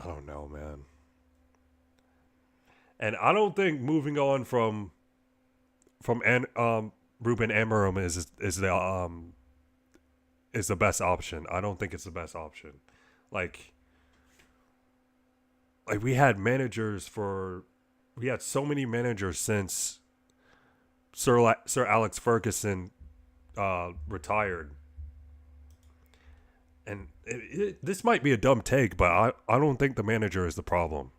I don't know, man. And I don't think moving on from Ruben Amorim is the best option. I don't think it's the best option. Like like we had so many managers since Sir Alex Ferguson retired, and this might be a dumb take, but I don't think the manager is the problem.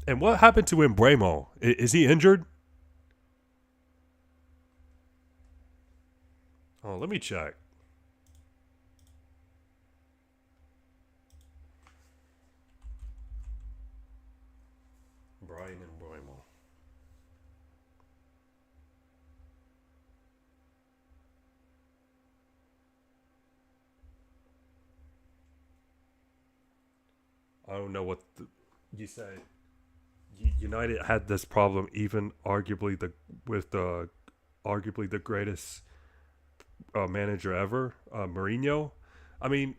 And what happened to Embremo? Is he injured? Oh, let me check. Brian Embremo. I don't know what you said. United had this problem, even arguably the with the arguably the greatest manager ever, Mourinho. I mean,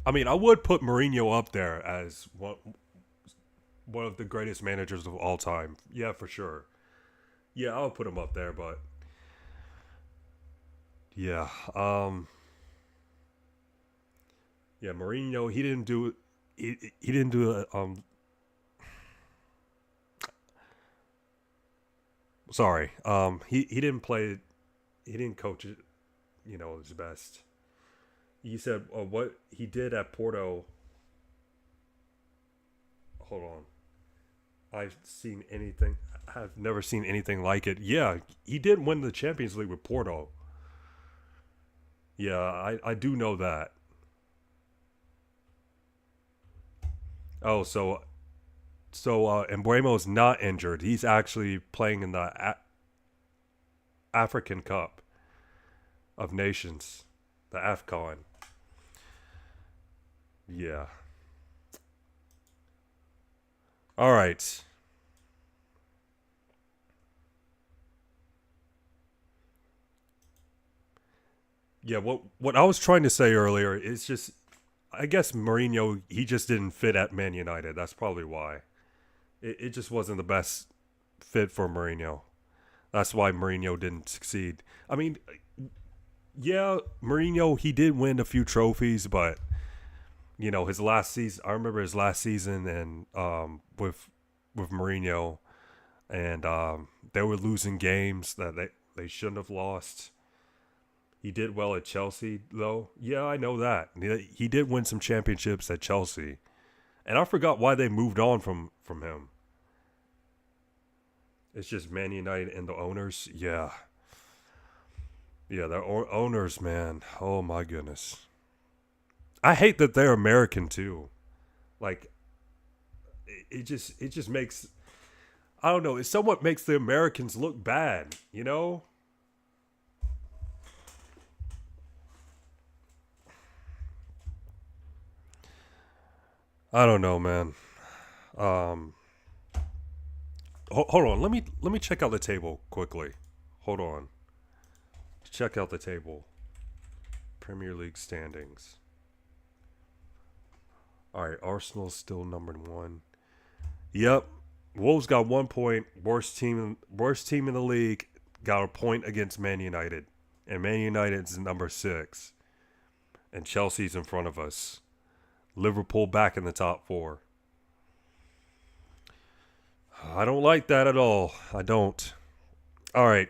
I would put Mourinho up there as one of the greatest managers of all time. Yeah, for sure. Yeah, I'll put him up there, but yeah, yeah, Mourinho. He didn't do it. Sorry. He didn't play. He didn't coach it. His best. You said what he did at Porto. Hold on. I've seen anything. I've never seen anything like it. Yeah, he did win the Champions League with Porto. Yeah, I do know that. Oh, so Embuemo is not injured. He's actually playing in the African Cup of Nations, the AFCON. Yeah. All right. Yeah. What I was trying to say earlier is just, I guess Mourinho, he just didn't fit at Man United. That's probably why. It just wasn't the best fit for Mourinho. That's why Mourinho didn't succeed. I mean, yeah, Mourinho, he did win a few trophies, but his last season. I remember his last season and with Mourinho, and they were losing games that they shouldn't have lost. He did well at Chelsea, though. Yeah, I know that. He did win some championships at Chelsea, and I forgot why they moved on from him. It's just Man United and the owners. Yeah, yeah, the owners, man. Oh my goodness. I hate that they're American too. Like it just makes, I don't know. It somewhat makes the Americans look bad. I don't know, man. Um, hold on. Let me check out the table quickly. Hold on. Check out the table. Premier League standings. All right, Arsenal's still number one. Yep, Wolves got 1 point. Worst team in the league got a point against Man United, and Man United's number six, and Chelsea's in front of us. Liverpool back in the top four. I don't like that at all. I don't. All right.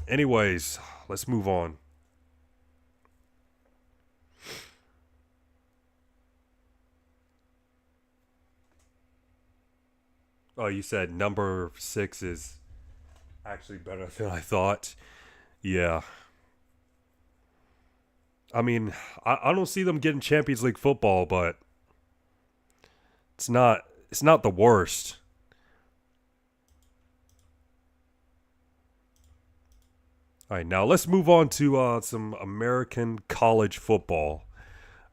Anyways, let's move on. Oh, you said number six is actually better than I thought. Yeah. I mean, I don't see them getting Champions League football, but it's not the worst. All right, now let's move on to some American college football.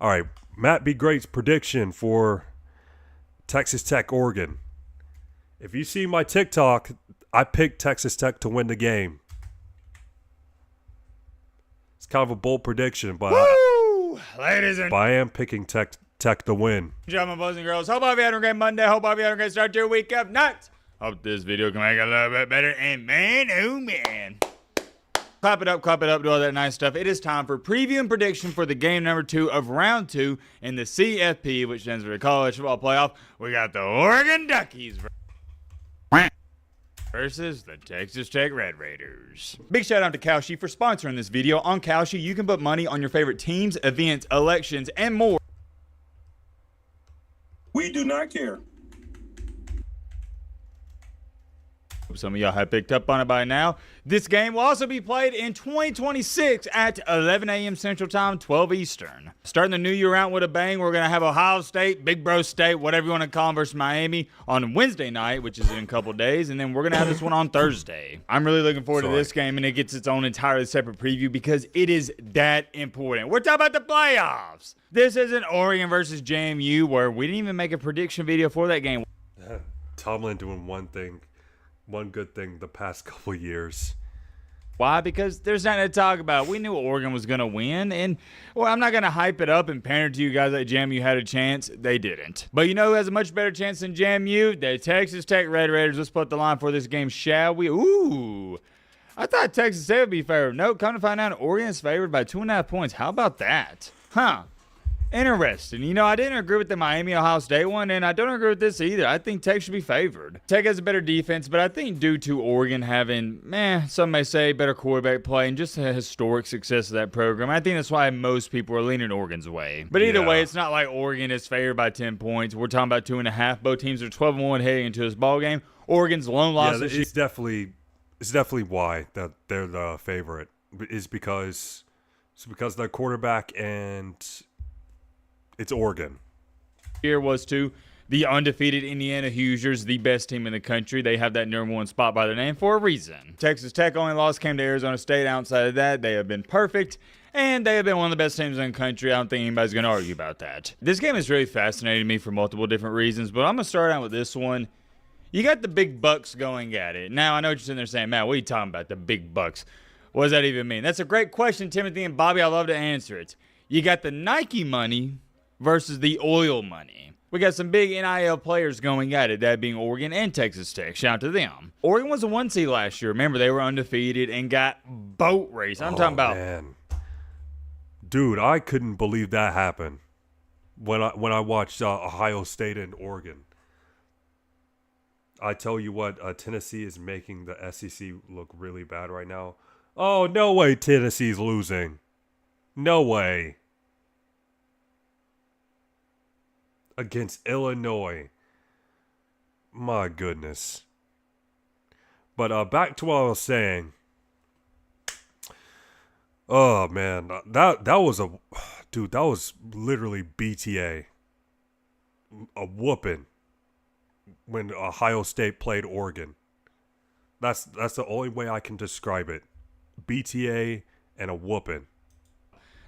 All right, Matt B. Great's prediction for Texas Tech, Oregon. If you see my TikTok, I picked Texas Tech to win the game. It's kind of a bold prediction, but Ladies and I am picking Tech to win. gentlemen, boys and girls, hope all of you had a great Monday. Hope all of you had a great start to your week of nuts. Hope this video can make it a little bit better. And man, oh man. Clap it up, do all that nice stuff. It is time for preview and prediction for the game number 2 of round 2 in the CFP, which stands for the College Football Playoff. We got the Oregon Duckies versus the Texas Tech Red Raiders. Big shout out to Kalshi for sponsoring this video. On Kalshi, you can put money on your favorite teams, events, elections, and more. We do not care. Some of y'all have picked up on it by now. This game will also be played in 2026 at 11 a.m. Central Time, 12 Eastern. Starting the new year out with a bang, we're going to have Ohio State, Big Bro State, whatever you want to call them, versus Miami on Wednesday night, which is in a couple days, and then we're going to have this one on Thursday. I'm really looking forward to this game, and it gets its own entirely separate preview because it is that important. We're talking about the playoffs. This isn't Oregon versus JMU, where we didn't even make a prediction video for that game. Tomlin doing one good thing the past couple years. Why? Because there's nothing to talk about. We knew Oregon was going to win, and well, I'm not going to hype it up and pander to you guys that JMU had a chance. They didn't. But you know who has a much better chance than JMU? The Texas Tech Red Raiders. Let's put the line for this game, shall we? Ooh. I thought Texas Tech would be favored. Nope, come to find out, Oregon is favored by 2.5 points. How about that? Huh. Interesting. You know, I didn't agree with the Miami-Ohio State one, and I don't agree with this either. I think Tech should be favored. Tech has a better defense, but I think due to Oregon having, some may say, better quarterback play and just the historic success of that program, I think that's why most people are leaning Oregon's way. But either way, it's not like Oregon is favored by 10 points. We're talking about 2.5. Both teams are 12-1 heading into this ball game. Oregon's lone loss this year. It's definitely why that they're the favorite. It's because their quarterback and it's Oregon. Here was to the undefeated Indiana Hoosiers, the best team in the country. They have that number 1 spot by their name for a reason. Texas Tech only loss came to Arizona State. Outside of that, they have been perfect, and they have been one of the best teams in the country. I don't think anybody's going to argue about that. This game has really fascinated me for multiple different reasons, but I'm going to start out with this one. You got the big bucks going at it. Now, I know what you're sitting there saying, Matt, what are you talking about, the big bucks? What does that even mean? That's a great question, Timothy and Bobby. I'd love to answer it. You got the Nike money versus the oil money. We got some big NIL players going at it, that being Oregon and Texas Tech. Shout out to them. Oregon was a 1 seed last year. Remember, they were undefeated and got boat raced. I'm talking about. Man. Dude, I couldn't believe that happened when I watched Ohio State and Oregon. I tell you what, Tennessee is making the SEC look really bad right now. Oh, no way Tennessee's losing. No way. Against Illinois. My goodness. But back to what I was saying. Oh man, that was that was literally BTA. A whooping when Ohio State played Oregon. That's the only way I can describe it. BTA and a whooping.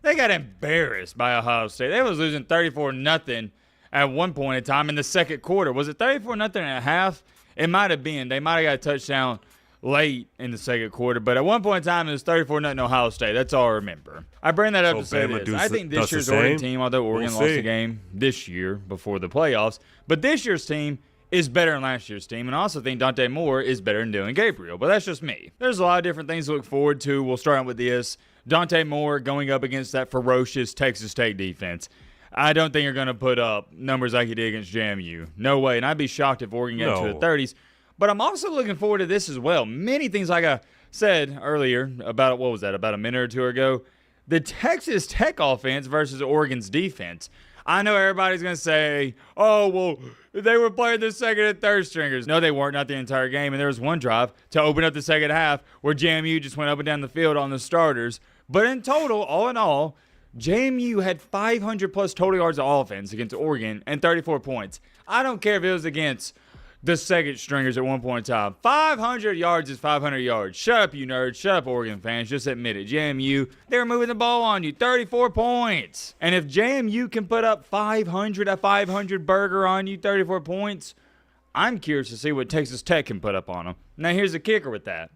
They got embarrassed by Ohio State. They was losing 34-0 at one point in time in the second quarter. Was it 34-0 and a half? It might have been. They might have got a touchdown late in the second quarter, but at one point in time it was 34-0 Ohio State. That's all I remember. I bring that up to say this. I think this year's Oregon team, although Oregon lost the game this year before the playoffs, but this year's team is better than last year's team, and I also think Dante Moore is better than Dylan Gabriel, but that's just me. There's a lot of different things to look forward to. We'll start out with this. Dante Moore going up against that ferocious Texas Tech defense. I don't think you're going to put up numbers like he did against JMU. No way. And I'd be shocked if Oregon got into the 30s. But I'm also looking forward to this as well. Many things, like I said earlier, about a minute or two ago, the Texas Tech offense versus Oregon's defense. I know everybody's going to say, oh, well, they were playing the second and third stringers. No, they weren't, not the entire game. And there was one drive to open up the second half where JMU just went up and down the field on the starters. But in total, all in all, JMU had 500-plus total yards of offense against Oregon and 34 points. I don't care if it was against the second stringers at one point in time. 500 yards is 500 yards. Shut up, you nerds. Shut up, Oregon fans. Just admit it. JMU, they were moving the ball on you. 34 points. And if JMU can put up a 500 burger on you, 34 points, I'm curious to see what Texas Tech can put up on them. Now, here's the kicker with that.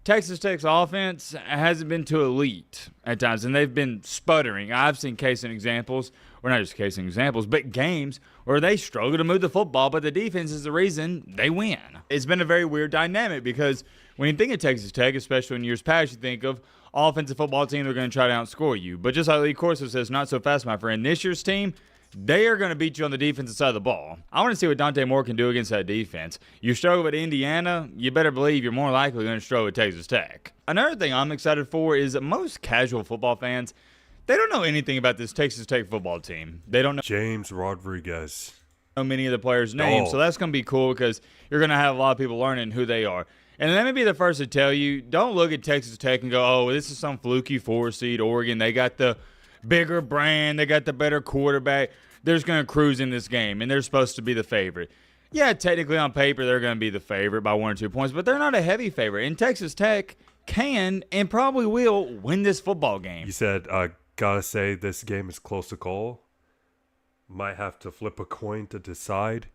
Texas Tech's offense hasn't been too elite at times, and they've been sputtering. I've seen case in examples, or not just case in examples, but games where they struggle to move the football, but the defense is the reason they win. It's been a very weird dynamic because when you think of Texas Tech, especially in years past, you think of offensive football team, they're going to try to outscore you. But just like Lee Corso says, not so fast, my friend. This year's team, they are going to beat you on the defensive side of the ball. I want to see what Dante Moore can do against that defense. You struggle with Indiana, you better believe you're more likely going to struggle with Texas Tech. Another thing I'm excited for is that most casual football fans, they don't know anything about this Texas Tech football team. They don't know James Rodriguez. many of the players' names, so that's going to be cool because you're going to have a lot of people learning who they are. And let me be the first to tell you, don't look at Texas Tech and go, oh, this is some fluky 4-seed Oregon. They got the bigger brand. They got the better quarterback. They're just going to cruise in this game, and they're supposed to be the favorite. Yeah, technically on paper, they're going to be the favorite by 1 or 2 points, but they're not a heavy favorite. And Texas Tech can and probably will win this football game. You said, gotta say this game is close to call. Might have to flip a coin to decide.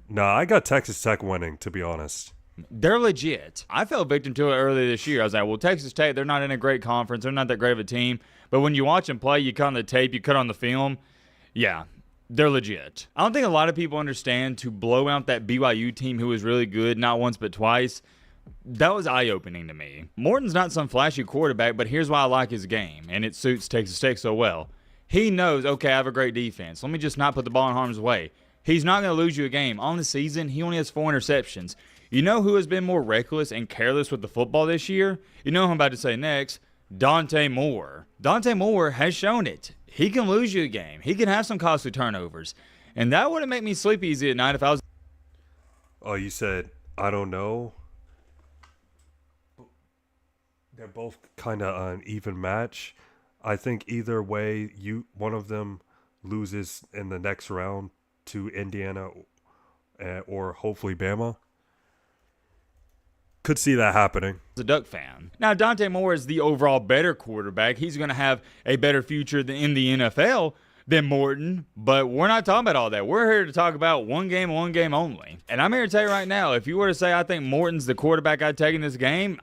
Nah, I got Texas Tech winning, to be honest. They're legit. I fell victim to it earlier this year. I was like, well, Texas Tech, they're not in a great conference. They're not that great of a team. But when you watch them play, you cut on the tape, you cut on the film, yeah, they're legit. I don't think a lot of people understand to blow out that BYU team who was really good, not once but twice. That was eye-opening to me. Morton's not some flashy quarterback, but here's why I like his game, and it suits Texas Tech so well. He knows, okay, I have a great defense. Let me just not put the ball in harm's way. He's not going to lose you a game. On the season, he only has 4 interceptions. You know who has been more reckless and careless with the football this year? You know who I'm about to say next. Dante Moore. Dante Moore has shown it. He can lose you a game. He can have some costly turnovers. And that wouldn't make me sleep easy at night if I was... Oh, you said, I don't know. They're both kind of an even match. I think either way, one of them loses in the next round to Indiana or hopefully Bama. Could see that happening. A Duck fan. Now, Dante Moore is the overall better quarterback. He's going to have a better future in the NFL than Morton, but we're not talking about all that. We're here to talk about one game only. And I'm here to tell you right now, if you were to say I think Morton's the quarterback I'd take in this game,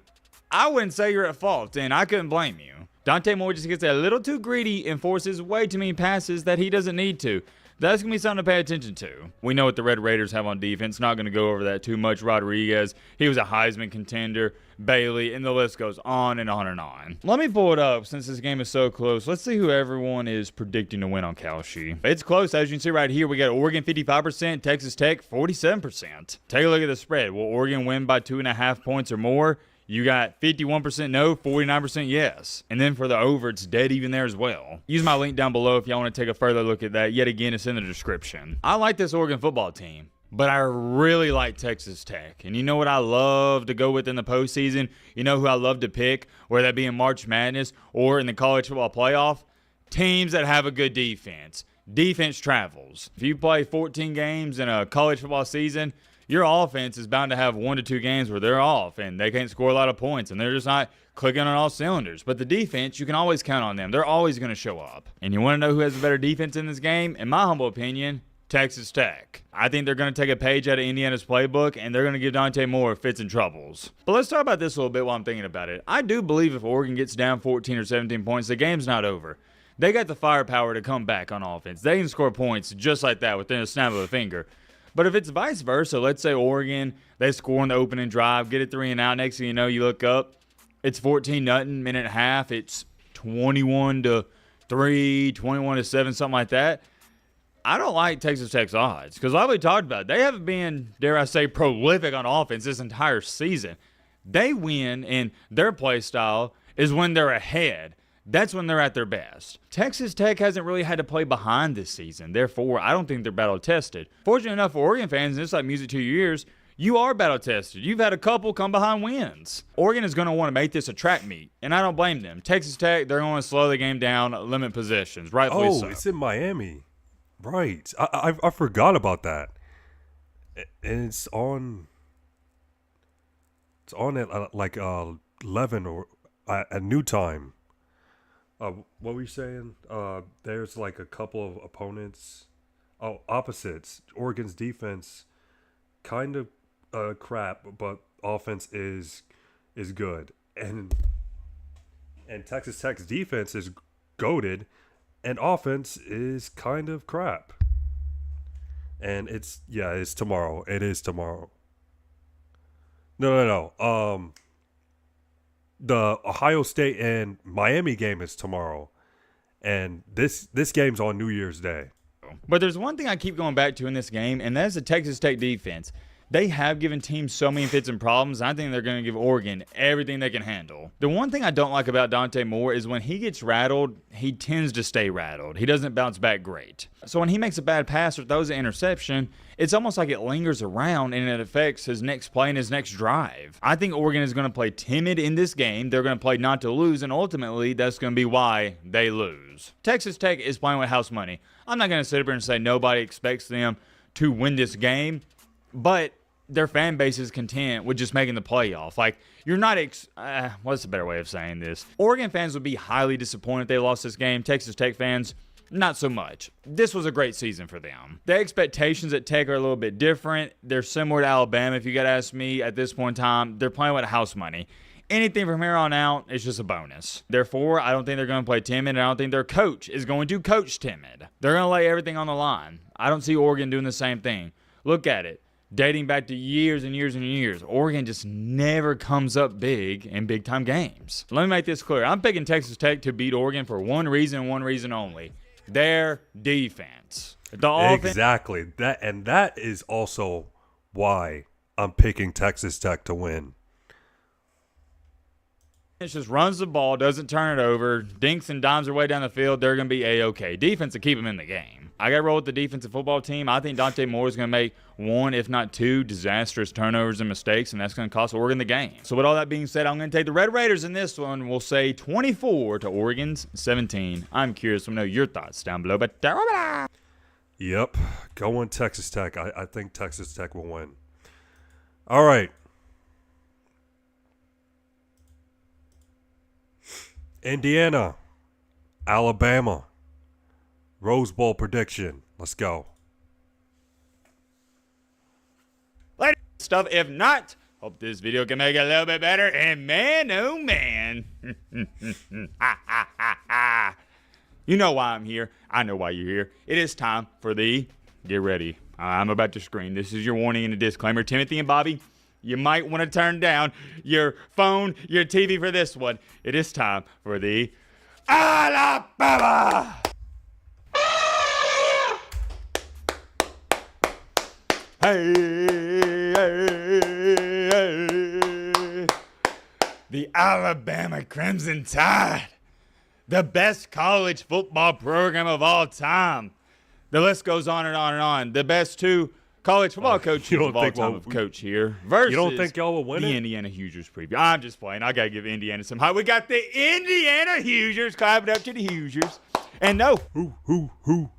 I wouldn't say you're at fault, and I couldn't blame you. Dante Moore just gets a little too greedy and forces way too many passes that he doesn't need to. That's going to be something to pay attention to. We know what the Red Raiders have on defense. Not going to go over that too much. Rodriguez, he was a Heisman contender. Bailey, and the list goes on and on and on. Let me pull it up since this game is so close. Let's see who everyone is predicting to win on Kalshi. It's close. As you can see right here, we got Oregon 55%, Texas Tech 47%. Take a look at the spread. Will Oregon win by 2.5 points or more? You got 51% no, 49% yes. And then for the over, it's dead even there as well. Use my link down below if y'all want to take a further look at that. Yet again, it's in the description. I like this Oregon football team, but I really like Texas Tech. And you know what I love to go with in the postseason? You know who I love to pick, whether that be in March Madness or in the college football playoff? Teams that have a good defense. Defense travels. If you play 14 games in a college football season, your offense is bound to have 1 to 2 games where they're off and they can't score a lot of points and they're just not clicking on all cylinders. But the defense, you can always count on them. They're always going to show up. And you want to know who has a better defense in this game? In my humble opinion, Texas Tech. I think they're going to take a page out of Indiana's playbook and they're going to give Dante Moore fits and troubles. But let's talk about this a little bit while I'm thinking about it. I do believe if Oregon gets down 14 or 17 points, the game's not over. They got the firepower to come back on offense. They can score points just like that within a snap of a finger. But if it's vice versa, let's say Oregon, they score on the opening drive, get it 3 and out. Next thing you know, you look up, it's 14-0, minute and a half. It's 21-3, 21-7, something like that. I don't like Texas Tech's odds because like we talked about, they haven't been, dare I say, prolific on offense this entire season. They win, and their play style is when they're ahead. That's when they're at their best. Texas Tech hasn't really had to play behind this season. Therefore, I don't think they're battle-tested. Fortunately enough for Oregon fans, and it's like music to your ears, you are battle-tested. You've had a couple come behind wins. Oregon is going to want to make this a track meet, and I don't blame them. Texas Tech, they're going to slow the game down, limit possessions, rightfully so. Oh, it's in Miami. Right. I forgot about that. And it's on at like 11 or at new time. What were you saying? There's like a couple of opponents. Oh, opposites. Oregon's defense kind of crap, but offense is is good, and Texas Tech's defense is goated, and offense is kind of crap. And it's tomorrow. It is tomorrow. No. The Ohio State and Miami game is tomorrow, and this game's on New Year's Day. But there's one thing I keep going back to in this game, and that's the Texas Tech defense. They have given teams so many fits and problems. I think they're going to give Oregon everything they can handle. The one thing I don't like about Dante Moore is when he gets rattled, he tends to stay rattled. He doesn't bounce back great. So when he makes a bad pass or throws an interception, it's almost like it lingers around and it affects his next play and his next drive. I think Oregon is going to play timid in this game. They're going to play not to lose, and ultimately that's going to be why they lose. Texas Tech is playing with house money. I'm not going to sit up here and say nobody expects them to win this game, but their fan base is content with just making the playoff. Like, you're not what's a better way of saying this? Oregon fans would be highly disappointed if they lost this game. Texas Tech fans, not so much. This was a great season for them. The expectations at Tech are a little bit different. They're similar to Alabama, if you got to ask me. At this point in time, they're playing with house money. Anything from here on out is just a bonus. Therefore, I don't think they're going to play timid, and I don't think their coach is going to coach timid. They're going to lay everything on the line. I don't see Oregon doing the same thing. Look at it. Dating back to years and years and years, Oregon just never comes up big in big-time games. Let me make this clear. I'm picking Texas Tech to beat Oregon for one reason only. Their defense. Exactly. That is also why I'm picking Texas Tech to win. It just runs the ball, doesn't turn it over, dinks and dimes their way down the field. They're going to be A-OK. Defense will keep them in the game. I got to roll with the defensive football team. I think Dante Moore is going to make one, if not two, disastrous turnovers and mistakes, and that's going to cost Oregon the game. So with all that being said, I'm going to take the Red Raiders in this one. We'll say 24 to Oregon's 17. I'm curious to know your thoughts down below. But Yep, going Texas Tech. I think Texas Tech will win. All right. Indiana, Alabama, Rose Bowl prediction. Let's go. Stuff. If not, hope this video can make it a little bit better. And man, oh man. You know why I'm here. I know why you're here. It is time for the get ready. I'm about to scream. This is your warning and a disclaimer. Timothy and Bobby, you might want to turn down your phone, your TV for this one. It is time for the Alabama. Hey, hey, hey. The Alabama Crimson Tide, the best college football program of all time. The list goes on and on and on. The best two college football coaches of all time have coached here. Versus you don't think y'all will win the it? Indiana Hoosiers preview. I'm just playing. I got to give Indiana some hype. We got the Indiana Hoosiers. Clap it up to the Hoosiers. And no.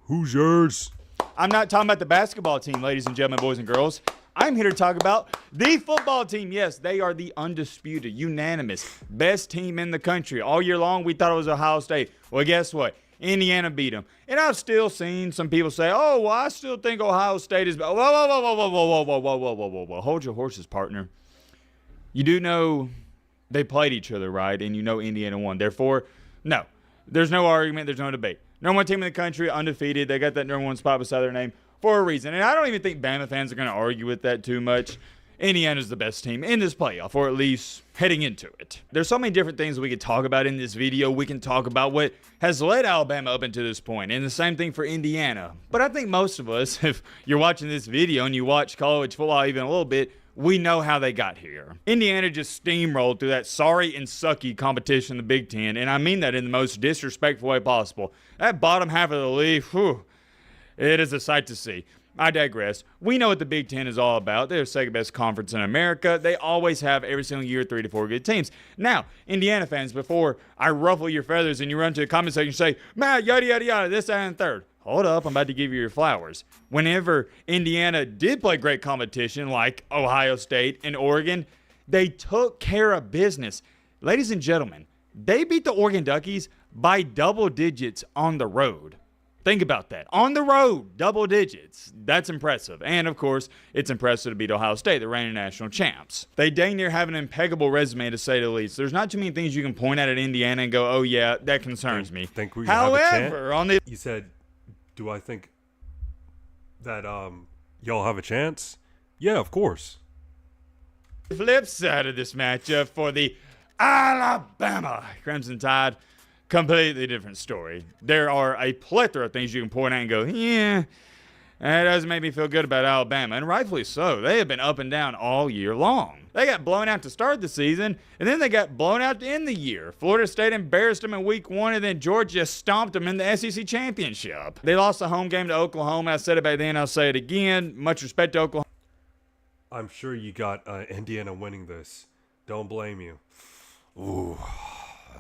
Hoosiers? I'm not talking about the basketball team, ladies and gentlemen, boys and girls. I'm here to talk about the football team. Yes, they are the undisputed, unanimous, best team in the country. All year long, we thought it was Ohio State. Well, guess what? Indiana beat them. And I've still seen some people say, oh, well, I still think Ohio State is better. Whoa. Hold your horses, partner. You do know they played each other, right? And you know Indiana won. Therefore, no. There's no argument. There's no debate. Number one team in the country, undefeated. They got that number one spot beside their name for a reason. And I don't even think Bama fans are going to argue with that too much. Indiana's the best team in this playoff, or at least heading into it. There's so many different things we could talk about in this video. We can talk about what has led Alabama up into this point, and the same thing for Indiana. But I think most of us, if you're watching this video and you watch college football even a little bit, we know how they got here. Indiana just steamrolled through that sorry and sucky competition in the Big Ten, and I mean that in the most disrespectful way possible. That bottom half of the league, whew, it is a sight to see. I digress. We know what the Big Ten is all about. They're the second best conference in America. They always have every single year 3 to 4 good teams. Now, Indiana fans, before I ruffle your feathers and you run to the comment section and say, Matt, yada, yada, yada, this, that, and third. Hold up, I'm about to give you your flowers. Whenever Indiana did play great competition like Ohio State and Oregon, they took care of business. Ladies and gentlemen, they beat the Oregon Duckies by double digits on the road. Think about that. On the road, double digits. That's impressive. And, of course, it's impressive to beat Ohio State, the reigning national champs. They dang near have an impeccable resume, to say the least. There's not too many things you can point at Indiana and go, oh, yeah, that concerns me. Think we have a chance? However, on the... You said, do I think that y'all have a chance? Yeah, of course. flip side of this matchup for the Alabama Crimson Tide, completely different story. There are a plethora of things you can point out and go, yeah, that doesn't make me feel good about Alabama, and rightfully so. They have been up and down all year long. They got blown out to start the season, and then they got blown out to end the year. Florida State embarrassed them in week 1, and then Georgia stomped them in the SEC championship. They lost the home game to Oklahoma. I said it back then, I'll say it again. Much respect to Oklahoma. I'm sure you got Indiana winning this. Don't blame you. Ooh,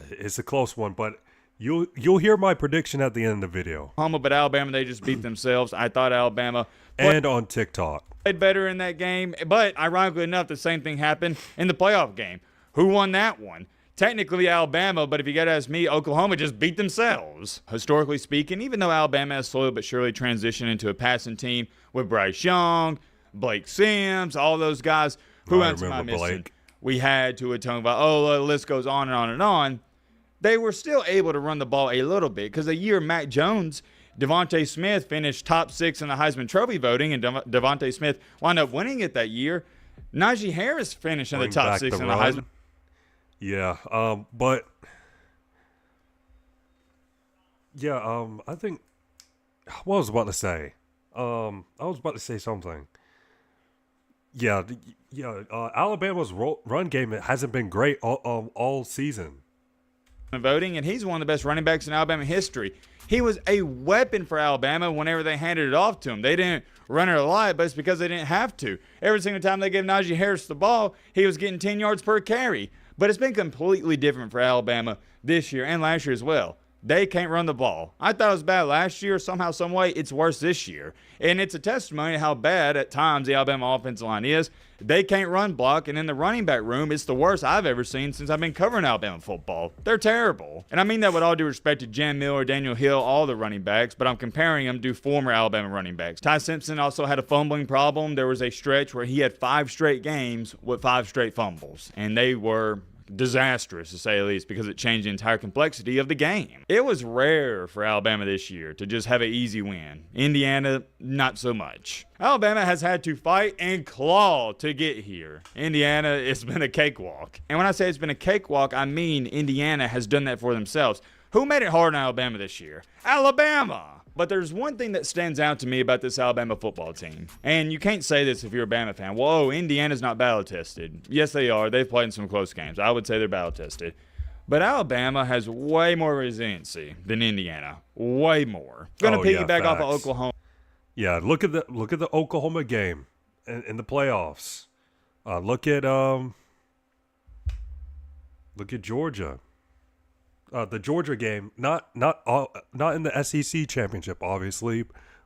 it's a close one, but you'll hear my prediction at the end of the video. But Alabama, they just beat themselves. I thought Alabama and on TikTok played better in that game, but ironically enough, the same thing happened in the playoff game. Who won that one? Technically Alabama, but if you got to ask me, Oklahoma just beat themselves. Historically speaking, even though Alabama has slowly but surely transitioned into a passing team with Bryce Young, Blake Sims, all those guys. Who else am I missing? Blake. We had to atone about, the list goes on and on and on. They were still able to run the ball a little bit because a year Mac Jones, Devontae Smith finished top 6 in the Heisman Trophy voting, and Devontae Smith wound up winning it that year. Najee Harris finished in the top 6 in the Heisman. Yeah, but yeah, I think what I was about to say. I was about to say something. Yeah, Alabama's run game hasn't been great all season. Voting, and he's one of the best running backs in Alabama history. He was a weapon for Alabama whenever they handed it off to him. They didn't run it a lot, but it's because they didn't have to. Every single time they gave Najee Harris the ball, he was getting 10 yards per carry. But it's been completely different for Alabama this year and last year as well. They can't run the ball. I thought it was bad last year. Somehow, some way, it's worse this year. And it's a testimony to how bad at times the Alabama offensive line is. They can't run block, and in the running back room, it's the worst I've ever seen since I've been covering Alabama football. They're terrible. And I mean that with all due respect to Jan Miller, Daniel Hill, all the running backs, but I'm comparing them to former Alabama running backs. Ty Simpson also had a fumbling problem. There was a stretch where he had 5 straight games with 5 straight fumbles, and they were disastrous, to say the least, because it changed the entire complexity of the game. It was rare for Alabama this year to just have an easy win. Indiana, not so much. Alabama has had to fight and claw to get here. Indiana, it's been a cakewalk. And when I say it's been a cakewalk, I mean Indiana has done that for themselves. Who made it hard on Alabama this year? Alabama! But there's one thing that stands out to me about this Alabama football team. And you can't say this if you're a Bama fan. Whoa, Indiana's not battle-tested. Yes, they are. They've played in some close games. I would say they're battle-tested. But Alabama has way more resiliency than Indiana. Way more. Going to piggyback off of Oklahoma. Yeah, look at the Oklahoma game in the playoffs. Look at Georgia. The Georgia game, not in the SEC championship, obviously,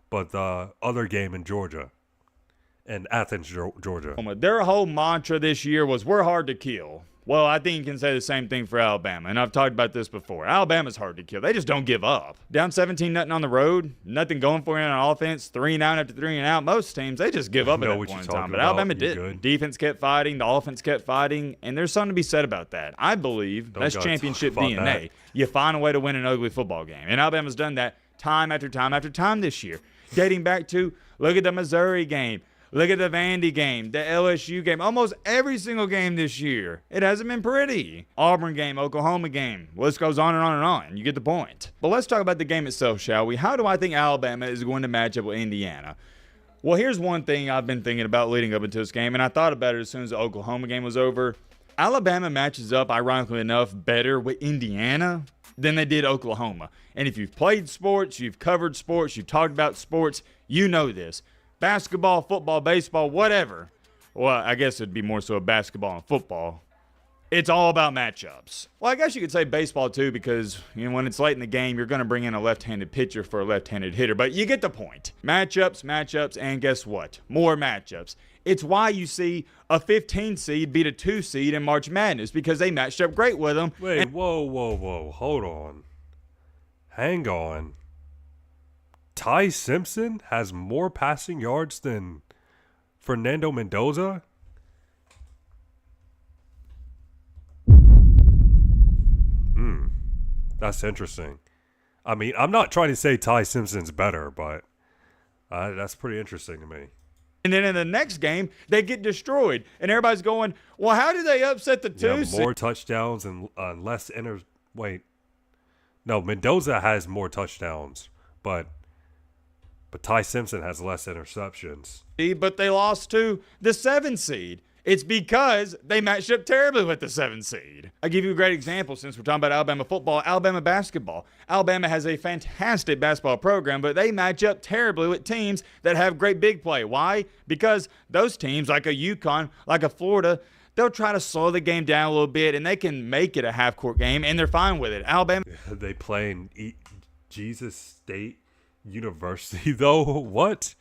but the other game in Georgia, in Athens, Georgia. Their whole mantra this year was, we're hard to kill. Well, I think you can say the same thing for Alabama, and I've talked about this before. Alabama's hard to kill. They just don't give up. Down 17-0 on the road, nothing going for you on offense, 3 and out after 3 and out. Most teams, they just give up at that point in time. But Alabama didn't. Defense kept fighting, the offense kept fighting, and there's something to be said about that. I believe that's championship DNA. You find a way to win an ugly football game, and Alabama's done that time after time after time this year. Dating back to, look at the Missouri game. Look at the Vandy game, the LSU game, almost every single game this year. It hasn't been pretty. Auburn game, Oklahoma game. List goes on and on and on. You get the point. But let's talk about the game itself, shall we? How do I think Alabama is going to match up with Indiana? Well, here's one thing I've been thinking about leading up into this game, and I thought about it as soon as the Oklahoma game was over. Alabama matches up, ironically enough, better with Indiana than they did Oklahoma. And if you've played sports, you've covered sports, you've talked about sports, you know this. Basketball, football, baseball, whatever. Well, I guess it'd be more so basketball and football. It's all about matchups. Well, I guess you could say baseball too, because when it's late in the game, you're going to bring in a left-handed pitcher for a left-handed hitter. But you get the point. Matchups, and guess what? More matchups. It's why you see a 15 seed beat a 2 seed in March Madness, because they matched up great with them. Wait, whoa. Hold on. Hang on. Ty Simpson has more passing yards than Fernando Mendoza? That's interesting. I mean, I'm not trying to say Ty Simpson's better, but that's pretty interesting to me. And then in the next game, they get destroyed. And everybody's going, well, how did they upset the two seed? More touchdowns and less Wait. No, Mendoza has more touchdowns, but Ty Simpson has less interceptions. But they lost to the 7 seed. It's because they matched up terribly with the 7 seed. I'll give you a great example since we're talking about Alabama football, Alabama basketball. Alabama has a fantastic basketball program, but they match up terribly with teams that have great big play. Why? Because those teams, like a UConn, like a Florida, they'll try to slow the game down a little bit, and they can make it a half-court game, and they're fine with it. Alabama. They play in Jesus State University, though? What?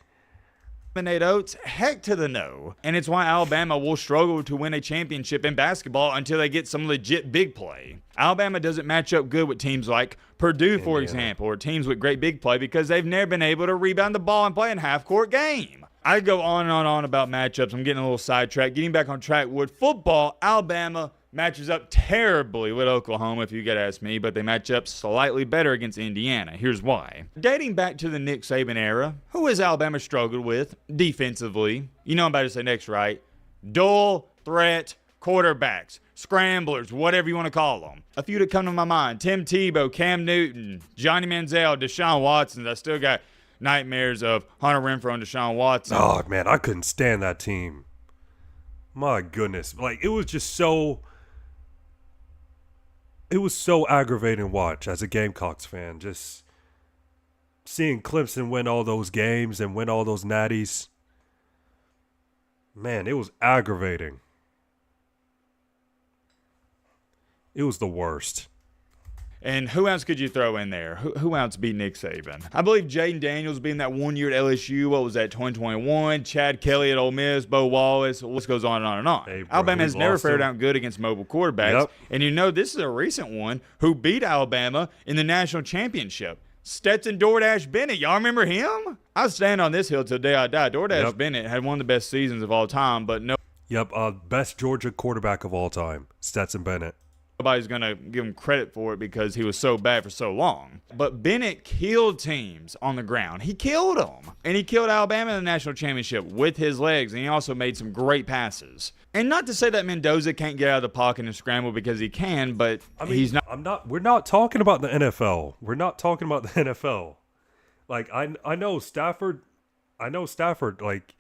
Nate Oates, heck to the no. And it's why Alabama will struggle to win a championship in basketball until they get some legit big play. Alabama doesn't match up good with teams like Purdue, for example, or teams with great big play because they've never been able to rebound the ball and play in half-court game. I go on and on about matchups. I'm getting a little sidetracked. Getting back on track with football, Alabama matches up terribly with Oklahoma, if you gotta ask me, but they match up slightly better against Indiana. Here's why. Dating back to the Nick Saban era, who has Alabama struggled with defensively? You know I'm about to say next, right? Dual threat quarterbacks, scramblers, whatever you want to call them. A few that come to my mind: Tim Tebow, Cam Newton, Johnny Manziel, Deshaun Watson. I still got nightmares of Hunter Renfrow and Deshaun Watson. Oh, man, I couldn't stand that team. My goodness. Like, it was just so... It was so aggravating to watch as a Gamecocks fan. Just seeing Clemson win all those games and win all those natties. Man, it was aggravating. It was the worst. And who else could you throw in there? Who else beat Nick Saban? I believe Jaden Daniels being that 1 year at LSU. What was that, 2021? Chad Kelly at Ole Miss, Bo Wallace. The list goes on and on and on. Hey, bro, Alabama has never fared out good against mobile quarterbacks. Yep. And you know this is a recent one who beat Alabama in the national championship. Stetson DoorDash Bennett. Y'all remember him? I stand on this hill till the day I die. DoorDash Bennett had one of the best seasons of all time, but no. Yep, best Georgia quarterback of all time, Stetson Bennett. Nobody's going to give him credit for it because he was so bad for so long. But Bennett killed teams on the ground. He killed them. And he killed Alabama in the national championship with his legs. And he also made some great passes. And not to say that Mendoza can't get out of the pocket and scramble, because he can, but he's not. We're not talking about the NFL. We're not talking about the NFL. Like, I know Stafford. Like,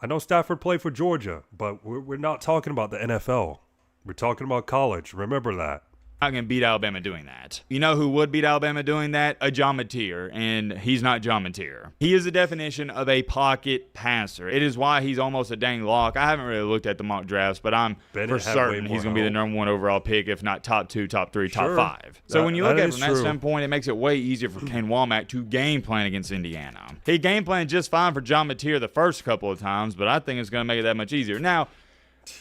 I know Stafford played for Georgia, but we're not talking about the NFL. We're talking about college. Remember that. Not going to beat Alabama doing that. You know who would beat Alabama doing that? A John Mateer, and he's not John Mateer. He is the definition of a pocket passer. It is why he's almost a dang lock. I haven't really looked at the mock drafts, but I'm for certain he's going to be the number 1 overall pick, if not top 2, top 3, top 5. So when you look at it from that standpoint, it makes it way easier for Ken Womack to game plan against Indiana. He game planned just fine for John Mateer the first couple of times, but I think it's going to make it that much easier. Now,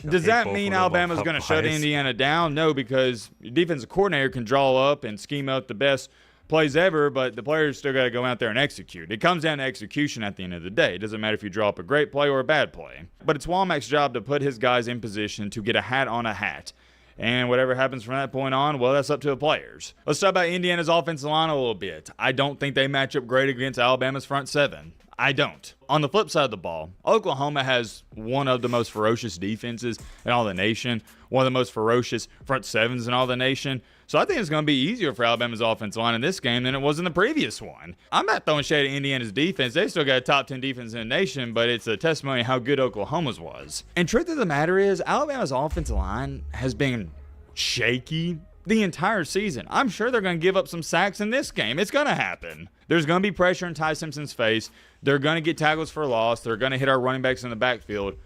does that mean Alabama's going to shut Indiana down? No, because your defensive coordinator can draw up and scheme up the best plays ever, but the players still got to go out there and execute. It comes down to execution at the end of the day. It doesn't matter if you draw up a great play or a bad play. But it's Womack's job to put his guys in position to get a hat on a hat. And whatever happens from that point on, well, that's up to the players. Let's talk about Indiana's offensive line a little bit. I don't think they match up great against Alabama's front 7. I don't. On the flip side of the ball, Oklahoma has one of the most ferocious defenses in all the nation, one of the most ferocious front 7s in all the nation. So I think it's going to be easier for Alabama's offensive line in this game than it was in the previous one. I'm not throwing shade at Indiana's defense. They still got a top 10 defense in the nation, but it's a testimony of how good Oklahoma's was. And truth of the matter is, Alabama's offensive line has been shaky the entire season. I'm sure they're going to give up some sacks in this game. It's going to happen. There's going to be pressure in Ty Simpson's face. They're going to get tackles for loss. They're going to hit our running backs in the backfield.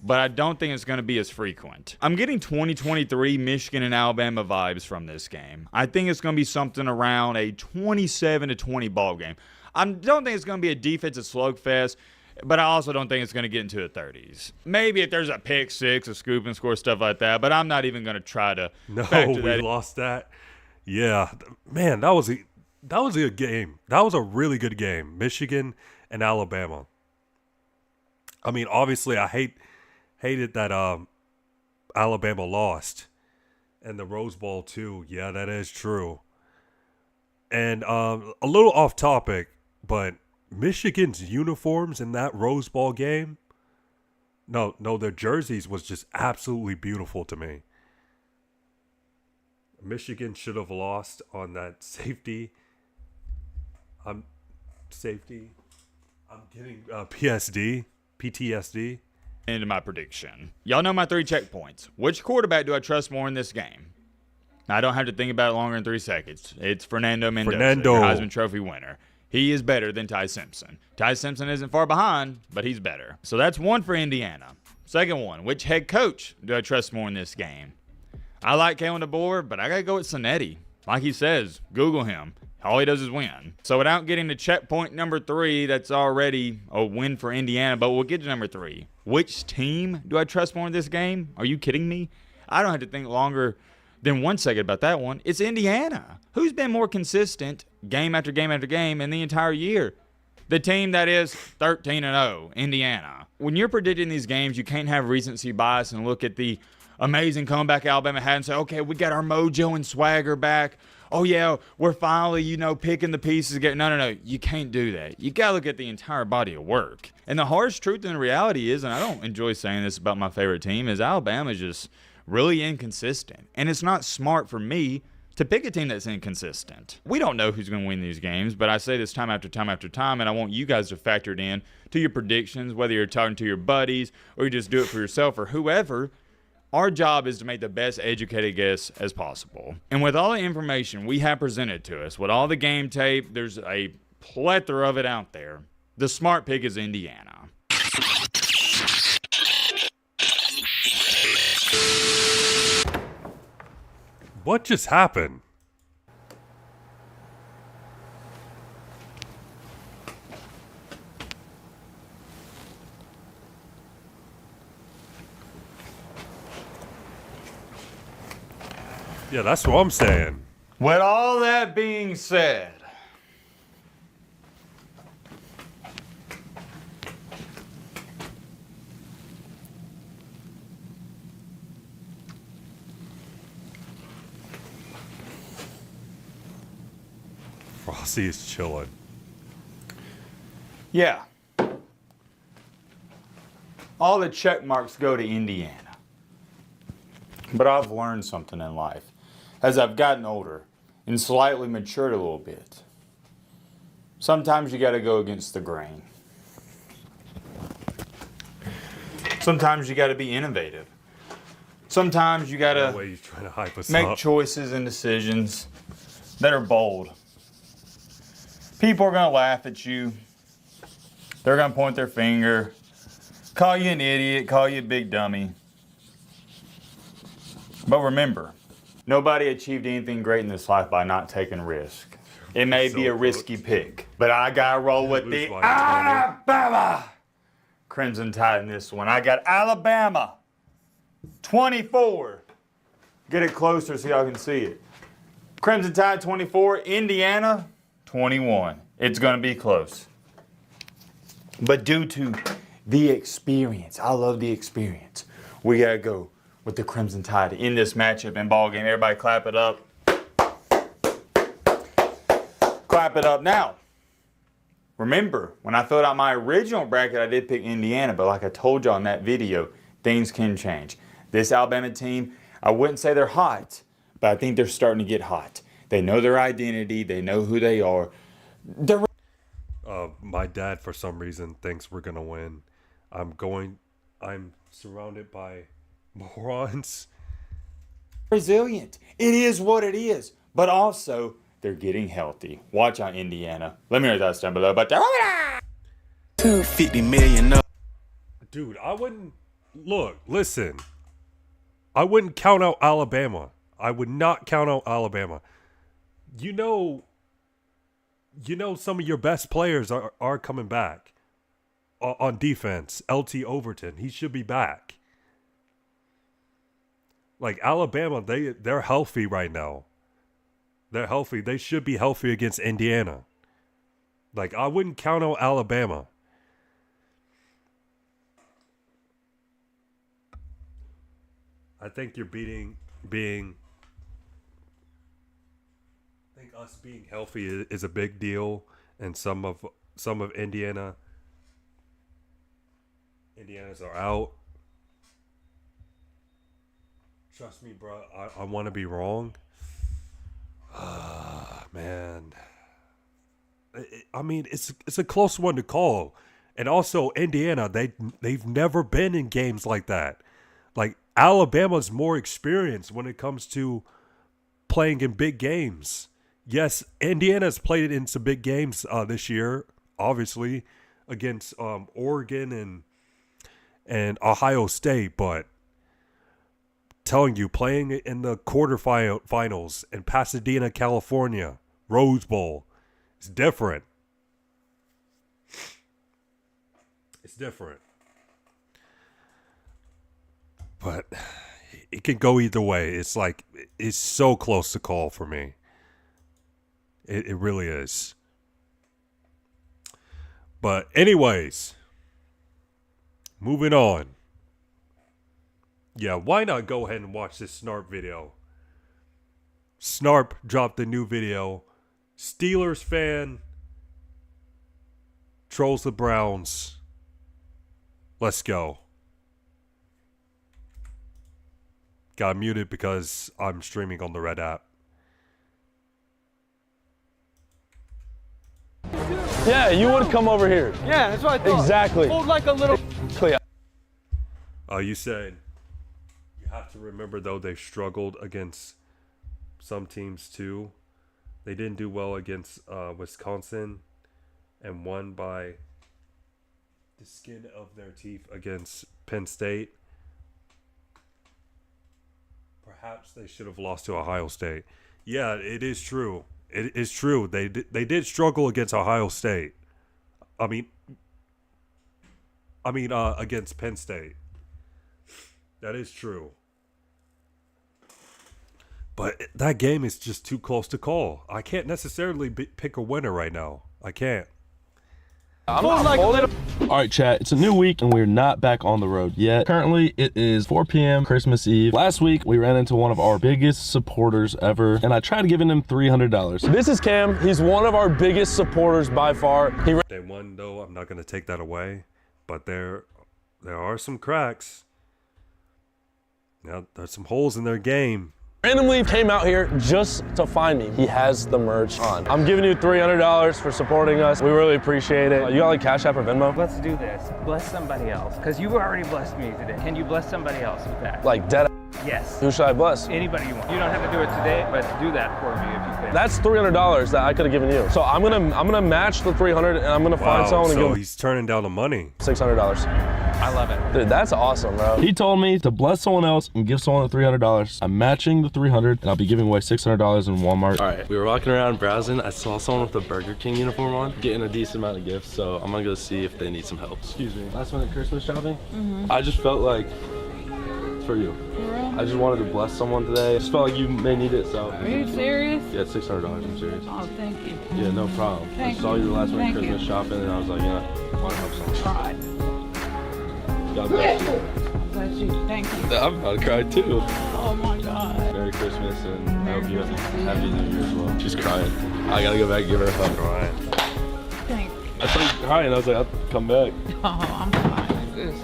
But I don't think it's going to be as frequent. I'm getting 2023 Michigan and Alabama vibes from this game. I think it's going to be something around a 27-20 ball game. I don't think it's going to be a defensive slugfest, but I also don't think it's going to get into the 30s. Maybe if there's a pick six, a scoop and score, stuff like that, but I'm not even going to try to factor that in. Lost that. Yeah. Man, that was That was a good game. That was a really good game. Michigan and Alabama. I mean, obviously, hated that Alabama lost, and the Rose Bowl too. Yeah, that is true. And a little off topic, but Michigan's uniforms in that Rose Bowl game, no, their jerseys was just absolutely beautiful to me. Michigan should have lost on that safety. Safety. I'm getting PTSD. Into my prediction. Y'all know my 3 checkpoints. Which quarterback do I trust more in this game? I don't have to think about it longer than 3 seconds. It's Fernando Mendoza, your Heisman Trophy winner. He is better than Ty Simpson. Ty Simpson isn't far behind, but he's better. So that's 1 for Indiana. Second one, which head coach do I trust more in this game? I like Kalen DeBoer, but I got to go with Sonetti. Like he says, Google him. All he does is win. So without getting to checkpoint number 3, that's already a win for Indiana, but we'll get to number 3. Which team do I trust more in this game? Are you kidding me? I don't have to think longer than 1 second about that one. It's Indiana. Who's been more consistent game after game after game in the entire year? The team that is 13-0, Indiana. When you're predicting these games, you can't have recency bias and look at the amazing comeback Alabama had and say, okay, we got our mojo and swagger back. Oh, yeah, we're finally, picking the pieces. No. You can't do that. You got to look at the entire body of work. And the harsh truth and reality is, and I don't enjoy saying this about my favorite team, is Alabama's just really inconsistent. And it's not smart for me to pick a team that's inconsistent. We don't know who's going to win these games, but I say this time after time after time, and I want you guys to factor it in to your predictions, whether you're talking to your buddies or you just do it for yourself or whoever. Our job is to make the best educated guess as possible. And with all the information we have presented to us, with all the game tape, there's a plethora of it out there. The smart pick is Indiana. What just happened? Yeah, that's what I'm saying. With all that being said, Frosty is chilling. yeah, all the check marks go to Indiana. But I've learned something in life as I've gotten older and slightly matured a little bit. Sometimes you got to go against the grain. Sometimes you got to be innovative. Sometimes you got No way he's trying to hype us make up. choices and decisions that are bold. People are going to laugh at you. They're going to point their finger, call you an idiot, call you a big dummy. But remember, nobody achieved anything great in this life by not taking risk. It may be a risky pick, but I got to roll with the Alabama Crimson Tide in this one. I got Alabama 24. Get it closer so y'all can see it. Crimson Tide 24, Indiana 21. It's going to be close. But due to the experience, I love the experience, we got to go with the Crimson Tide in this matchup and ball game. Everybody clap it up. Clap it up. Now, remember, when I filled out my original bracket, I did pick Indiana, but like I told y'all in that video, things can change. This Alabama team, I wouldn't say they're hot, but I think they're starting to get hot. They know their identity. They know who they are. My dad, for some reason, thinks we're going to win. I'm surrounded by morons. Resilient. It is what it is. But also, they're getting healthy. Watch out, Indiana. Let me know that down below. But 50 million. Dude, I wouldn't... Look, listen. I wouldn't count out Alabama. I would not count out Alabama. You know some of your best players are coming back on defense. LT Overton, he should be back. Like Alabama, they're healthy right now. They're healthy. They should be healthy against Indiana. Like, I wouldn't count out Alabama. I think you're I think us being healthy is a big deal, and some of Indiana's are out. Trust me, bro. I want to be wrong. Man. I mean, it's a close one to call, and also Indiana. They've never been in games like that. Like, Alabama's more experienced when it comes to playing in big games. Yes, Indiana's played in some big games this year, obviously, against Oregon and Ohio State, but telling you, playing in the quarterfinals in Pasadena, California, Rose Bowl, it's different. It's different. But it can go either way. It's like, it's so close to call for me. It really is. But anyways, moving on. Yeah, why not go ahead and watch this Snarp video? Snarp dropped a new video. Steelers fan trolls the Browns. Let's go. Got muted because I'm streaming on the Red app. Yeah, you would come over here. Yeah, that's what I thought. Exactly. Hold like a little. Clear. You said you have to remember, though, they've struggled against some teams too. They didn't do well against Wisconsin and won by the skin of their teeth against Penn State. Perhaps they should have lost to Ohio State. Yeah, it is true. It is true. They did struggle against Ohio State. I mean, against Penn State. That is true. But that game is just too close to call. I can't necessarily pick a winner right now. I can't. I'm like a little. All right, chat. It's a new week, and we're not back on the road yet. Currently, it is 4 p.m. Christmas Eve. Last week, we ran into one of our biggest supporters ever, and I tried giving him $300. This is Cam. He's one of our biggest supporters by far. They won, though. I'm not going to take that away. But there are some cracks. Now, there's some holes in their game. Randomly came out here just to find me. He has the merch on. I'm giving you $300 for supporting us. We really appreciate it. You got like Cash App or Venmo? Let's do this. Bless somebody else. Because you already blessed me today. Can you bless somebody else with that? Like dead. Yes. Who should I bless? Anybody you want. You don't have to do it today, but do that for me if you can. That's $300 that I could have given you. So I'm gonna match the 300, and I'm gonna find someone and so give he's turning down the money. $600. I love it. Dude, that's awesome, bro. He told me to bless someone else and give someone the $300. I'm matching the 300, and I'll be giving away $600 in Walmart. All right, we were walking around browsing. I saw someone with a Burger King uniform on, getting a decent amount of gifts. So I'm gonna go see if they need some help. Excuse me. Last minute Christmas shopping. I just felt like it's for you. I just wanted to bless someone today. I just felt like you may need it, so. Are you serious? Yeah, it's $600. I'm serious. Oh, thank you. Yeah, no problem. I saw you the last minute Christmas shopping, and I was like, I want to help someone. Try. God bless you. Bless you. Thank you. I'm about to cry too. Oh my God. Merry Christmas, and I hope you have a happy New Year as well. She's crying. I gotta go back and give her a hug. Crying. Thanks. I saw you crying. I was like, I'll come back. Oh, I'm fine. This is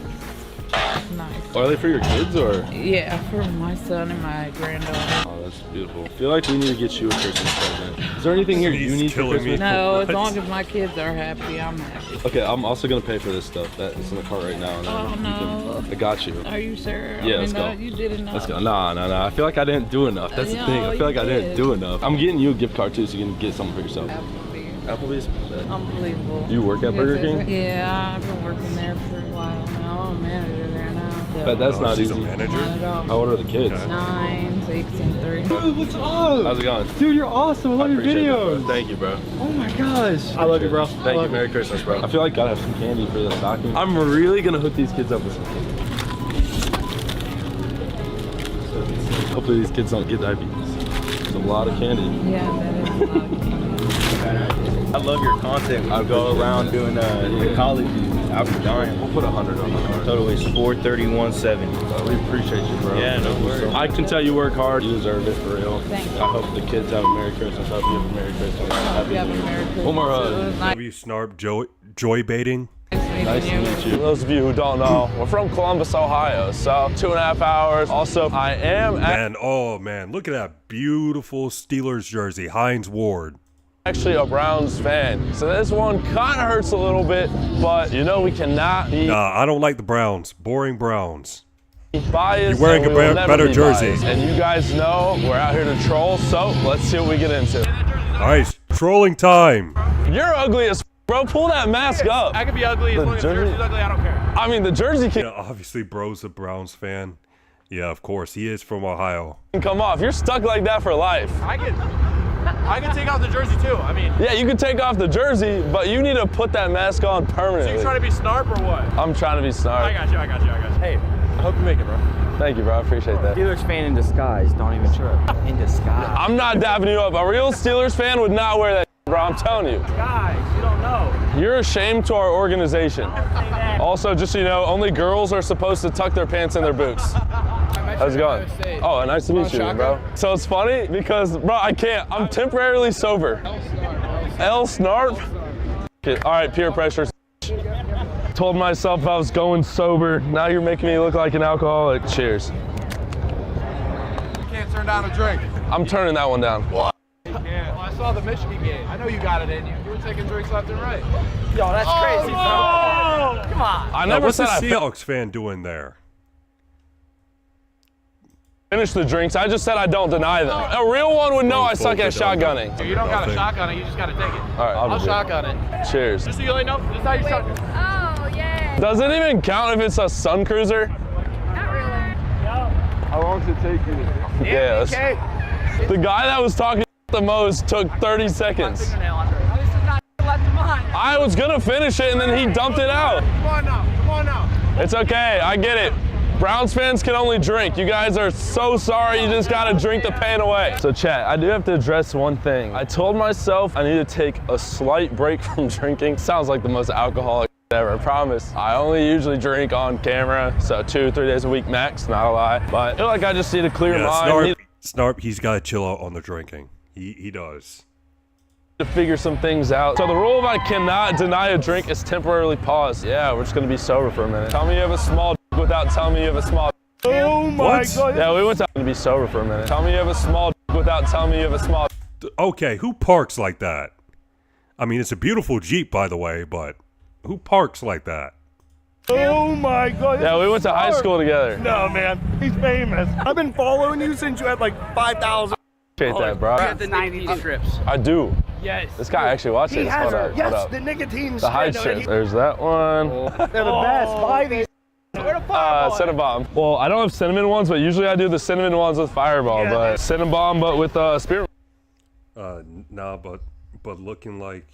nice. Are they for your kids or? Yeah, for my son and my granddaughter. Oh, that's beautiful. I feel like we need to get you a Christmas present. Is there anything here you need for killing me. Christmas? No, as What? long as my kids are happy, I'm happy. Okay, I'm also gonna pay for this stuff that is in the cart right now. And then Oh, you no. I got you. Are you sure? Yeah, I let's mean, go. You did enough. Let's go. Nah. I feel like I didn't do enough. That's the Yeah, thing. I feel like I you didn't did. do enough. I'm getting you a gift card too, so you can get something for yourself. Applebee's. Applebee's? Unbelievable. You work at Burger King? Yeah, I've been working there for a while now. I'm a manager there now. So But that's not she's easy. a manager. not at all. How old are the kids? 9, 6, and 3. Dude, what's up? How's it going? Dude, you're awesome. I love your Appreciate it, bro. videos. Thank you, bro. Oh my gosh. I love you, bro. Thank you. Merry Christmas, bro. I feel like gotta have some candy for the stocking. I'm really gonna hook these kids up with some candy. Hopefully these kids don't get diabetes. a lot of candy. Yeah, that is a lot. I love your content. I go around doing the college after dying. We'll put 100 on the card. Total is 431.70. We appreciate you, bro. Yeah, no worries. I can tell you work hard. You deserve it for real. Thank you. I hope the kids have a Merry Christmas. Hope you have a Merry Christmas. Happy You have a New Year. Merry Christmas. One more It hug. was nice W Snarp joy baiting. Nice to meet you. For those of you who don't know, we're from Columbus, Ohio. So 2.5 hours. Also, I am Man, oh man, look at that beautiful Steelers jersey, Hines Ward. actually a Browns fan. So this one kind of hurts a little bit, but you know we cannot be Nah, I don't like the Browns. Boring Browns. biased. You're wearing and a we will never better be jersey. biased. And you guys know we're out here to troll, so let's see what we get into. All right, trolling time. You're ugly as bro. Pull that mask up. I could be ugly as long as the jersey's ugly. I don't care. I mean, the jersey Yeah, obviously, bro's a Browns fan. Yeah, of course, he is from Ohio. can come off. You're stuck like that for life. I can take off the jersey too. I mean, Yeah, you can take off the jersey, but you need to put that mask on permanently. you trying to be Snarp or what? I'm trying to be I snark. got you. Hey, I hope you make it, bro. Thank you, bro. I appreciate that. Steelers fan in disguise. Don't even trip. In disguise. I'm not dapping you up. A real Steelers fan would not wear that, bro. I'm telling you. Guys, you don't know. You're a shame to our organization. Also, just so you know, only girls are supposed to tuck their pants in their boots. How's it going? Oh, nice to meet you, bro. So it's funny because, bro, I can't. I'm temporarily sober. L Snarp. Okay, all right, peer pressure. Told myself I was going sober. Now you're making me look like an alcoholic. Cheers. Can't turn down a drink. I'm turning that one down. Well, I saw the Michigan game. I know you got it in you. You were taking drinks left and right. Yo, that's crazy, bro. Come on. I Now, never what's said the I Seahawks fan doing there? finished the drinks. I just said I don't deny them. A real one would know I suck at Bolted on shotgunning. You don't got to Nothing. shotgun it. You just got to take it. All right, I'll shotgun it. Cheers. Just so you know, this is how you shotgun. Oh, yeah. Does it even count if it's a Sun Cruiser? Not really. How long does it take you? Yeah. The guy that was talking the most took 30 seconds. This is not left of mine. I was gonna finish it and then he dumped it out. Come on now. Come on now. It's okay, I get it. Browns fans can only drink. You guys are so sorry, you just gotta drink the pain away. So chat, I do have to address one thing. I told myself I need to take a slight break from drinking. Sounds like the most alcoholic ever, I promise. I only usually drink on camera, so 2-3 days a week max, not a lie. But I feel like I just need a clear Yeah, mind. Snarp, he's got to chill out on the drinking. He does. To figure some things out. So the rule of I cannot deny a drink is temporarily pause. Yeah, we're just gonna be sober for a minute. Tell me you have a small without telling me you have a small. Oh my God. Yeah, we went to be sober for a minute. Tell me you have a small without telling me you have a small. Okay, who parks like that? I mean, it's a beautiful Jeep, by the way, but who parks like that? Oh my God. Yeah, we went to high school together. No, man. He's famous. I've been following you since you had like 5,000. Appreciate that, bro. The 90 strips. I do. Yes. This guy actually watches He this. has Hold her. up, Yes, hold up. the nicotine. The high strips. There's that one. They're the best. Buy these. Where the Fireball at? Cinnabon. Well, I don't have cinnamon ones, but usually I do the cinnamon ones with Fireball. Yeah, but Cinnabon, but with spearmint. Nah, but looking like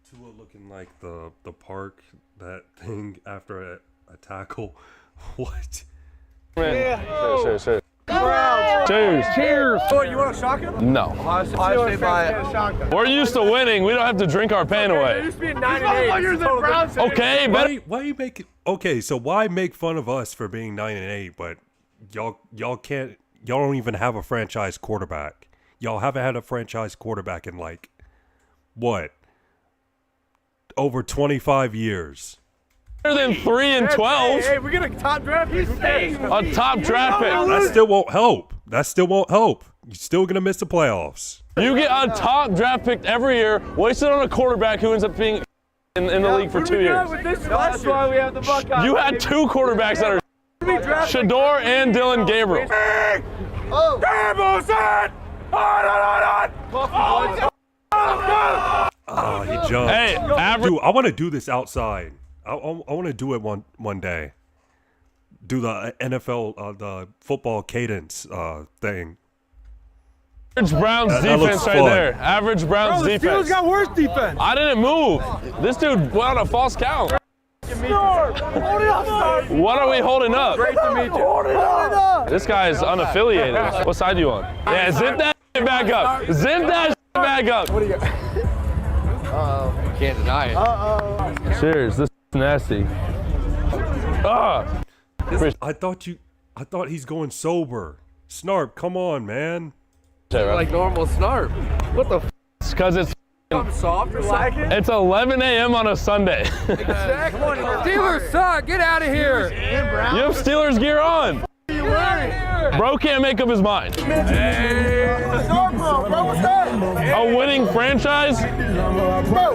Tua looking like the park, that thing after a tackle. What? Yeah. Sure. Browns. Cheers. Cheers. Oh, you want a shotgun? No. Ohio State buy it. We're used to winning. We don't have to drink our pain There away. used to be a 9 and 8. It's a total difference. Okay, but Why you make it? Okay, so why make fun of us for being 9-8, but y'all don't even have a franchise quarterback. Y'all haven't had a franchise quarterback in like what? Over 25 years. better than 3 and 12. Hey, we get a top draft pick. A top draft pick. That still won't help. That still won't help. You're still gonna miss the playoffs. You get a top draft pick every year, wasted on a quarterback who ends up being in the league for 2 years. That's why we have the Buckeyes. You had 2 quarterbacks that are Shador and Dylan Gabriel. Oh, he jumped. Hey, average. Dude, I want to do this outside. I want to do it one day. Do the NFL, the football cadence thing. Average Browns That looks defense right fun. there. Average Browns The Steelers defense. got worse defense. I didn't move. This dude went on a false count. What are we holding up? Great to meet you. This guy is unaffiliated. What side are you on? Yeah, zip that shit back up. Zip that shit back up. What do you got? Can't deny it. Cheers. This is nasty. I thought he's going sober. Snarp, come on, man. Like normal snarp. What the f? It's because it's Soft or second? it's 11 a.m. on a Sunday. Exactly. Steelers suck. Get out of here. You have Steelers gear on. Bro can't make up his mind. A winning franchise?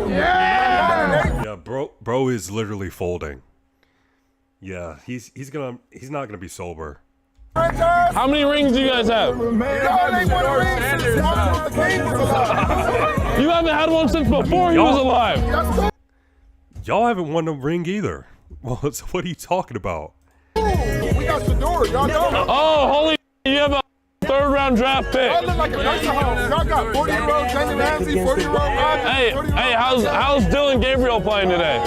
Yeah, bro is literally folding. Yeah, he's not gonna be sober. How many rings do you guys have? You haven't had one since before he was alive. Y'all haven't won a ring either. Well, so what are you talking about? We got Shador, y'all don't. Oh, holy! You have a third-round draft pick. Y'all look like a nursing home. Y'all got 40-year-old Jalen Ramsey, 40-year-old Rodgers. Hey, how's Dylan Gabriel playing today?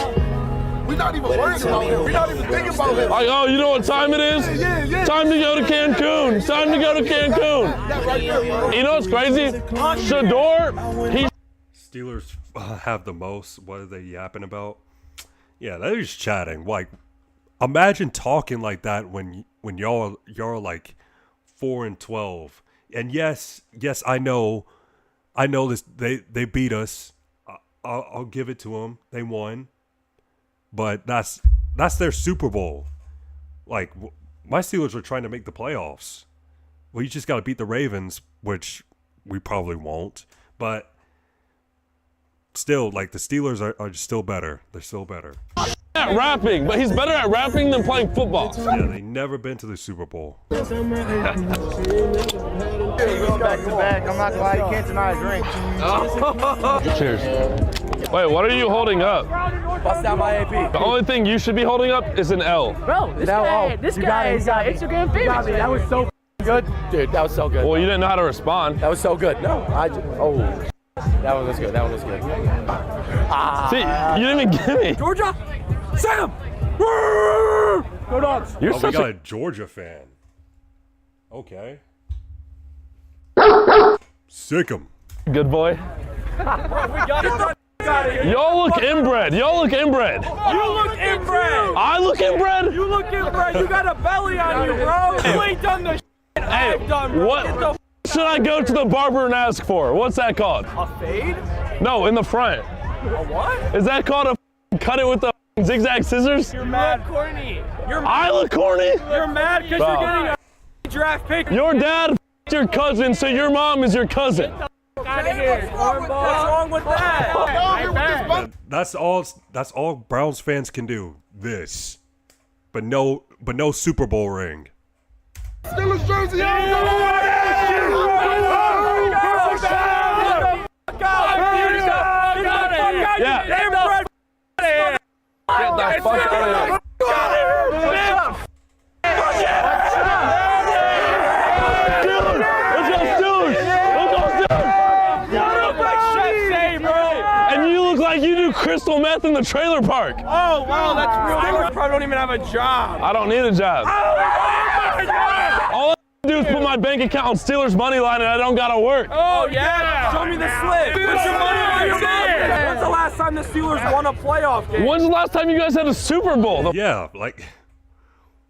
We're not even worried about him. We're not even thinking about him. Like, oh, you know what time it is? Yeah. Time to go to Cancun. It's time to go to Cancun. That right there, bro. You know what's crazy? Shador, he Steelers have the most. What are they yapping about? Yeah, they're just chatting. Like, imagine talking like that when y'all are like 4-12. And yes, I know this. They beat us. I'll give it to them. They won. But that's their Super Bowl. Like, my Steelers are trying to make the playoffs. Well, you just got to beat the Ravens, which we probably won't. But still, like, the Steelers are still better. They're still better. at rapping, but he's better at rapping than playing football. Yeah, they never been to the Super Bowl. Going back to back. I'm not glad you can't deny a drink. Cheers. Wait, what are you holding up? Bust out my AP. The only thing you should be holding up is an L. Bro, this guy is Instagram famous. That was so good. Dude, that was so good. Well, you didn't know how to respond. That was so good. No, that one was good. That one was good. See, you didn't even get me. Georgia, Sam. Go Dogs. You're We such got a a Georgia fan. Okay. Sick 'em. good boy. Y'all look inbred. Y'all look inbred. You look inbred. I look inbred. You look inbred. You got a belly on you, bro. You ain't done the shit I've done, bro. What should I go to the barber and ask for? What's that called? A fade? No, in the front. A what? Is that called a cut it with the zigzag scissors? You're mad corny. I look corny. You're mad because Bro. you're getting a draft pick. Your dad your cousin, so your mom is your cousin. Out of here. What's wrong with that? That's all Browns fans can do. This. But no Super Bowl ring. Steelers jersey. Yeah. Get the fuck out of here. You do crystal meth in the trailer park. Oh, wow, that's real. Steelers probably don't even have a job. I don't need a job. All I do is put my bank account on Steelers money line and I don't gotta work. Oh, yeah. Show me the slip. Put your money on your mouth. When's the last time the Steelers won a playoff game? When's the last time you guys had a Super Bowl? Yeah, like,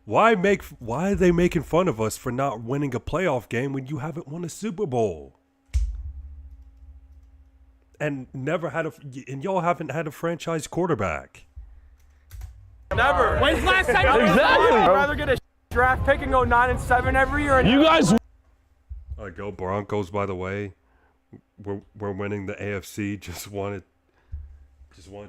why are they making fun of us for not winning a playoff game when you haven't won a Super Bowl? And y'all haven't had a franchise quarterback. Never. When's the last time? Exactly. I'd rather get a draft pick and go 9-7 every year. And You guys. Go Broncos, by the way. We're winning the AFC. Just wanted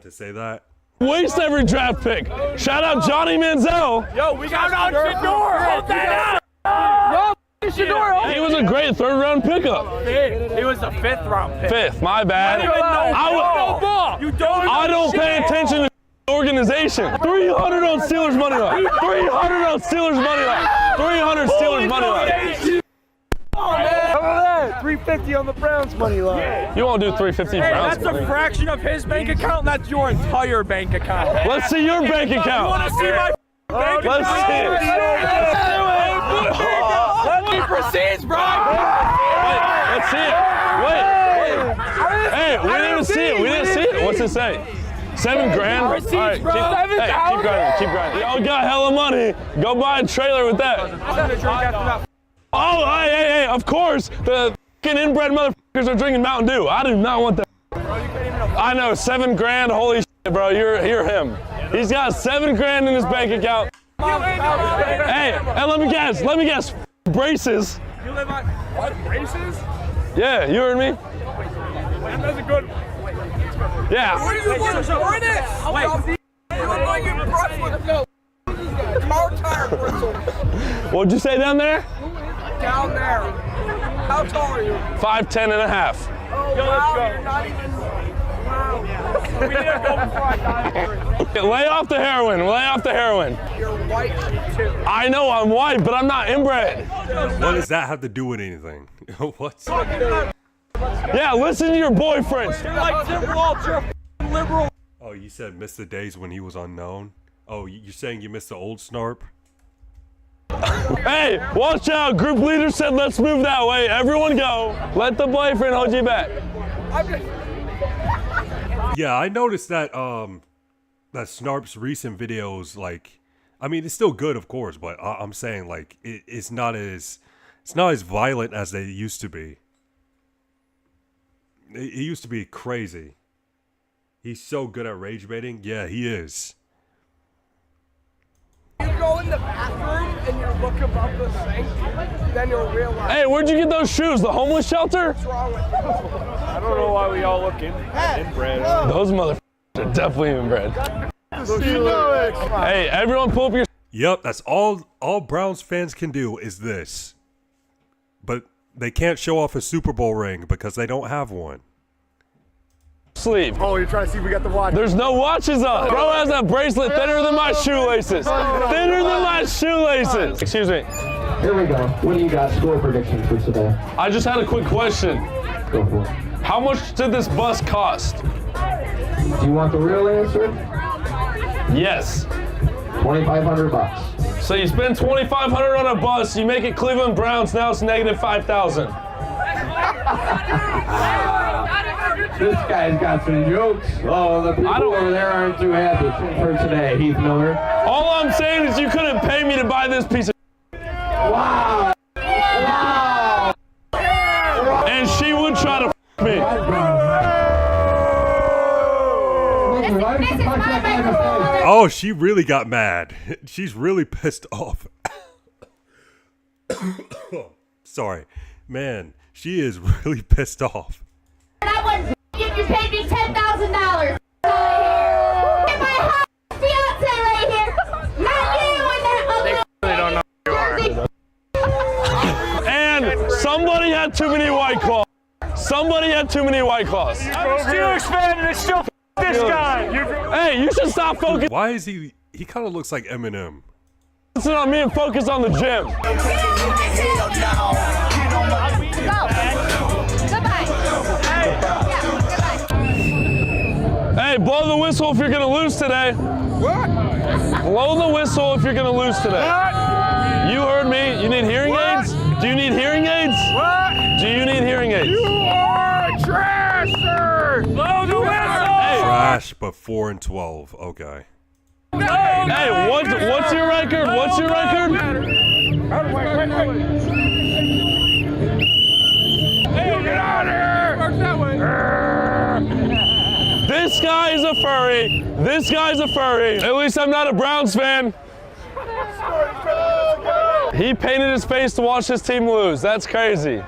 to say that. Waste every draft pick. Shout out Johnny Manziel. Yo, we got out Shador. Hold that up. Shador. He was a great third-round pickup. He was a 5th-round pick. Fifth, my bad. I don't pay attention to the organization. 300 on Steelers money line. 300 on Steelers money line. 300 Steelers money line. 350 on the Browns money line. You won't do 350 Hey, Browns that's money. a fraction of his bank account. That's your entire bank account. Let's see your bank You account. want to see my bank account? Let's see it. Let me proceed, bro. Let's see it. Wait. Hey, we didn't see it. We didn't see it. What's it say? $7 grand? All right, keep grinding. Y'all got hella money. Go buy a trailer with that. Oh, hey, of course. The fucking inbred motherfuckers are drinking Mountain Dew. I do not want that. I know, $7 grand. Holy shit, bro. You're him. He's got $7 grand in his bank account. Hey, and let me guess. Braces. You live on what, braces? Yeah, you heard me? That's a good. Yeah. Where do you want to join it? Wait. You look like you're brushed with no car tire bristle. What'd you say down there? Down there. How tall are you? 5'10" and a half. Oh, wow, you're not even. Wow. We need to go before I die. Lay off the heroin. You're white too. I know I'm white, but I'm not inbred. What does that have to do with anything? What? Yeah, listen to your boyfriends. You're like Tim Walsh. You're a liberal. Oh, you said miss the days when he was unknown? Oh, you're saying you missed the old Snarp? Hey, watch out. Group leader said let's move that way. Everyone go. Let the boyfriend hold you back. Yeah, I noticed that that Snarp's recent videos, like, I mean, it's still good, of course, but I'm saying, like, it's not as violent as they used to be. It used to be crazy. He's so good at rage baiting. Yeah, he is. You go in the bathroom and you look above the sink, then you'll realize Hey, where'd you get those shoes? The homeless shelter? what's wrong with you. I don't know why we all look inbred. Those motherfuckers are definitely inbred. Hey, everyone pull up your Yep, that's all Browns fans can do is this. But they can't show off a Super Bowl ring because they don't have one. sleeve. Oh, you're trying to see if we got the watch. There's no watches on. Bro has that bracelet thinner than my shoelaces. Thinner than my shoelaces. Excuse me. Here we go. What do you got? Score prediction for today? I just had a quick question. Go for it. How much did this bus cost? Do you want the real answer? Yes. $2,500. So you spend $2,500 on a bus, you make it Cleveland Browns, now it's negative 5,000. This guy's got some jokes. Oh, the people over there aren't too happy for today, Heath Miller. All I'm saying is you couldn't pay me to buy this piece of Wow. Wow. and she would try to me. Oh, she really got mad. She's really pissed off. Sorry. Man, she is really pissed off. I wouldn't if you paid me $10,000. Get my hot fiance right here. Not you and that ugly. And somebody had too many White Claws. Somebody had too many White Claws. I'm a Steelers fan and it's still this guy. Hey, you should stop focusing Why is he kind of looks like Eminem. on me and focus on the gym. Go. Goodbye. Yeah, goodbye. Hey, blow the whistle if you're gonna lose today. What? Blow the whistle if you're gonna lose today. What? You heard me. You need hearing aids? Do you need hearing aids? What? Do you need hearing aids? You are a trasher! Blow the whistle! Trash, but 4-12. Okay. Hey, what's your record? What's your record? Hey, get out of here! Works that way. This guy is a furry. This guy's a furry. At least I'm not a Browns fan. He painted his face to watch his team lose. That's crazy.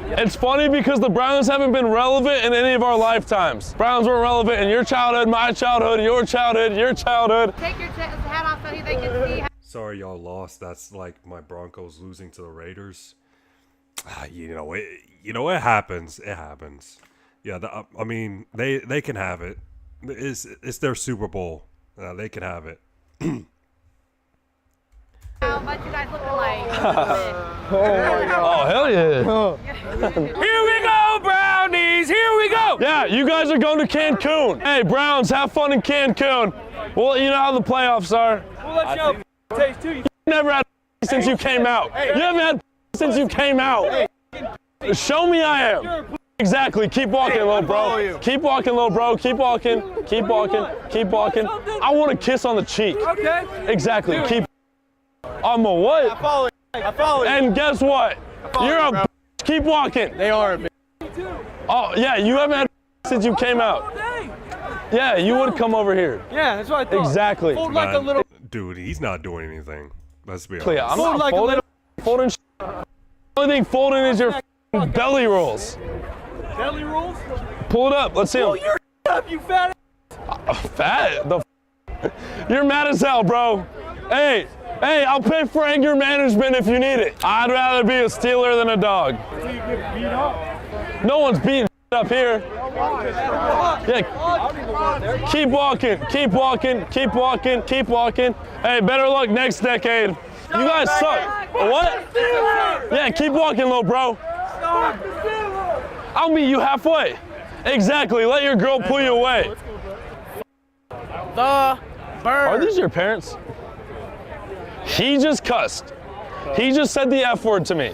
It's funny because the Browns haven't been relevant in any of our lifetimes. Browns weren't relevant in your childhood, my childhood, your childhood, your childhood. Take your hat off so they can see. Sorry y'all lost. That's like my Broncos losing to the Raiders. You know, it happens. It happens. Yeah, I mean, they can have it. It's their Super Bowl. They can have it. How much you guys look alike. Oh, hell yeah. Here we go, Brownies. Here we go. Yeah, you guys are going to Cancun. Hey, Browns, have fun in Cancun. Well, you know how the playoffs are. We'll let you know taste too. You never had since you came out. You haven't had since you came out. Show me I am. Exactly. Keep walking, little bro. Keep walking, little bro. Keep walking. Keep walking. Keep walking. I want a kiss on the cheek. Okay. Exactly. Keep. I'm a what? I follow you. And guess what? You're a. Keep walking. They are. Oh yeah, you haven't had since you came out. Yeah, you would come over here. Yeah, that's what I thought. Exactly. Fold like a little. Dude, he's not doing anything. Let's be honest. I'm Fold not like a folding. little. Folding. Only thing folding is your belly rolls. Belly rolls? Pull it up. Let's see them. Oh, you're up, you fat. Fat? You're mad as hell, bro. Hey, I'll pay for anger management if you need it. I'd rather be a Steeler than a dog. Until you get beat up. No one's beating up here. Yeah. Keep walking. Keep walking. Keep walking. Keep walking. Hey, better luck next decade. You guys suck. What? Yeah, keep walking, little bro. I'll meet you halfway. Exactly. Let your girl pull you away. The bird. Are these your parents? He just cussed. He just said the F word to me.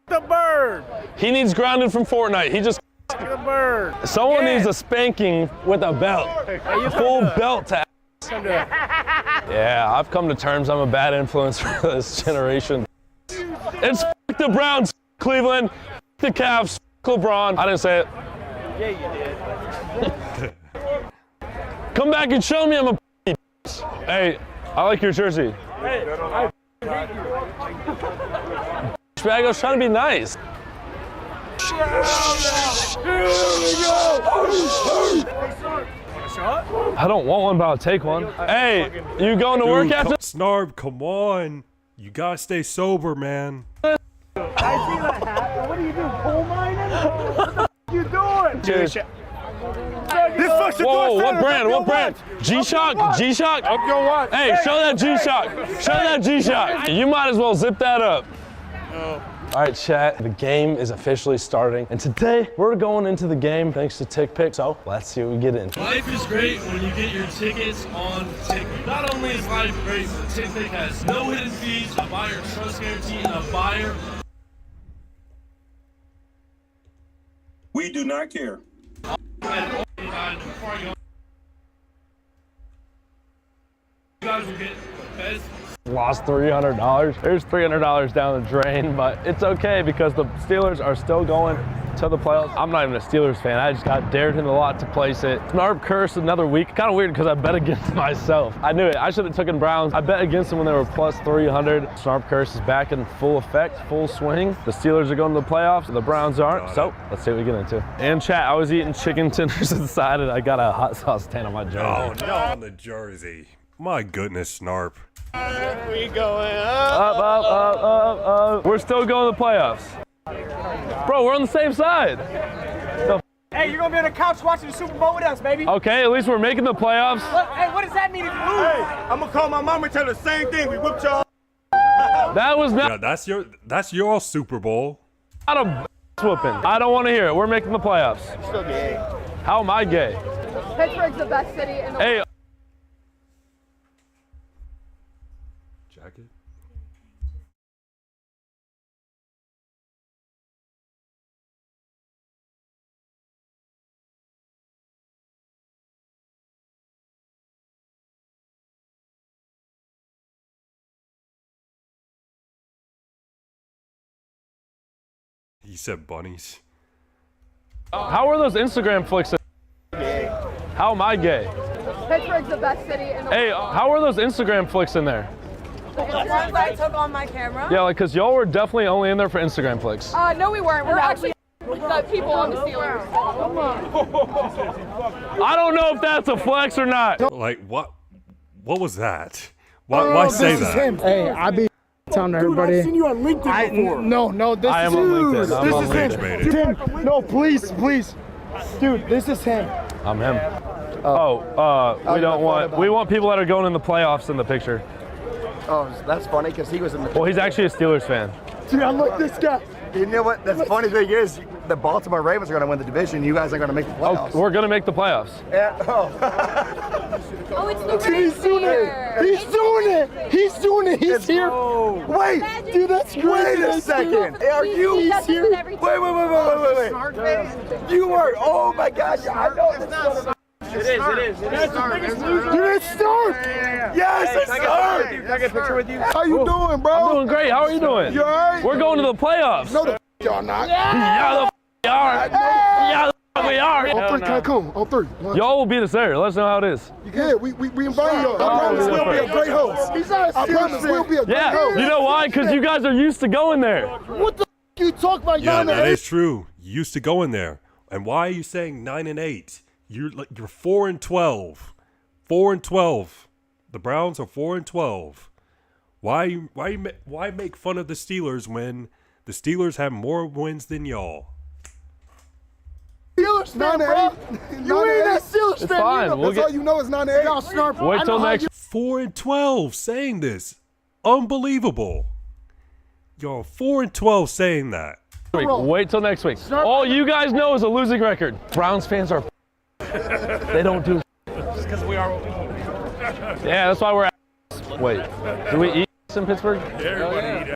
The bird. He needs grounded from Fortnite. He just. The bird. Someone needs a spanking with a belt. A full belt to. Yeah, I've come to terms I'm a bad influence for this generation. It's the Browns, Cleveland, the Cavs, LeBron. I didn't say it. Yeah, you did. Come back and show me I'm a. Hey, I like your jersey. Hey, I was trying to be nice. I don't want one, but I'll take one. Hey, you going to work after? Snarb, come on. You gotta stay sober, man. I see that hat. What are you doing? Coal mining? What the you doing? Dude. This fucks your Whoa, door. what brand? What brand? G-Shock? G-Shock? Up your watch. Hey, show that G-Shock. Show that G-Shock. You might as well zip that up. All right, chat, the game is officially starting. And today, we're going into the game thanks to TickPick. So let's see what we get in. Life is great when you get your tickets on TickPick. Not only is life great, but TickPick has no hidden fees, a buyer trust guarantee, and a buyer. We do not care. You guys will get the best. Lost $300. There's $300 down the drain, but it's okay because the Steelers are still going to the playoffs. I'm not even a Steelers fan. I just got dared in the lot to place it. Snarb curse another week. Kind of weird because I bet against myself. I knew it. I should have taken Browns. I bet against them when they were plus 300. Snarb curse is back in full effect, full swing. The Steelers are going to the playoffs. The Browns aren't. So let's see what we get into. And chat, I was eating chicken tenders inside and I got a hot sauce tan on my jersey. Oh, no, on the jersey. My goodness, Snarp. We going Up. We're still going to the playoffs. Bro, we're on the same side. Hey, you're gonna be on the couch watching the Super Bowl with us, baby. Okay, at least we're making the playoffs. Hey, what does that mean if you lose? Hey, I'm gonna call my mom and tell her the same thing. We whooped y'all. That was not. Yeah, that's your Super Bowl. Not a whooping. I don't want to hear it. We're making the playoffs. Still gay. How am I gay? Pittsburgh's the best city in the Hey. Jacket. He said bunnies. How are those Instagram flicks? How am I gay? Pittsburgh's the best city in the Hey, how are those Instagram flicks in there? The ones I took on my camera? Yeah, like, cause y'all were definitely only in there for Instagram flicks. No, we weren't. We're actually the people on the Steelers. I don't know if that's a flex or not. Like, what was that? Why say that? Hey, I be telling everybody. Dude, I've seen you on LinkedIn before. No, this I am on LinkedIn. I'm on LinkedIn. Tim, no, please. Dude, this is him. I'm him. We don't want. We want people that are going in the playoffs in the picture. Oh, that's funny because he was in the. Well, he's actually a Steelers fan. Dude, I'm like this guy. You know what? The funny thing is, the Baltimore Ravens are going to win the division. You guys are going to make the playoffs. Oh, we're gonna make the playoffs. Yeah. Oh. Oh, it's the Dude, he's doing it. He's doing it. He's doing it. He's here. Wait, dude, that's crazy. Wait a second. Are you? He's here. Wait. You are. Oh my gosh. I know it's not. It is. Dude, it's Stark. Yes, it's Stark. Can I get a picture with you? How you doing, bro? I'm doing great. How are you doing? You all right? We're going to the playoffs. No, the y'all not. Yeah, the are. Yeah, the we are. On 3, Cancun. On 3. Y'all will beat us there. Let us know how it is. Yeah, we invite you. I promise we'll be a great host. I promise we'll be a great host. You know why? Because you guys are used to going there. What the you talk about? Yeah, 9 and that 8? is true. You used to go in there. And why are you saying 9 and 8? You're 4-12. 4-12. The Browns are 4-12. Why make fun of the Steelers when the Steelers have more wins than y'all? Steelers fan, bro. You ain't that Steelers fan. Fine. That's all you know is 9 and 8. Y'all snarf. Wait till next. 4-12 saying this. Unbelievable. Y'all 4-12 saying that. Wait till next week. All you guys know is a losing record. Browns fans are. They don't do. Just because we are what we eat. Yeah, that's why we're. Wait, do we eat in Pittsburgh? Everybody eat.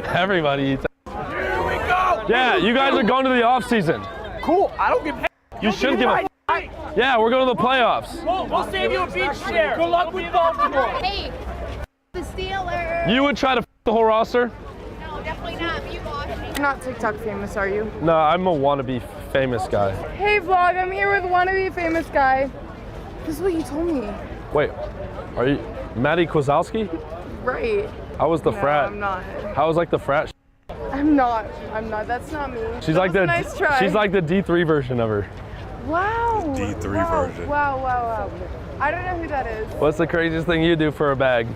Everybody eats. Here we go. Yeah, you guys are going to the off season. Cool. I don't give a You should give a. Yeah, we're going to the playoffs. We'll save you a beach chair. Good luck with Baltimore. Hey, the Steelers. You would try to the whole roster? No, definitely not. But you watch me. You're not TikTok famous, are you? No, I'm a wannabe famous guy. Hey vlog, I'm here with wannabe famous guy. This is what you told me. Wait, are you Maddie Kozlowski? Right. I was the No, frat. I'm not. I was like the frat. I'm not. That's not me. She's That like was the a nice try. she's like the D3 version of her. Wow. D3 wow. version. Wow. I don't know who that is. What's the craziest thing you do for a bag?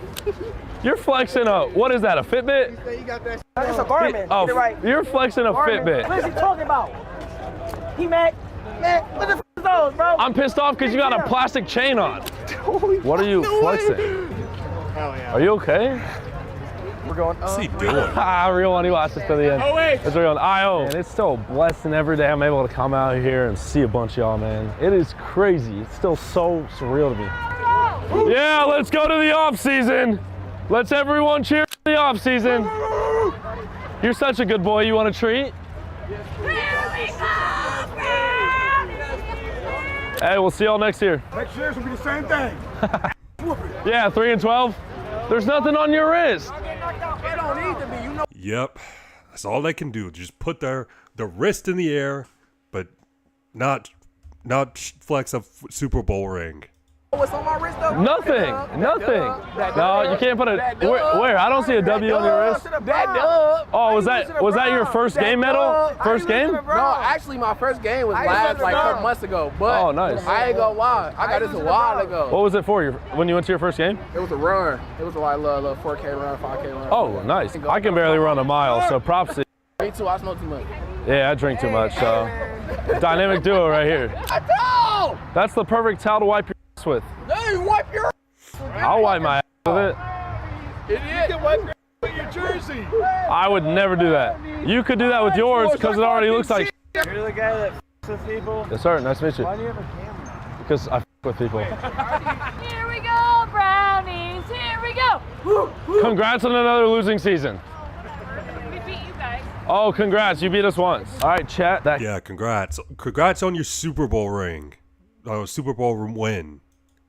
You're flexing a, what is that, a Fitbit? It's a Garmin. Oh, Get it right. you're flexing a Garmin. Fitbit. What is he talking about? He mad? Man, what the f is those, bro? I'm pissed off because you got a plastic chain on. What are you flexing? Hell yeah. Are you okay? We're going. What's he doing? I really want to watch this to the end. Oh, wait. It's really on IO. And it's still a blessing every day I'm able to come out here and see a bunch of y'all, man. It is crazy. It's still so surreal to me. Yeah, let's go to the off season. Let's everyone cheer for the off season. You're such a good boy. You want a treat? Hey, we'll see y'all next year. Next year's will be the same thing. Yeah, 3-12. There's nothing on your wrist. It don't need to be, you know. Yep. That's all they can do. Just put the wrist in the air, but not flex a Super Bowl ring. What's on my wrist, though? Nothing. No, you can't put a. Where? I don't see a W on your wrist. That dub. Oh, was that your first game medal? First game? No, actually, my first game was last like a couple months ago. But Oh, nice. I ain't gonna lie. I got this a while ago. What was it for? When you went to your first game? It was a run. It was like a little 4K run, 5K run. Oh, nice. I can barely run a mile, so props to you. Me too. I smoke too much. Yeah, I drink too much, so. Dynamic duo right here. No! That's the perfect towel to wipe your ass with. No, you wipe your. I'll wipe my ass with it. Idiot. You can wipe your jersey. I would never do that. You could do that with yours because it already looks like. You're the guy that with people. Yes, sir. Nice to meet you. Why do you have a camera? Because I with people. Here we go, brownies. Here we go. Congrats on another losing season. We beat you guys. Oh, congrats. You beat us once. All right, chat. Yeah, congrats. Congrats on your Super Bowl ring. Super Bowl win.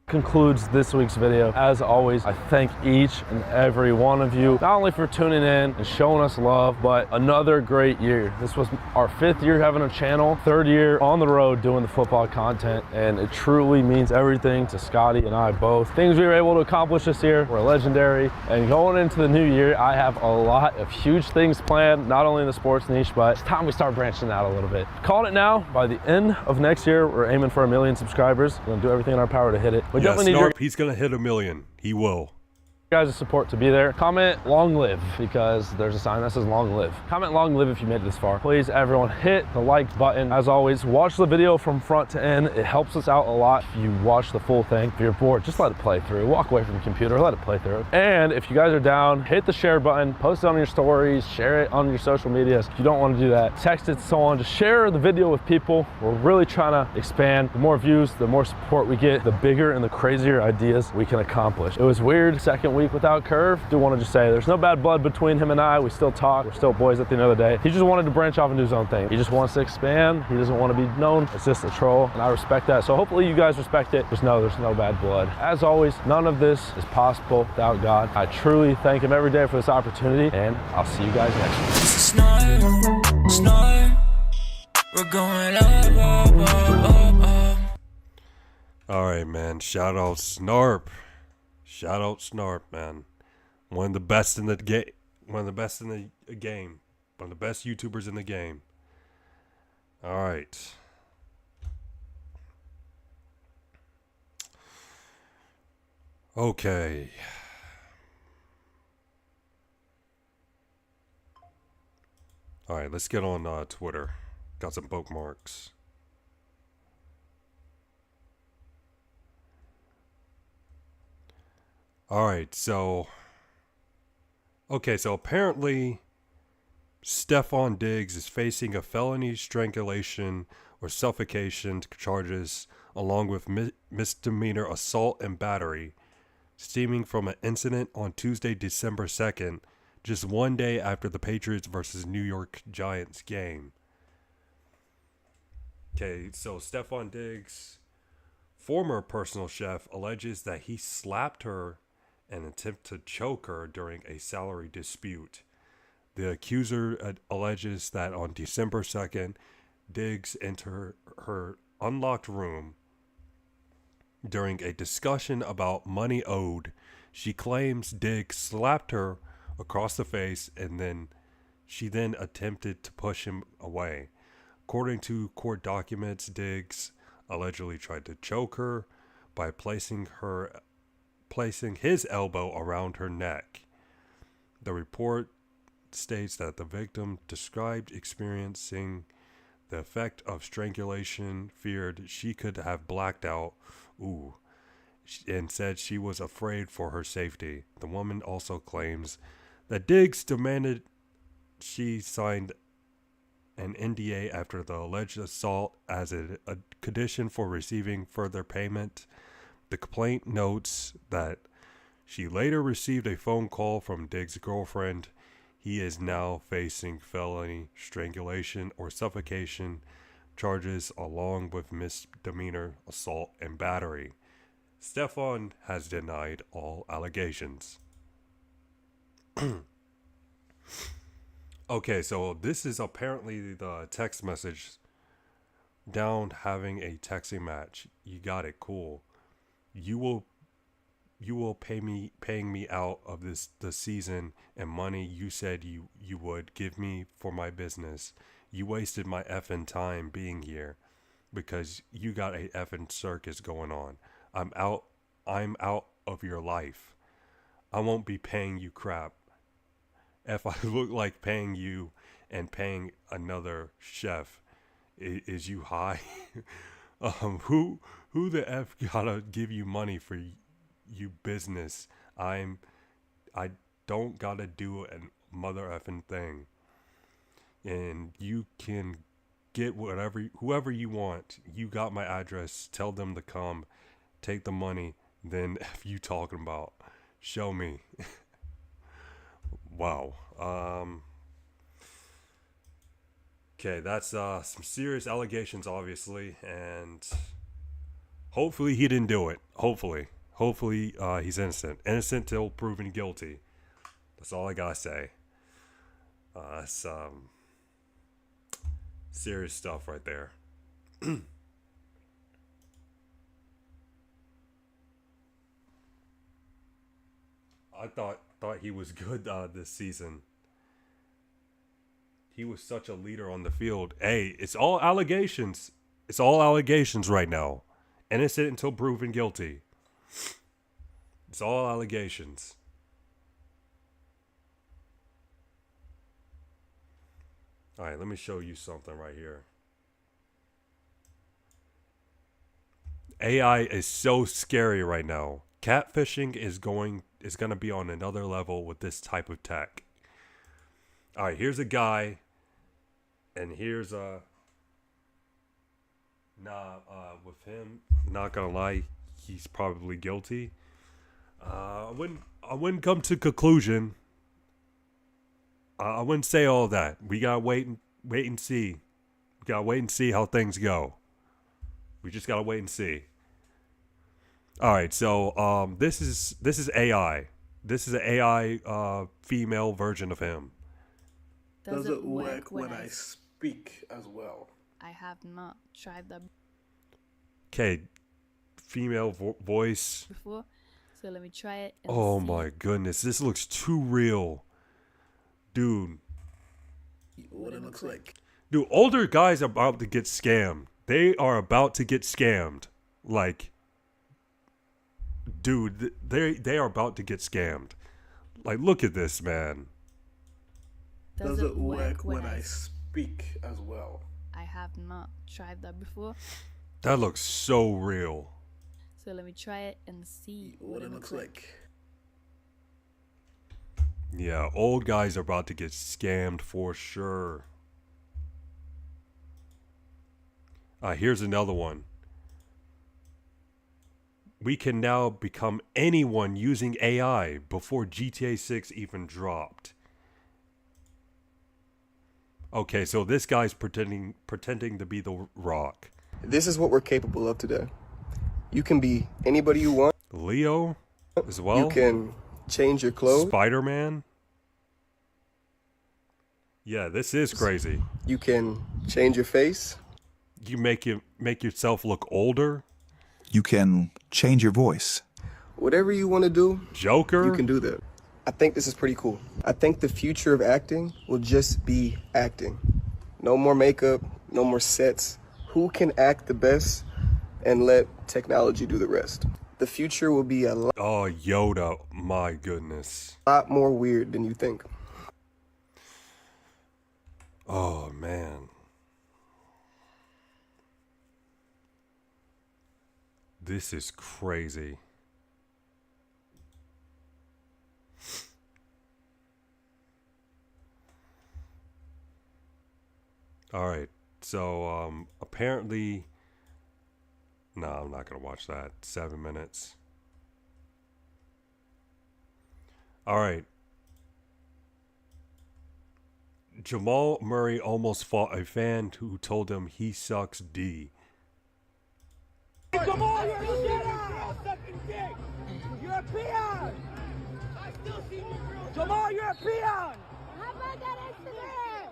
Concludes this week's video. As always, I thank each and every one of you, not only for tuning in and showing us love, but another great year. This was our 5th year having a channel, 3rd year on the road doing the football content, and it truly means everything to Scotty and I both. Things we were able to accomplish this year were legendary, and going into the new year, I have a lot of huge things planned, not only in the sports niche, but it's time we start branching out a little bit. Calling it now, by the end of next year, we're aiming for 1 million subscribers. We're gonna do everything in our power to hit it. We Yeah, definitely need Snarp, he's going to hit 1 million. He will. guys' support to be there. Comment long live, because there's a sign that says long live. Comment long live if you made it this far. Please, everyone, hit the like button. As always, watch the video from front to end. It helps us out a lot if you watch the full thing. If you're bored, just let it play through. Walk away from the computer, let it play through. And if you guys are down, hit the share button, post it on your stories, share it on your social medias. If you don't want to do that, text it to someone. Just share the video with people. We're really trying to expand. The more views, the more support we get, the bigger and the crazier ideas we can accomplish. It was weird, second week without Curve. Do want to just say there's no bad blood between him and I. We still talk. We're still boys at the end of the day. He just wanted to branch off and do his own thing. He just wants to expand. He doesn't want to be known as just a troll, and I respect that. So hopefully you guys respect it. Just know there's no bad blood. As always, none of this is possible without God. I truly thank him every day for this opportunity, and I'll see you guys next week. Snark, we're going up. All right, man. Shout out Snarp. Shout out Snarp, man. One of the best in the game. One of the best in the game. One of the best YouTubers in the game. All right. Okay. All right, let's get on Twitter. Got some bookmarks. All right, so apparently Stefon Diggs is facing a felony strangulation or suffocation charges along with misdemeanor assault and battery stemming from an incident on Tuesday, December 2nd, just one day after the Patriots versus New York Giants game. Okay, so Stefon Diggs, former personal chef, alleges that he slapped her and attempted to choke her during a salary dispute. The accuser alleges that on December 2nd, Diggs entered her unlocked room during a discussion about money owed. She claims Diggs slapped her across the face and she attempted to push him away. According to court documents, Diggs allegedly tried to choke her by placing his elbow around her neck. The report states that the victim described experiencing the effect of strangulation, feared she could have blacked out, and said she was afraid for her safety. The woman also claims that Diggs demanded she signed an NDA after the alleged assault as a condition for receiving further payment. The complaint notes that she later received a phone call from Diggs' girlfriend. He is now facing felony strangulation or suffocation charges along with misdemeanor assault and battery. Stefon has denied all allegations. Okay, so this is apparently the text message. Down having a texting match. You got it, cool. You will paying me out of the season and money you said you would give me for my business. You wasted my effing time being here because you got a effing circus going on. I'm out of your life. I won't be paying you crap. If I look like paying you and paying another chef, is you high? Who the F gotta give you money for you business? I don't gotta do a mother effing thing. And you can get whoever you want. You got my address. Tell them to come. Take the money. Then F you talking about. Show me. Wow. Okay, that's some serious allegations, obviously, and hopefully he didn't do it. Hopefully he's innocent. Innocent till proven guilty. That's all I gotta say. That's serious stuff right there. I thought he was good this season. He was such a leader on the field. Hey, it's all allegations. It's all allegations right now. Innocent until proven guilty. It's all allegations. All right, let me show you something right here. AI is so scary right now. Catfishing is going to be on another level with this type of tech. All right, here's a guy, and here's with him, not gonna lie, he's probably guilty. I wouldn't come to conclusion. I wouldn't say all that. We gotta wait and see. We gotta wait and see how things go. We just gotta wait and see. All right, so this is AI. This is an AI female version of him. Does it work when I speak as well? I have not tried that Okay, female voice. before, so let me try it. Oh my goodness, this looks too real, dude. What it looks like. Dude, older guys are about to get scammed. They are about to get scammed. Like, dude, they are about to get scammed. Like, look at this, man. Does it work when I speak as well? I have not tried that before, That looks so real. so let me try it and see What it looks like. Yeah, old guys are about to get scammed for sure. Here's another one. We can now become anyone using AI before GTA 6 even dropped. Okay, so this guy's pretending to be The Rock. This is what we're capable of today. You can be anybody you want. Leo as well. You can change your clothes. Spider-Man. Yeah, this is crazy. You can change your face. You make yourself look older. You can change your voice. Whatever you want to do, Joker. you can do that. I think this is pretty cool. I think the future of acting will just be acting. No more makeup, no more sets. Who can act the best and let technology do the rest? The future will be a lot Yoda, my goodness. more weird than you think. Oh, man. This is crazy. All right. So, apparently... No, I'm not going to watch that. 7 minutes. All right. Jamal Murray almost fought a fan who told him he sucks D. Jamal, you're a shithead! Sucking dick! You're a peon! Jamal, you're a peon! How about that Instagram?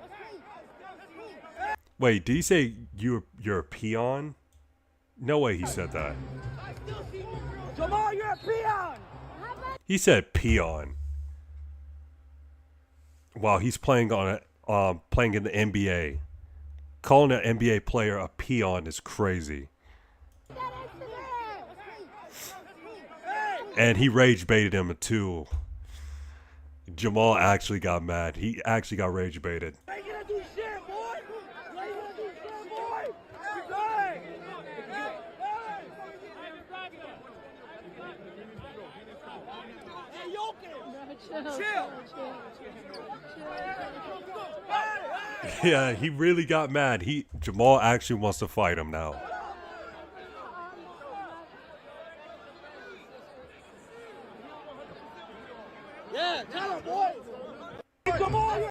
Wait, did he say you're a peon? No way he said that. Jamal, you're a peon! He said peon. Wow, he's playing in the NBA. Calling an NBA player a peon is crazy. And he rage baited him too. Jamal actually got mad. He actually got rage baited. Yeah, he really got mad. Jamal actually wants to fight him now. Yeah, tell him, boy! Jamal,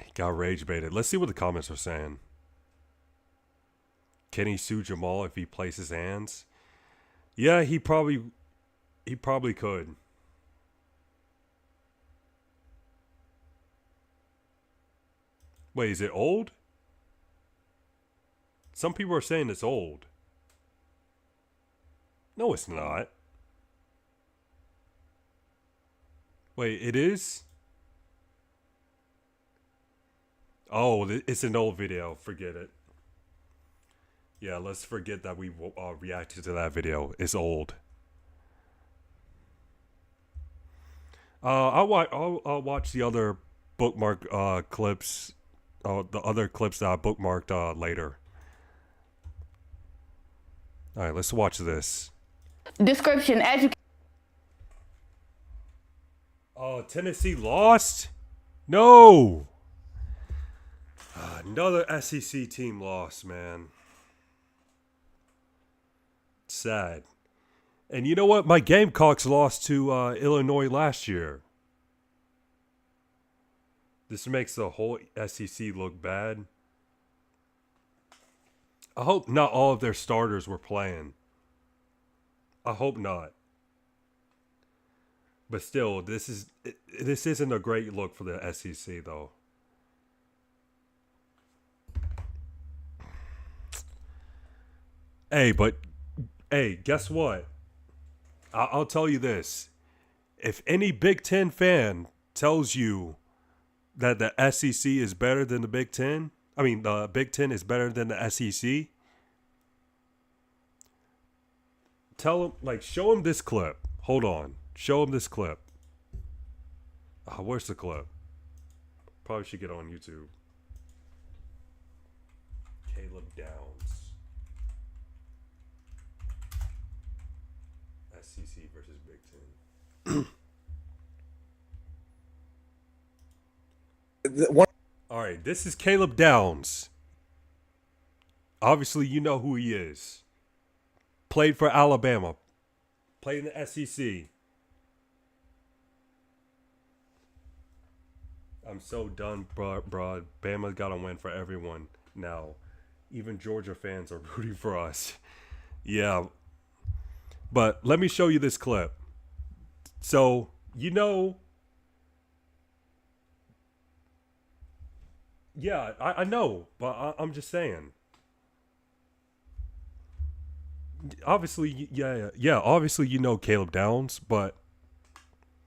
He got rage baited. Let's see what the comments are saying. Can he sue Jamal if he places hands? Yeah, he probably could. Wait, is it old? Some people are saying it's old. No, it's not. Wait, it is? Oh, it's an old video. Forget it. Yeah, let's forget that we reacted to that video. It's old. I'll watch the other bookmark clips, the other clips that I bookmarked later. All right, let's watch this. Description: Tennessee lost? No. Another SEC team lost, man. Sad. And you know what? My Gamecocks lost to Illinois last year. This makes the whole SEC look bad. I hope not all of their starters were playing. I hope not. But still, this isn't a great look for the SEC, though. Hey, guess what? I'll tell you this. If any Big Ten fan tells you that the SEC is better than the Big Ten, the Big Ten is better than the SEC, tell them, show them this clip. Hold on. Show them this clip. Where's the clip? Probably should get on YouTube. Caleb Downs. SEC versus Big Ten. All right, this is Caleb Downs. Obviously, you know who he is. Played for Alabama. Played in the SEC. I'm so done, bro. Bama got to win for everyone now. Even Georgia fans are rooting for us. Yeah. But let me show you this clip. So, you know... Yeah, I know, but I'm just saying. Obviously, yeah, obviously you know Caleb Downs, but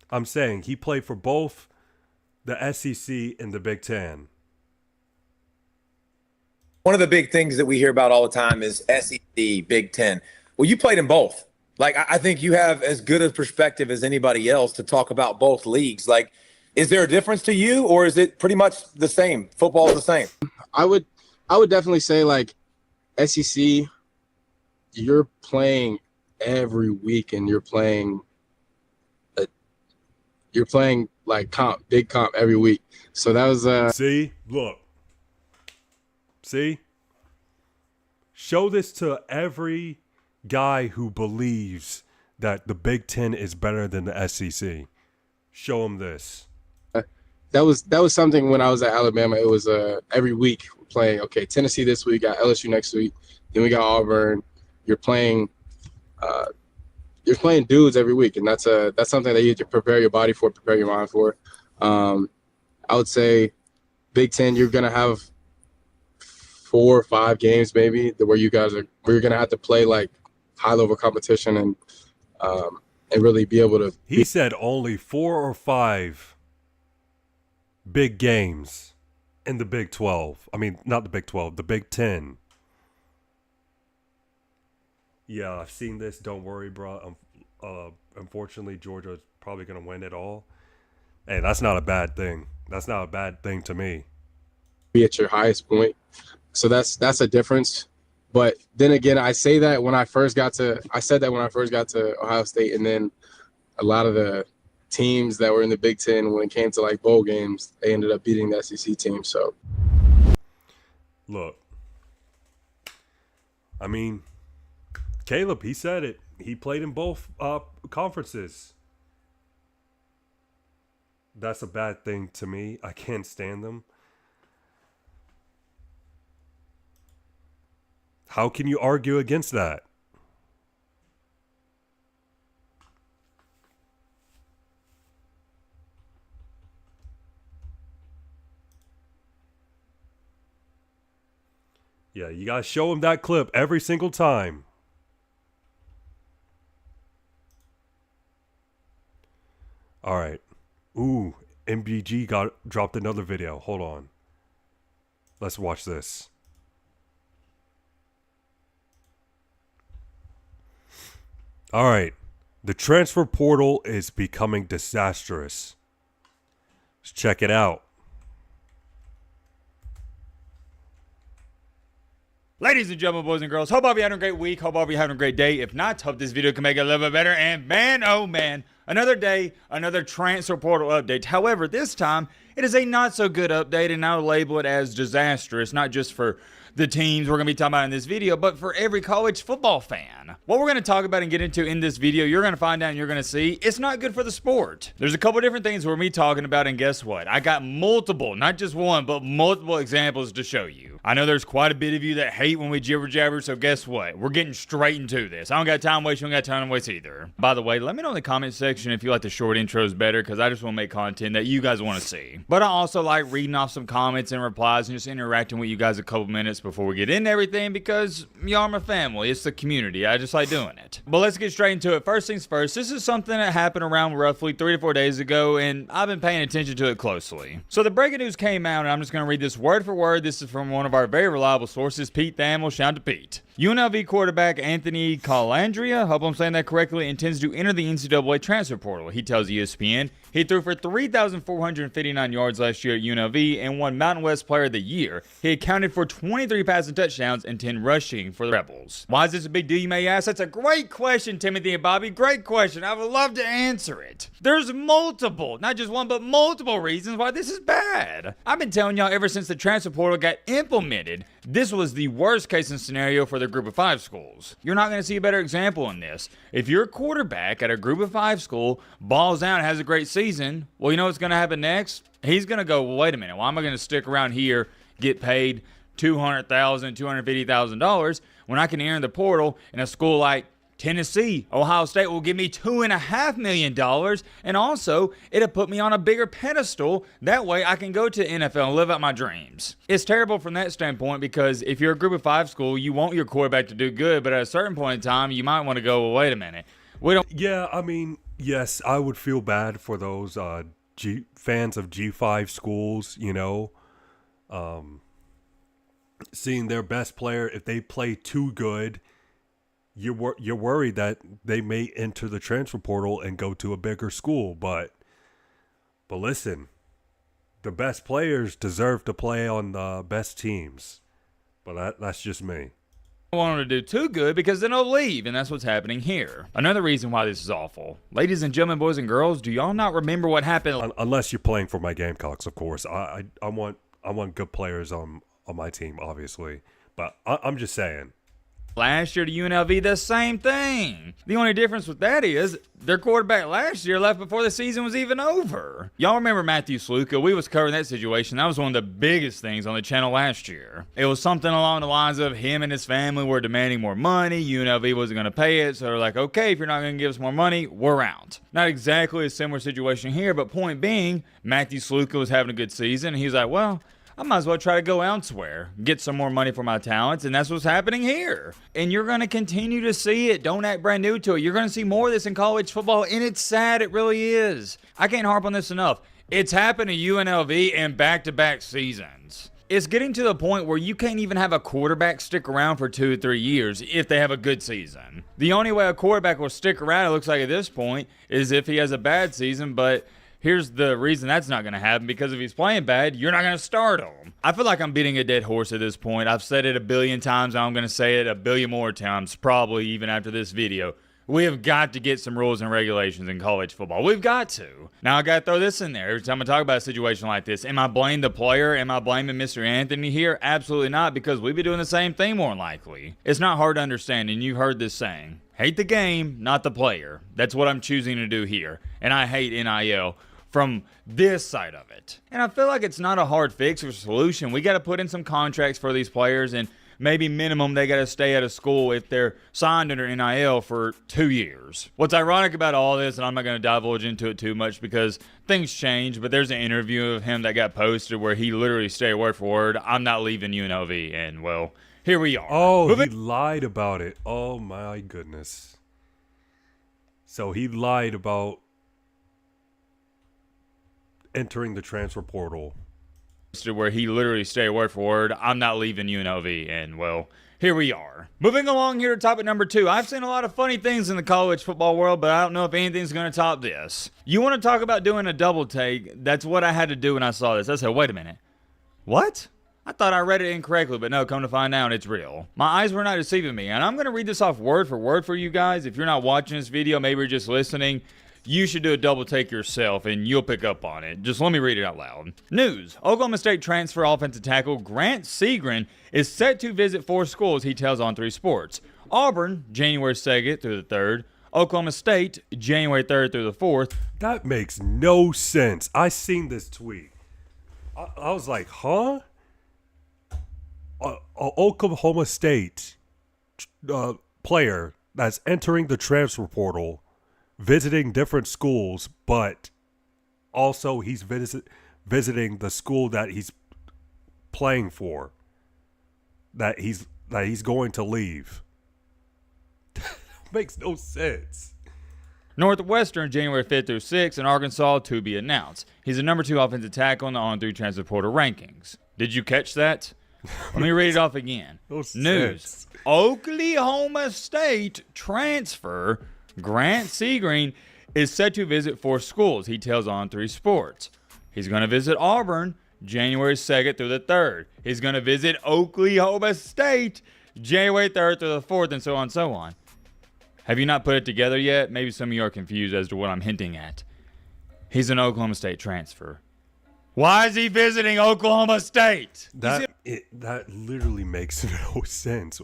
I'm saying he played for both the SEC and the Big Ten. One of the big things that we hear about all the time is SEC, Big Ten. Well, you played in both. I think you have as good a perspective as anybody else to talk about both leagues. Is there a difference to you, or is it pretty much the same? Football is the same. I would definitely say SEC, you're playing every week and you're playing big comp every week. So that was See? Look. See? Show this to every guy who believes that the Big Ten is better than the SEC. Show him this. That was something when I was at Alabama. It was every week playing. Okay, Tennessee this week, got LSU next week, then we got Auburn. You're playing dudes every week, and that's something that you have to prepare your body for, prepare your mind for. I would say Big Ten, you're gonna have 4 or 5 games maybe where you're gonna have to play high level competition and really be able to. He said only 4 or 5 big games in the Big 12. I mean, not the Big 12, the Big 10. Yeah, I've seen this. Don't worry, bro. Unfortunately, Georgia's probably going to win it all. Hey, that's not a bad thing. That's not a bad thing to me. Be at your highest point. So that's a difference. But then again, I said that when I first got to Ohio State, and then a lot of the teams that were in the Big Ten, when it came to bowl games, they ended up beating the SEC team. So, look, I mean, Caleb, he said it. He played in both conferences. That's a bad thing to me. I can't stand them. How can you argue against that? Yeah, you gotta show him that clip every single time. All right. Ooh, MBG dropped another video. Hold on. Let's watch this. All right. The transfer portal is becoming disastrous. Let's check it out. Ladies and gentlemen, boys and girls, hope all of you having a great week. Hope all of you having a great day. If not, hope this video can make it a little bit better. And man, oh man, another day, another transfer portal update. However, this time, it is a not so good update, and I'll label it as disastrous, not just for the teams we're going to be talking about in this video, but for every college football fan. What we're going to talk about and get into in this video, you're going to find out and you're going to see, it's not good for the sport. There's a couple different things we're me talking about, and guess what? I got multiple, not just one, but multiple examples to show you. I know there's quite a bit of you that hate when we jibber jabber, so guess what? We're getting straight into this. I don't got time to waste, you don't got time to waste either. By the way, let me know in the comment section if you like the short intros better, because I just want to make content that you guys want to see. But I also like reading off some comments and replies and just interacting with you guys a couple minutes before we get into everything, because y'all are my family. It's the community. I just like doing it. But let's get straight into it. First things first, this is something that happened around roughly 3 to 4 days ago, and I've been paying attention to it closely. So the breaking news came out, and I'm just going to read this word for word. This is from one of our very reliable sources, Pete Thamel. Shout out to Pete. UNLV quarterback Anthony Colandrea, hope I'm saying that correctly, intends to enter the NCAA transfer portal. He tells ESPN he threw for 3,459 yards last year at UNLV and won Mountain West Player of the Year. He accounted for 23 passing touchdowns and 10 rushing for the Rebels. Why is this a big deal, you may ask? That's a great question, Timothy and Bobby. Great question. I would love to answer it. There's multiple, not just one, but multiple reasons why this is bad. I've been telling y'all ever since the transfer portal got implemented, this was the worst case scenario for the Group of 5 schools. You're not going to see a better example in this. If your quarterback at a Group of 5 school balls out and has a great season, well, you know what's going to happen next? He's going to go, well, wait a minute. Why am I going to stick around here, get paid $200,000, $250,000 when I can enter the portal in a school like Tennessee? Ohio State will give me $2.5 million, and also it'll put me on a bigger pedestal. That way I can go to NFL and live out my dreams. It's terrible from that standpoint, because if you're a Group of 5 school, you want your quarterback to do good, but at a certain point in time, you might want to go, well, wait a minute. Yeah, I mean, yes, I would feel bad for those fans of G5 schools, you know, seeing their best player, if they play too good, you're worried that they may enter the transfer portal and go to a bigger school. But listen, the best players deserve to play on the best teams. But that's just me. I want them to do too good, because then they'll leave, and that's what's happening here. Another reason why this is awful. Ladies and gentlemen, boys and girls, do y'all not remember what happened? Unless you're playing for my Gamecocks, of course. I want good players on my team, obviously. But I'm just saying. Last year to UNLV, the same thing. The only difference with that is their quarterback last year left before the season was even over. Y'all remember Matthew Sluka? We was covering that situation. That was one of the biggest things on the channel last year. It was something along the lines of him and his family were demanding more money. UNLV wasn't going to pay it, so they're like, okay, if you're not going to give us more money, we're out. Not exactly a similar situation here, but point being, Matthew Sluka was having a good season, and he's like, well, I might as well try to go elsewhere, get some more money for my talents, and that's what's happening here. And you're going to continue to see it. Don't act brand new to it. You're going to see more of this in college football, and it's sad. It really is. I can't harp on this enough. It's happened to UNLV in back-to-back seasons. It's getting to the point where you can't even have a quarterback stick around for 2 or 3 years if they have a good season. The only way a quarterback will stick around, it looks like at this point, is if he has a bad season, but here's the reason that's not going to happen, because if he's playing bad, you're not going to start him. I feel like I'm beating a dead horse at this point. I've said it 1 billion times. I'm going to say it 1 billion more times, probably even after this video. We have got to get some rules and regulations in college football. We've got to. Now, I got to throw this in there. Every time I talk about a situation like this, am I blaming the player? Am I blaming Mr. Anthony here? Absolutely not, because we'd be doing the same thing more than likely. It's not hard to understand, and you've heard this saying. Hate the game, not the player. That's what I'm choosing to do here. And I hate NIL from this side of it. And I feel like it's not a hard fix or solution. We got to put in some contracts for these players, and maybe minimum they got to stay at a school if they're signed under NIL for 2 years. What's ironic about all this, and I'm not going to divulge into it too much because things change, but there's an interview of him that got posted where he literally stated word for word, I'm not leaving UNLV, and well, here we are. Oh, he lied about it. Oh my goodness. So he lied about entering the transfer portal. Where he literally stated word for word, I'm not leaving UNLV, and well, here we are. Moving along here to topic number 2. I've seen a lot of funny things in the college football world, but I don't know if anything's going to top this. You want to talk about doing a double take? That's what I had to do when I saw this. I said, wait a minute. What? I thought I read it incorrectly, but no, come to find out, it's real. My eyes were not deceiving me, and I'm going to read this off word for word for you guys. If you're not watching this video, maybe you're just listening, you should do a double take yourself, and you'll pick up on it. Just let me read it out loud. News. Oklahoma State transfer offensive tackle Grant Segrin is set to visit 4 schools, he tells On3 Sports. Auburn, January 2nd through the 3rd. Oklahoma State, January 3rd through the 4th. That makes no sense. I seen this tweet. I was like, huh? Oklahoma State player that's entering the transfer portal, visiting different schools, but also he's visiting the school that he's playing for, that he's going to leave. Makes no sense. Northwestern, January 5th through 6th, and Arkansas to be announced. He's the number 2 offensive tackle in the On3 transfer portal rankings. Did you catch that? Let me read it off again. News. Oklahoma State transfer Grant Segrin is set to visit 4 schools, he tells On3 Sports. He's going to visit Auburn January 2nd through the 3rd. He's going to visit Oklahoma State January 3rd through the 4th, and so on and so on. Have you not put it together yet? Maybe some of you are confused as to what I'm hinting at. He's an Oklahoma State transfer. Why is he visiting Oklahoma State? That literally makes no sense.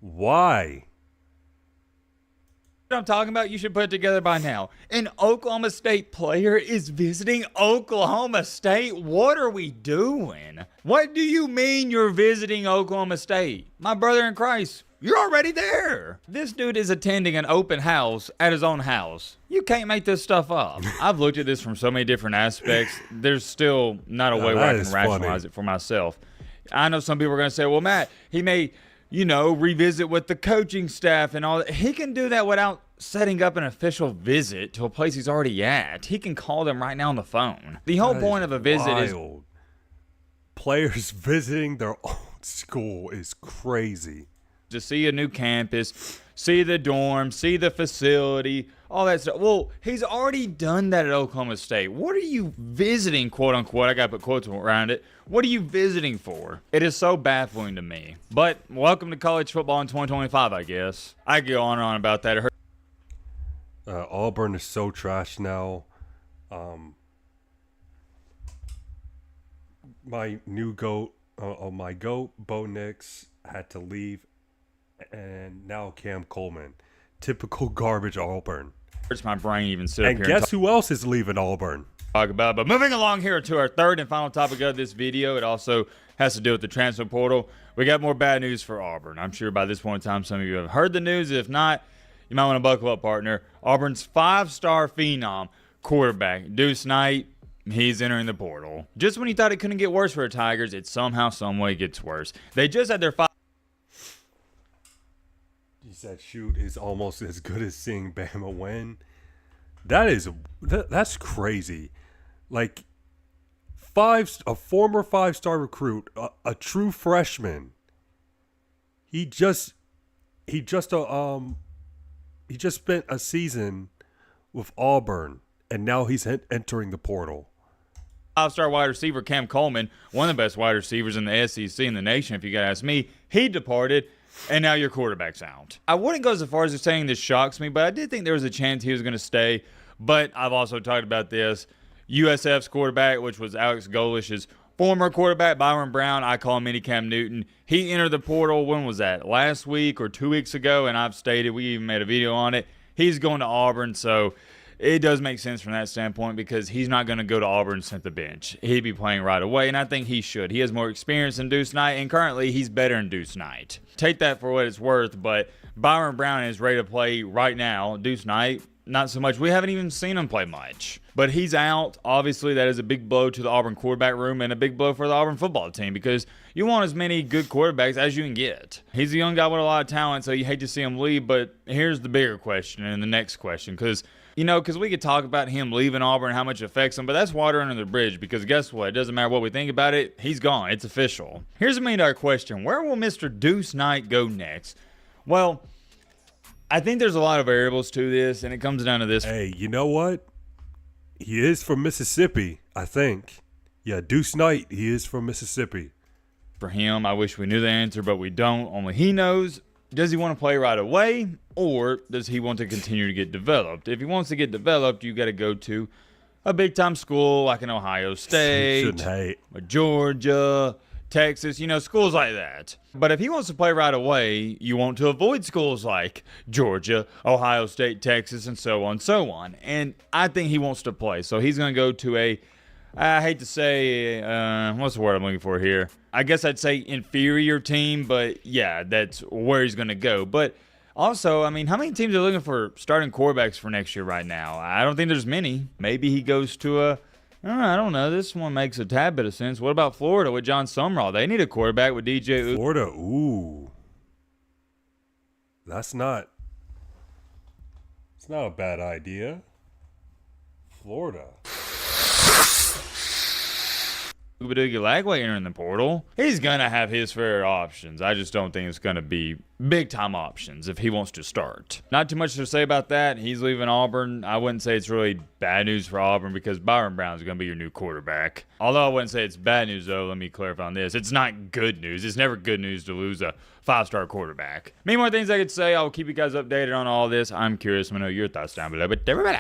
Why? What I'm talking about, you should put it together by now. An Oklahoma State player is visiting Oklahoma State? What are we doing? What do you mean you're visiting Oklahoma State? My brother in Christ, you're already there. This dude is attending an open house at his own house. You can't make this stuff up. I've looked at this from so many different aspects. There's still not a way where I can rationalize it for myself. I know some people are going to say, well, Matt, he may, revisit with the coaching staff and all that. He can do that without setting up an official visit to a place he's already at. He can call them right now on the phone. The whole point of a visit is... Players visiting their own school is crazy. To see a new campus, see the dorm, see the facility, all that stuff. Well, he's already done that at Oklahoma State. What are you visiting, quote unquote? I got to put quotes around it. What are you visiting for? It is so baffling to me. But welcome to college football in 2025, I guess. I go on and on about that. Auburn is so trash now. My goat, Bo Nix, had to leave. And now Cam Coleman. Typical garbage Auburn. Hurts my brain even sit up and here. Guess who else is leaving Auburn? Talk about. But moving along here to our third and final topic of this video. It also has to do with the transfer portal. We got more bad news for Auburn. I'm sure by this point in time, some of you have heard the news. If not, you might want to buckle up, partner. Auburn's 5-star phenom quarterback, Deuce Knight, he's entering the portal. Just when you thought it couldn't get worse for the Tigers, it somehow, some way gets worse. They just had their He said, shoot is almost as good as seeing Bama win. That's crazy. Like, a former 5-star recruit, a true freshman. He just spent a season with Auburn, and now he's entering the portal. 5-star wide receiver Cam Coleman, one of the best wide receivers in the SEC in the nation, if you gotta ask me, he departed. And now your quarterback's out. I wouldn't go so far as saying this shocks me, but I did think there was a chance he was going to stay. But I've also talked about this. USF's quarterback, which was Alex Golish's former quarterback, Byron Brown, I call him mini Cam Newton. He entered the portal, when was that? Last week or 2 weeks ago, and I've stated, we even made a video on it. He's going to Auburn, so it does make sense from that standpoint because he's not going to go to Auburn and sit the bench. He'd be playing right away, and I think he should. He has more experience than Deuce Knight, and currently he's better than Deuce Knight. Take that for what it's worth, but Byron Brown is ready to play right now. Deuce Knight, not so much. We haven't even seen him play much. But he's out. Obviously, that is a big blow to the Auburn quarterback room and a big blow for the Auburn football team because you want as many good quarterbacks as you can get. He's a young guy with a lot of talent, so you hate to see him leave, but here's the bigger question and the next question because You know, because we could talk about him leaving Auburn, how much it affects him, but that's water under the bridge because guess what? It doesn't matter what we think about it. He's gone. It's official. Here's a $1 million question. Where will Mr. Deuce Knight go next? Well, I think there's a lot of variables to this, and it comes down to this. Hey, you know what? He is from Mississippi, I think. Yeah, Deuce Knight, he is from Mississippi. For him, I wish we knew the answer, but we don't. Only he knows. Does he want to play right away, or does he want to continue to get developed? If he wants to get developed, you got to go to a big-time school like an Ohio State, Shouldn't hate. a Georgia, Texas, you know, schools like that. But if he wants to play right away, you want to avoid schools like Georgia, Ohio State, Texas, and so on and so on. And I think he wants to play, so he's going to go to a, I hate to say, what's the word I'm looking for here? I guess I'd say inferior team, but yeah, that's where he's going to go. But also, I mean, how many teams are looking for starting quarterbacks for next year right now? I don't think there's many. Maybe he goes to I don't know. This one makes a tad bit of sense. What about Florida with John Sumrall? They need a quarterback with DJ. Florida, ooh. It's not a bad idea. Florida. Lagway entering the portal. He's going to have his fair options. I just don't think it's going to be big-time options if he wants to start. Not too much to say about that. He's leaving Auburn. I wouldn't say it's really bad news for Auburn because Byron Brown's going to be your new quarterback. Although I wouldn't say it's bad news, though. Let me clarify on this. It's not good news. It's never good news to lose a 5-star quarterback. Many more things I could say. I will keep you guys updated on all this. I'm curious. I know your thoughts down below. But everybody.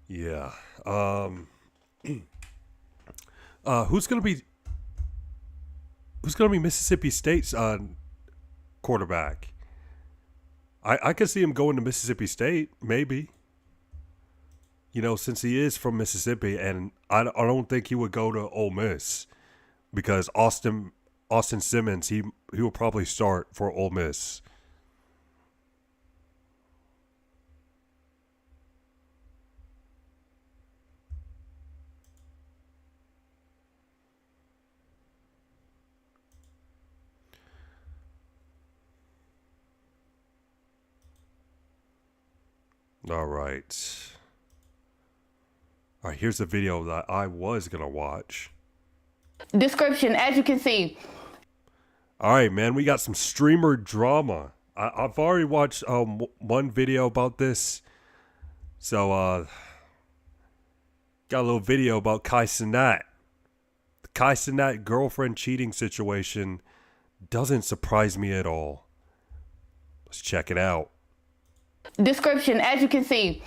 Yeah. Who's gonna be Mississippi State's quarterback? I could see him going to Mississippi State, maybe. You know, since he is from Mississippi, and I don't think he would go to Ole Miss because Austin Simmons he will probably start for Ole Miss. All right, here's the video that I was going to watch. Description, as you can see. All right, man, we got some streamer drama. I've already watched one video about this. So, got a little video about Kai Cenat. The Kai Cenat girlfriend cheating situation doesn't surprise me at all. Let's check it out. Description, as you can see,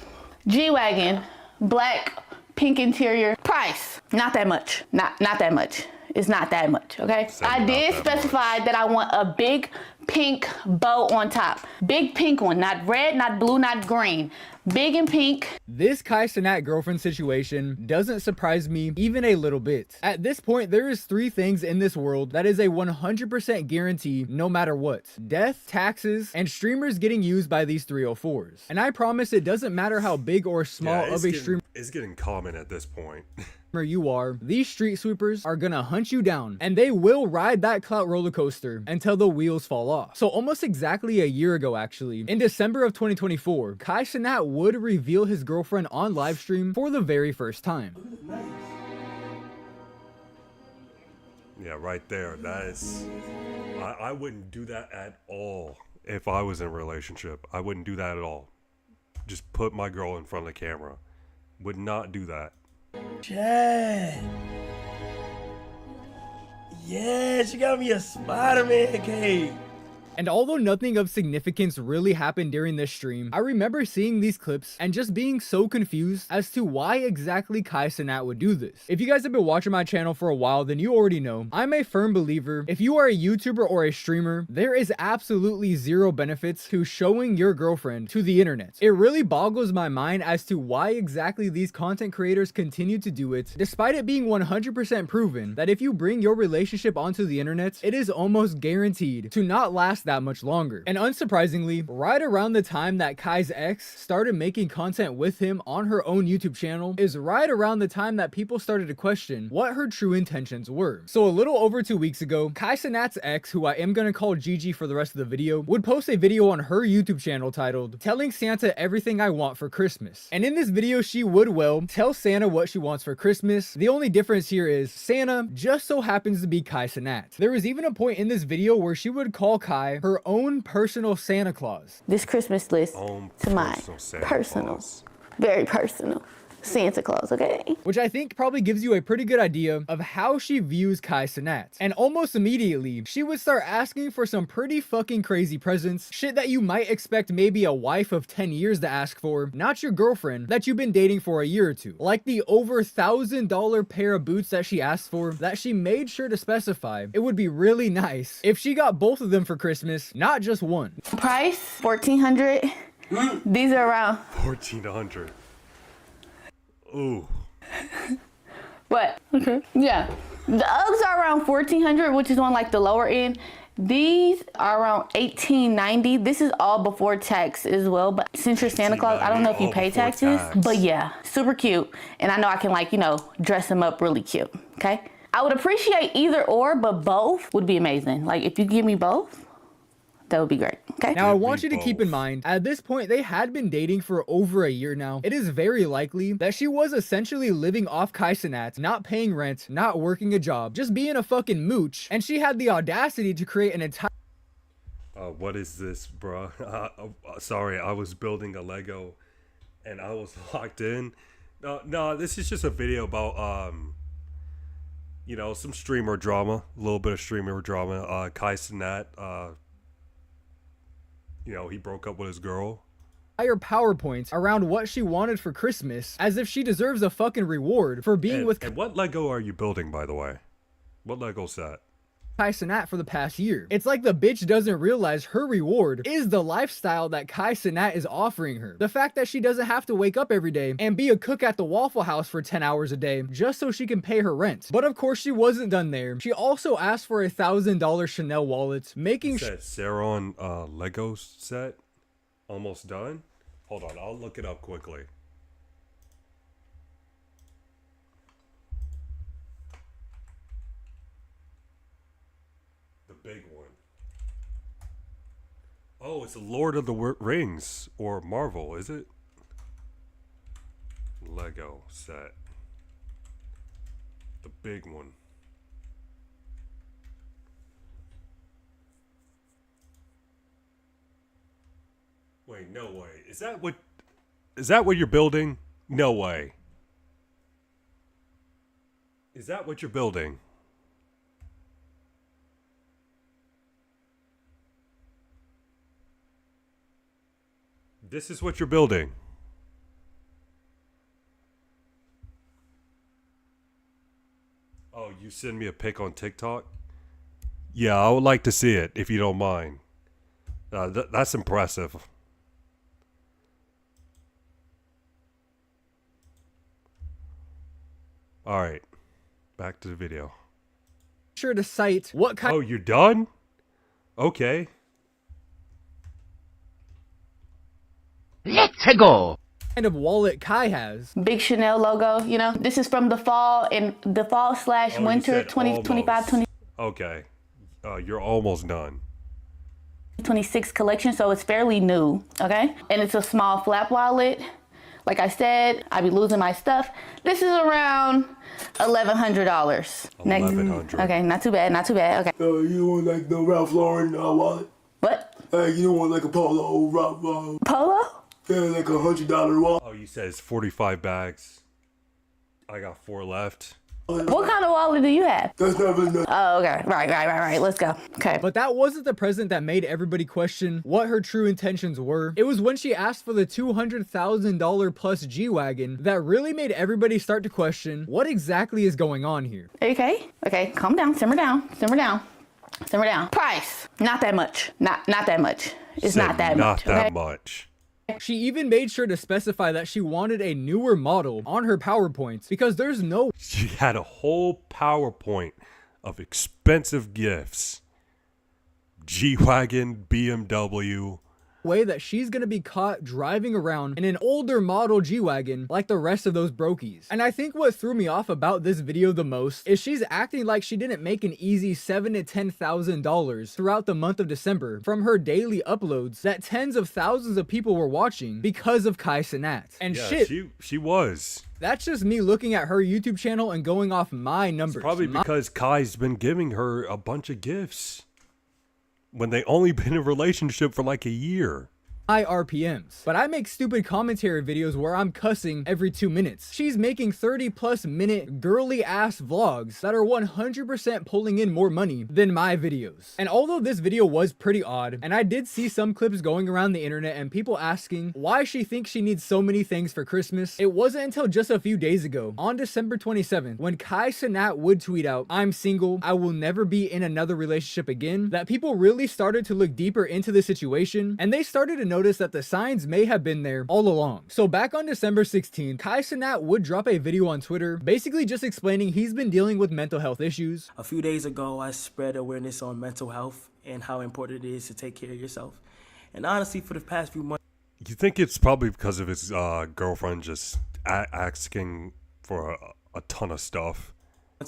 G-Wagon, black, pink interior. Price, not that much. Not that much. It's not that much, okay? I did specify that I want a big pink bow on top. Big pink one, not red, not blue, not green. Big and pink. This Kai Cenat girlfriend situation doesn't surprise me even a little bit. At this point, there is 3 things in this world that is a 100% guarantee no matter what. Death, taxes, and streamers getting used by these 304s. And I promise it doesn't matter how big or small of a streamer it's getting common at this point. you are, these street sweepers are gonna hunt you down and they will ride that clout roller coaster until the wheels fall off. So almost exactly a year ago actually, in December of 2024, Kai Cenat would reveal his girlfriend on live stream for the very first time. Yeah, right there. That is, I wouldn't do that at all if I was in a relationship. I wouldn't do that at all. Just put my girl in front of the camera. Would not do that. Chad. Yeah, she got me a Spider-Man cake. And although nothing of significance really happened during this stream, I remember seeing these clips and just being so confused as to why exactly Kai Cenat would do this. If you guys have been watching my channel for a while, then you already know I'm a firm believer if you are a YouTuber or a streamer, there is absolutely zero benefits to showing your girlfriend to the internet. It really boggles my mind as to why exactly these content creators continue to do it, despite it being 100% proven that if you bring your relationship onto the internet, it is almost guaranteed to not last last that much longer. And unsurprisingly, right around the time that Kai's ex started making content with him on her own YouTube channel is right around the time that people started to question what her true intentions were. So a little over 2 weeks ago, Kai Cenat's ex, who I am gonna call Gigi for the rest of the video, would post a video on her YouTube channel titled "Telling Santa Everything I Want for Christmas." And in this video, she would, well, tell Santa what she wants for Christmas. The only difference here is Santa just so happens to be Kai Cenat. There was even a point in this video where she would call Kai her own personal Santa Claus. This Christmas list to my personal, very personal Santa Claus, okay? Which I think probably gives you a pretty good idea of how she views Kai Cenat. And almost immediately, she would start asking for some pretty fucking crazy presents, shit that you might expect maybe a wife of 10 years to ask for, not your girlfriend that you've been dating for a year or two. Like the over $1,000 pair of boots that she asked for, that she made sure to specify it would be really nice if she got both of them for Christmas, not just one. Price, $1,400. These are around $1,400. Ooh. What? Okay. Yeah. The Uggs are around $1,400, which is on like the lower end. These are around $1,890. This is all before tax as well. But since you're Santa Claus, I don't know if you pay taxes. But yeah, super cute. And I know I can, like, you know, dress them up really cute. Okay. I would appreciate either or, but both would be amazing. Like, if you give me both, that would be great. Okay. Now, I want you to keep in mind, at this point, they had been dating for over a year now. It is very likely that she was essentially living off Kai Cenat, not paying rent, not working a job, just being a fucking mooch. And she had the audacity to create an entire... What is this, bro? Sorry, I was building a Lego and I was locked in. No, this is just a video about, you know, some streamer drama, a little bit of streamer drama. Kai Cenat, you know, he broke up with his girl. Entire PowerPoint around what she wanted for Christmas, as if she deserves a fucking reward for being with... And what Lego are you building, by the way? What Lego set? Kai Cenat for the past year. It's like the bitch doesn't realize her reward is the lifestyle that Kai Cenat is offering her. The fact that she doesn't have to wake up every day and be a cook at the Waffle House for 10 hours a day just so she can pay her rent. But of course she wasn't done there. She also asked for a $1,000 Chanel wallet, making sure... Saron Lego set? Almost done? Hold on, I'll look it up quickly. Big one. Oh, it's Lord of the Rings or Marvel, is it? Lego set. The big one. Wait, no way. Is that what you're building? No way. Is that what you're building? This is what you're building. Oh, you send me a pic on TikTok? Yeah, I would like to see it, if you don't mind. That's impressive. Alright, back to the video. Sure to cite what kind... Oh, you're done? Okay. Let's go. Kind of wallet Kai has. Big Chanel logo, you know. This is from the fall and the fall/winter 2025-20. Okay. You're almost done. 26 collection, so it's fairly new, okay? And it's a small flap wallet. Like I said, I be losing my stuff. This is around $1,100. $1,100. Okay, not too bad, not too bad. Okay. You don't want like the Ralph Lauren wallet? What? You don't want like a Polo Ralph Polo? Yeah, like $100 wallet. Oh, you said it's 45 bags. I got 4 left. What kind of wallet do you have? That's not really. Oh, okay. Right. Let's go. Okay. But that wasn't the present that made everybody question what her true intentions were. It was when she asked for the $200,000 plus G-Wagon that really made everybody start to question what exactly is going on here. Okay. Calm down. Simmer down. Price. Not that much. Not that much. It's not that much. Not that much. She even made sure to specify that she wanted a newer model on her PowerPoints because there's no... She had a whole PowerPoint of expensive gifts. G-Wagon, BMW. Way that she's gonna be caught driving around in an older model G-Wagon like the rest of those brokies. And I think what threw me off about this video the most is she's acting like she didn't make an easy $7,000 to $10,000 throughout the month of December from her daily uploads that tens of thousands of people were watching because of Kai Cenat. And Yeah, shit, she was. that's just me looking at her YouTube channel and going off my numbers. Probably because Kai's been giving her a bunch of gifts when they only been in a relationship for like a year. My RPMs, but I make stupid commentary videos where I'm cussing every 2 minutes. She's making 30+ minute girly ass vlogs that are 100% pulling in more money than my videos. And although this video was pretty odd, and I did see some clips going around the internet and people asking why she thinks she needs so many things for Christmas, it wasn't until just a few days ago, on December 27th, when Kai Cenat would tweet out, "I'm single, I will never be in another relationship again," that people really started to look deeper into the situation, and they started to notice that the signs may have been there all along. So back on December 16th, Kai Cenat would drop a video on Twitter, basically just explaining he's been dealing with mental health issues. A few days ago, I spread awareness on mental health and how important it is to take care of yourself. And honestly, for the past few months, You think it's probably because of his girlfriend just asking for a ton of stuff?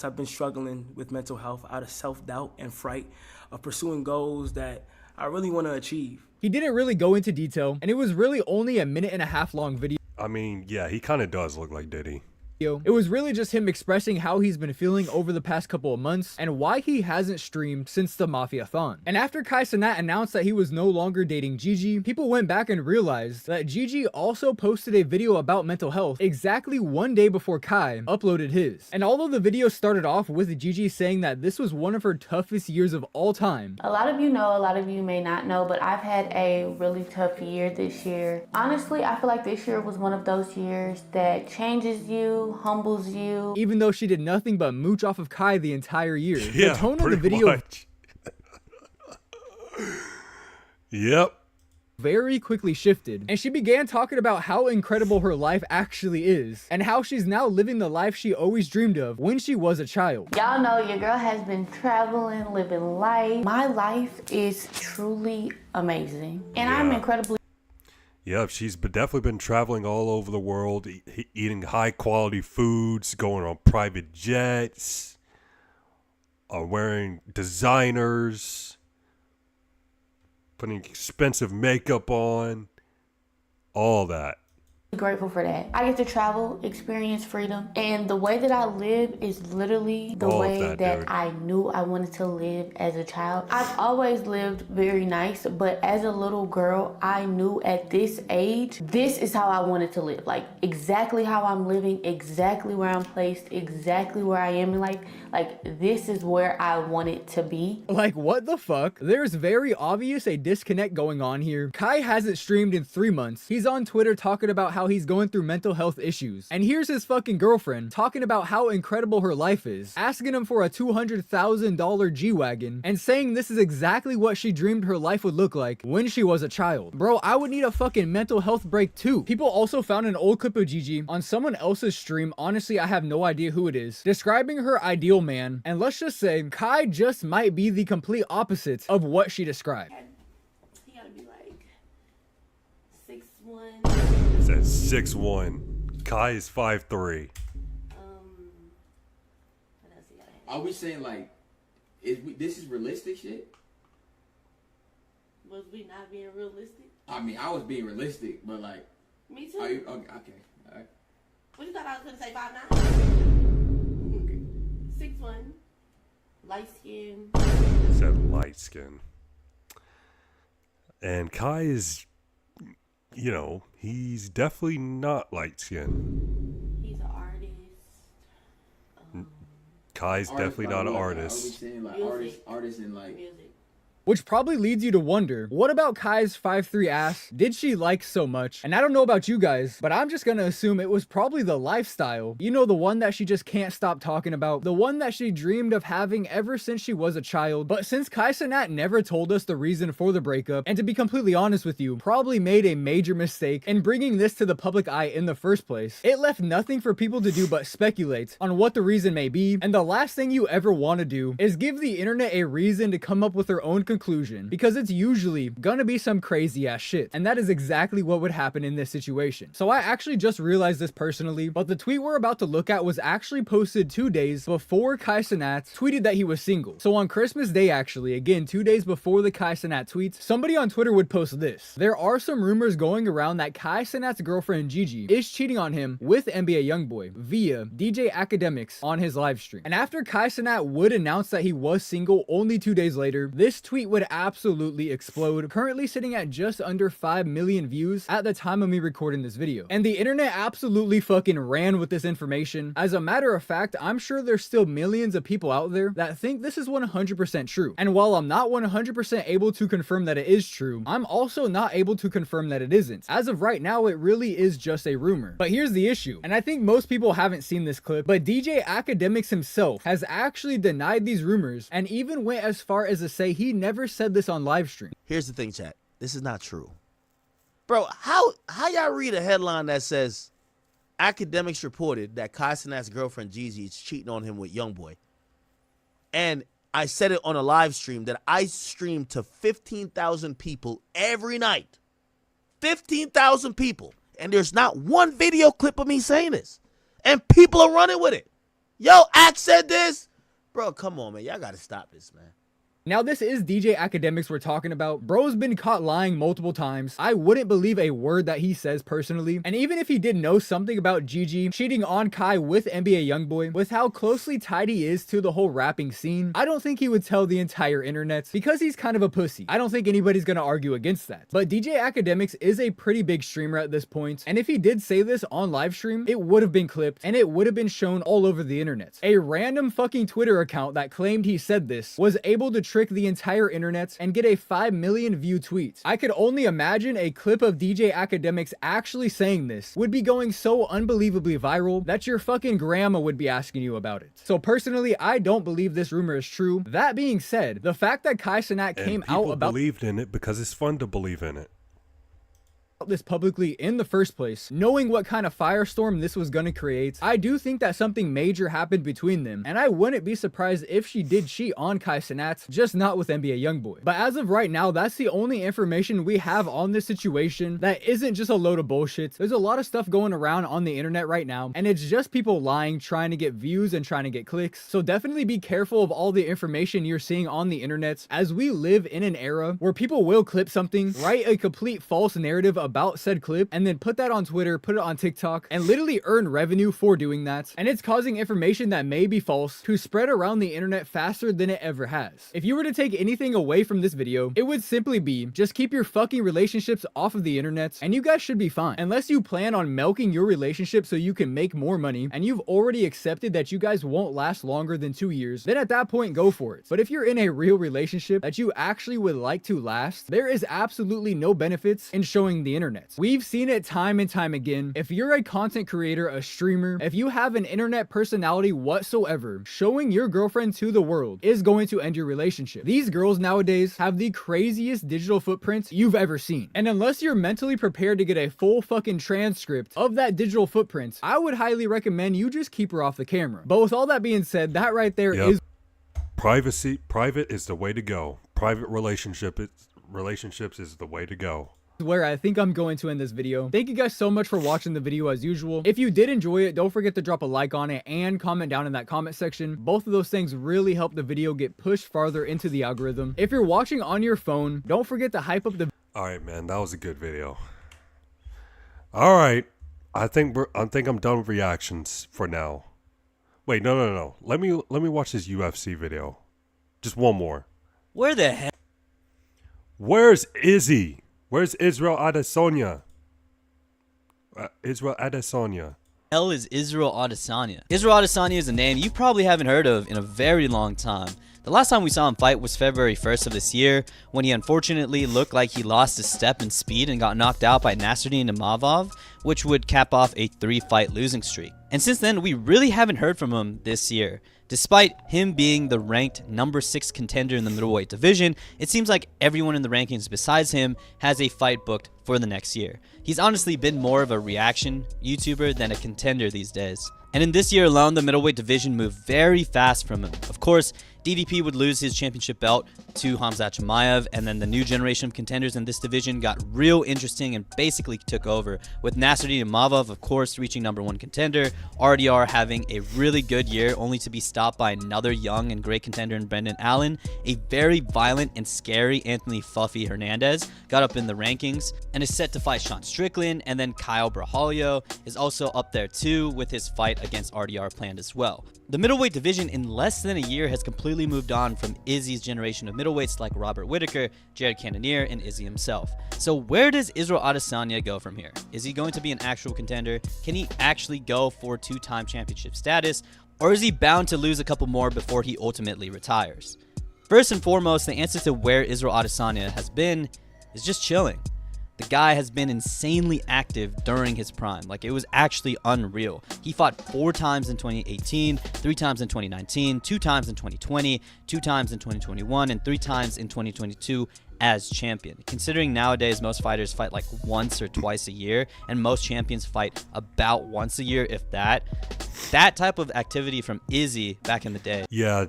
I've been struggling with mental health out of self-doubt and fright of pursuing goals that I really want to achieve. He didn't really go into detail, and it was really only a 1.5 minute long video. I mean, yeah, he kind of does look like Diddy. It was really just him expressing how he's been feeling over the past couple of months and why he hasn't streamed since the Mafia-thon. And after Kai Cenat announced that he was no longer dating Gigi, people went back and realized that Gigi also posted a video about mental health exactly 1 day before Kai uploaded his. And although the video started off with Gigi saying that this was one of her toughest years of all time. A lot of you know, a lot of you may not know, but I've had a really tough year this year. Honestly, I feel like this year was one of those years that changes you, humbles you. Even though she did nothing but mooch off of Kai the entire year. Yeah, the tone of the pretty video much. Yep. very quickly shifted, and she began talking about how incredible her life actually is, and how she's now living the life she always dreamed of when she was a child. Y'all know your girl has been traveling, living life. My life is truly amazing, and I'm incredibly. Yep, she's definitely been traveling all over the world, eating high quality foods, going on private jets, wearing designers, putting expensive makeup on, all that. Grateful for that. I get to travel, experience freedom, and the way that I live is literally the way that I knew I wanted to live as a child. I've always lived very nice, but as a little girl, I knew at this age, this is how I wanted to live. Like exactly how I'm living, exactly where I'm placed, exactly where I am in life. Like this is where I want it to be. Like what the fuck? There's very obvious a disconnect going on here. Kai hasn't streamed in 3 months. He's on Twitter talking about how he's going through mental health issues. And here's his fucking girlfriend talking about how incredible her life is, asking him for a $200,000 G-Wagon, and saying this is exactly what she dreamed her life would look like when she was a child. Bro, I would need a fucking mental health break too. People also found an old clip of Gigi on someone else's stream, honestly I have no idea who it is, describing her ideal man, and let's just say Kai just might be the complete opposite of what she described. He gotta be like 6'1". At 6'1", Kai is 5'3". Are we saying like, this is realistic shit? Was we not being realistic? I mean, I was being realistic, but like. Me too. Are you, okay, all right. What you thought I was gonna say 5'9"? Okay. 6'1", light skin. Said light skin. And Kai is, you know, he's definitely not light skinned. He's an artist. Kai's definitely not an artist. Are we saying like artists and like music? Which probably leads you to wonder, what about Kai's 5'3" ass did she like so much? And I don't know about you guys, but I'm just gonna assume it was probably the lifestyle. You know, the one that she just can't stop talking about, the one that she dreamed of having ever since she was a child. But since Kai Cenat never told us the reason for the breakup, and to be completely honest with you, probably made a major mistake in bringing this to the public eye in the first place, it left nothing for people to do but speculate on what the reason may be. And the last thing you ever want to do is give the internet a reason to come up with their own conclusions conclusion because it's usually gonna be some crazy ass shit. And that is exactly what would happen in this situation. So I actually just realized this personally, but the tweet we're about to look at was actually posted 2 days before Kai Cenat tweeted that he was single. So on Christmas Day, actually, again, 2 days before the Kai Cenat tweets, somebody on Twitter would post this. There are some rumors going around that Kai Cenat's girlfriend Gigi is cheating on him with NBA Youngboy via DJ Academics on his live stream. And after Kai Cenat would announce that he was single only 2 days later, this tweet would absolutely explode, currently sitting at just under 5 million views at the time of me recording this video. And the internet absolutely fucking ran with this information. As a matter of fact, I'm sure there's still millions of people out there that think this is 100% true. And while I'm not 100% able to confirm that it is true, I'm also not able to confirm that it isn't. As of right now, it really is just a rumor. But here's the issue, and I think most people haven't seen this clip, but DJ Academics himself has actually denied these rumors and even went as far as to say he never said this on live stream. Here's the thing, chat. This is not true. Bro, how y'all read a headline that says Academics reported that Kai Cenat's girlfriend Gigi is cheating on him with Youngboy? And I said it on a live stream that I stream to 15,000 people every night. 15,000 people. And there's not one video clip of me saying this. And people are running with it. Yo, Ack said this. Bro, come on, man. Y'all got to stop this, man. Now, this is DJ Academics we're talking about. Bro's been caught lying multiple times. I wouldn't believe a word that he says personally. And even if he did know something about Gigi cheating on Kai with NBA Youngboy, with how closely tied he is to the whole rapping scene, I don't think he would tell the entire internet because he's kind of a pussy. I don't think anybody's gonna argue against that. But DJ Academics is a pretty big streamer at this point, and if he did say this on live stream, it would have been clipped and it would have been shown all over the internet. A random fucking Twitter account that claimed he said this was able to trick the entire internet and get a 5 million view tweet. I could only imagine a clip of DJ Academics actually saying this would be going so unbelievably viral that your fucking grandma would be asking you about it. So personally, I don't believe this rumor is true. That being said, the fact that Kai Cenat came out about believed in it because it's fun to believe in it. This publicly in the first place, knowing what kind of firestorm this was gonna create, I do think that something major happened between them, and I wouldn't be surprised if she did cheat on Kai Cenat, just not with NBA Youngboy. But as of right now, that's the only information we have on this situation that isn't just a load of bullshit. There's a lot of stuff going around on the internet right now, and it's just people lying, trying to get views and trying to get clicks. So definitely be careful of all the information you're seeing on the internet, as we live in an era where people will clip something, write a complete false narrative about said clip, and then put that on Twitter, put it on TikTok, and literally earn revenue for doing that. And it's causing information that may be false to spread around the internet faster than it ever has. If you were to take anything away from this video, it would simply be just keep your fucking relationships off of the internet and you guys should be fine. Unless you plan on milking your relationship so you can make more money and you've already accepted that you guys won't last longer than 2 years, then at that point go for it. But if you're in a real relationship that you actually would like to last, there is absolutely no benefits in showing the internet. We've seen it time and time again. If you're a content creator, a streamer, if you have an internet personality whatsoever, showing your girlfriend to the world is going to end your relationship. These girls nowadays have the craziest digital footprints you've ever seen. And unless you're mentally prepared to get a full fucking transcript of that digital footprint, I would highly recommend you just keep her off the camera. But with all that being said, that right there is private is the way to go. Private relationships is the way to go. Where I think I'm going to end this video. Thank you guys so much for watching the video as usual. If you did enjoy it, don't forget to drop a like on it and comment down in that comment section. Both of those things really help the video get pushed farther into the algorithm. If you're watching on your phone, don't forget to hype up the... Alright, man, that was a good video. Alright, I think I'm done with reactions for now. Wait, no. Let me watch this UFC video. Just one more. Where the hell? Where's Izzy? Where's Israel Adesanya? Israel Adesanya. Hell is Israel Adesanya? Israel Adesanya is a name you probably haven't heard of in a very long time. The last time we saw him fight was February 1st of this year, when he unfortunately looked like he lost his step in speed and got knocked out by Nasruddin Imavov, which would cap off a 3-fight losing streak. And since then, we really haven't heard from him this year. Despite him being the ranked number 6 contender in the middleweight division, it seems like everyone in the rankings besides him has a fight booked for the next year. He's honestly been more of a reaction YouTuber than a contender these days. And in this year alone, the middleweight division moved very fast from him. Of course, DDP would lose his championship belt to Khamzat Chimaev, and then the new generation of contenders in this division got real interesting and basically took over, with Nasruddin Imavov, of course, reaching #1 contender, RDR having a really good year, only to be stopped by another young and great contender in Brendan Allen. A very violent and scary Anthony Fluffy Hernandez got up in the rankings and is set to fight Sean Strickland, and then Kyle Brahalio is also up there too, with his fight against RDR planned as well. The middleweight division in less than a year has completely moved on from Izzy's generation of middleweights like Robert Whittaker, Jared Cannonier, and Izzy himself. So where does Israel Adesanya go from here? Is he going to be an actual contender? Can he actually go for 2-time championship status? Or is he bound to lose a couple more before he ultimately retires? First and foremost, the answer to where Israel Adesanya has been is just chilling. The guy has been insanely active during his prime. Like, it was actually unreal. He fought 4 times in 2018, 3 times in 2019, 2 times in 2020, 2 times in 2021, and 3 times in 2022 as champion. Considering nowadays most fighters fight like once or twice a year, and most champions fight about once a year, if that. That type of activity from Izzy back in the day. Yeah,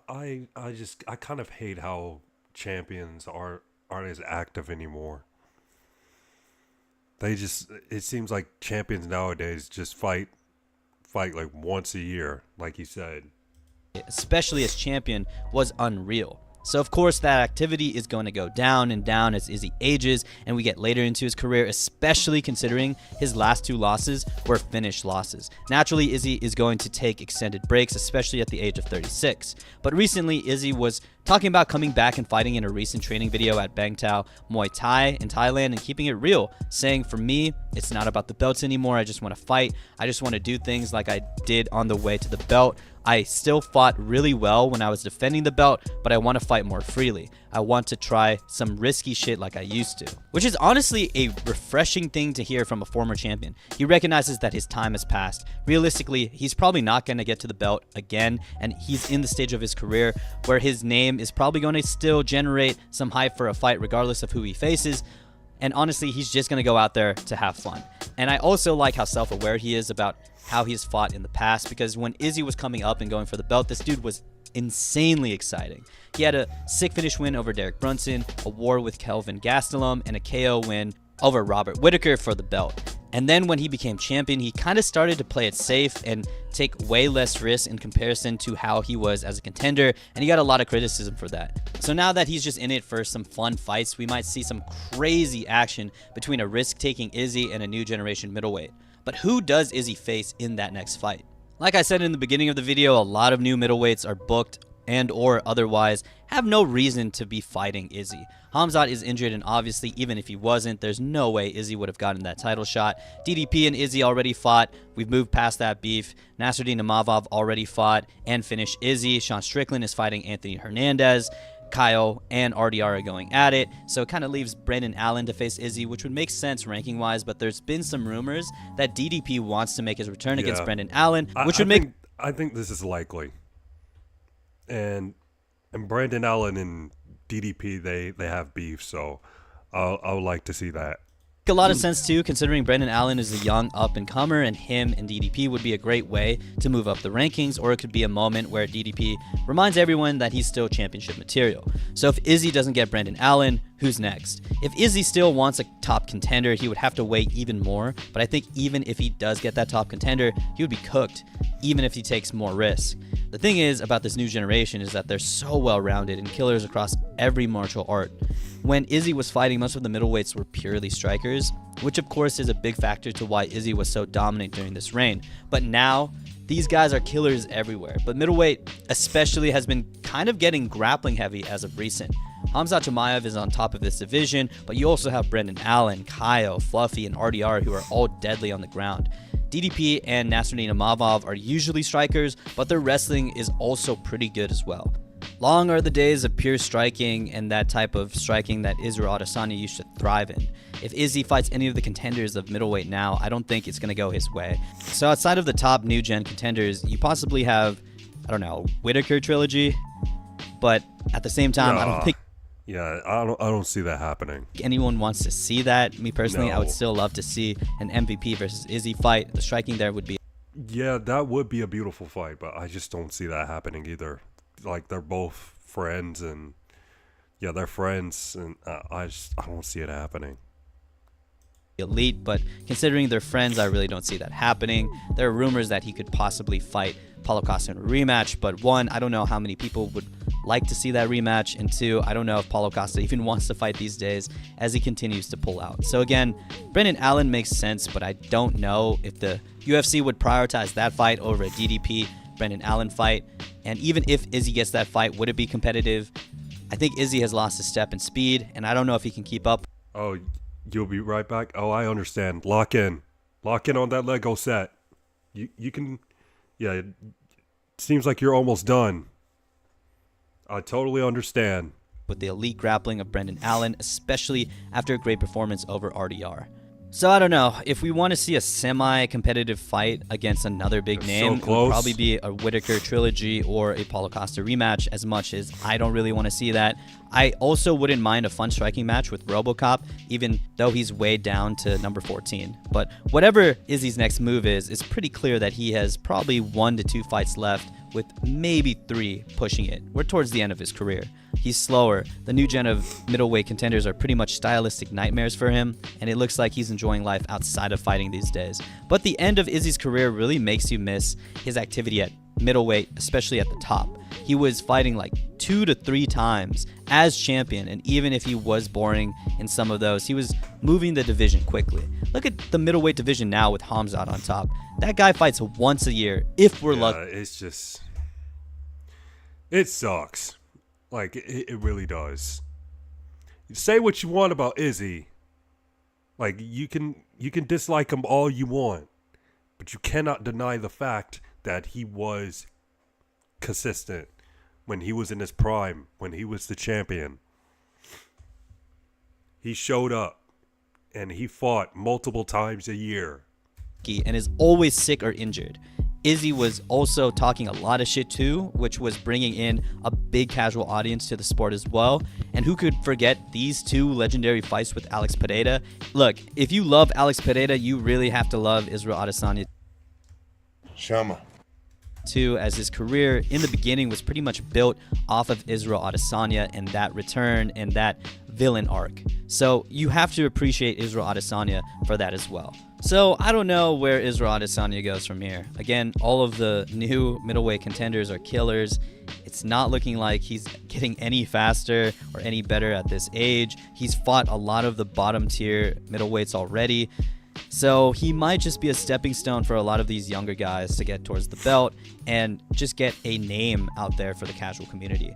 I kind of hate how champions aren't as active anymore. It seems like champions nowadays just fight like once a year, like you said. Especially as champion was unreal. So of course that activity is going to go down and down as Izzy ages and we get later into his career, especially considering his last 2 losses were finished losses. Naturally, Izzy is going to take extended breaks, especially at the age of 36. But recently, Izzy was talking about coming back and fighting in a recent training video at Bang Tao Muay Thai in Thailand and keeping it real, saying, for me, it's not about the belts anymore. I just want to fight. I just want to do things like I did on the way to the belt. I still fought really well when I was defending the belt, but I want to fight more freely. I want to try some risky shit like I used to. Which is honestly a refreshing thing to hear from a former champion. He recognizes that his time has passed. Realistically, he's probably not going to get to the belt again, and he's in the stage of his career where his name is probably going to still generate some hype for a fight regardless of who he faces. And honestly, he's just going to go out there to have fun. And I also like how self-aware he is about how he's fought in the past, because when Izzy was coming up and going for the belt, this dude was insanely exciting. He had a sick finish win over Derek Brunson, a war with Kelvin Gastelum, and a KO win over Robert Whittaker for the belt. And then when he became champion, he kind of started to play it safe and take way less risks in comparison to how he was as a contender, and he got a lot of criticism for that. So now that he's just in it for some fun fights, we might see some crazy action between a risk-taking Izzy and a new generation middleweight. But who does Izzy face in that next fight? Like I said in the beginning of the video, a lot of new middleweights are booked and or otherwise have no reason to be fighting Izzy. Khamzat is injured, and obviously even if he wasn't, there's no way Izzy would have gotten that title shot. DDP and Izzy already fought. We've moved past that beef. Nasruddin Imavov already fought and finished Izzy. Sean Strickland is fighting Anthony Hernandez. Kyle and RDR are going at it, so it kind of leaves Brendan Allen to face Izzy, which would make sense ranking-wise, but there's been some rumors that DDP wants to make his return against Brendan Allen, which would make... I think this is likely. And Brendan Allen and DDP, they have beef, so I would like to see that. A lot of sense too, considering Brendan Allen is a young up-and-comer, and him and DDP would be a great way to move up the rankings, or it could be a moment where DDP reminds everyone that he's still championship material. So if Izzy doesn't get Brendan Allen, who's next? If Izzy still wants a top contender, he would have to wait even more, but I think even if he does get that top contender, he would be cooked, even if he takes more risk. The thing is about this new generation is that they're so well-rounded and killers across every martial art. When Izzy was fighting, most of the middleweights were purely strikers, which of course is a big factor to why Izzy was so dominant during this reign. But now, these guys are killers everywhere. But middleweight especially has been kind of getting grappling heavy as of recent. Khamzat Chimaev is on top of this division, but you also have Brendan Allen, Kyle, Fluffy, and RDR, who are all deadly on the ground. DDP and Nasruddin Imavov are usually strikers, but their wrestling is also pretty good as well. Long are the days of pure striking and that type of striking that Israel Adesanya used to thrive in. If Izzy fights any of the contenders of middleweight now, I don't think it's going to go his way. So outside of the top new gen contenders, you possibly have, I don't know, Whittaker trilogy, but at the same time, I don't think... Yeah, I don't see that happening. Anyone wants to see that. Me personally, No. I would still love to see an MVP versus Izzy fight. The striking there would be Yeah, that would be a beautiful fight, but I just don't see that happening either. Like, they're both friends, and yeah, they're friends, and I don't see it happening. Elite, but considering they're friends, I really don't see that happening. There are rumors that he could possibly fight Paulo Costa in a rematch, but one, I don't know how many people would like to see that rematch, and two, I don't know if Paulo Costa even wants to fight these days as he continues to pull out. So again, Brendan Allen makes sense, but I don't know if the UFC would prioritize that fight over a DDP Brendan Allen fight. And even if Izzy gets that fight, would it be competitive? I think Izzy has lost his step in speed, and I don't know if he can keep up. Oh, you'll be right back? Oh, I understand. Lock in on that Lego set. You can, yeah, it seems like you're almost done. I totally understand. With the elite grappling of Brendan Allen, especially after a great performance over RDR. So I don't know, if we want to see a semi-competitive fight against another big name, it would probably be a Whittaker trilogy or a Paulo Costa rematch, as much as I don't really want to see that. I also wouldn't mind a fun striking match with RoboCop, even though he's way down to number 14. But whatever Izzy's next move is, it's pretty clear that he has probably 1 to 2 fights left, with maybe 3 pushing it. We're towards the end of his career. He's slower. The new gen of middleweight contenders are pretty much stylistic nightmares for him, and it looks like he's enjoying life outside of fighting these days. But the end of Izzy's career really makes you miss his activity at middleweight, especially at the top. He was fighting like 2 to 3 times as champion, and even if he was boring in some of those, he was moving the division quickly. Look at the middleweight division now with Hamzat on top. That guy fights once a year, if we're lucky. It's just, it sucks. Like, it really does. Say what you want about Izzy. Like, you can dislike him all you want, but you cannot deny the fact that he was consistent when he was in his prime, when he was the champion. He showed up, and he fought multiple times a year. And is always sick or injured. Izzy was also talking a lot of shit too, which was bringing in a big casual audience to the sport as well. And who could forget these 2 legendary fights with Alex Pereira? Look, if you love Alex Pereira, you really have to love Israel Adesanya too, as his career in the beginning was pretty much built off of Israel Adesanya and that return and that villain arc. So you have to appreciate Israel Adesanya for that as well. So I don't know where Israel Adesanya goes from here. Again, all of the new middleweight contenders are killers. It's not looking like he's getting any faster or any better at this age. He's fought a lot of the bottom tier middleweights already. So he might just be a stepping stone for a lot of these younger guys to get towards the belt and just get a name out there for the casual community.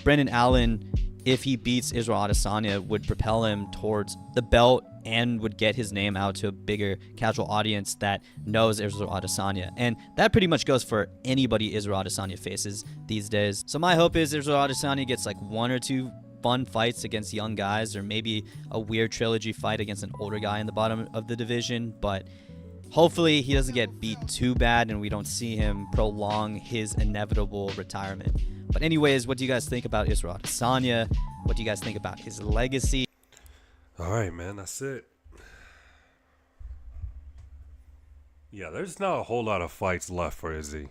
Brendan Allen, if he beats Israel Adesanya, would propel him towards the belt and would get his name out to a bigger casual audience that knows Israel Adesanya. And that pretty much goes for anybody Israel Adesanya faces these days. So my hope is Israel Adesanya gets like 1 or 2 fun fights against young guys, or maybe a weird trilogy fight against an older guy in the bottom of the division. But hopefully he doesn't get beat too bad and we don't see him prolong his inevitable retirement. But anyways, what do you guys think about Israel Adesanya? What do you guys think about his legacy? All right, man, that's it. Yeah, there's not a whole lot of fights left for Izzy.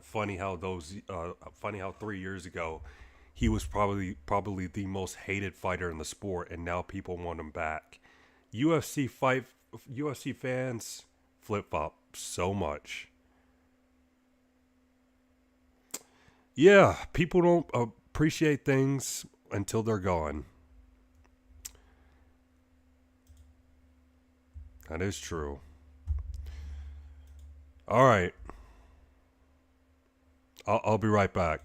Funny how 3 years ago he was probably the most hated fighter in the sport, and now people want him back. UFC fans flip-flop so much. Yeah, people don't appreciate things until they're gone. That is true. All right. I'll be right back.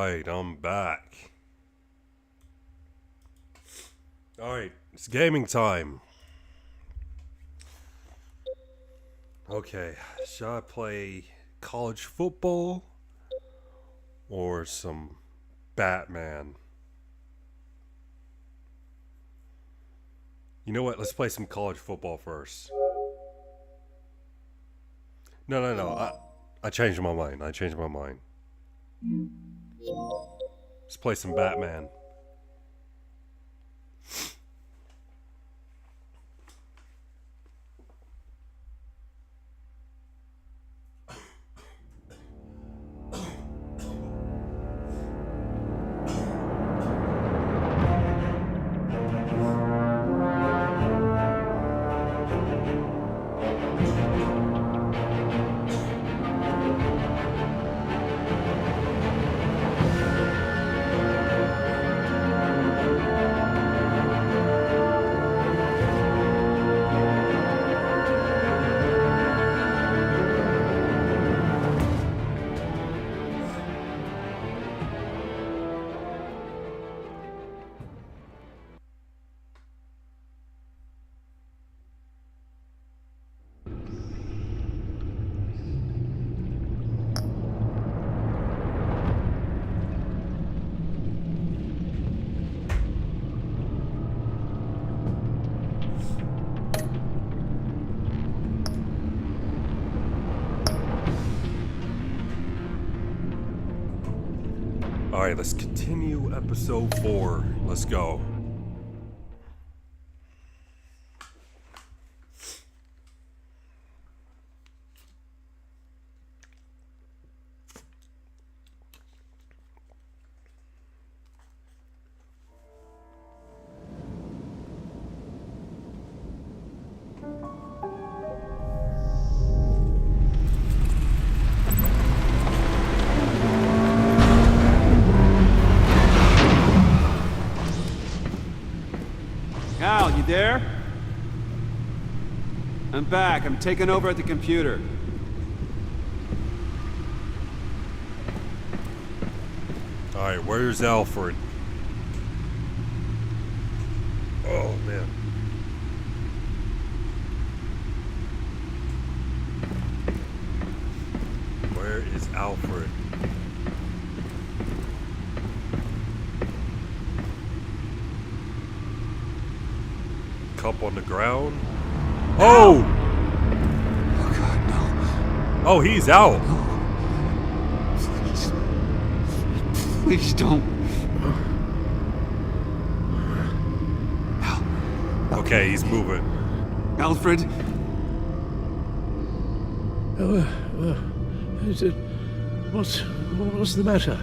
Alright, I'm back. Alright, it's gaming time. Okay, should I play college football or some Batman? You know what? Let's play some college football first. No. I changed my mind. Let's play some Batman. Alright, let's continue episode 4. Let's go. Al, you there? I'm back. I'm taking over at the computer. Alright, where's Alfred? Oh, man. Where is Alfred? Cup on the ground. Oh! Oh God, no. Oh, he's out. Please don't. Okay, he's moving. Alfred. What's the matter?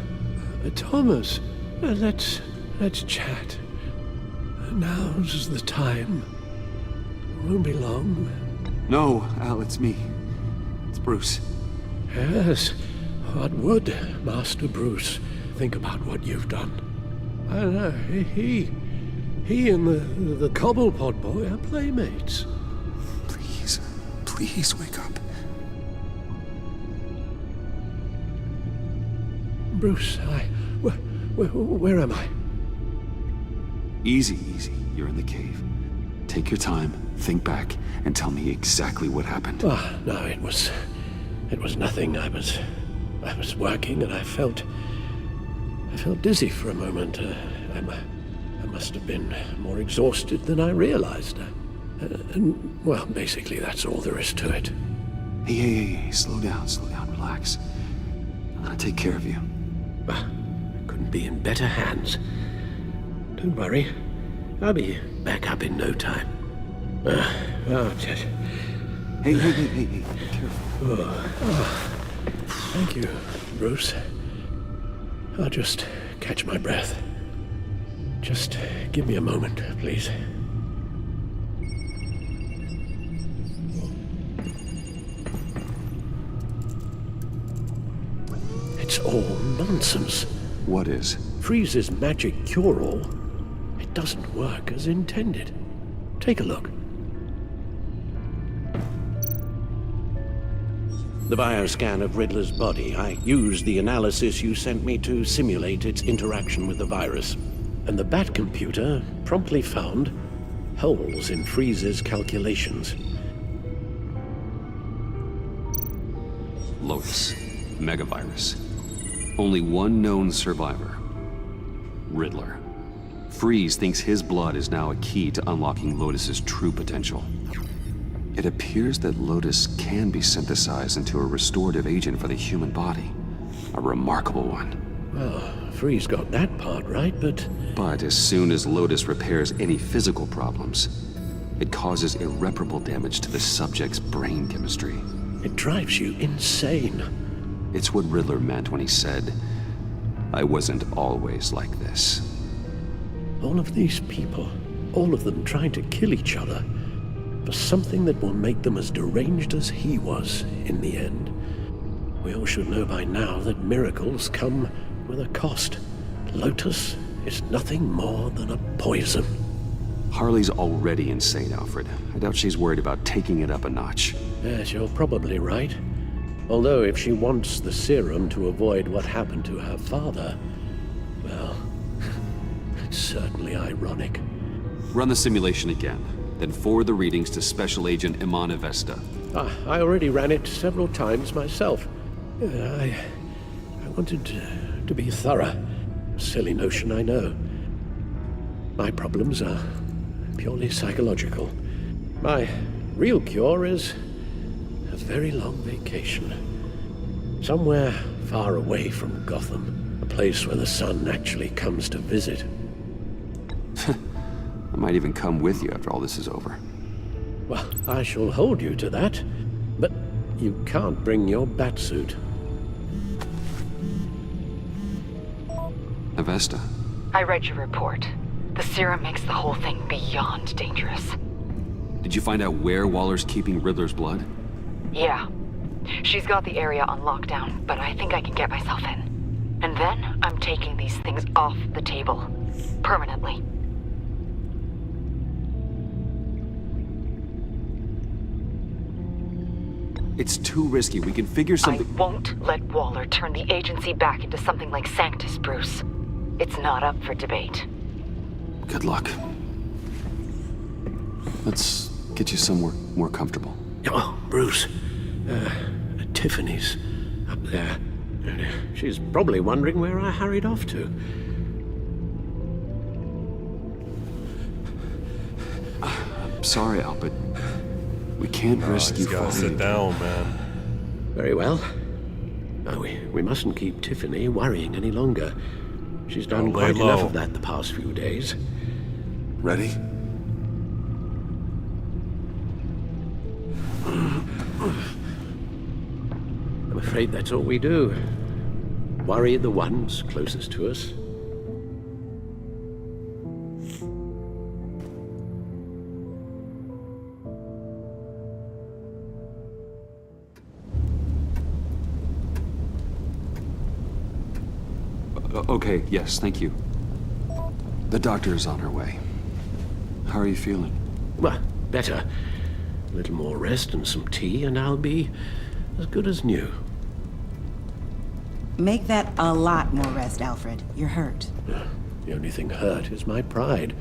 Thomas, let's chat. Now's the time. Won't be long. No, Al, it's me. It's Bruce. Yes. What would Master Bruce think about what you've done? He and the Cobblepot boy are playmates. Please wake up. Bruce, where am I? Easy. You're in the cave. Take your time, think back, and tell me exactly what happened. No, it was nothing. I was working and I felt dizzy for a moment. I must have been more exhausted than I realized. And, well, basically that's all there is to it. Hey, slow down, relax. I'm gonna take care of you. Couldn't be in better hands. Don't worry, I'll be back up in no time. Hey, careful. Thank you, Bruce. I'll just catch my breath. Just give me a moment, please. It's all nonsense. What is? Freeze's magic cure-all. It doesn't work as intended. Take a look. The bioscan of Riddler's body. I used the analysis you sent me to simulate its interaction with the virus. And the Bat computer promptly found holes in Freeze's calculations. Lotus. Megavirus. Only one known survivor. Riddler. Freeze thinks his blood is now a key to unlocking Lotus's true potential. It appears that Lotus can be synthesized into a restorative agent for the human body. A remarkable one. Well, Freeze got that part right, but as soon as Lotus repairs any physical problems, it causes irreparable damage to the subject's brain chemistry. It drives you insane. It's what Riddler meant when he said, "I wasn't always like this." All of these people, all of them trying to kill each other, for something that will make them as deranged as he was in the end. We all should know by now that miracles come with a cost. Lotus is nothing more than a poison. Harley's already insane, Alfred. I doubt she's worried about taking it up a notch. Yes, you're probably right. Although if she wants the serum to avoid what happened to her father, well, it's certainly ironic. Run the simulation again, then forward the readings to Special Agent Iman Avesta. I already ran it several times myself. I wanted to be thorough. A silly notion, I know. My problems are purely psychological. My real cure is a very long vacation. Somewhere far away from Gotham. A place where the sun actually comes to visit. I might even come with you after all this is over. Well, I shall hold you to that. But you can't bring your batsuit. Avesta. I read your report. The serum makes the whole thing beyond dangerous. Did you find out where Waller's keeping Riddler's blood? Yeah. She's got the area on lockdown, but I think I can get myself in. And then I'm taking these things off the table. Permanently. It's too risky. We can figure something. I won't let Waller turn the agency back into something like Sanctus, Bruce. It's not up for debate. Good luck. Let's get you somewhere more comfortable. Oh, Bruce. Tiffany's up there. She's probably wondering where I hurried off to. I'm sorry, Al, but we can't risk you falling. Sit down, man. Very well. No, we mustn't keep Tiffany worrying any longer. She's done quite enough of that the past few days. Ready? I'm afraid that's all we do. Worry the ones closest to us. Okay, yes, thank you. The doctor is on her way. How are you feeling? Well, better. A little more rest and some tea, and I'll be as good as new. Make that a lot more rest, Alfred. You're hurt. The only thing hurt is my pride,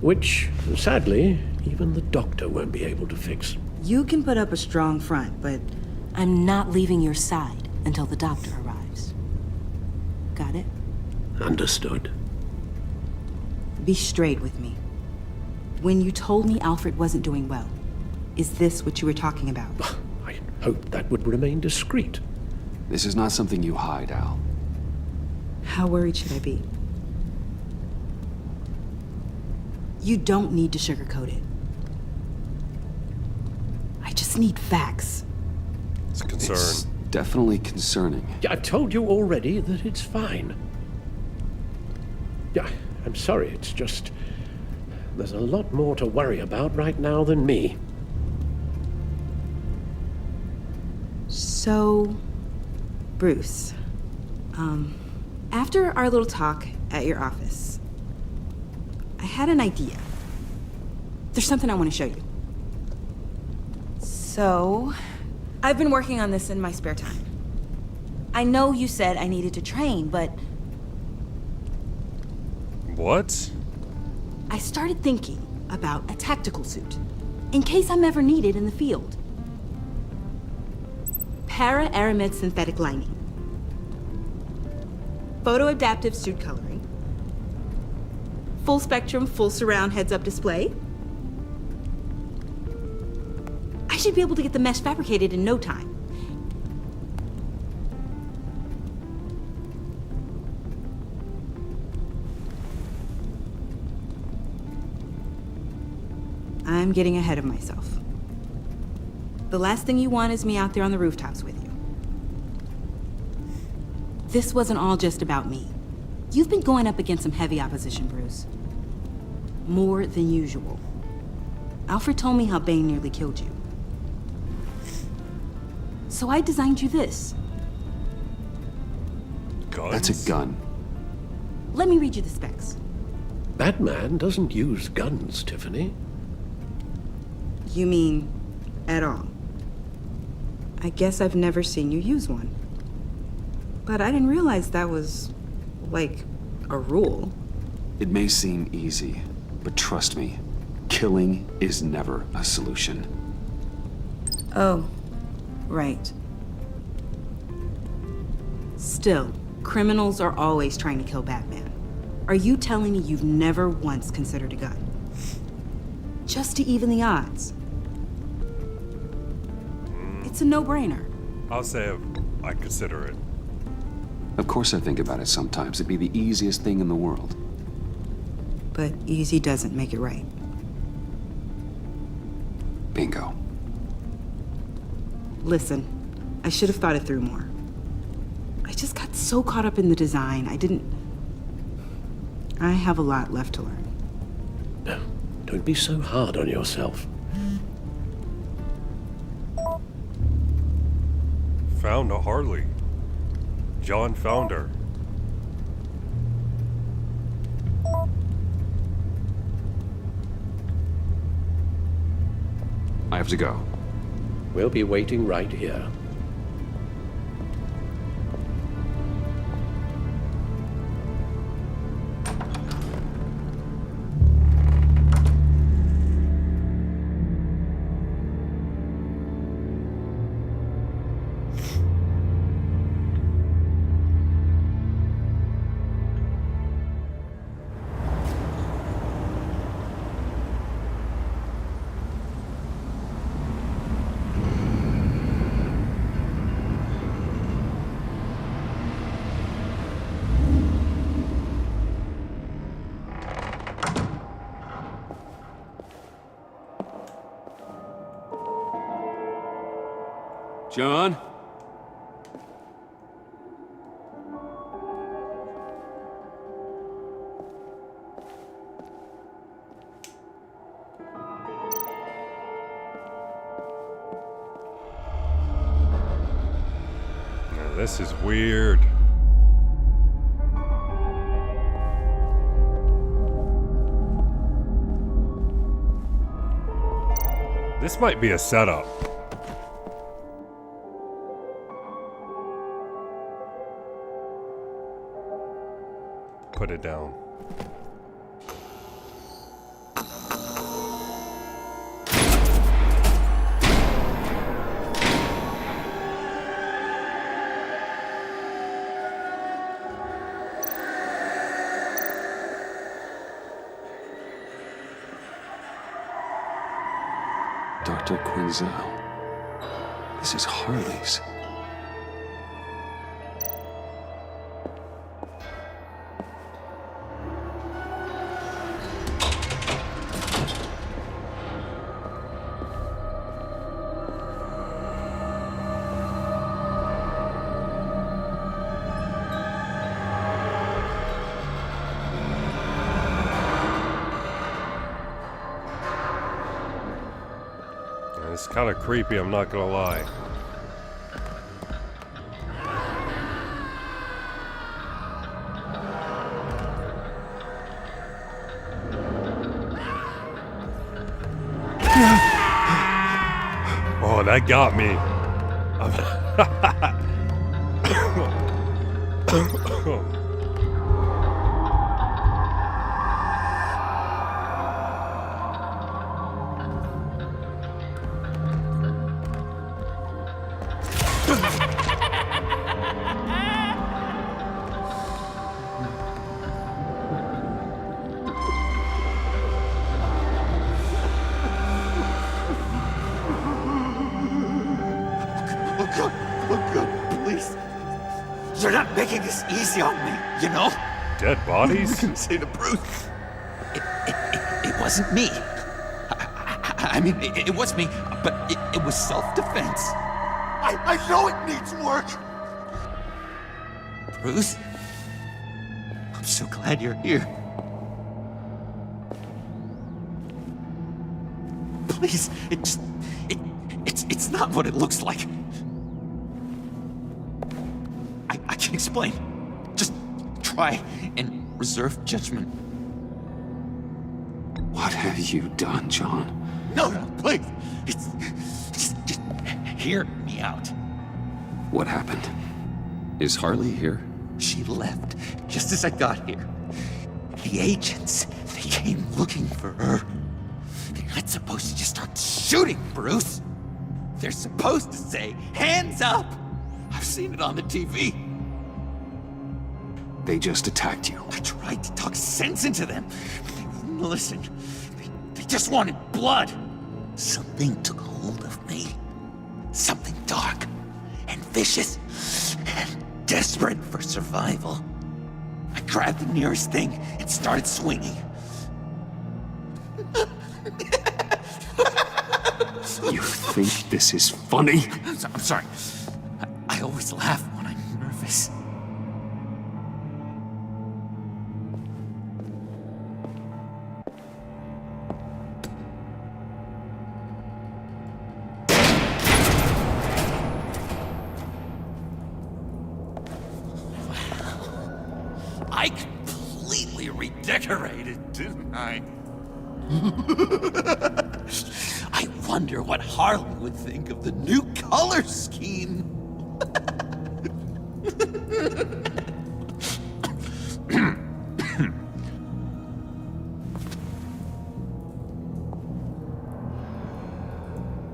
which, sadly, even the doctor won't be able to fix. You can put up a strong front, but I'm not leaving your side until the doctor arrives. Got it? Understood. Be straight with me. When you told me Alfred wasn't doing well, is this what you were talking about? I hoped that would remain discreet. This is not something you hide, Al. How worried should I be? You don't need to sugarcoat it. I just need facts. It's a concern. It's definitely concerning. Yeah, I've told you already that it's fine. Yeah, I'm sorry, it's just... there's a lot more to worry about right now than me. So, Bruce, after our little talk at your office, I had an idea. There's something I want to show you. So, I've been working on this in my spare time. I know you said I needed to train, but What? I started thinking about a tactical suit, in case I'm ever needed in the field. Para-Aramid synthetic lining. Photo-adaptive suit coloring. Full spectrum, full surround heads-up display. I should be able to get the mesh fabricated in no time. I'm getting ahead of myself. The last thing you want is me out there on the rooftops with you. This wasn't all just about me. You've been going up against some heavy opposition, Bruce. More than usual. Alfred told me how Bane nearly killed you. So I designed you this. Guns? That's a gun. Let me read you the specs. Batman doesn't use guns, Tiffany. You mean at all? I guess I've never seen you use one. But I didn't realize that was, like, a rule. It may seem easy, but trust me, killing is never a solution. Oh, right. Still, criminals are always trying to kill Batman. Are you telling me you've never once considered a gun? Just to even the odds. It's a no-brainer. I'll say I consider it. Of course I think about it sometimes. It'd be the easiest thing in the world. But easy doesn't make it right. Bingo. Listen, I should have thought it through more. I just got so caught up in the design, I have a lot left to learn. No, don't be so hard on yourself. Found a Harley. John found her. I have to go. We'll be waiting right here. John? Now, this is weird. This might be a setup. Put it down. Dr. Quinzel. This is Harley's. It's kind of creepy, I'm not gonna lie. Oh, that got me. Look good, please. You're not making this easy on me, you know? Dead bodies? I'm gonna say to Bruce, it wasn't me. I mean, it was me, but it was self-defense. I know it needs work. Bruce, I'm so glad you're here. Please, it's not what it looks like. I can explain. Just try and reserve judgment. What have you done, John? No, please. Just hear me out. What happened? Is Harley here? She left just as I got here. The agents, they came looking for her. They're not supposed to just start shooting, Bruce. They're supposed to say, hands up. I've seen it on the TV. They just attacked you. I tried to talk sense into them, but they wouldn't listen. They just wanted blood. Something took hold of me. Something dark and vicious and desperate for survival. I grabbed the nearest thing and started swinging. You think this is funny? I'm sorry. I always laugh when I'm nervous. I completely redecorated, didn't I? I wonder what Harley would think of the new color scheme.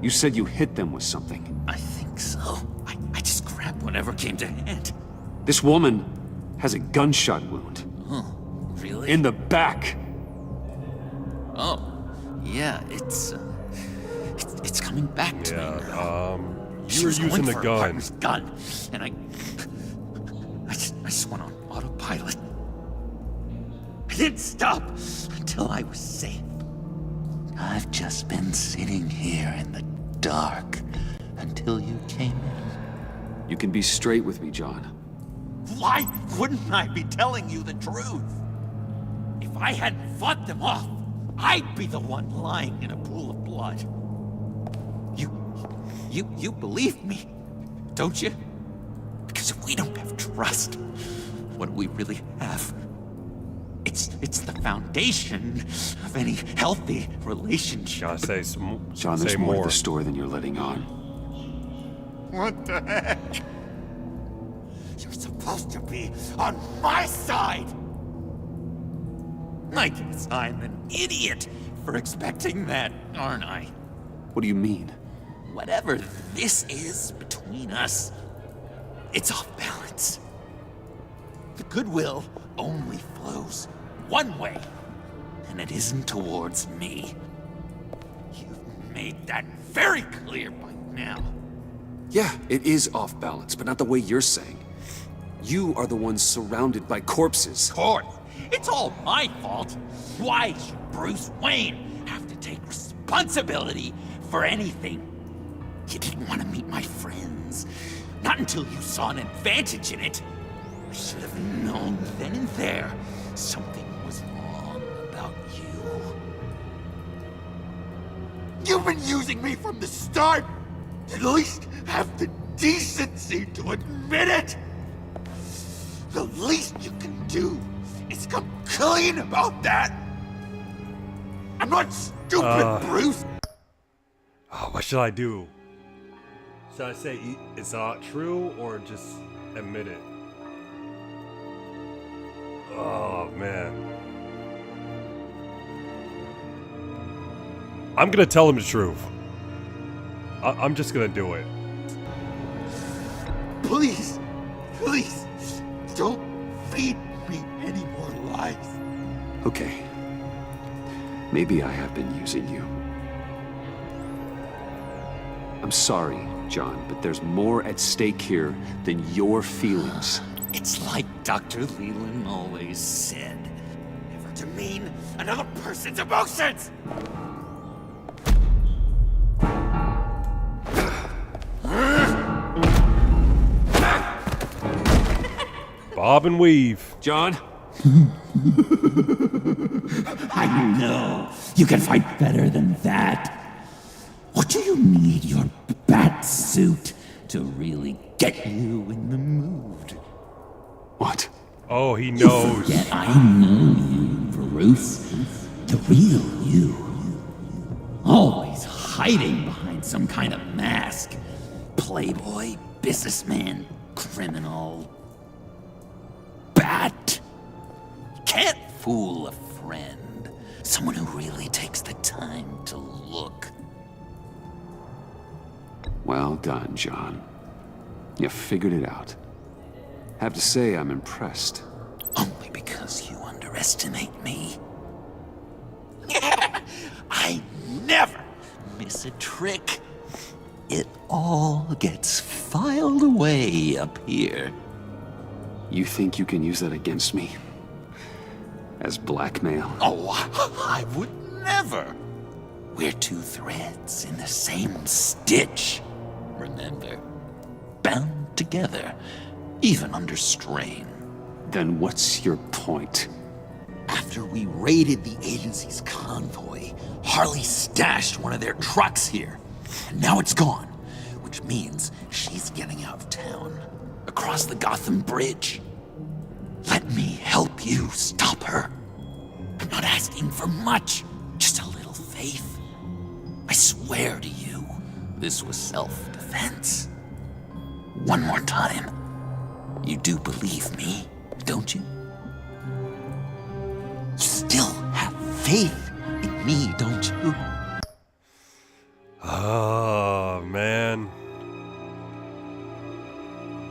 You said you hit them with something. I think so. I just grabbed whatever came to hand. This woman has a gunshot wound. Oh, really? In the back. Oh, yeah, it's coming back to me now. You were using the gun. Gun, and I just went on autopilot. I didn't stop until I was safe. I've just been sitting here in the dark until you came in. You can be straight with me, John. Why wouldn't I be telling you the truth? If I hadn't fought them off, I'd be the one lying in a pool of blood. You believe me, don't you? Because if we don't have trust, what do we really have? It's the foundation of any healthy relationship. Gotta say John, there's more to the story than you're letting on. What the heck? You're supposed to be on my side! I guess I'm an idiot for expecting that, aren't I? What do you mean? Whatever this is between us, it's off balance. The goodwill only flows one way, and it isn't towards me. You've made that very clear by now. Yeah, it is off balance, but not the way you're saying. You are the ones surrounded by corpses. Of course. It's all my fault. Why should Bruce Wayne have to take responsibility for anything? You didn't want to meet my friends. Not until you saw an advantage in it. I should have known then and there something was wrong about you. You've been using me from the start. At least have the decency to admit it. The least you can do is come clean about that. I'm not stupid, Bruce. Oh, what should I do? Should I say it's not true or just admit it? Oh, man. I'm gonna tell him the truth. I'm just gonna do it. Please, please, don't feed me any more lies. Okay. Maybe I have been using you. I'm sorry, John, but there's more at stake here than your feelings. It's like Dr. Leland always said. Never demean another person's emotions! Bob and weave. John? I know. You can fight better than that. What do you need your bat suit to really get you in the mood? What? Oh, he You knows. forget I know you, Bruce. The real you. Always hiding behind some kind of mask. Playboy, businessman, criminal. Bat. Can't fool a friend. Someone who really takes the time to look. Well done, John. You figured it out. Have to say, I'm impressed. Only because you underestimate me. I never miss a trick. It all gets filed away up here. You think you can use that against me? As blackmail? Oh, I would never. We're two threads in the same stitch. Remember, bound together, even under strain. Then what's your point? After we raided the agency's convoy, Harley stashed one of their trucks here. And now it's gone, which means she's getting out of town, across the Gotham Bridge. Let me help you stop her. I'm not asking for much, just a little faith. I swear to you, this was self-defense. One more time. You do believe me, don't you? You still have faith in me, don't you? Oh, man.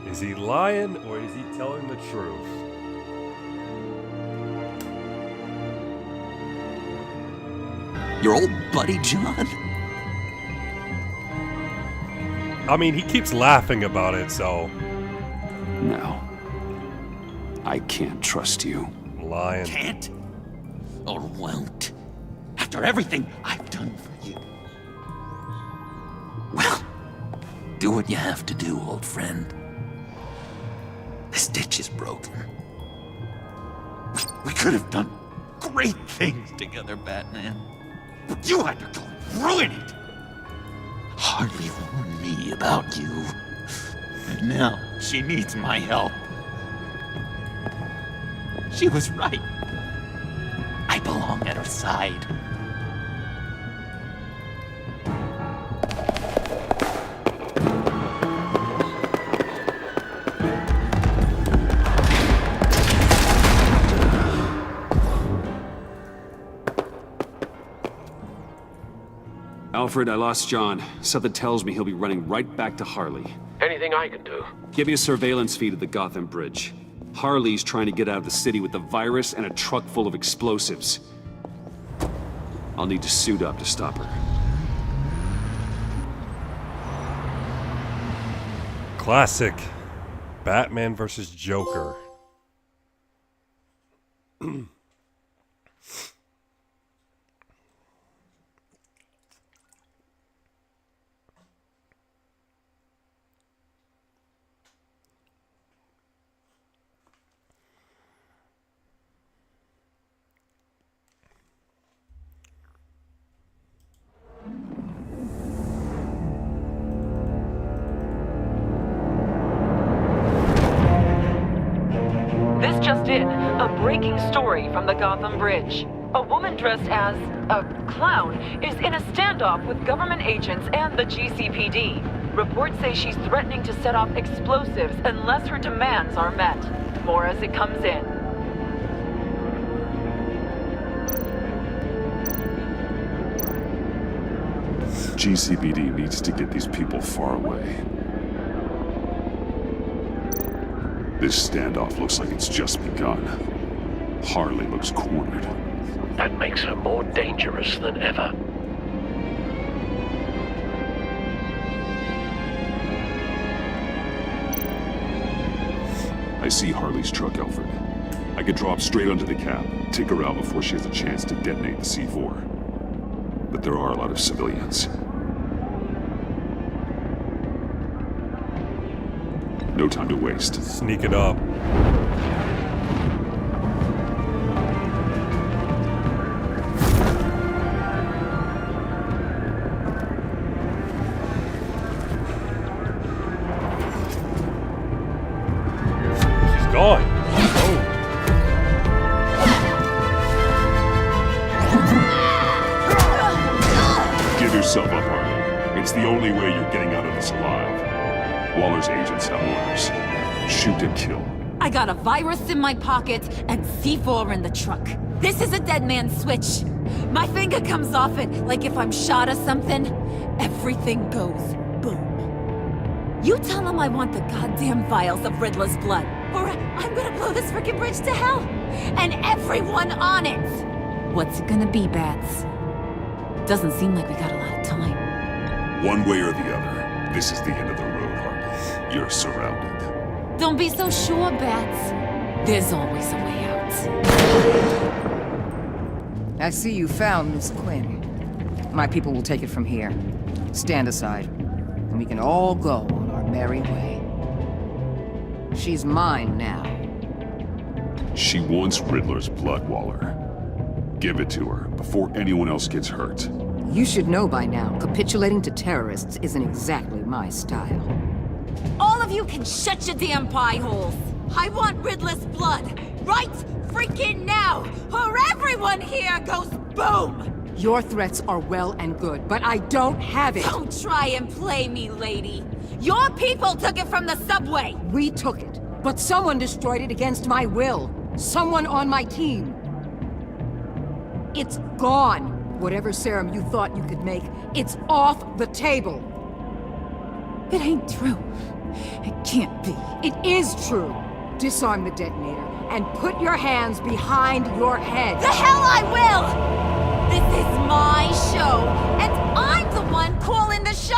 Is he lying or is he telling the truth? Your old buddy, John? I mean, he keeps laughing about it, so. No. I can't trust you. Lying. Can't? Or won't? After everything I've done for you. Well, do what you have to do, old friend. This ditch is broken. We could have done great things together, Batman. But you had to go and ruin it. Harley warned me about you. And now she needs my help. She was right. I belong at her side. Alfred, I lost John. Something tells me he'll be running right back to Harley. Anything I can do? Give me a surveillance feed of the Gotham Bridge. Harley's trying to get out of the city with the virus and a truck full of explosives. I'll need to suit up to stop her. Classic. Batman versus Joker. This just in, a breaking story from the Gotham Bridge. A woman dressed as a clown is in a standoff with government agents and the GCPD. Reports say she's threatening to set off explosives unless her demands are met. More as it comes in. GCPD needs to get these people far away. This standoff looks like it's just begun. Harley looks cornered. That makes her more dangerous than ever. I see Harley's truck, Alfred. I could drop straight onto the cab, take her out before she has a chance to detonate the C4. But there are a lot of civilians. No time to waste. Sneak it up. She's gone. Oh. Give yourself up, Harley. It's the only way you're getting out of this alive. Waller's agents have orders. Shoot and kill. I got a virus in my pocket and C4 in the truck. This is a dead man's switch. My finger comes off it like if I'm shot or something. Everything goes boom. You tell him I want the goddamn vials of Riddler's blood, or I'm gonna blow this frickin' bridge to hell. And everyone on it. What's it gonna be, Bats? Doesn't seem like we got a lot of time. One way or the other, this is the end of the road, Harley. You're surrounded. Don't be so sure, Bats. There's always a way out. I see you found Miss Quinn. My people will take it from here. Stand aside, and we can all go on our merry way. She's mine now. She wants Riddler's blood, Waller. Give it to her before anyone else gets hurt. You should know by now, capitulating to terrorists isn't exactly my style. All of you can shut your damn pie holes. I want Riddler's blood, right freaking now, or everyone here goes boom! Your threats are well and good, but I don't have it. Don't try and play me, lady. Your people took it from the subway. We took it, but someone destroyed it against my will. Someone on my team. It's gone. Whatever serum you thought you could make, it's off the table. It ain't true. It can't be. It is true. Disarm the detonator and put your hands behind your head. The hell I will! This is my show, and I'm the one calling the show.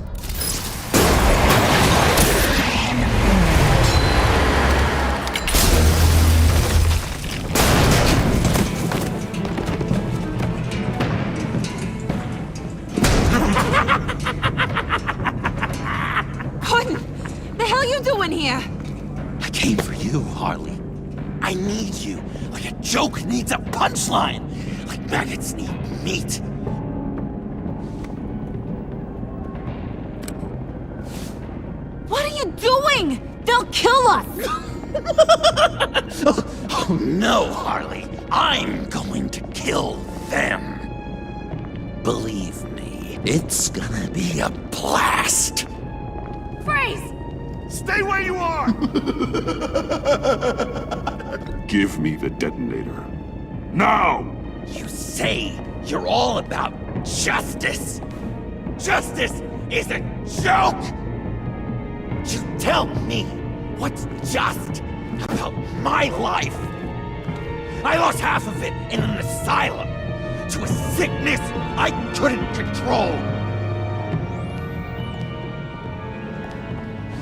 What the hell you doing here? I came for you, Harley. I need you, like a joke needs a punchline, like maggots need meat. What are you doing? They'll kill us! Oh no, Harley. I'm going to kill them. Believe me, it's gonna be a blast. Freeze! Stay where you are! Give me the detonator. Now! You say you're all about justice. Justice is a joke! You tell me what's just about my life. I lost half of it in an asylum to a sickness I couldn't control.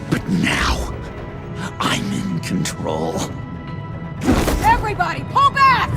But now, I'm in control. Everybody, pull back!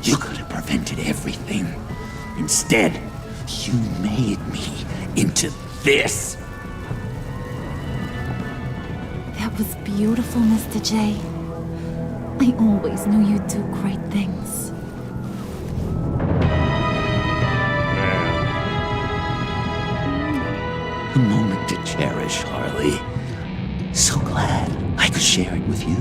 You could have prevented everything. Instead, you made me into this? That was beautiful, Mr. J. I always knew you'd do great things. A moment to cherish, Harley. So glad I could share it with you.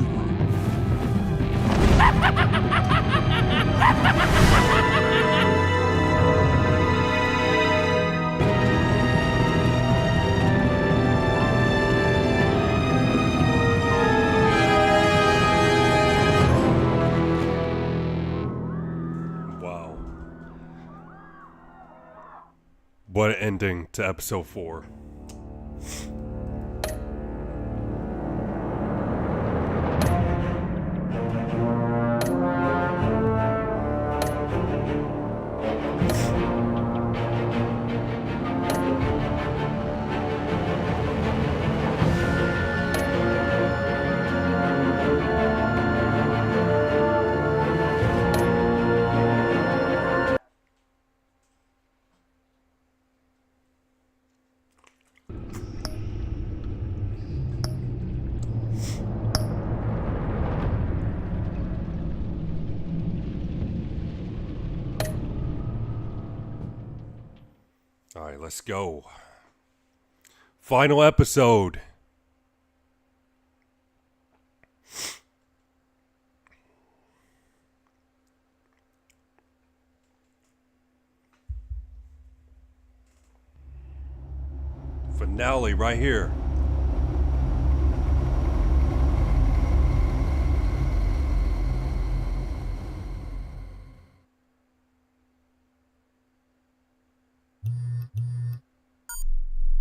Wow. What an ending to episode 4. Alright, let's go. Final episode. Finale right here.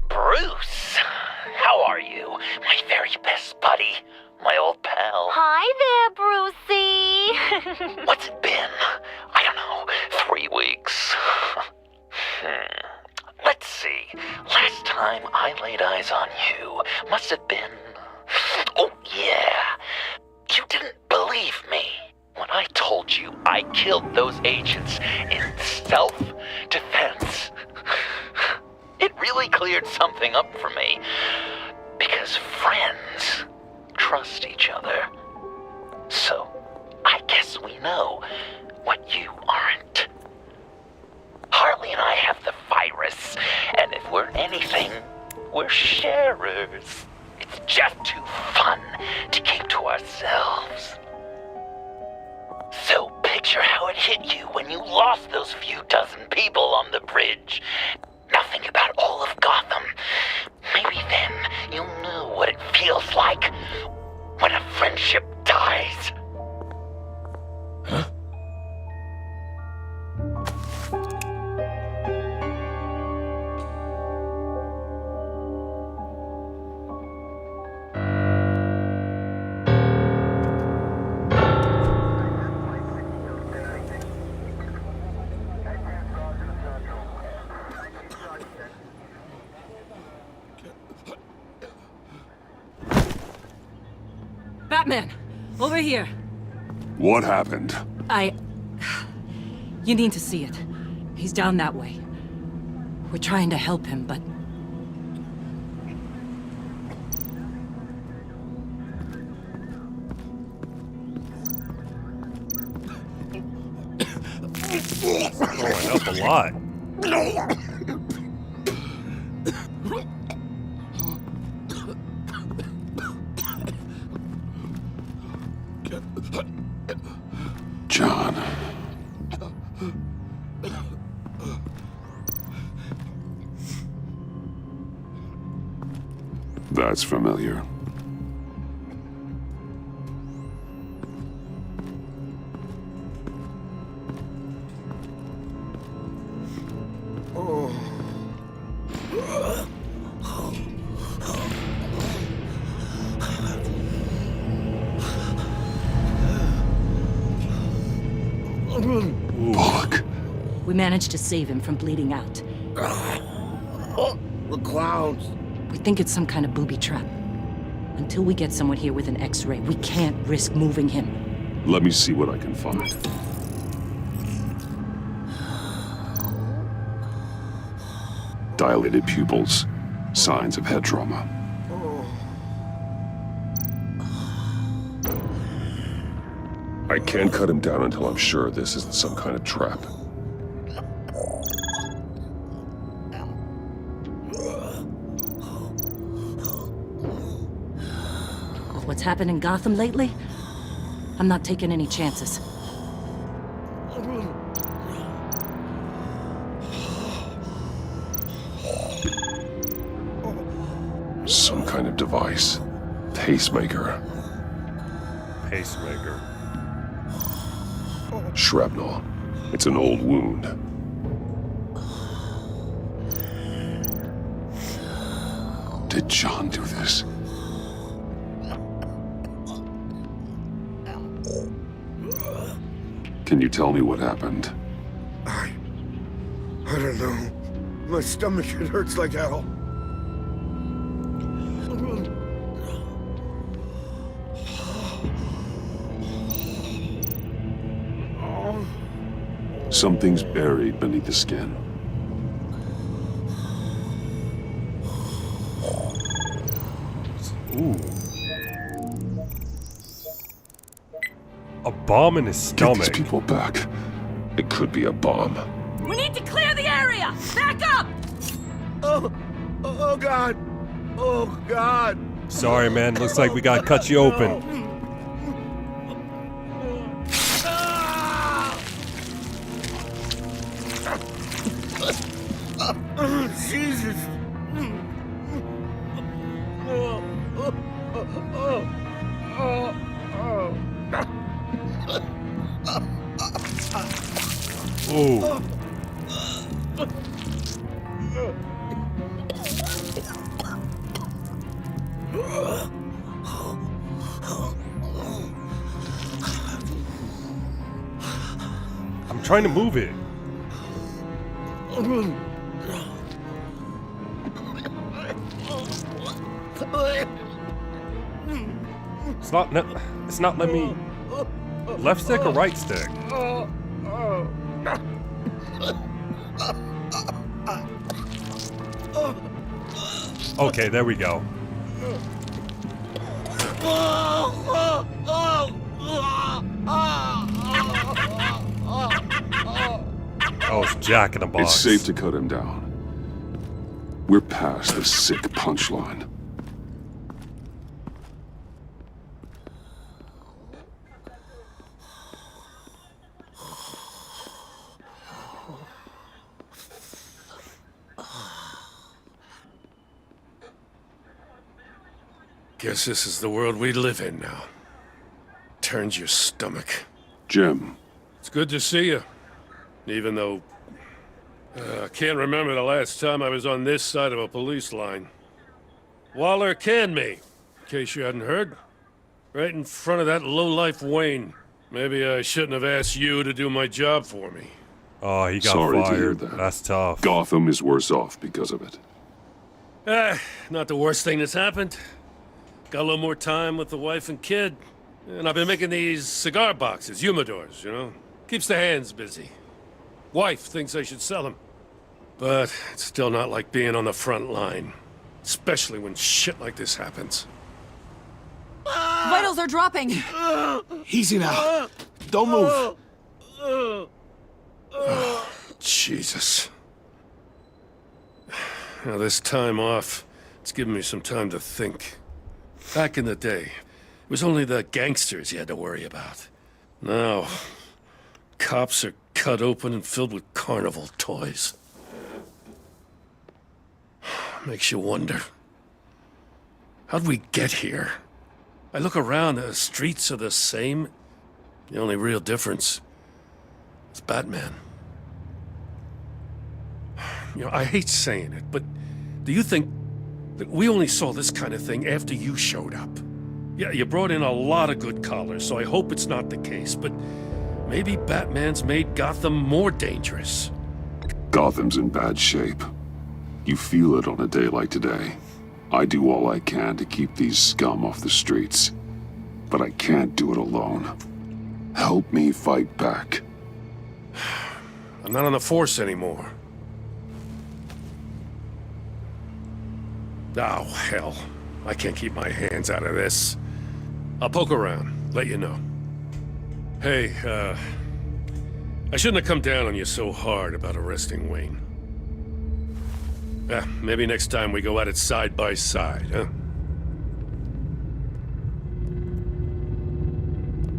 Bruce, how are you? My very best buddy, my old pal. Hi there, Brucey. What's it been? I don't know, 3 weeks. Let's see. Last time I laid eyes on you must have been... Oh, yeah. You didn't believe me when I told you I killed those agents in self-defense. It really cleared something up for me. Because friends trust each other. So, I guess we know what you aren't. Harley and I have the virus, and if we're anything, we're sharers. It's just too fun to keep to ourselves. So picture how it hit you when you lost those few dozen people on the bridge. Nothing about all of Gotham. Maybe then you'll know what it feels like when a friendship dies. Huh? Batman, over here. What happened? You need to see it. He's down that way. We're trying to help him, but... Throwing up a lot. John. That's familiar. Bullock. We managed to save him from bleeding out. The clouds. We think it's some kind of booby trap. Until we get someone here with an X-ray, we can't risk moving him. Let me see what I can find. Dilated pupils. Signs of head trauma. I can't cut him down until I'm sure this isn't some kind of trap. With what's happened in Gotham lately, I'm not taking any chances. Some kind of device. Pacemaker. Pacemaker. Shrapnel. It's an old wound. Did John do this? Can you tell me what happened? I don't know. My stomach, it hurts like hell. Something's buried beneath the skin. Ooh. A bomb in his Get stomach. these people back. It could be a bomb. We need to clear the area! Back up! Oh God! Oh God! Sorry, man. Looks like we got cut you open. Jesus! Ooh. I'm trying to move it. It's not letting me. Left stick or right stick? Okay, there we go. Oh, it's Jack in the Box. It's safe to cut him down. We're past the sick punchline. Guess this is the world we live in now. Turns your stomach. Jim. It's good to see you. Even though... I can't remember the last time I was on this side of a police line. Waller canned me, in case you hadn't heard. Right in front of that lowlife Wayne. Maybe I shouldn't have asked you to do my job for me. Oh, he got Sorry fired. to hear that. That's tough. Gotham is worse off because of it. Not the worst thing that's happened. Got a little more time with the wife and kid. And I've been making these cigar boxes, humidors, you know? Keeps the hands busy. Wife thinks I should sell them. But it's still not like being on the front line. Especially when shit like this happens. Vitals are dropping. Easy now. Don't move. Oh, Jesus. Now this time off, it's given me some time to think. Back in the day, it was only the gangsters you had to worry about. Now, cops are cut open and filled with carnival toys. Makes you wonder. How'd we get here? I look around, the streets are the same. The only real difference is Batman. You know, I hate saying it, but do you think that we only saw this kind of thing after you showed up? Yeah, you brought in a lot of good callers, so I hope it's not the case, but maybe Batman's made Gotham more dangerous. Gotham's in bad shape. You feel it on a day like today. I do all I can to keep these scum off the streets, but I can't do it alone. Help me fight back. I'm not on the force anymore. Oh, hell. I can't keep my hands out of this. I'll poke around, let you know. Hey, I shouldn't have come down on you so hard about arresting Wayne. Maybe next time we go at it side by side, huh?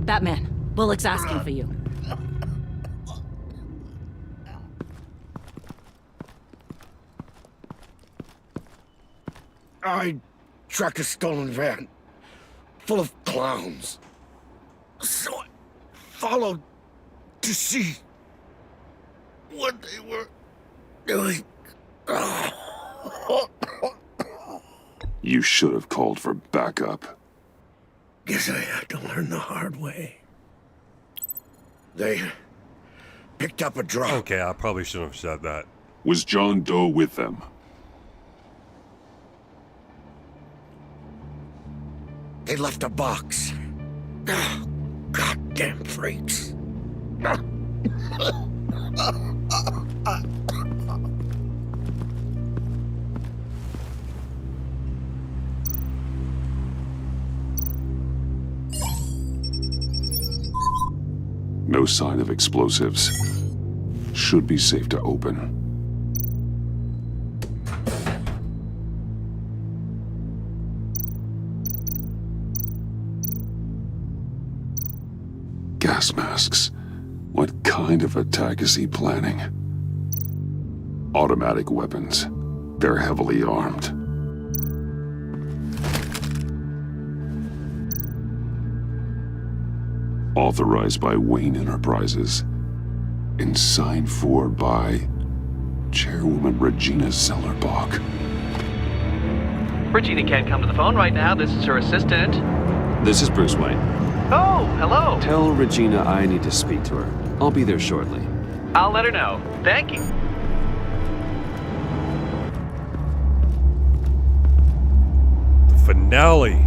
Batman, Bullock's asking for you. I tracked a stolen van full of clowns. So I followed to see what they were doing. You should have called for backup. Guess I had to learn the hard way. They picked up a drop. Okay, I probably shouldn't have said that. Was John Doe with them? They left a box. Goddamn freaks. No sign of explosives. Should be safe to open. Gas masks. What kind of attack is he planning? Automatic weapons. They're heavily armed. Authorized by Wayne Enterprises. And signed for by Chairwoman Regina Zellerbach. Regina can't come to the phone right now. This is her assistant. This is Bruce Wayne. Oh, hello. Tell Regina I need to speak to her. I'll be there shortly. I'll let her know. Thank you. The finale.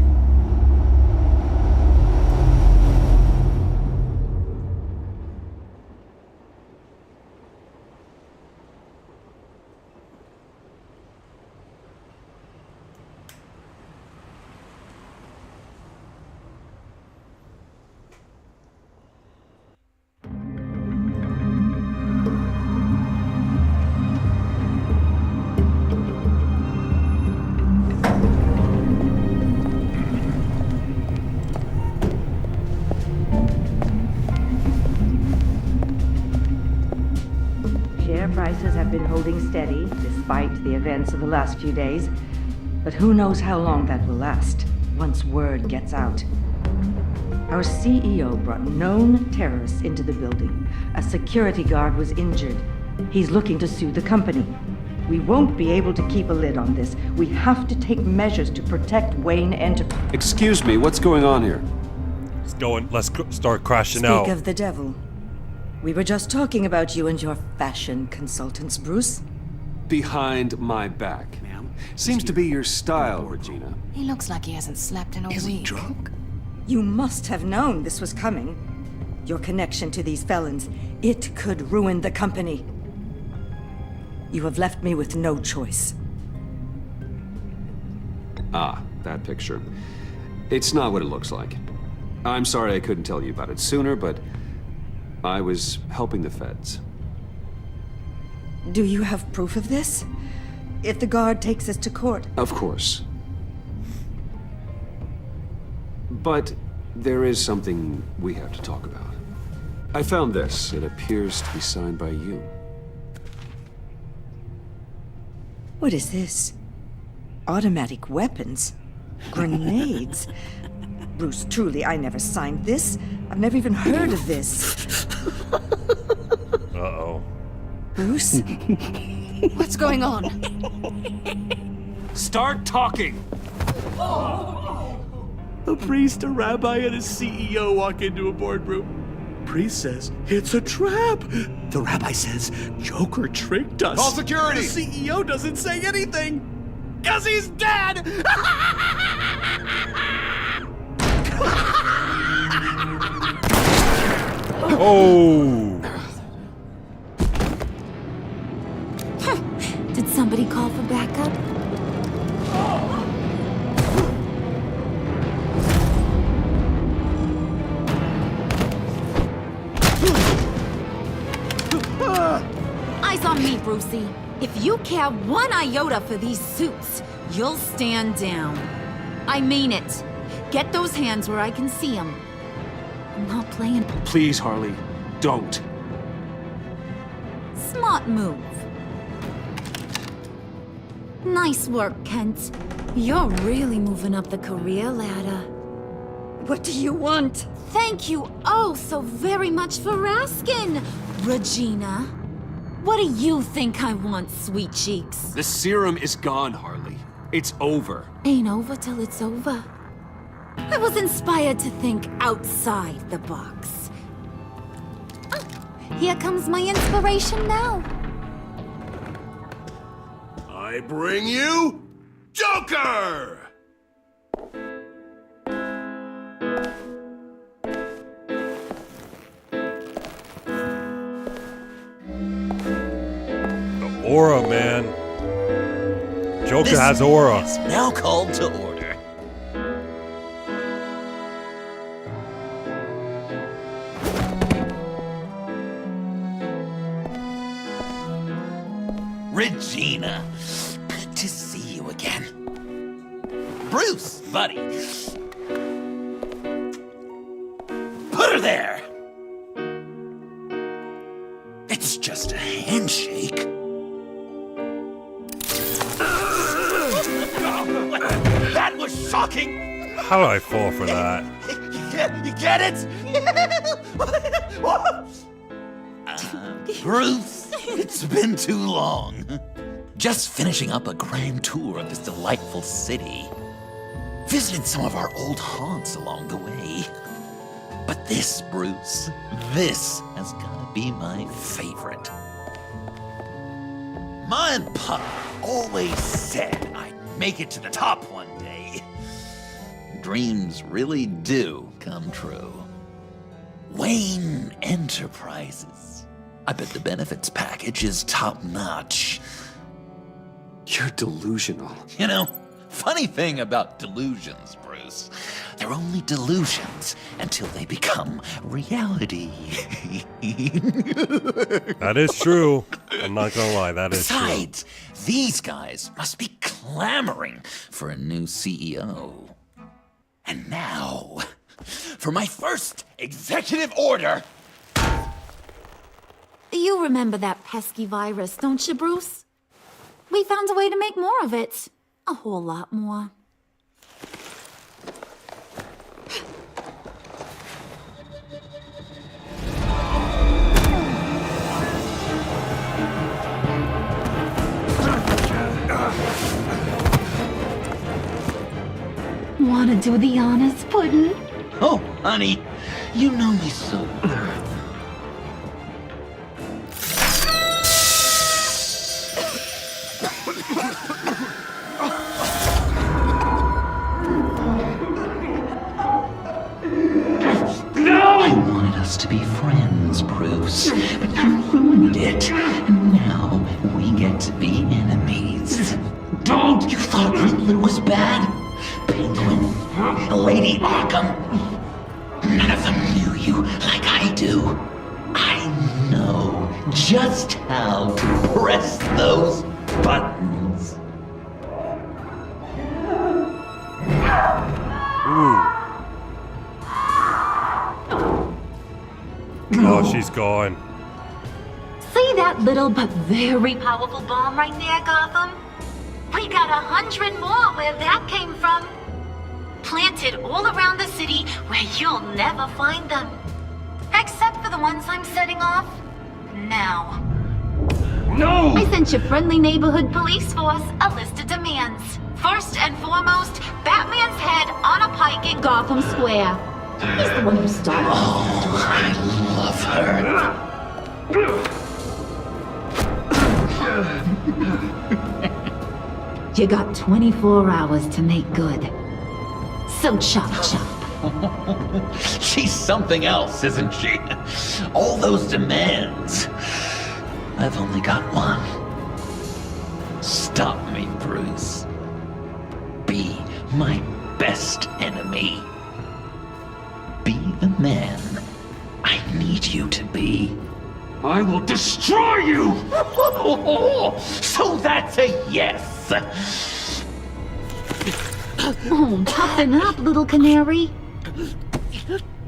Prices have been holding steady despite the events of the last few days. But who knows how long that will last once word gets out. Our CEO brought known terrorists into the building. A security guard was injured. He's looking to sue the company. We won't be able to keep a lid on this. We have to take measures to protect Wayne Enterprises. Excuse me, what's going on here? Let's start crashing Speak out. of the devil. We were just talking about you and your fashion consultants, Bruce. Behind my back. Ma'am? Seems to be your style, Regina. He looks like he hasn't slept in a week. Is he drunk? You must have known this was coming. Your connection to these felons, it could ruin the company. You have left me with no choice. Ah, that picture. It's not what it looks like. I'm sorry I couldn't tell you about it sooner, but I was helping the feds. Do you have proof of this? If the guard takes us to court? Of course. But there is something we have to talk about. I found this. It appears to be signed by you. What is this? Automatic weapons? Grenades? Bruce, truly, I never signed this. I've never even heard of this. Uh-oh. Bruce? What's going on? Start talking! A priest, a rabbi, and a CEO walk into a boardroom. Priest says, it's a trap. The rabbi says, Joker tricked us. Call security! The CEO doesn't say anything, 'cause he's dead! Oh! Did somebody call for backup? Eyes on me, Brucey. If you care one iota for these suits, you'll stand down. I mean it. Get those hands where I can see them. I'm not playing. Please, Harley, don't. Smart move. Nice work, Kent. You're really moving up the career ladder. What do you want? Thank you oh so very much for asking, Regina. What do you think I want, sweet cheeks? The serum is gone, Harley. It's over. Ain't over till it's over. I was inspired to think outside the box. Oh, here comes my inspiration now. I bring you Joker! Aura, man. Joker has aura. Is now called to order. Regina, good to see you again. Bruce, buddy. Put her there. It's just a handshake. That was shocking! How did I fall for that? You get it? Bruce, it's been too long. Just finishing up a grand tour of this delightful city. Visited some of our old haunts along the way. But this, Bruce, this has gotta be my favorite. Ma and Pa always said I'd make it to the top one day. Dreams really do come true. Wayne Enterprises. I bet the benefits package is top-notch. You're delusional. You know, funny thing about delusions, Bruce. They're only delusions until they become reality. That is true. I'm not gonna lie, that is true. Besides, these guys must be clamoring for a new CEO. And now, for my first executive order. You remember that pesky virus, don't you, Bruce? We found a way to make more of it. A whole lot more. Wanna do the honors, Puddin'? Oh, honey, you know me so well. I wanted us to be friends, Bruce, but you ruined it. And now we get to be enemies. Don't! You thought Riddler was bad? Penguin, Lady Arkham. None of them knew you like I do. I know just how to press those buttons. Oh, she's gone. See that little but very powerful bomb right there, Gotham? We got 100 more where that came from. Planted all around the city where you'll never find them. Except for the ones I'm setting off now. No! I sent your friendly neighborhood police force a list of demands. First and foremost, Batman's head on a pike in Gotham Square. He's the one who started. Oh, I love her. You got 24 hours to make good. So chop chop. She's something else, isn't she? All those demands. I've only got one. Stop me, Bruce. Be my best enemy. Be the man I need you to be. I will destroy you! So that's a yes! Oh, toughen up, little canary.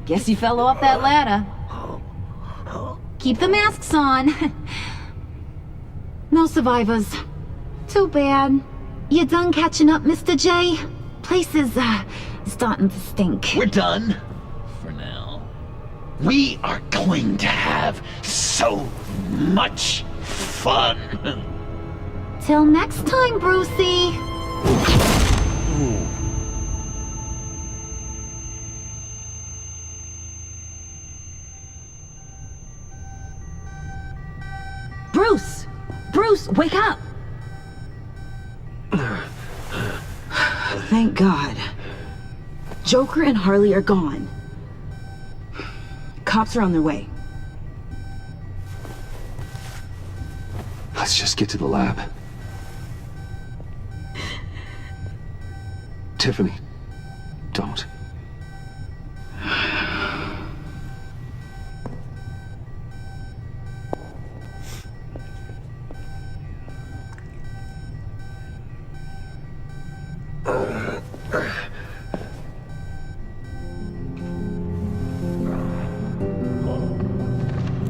Guess you fell off that ladder. Keep the masks on. No survivors. Too bad. You done catching up, Mr. J? Place is, starting to stink. We're done. For now. We are going to have so much fun. Till next time, Brucey. Bruce! Bruce, wake up! Thank God. Joker and Harley are gone. Cops are on their way. Let's just get to the lab. Tiffany, don't.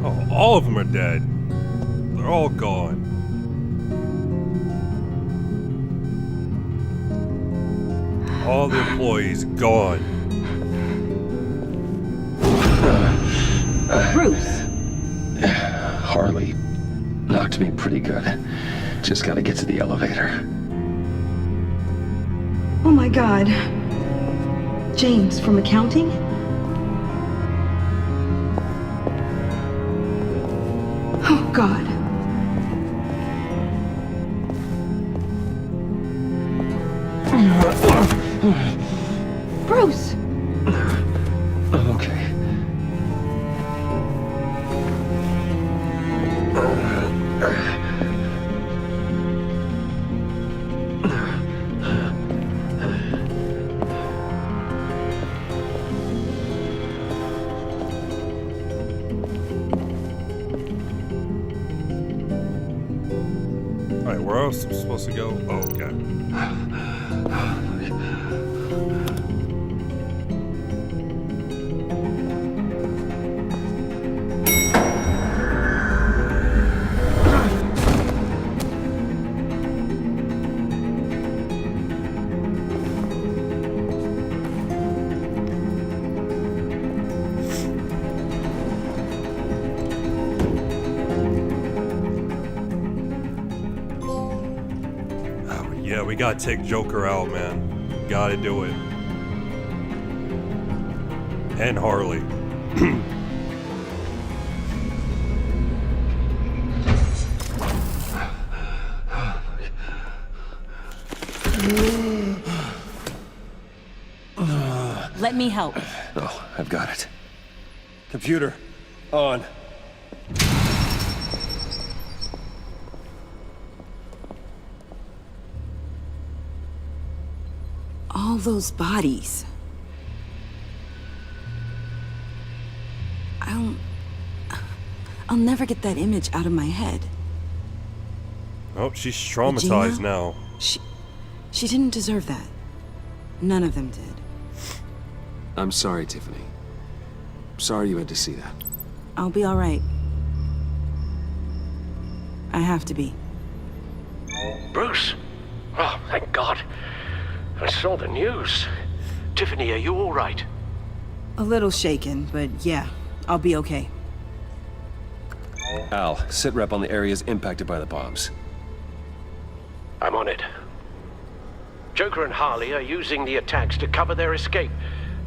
Oh, all of them are dead. They're all gone. All the employees gone. Bruce! Harley knocked me pretty good. Just gotta get to the elevator. Oh my God. James from accounting? Oh God. Bruce! I'm okay. Alright, where else am I supposed to go? Oh, okay. Yeah, we gotta take Joker out, man. Gotta do it. And Harley. Let me help. Oh, I've got it. Computer, on. All those bodies. I'll never get that image out of my head. Oh, she's traumatized Regina? now. She didn't deserve that. None of them did. I'm sorry, Tiffany. Sorry you had to see that. I'll be all right. I have to be. Bruce? Oh, thank God. I saw the news. Tiffany, are you all right? A little shaken, but yeah, I'll be okay. Al, sit rep on the areas impacted by the bombs. I'm on it. Joker and Harley are using the attacks to cover their escape.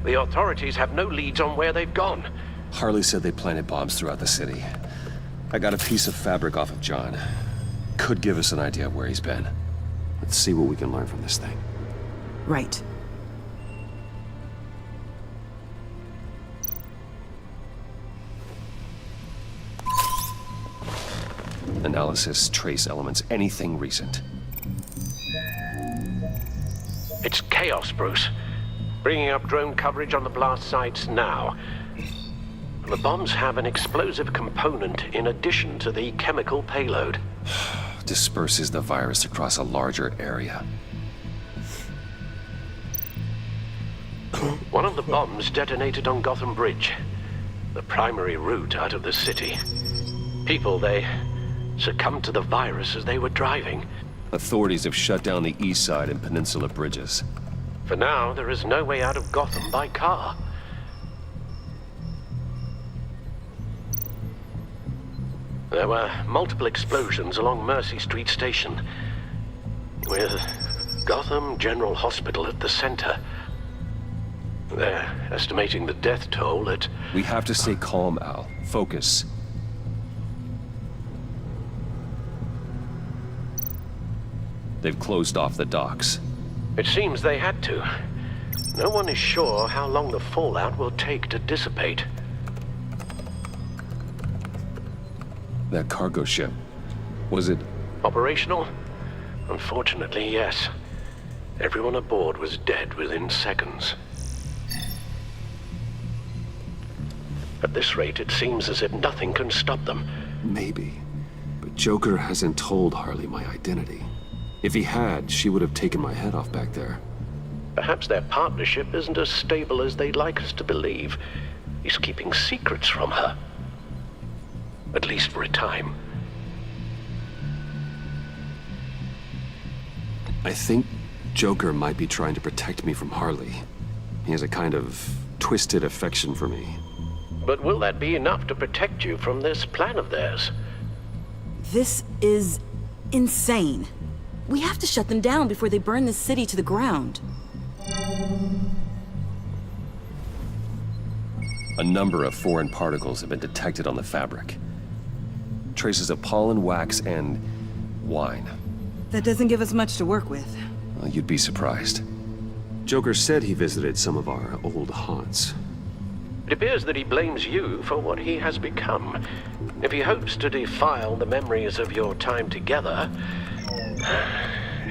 The authorities have no leads on where they've gone. Harley said they planted bombs throughout the city. I got a piece of fabric off of John. Could give us an idea of where he's been. Let's see what we can learn from this thing. Right. Analysis, trace elements, anything recent. It's chaos, Bruce. Bringing up drone coverage on the blast sites now. The bombs have an explosive component in addition to the chemical payload. Disperses the virus across a larger area. One of the bombs detonated on Gotham Bridge, the primary route out of the city. People, they succumbed to the virus as they were driving. Authorities have shut down the east side and peninsula bridges. For now, there is no way out of Gotham by car. There were multiple explosions along Mercy Street Station, with Gotham General Hospital at the center. They're estimating the death toll at... We have to stay calm, Al. Focus. They've closed off the docks. It seems they had to. No one is sure how long the fallout will take to dissipate. That cargo ship, was it... Operational? Unfortunately, yes. Everyone aboard was dead within seconds. At this rate, it seems as if nothing can stop them. Maybe. But Joker hasn't told Harley my identity. If he had, she would have taken my head off back there. Perhaps their partnership isn't as stable as they'd like us to believe. He's keeping secrets from her. At least for a time. I think Joker might be trying to protect me from Harley. He has a kind of twisted affection for me. But will that be enough to protect you from this plan of theirs? This is insane. We have to shut them down before they burn this city to the ground. A number of foreign particles have been detected on the fabric. Traces of pollen, wax, and wine. That doesn't give us much to work with. Well, you'd be surprised. Joker said he visited some of our old haunts. It appears that he blames you for what he has become. If he hopes to defile the memories of your time together,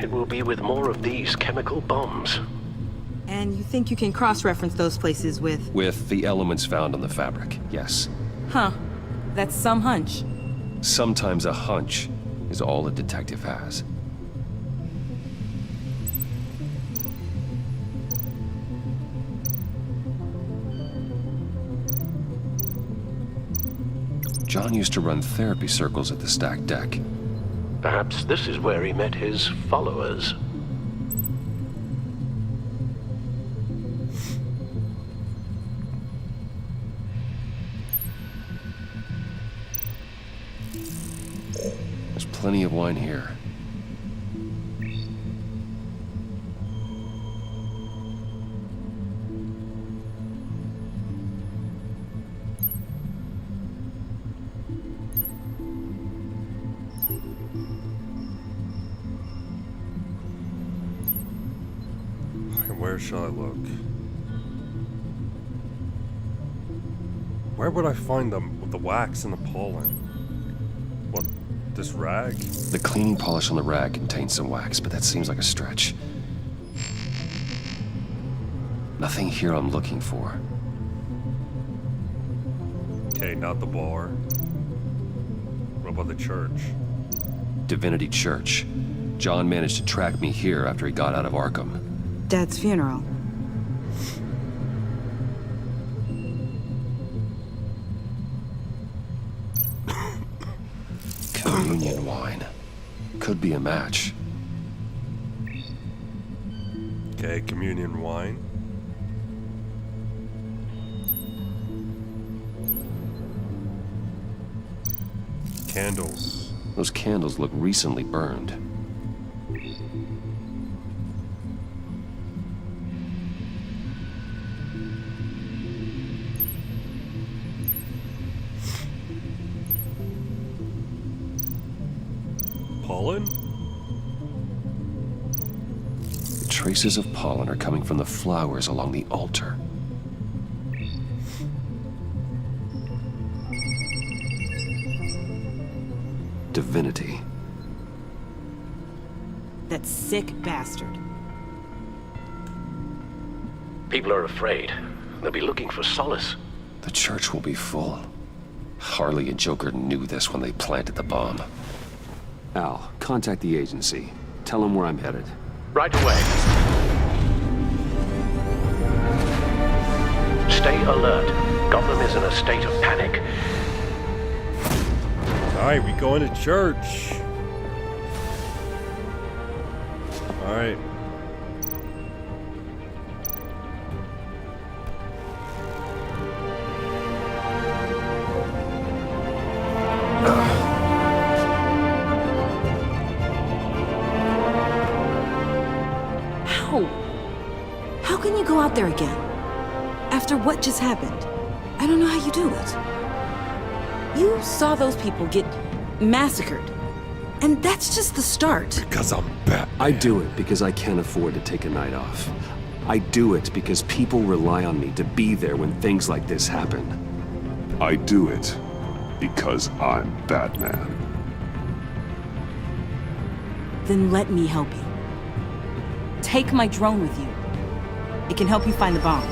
it will be with more of these chemical bombs. And you think you can cross-reference those places with... With the elements found on the fabric, yes. Huh. That's some hunch. Sometimes a hunch is all a detective has. John used to run therapy circles at the stacked deck. Perhaps this is where he met his followers. There's plenty of wine here. Where shall I look? Where would I find them with the wax and the pollen? What, this rag? The cleaning polish on the rag contains some wax, but that seems like a stretch. Nothing here I'm looking for. Okay, not the bar. What about the church? Divinity Church. John managed to track me here after he got out of Arkham. Dad's funeral. Communion wine. Could be a match. Okay, communion wine. Candles. Those candles look recently burned. Pollen? The traces of pollen are coming from the flowers along the altar. Divinity. That sick bastard. People are afraid. They'll be looking for solace. The church will be full. Harley and Joker knew this when they planted the bomb. Al, contact the agency. Tell them where I'm headed. Right away. Stay alert. Gotham is in a state of panic. Alright, we going to church. Alright. How can you go out there again? After what just happened? I don't know how you do it. You saw those people get massacred. And that's just the start. Because I'm Batman. I do it because I can't afford to take a night off. I do it because people rely on me to be there when things like this happen. I do it because I'm Batman. Then let me help you. Take my drone with you. It can help you find the bomb.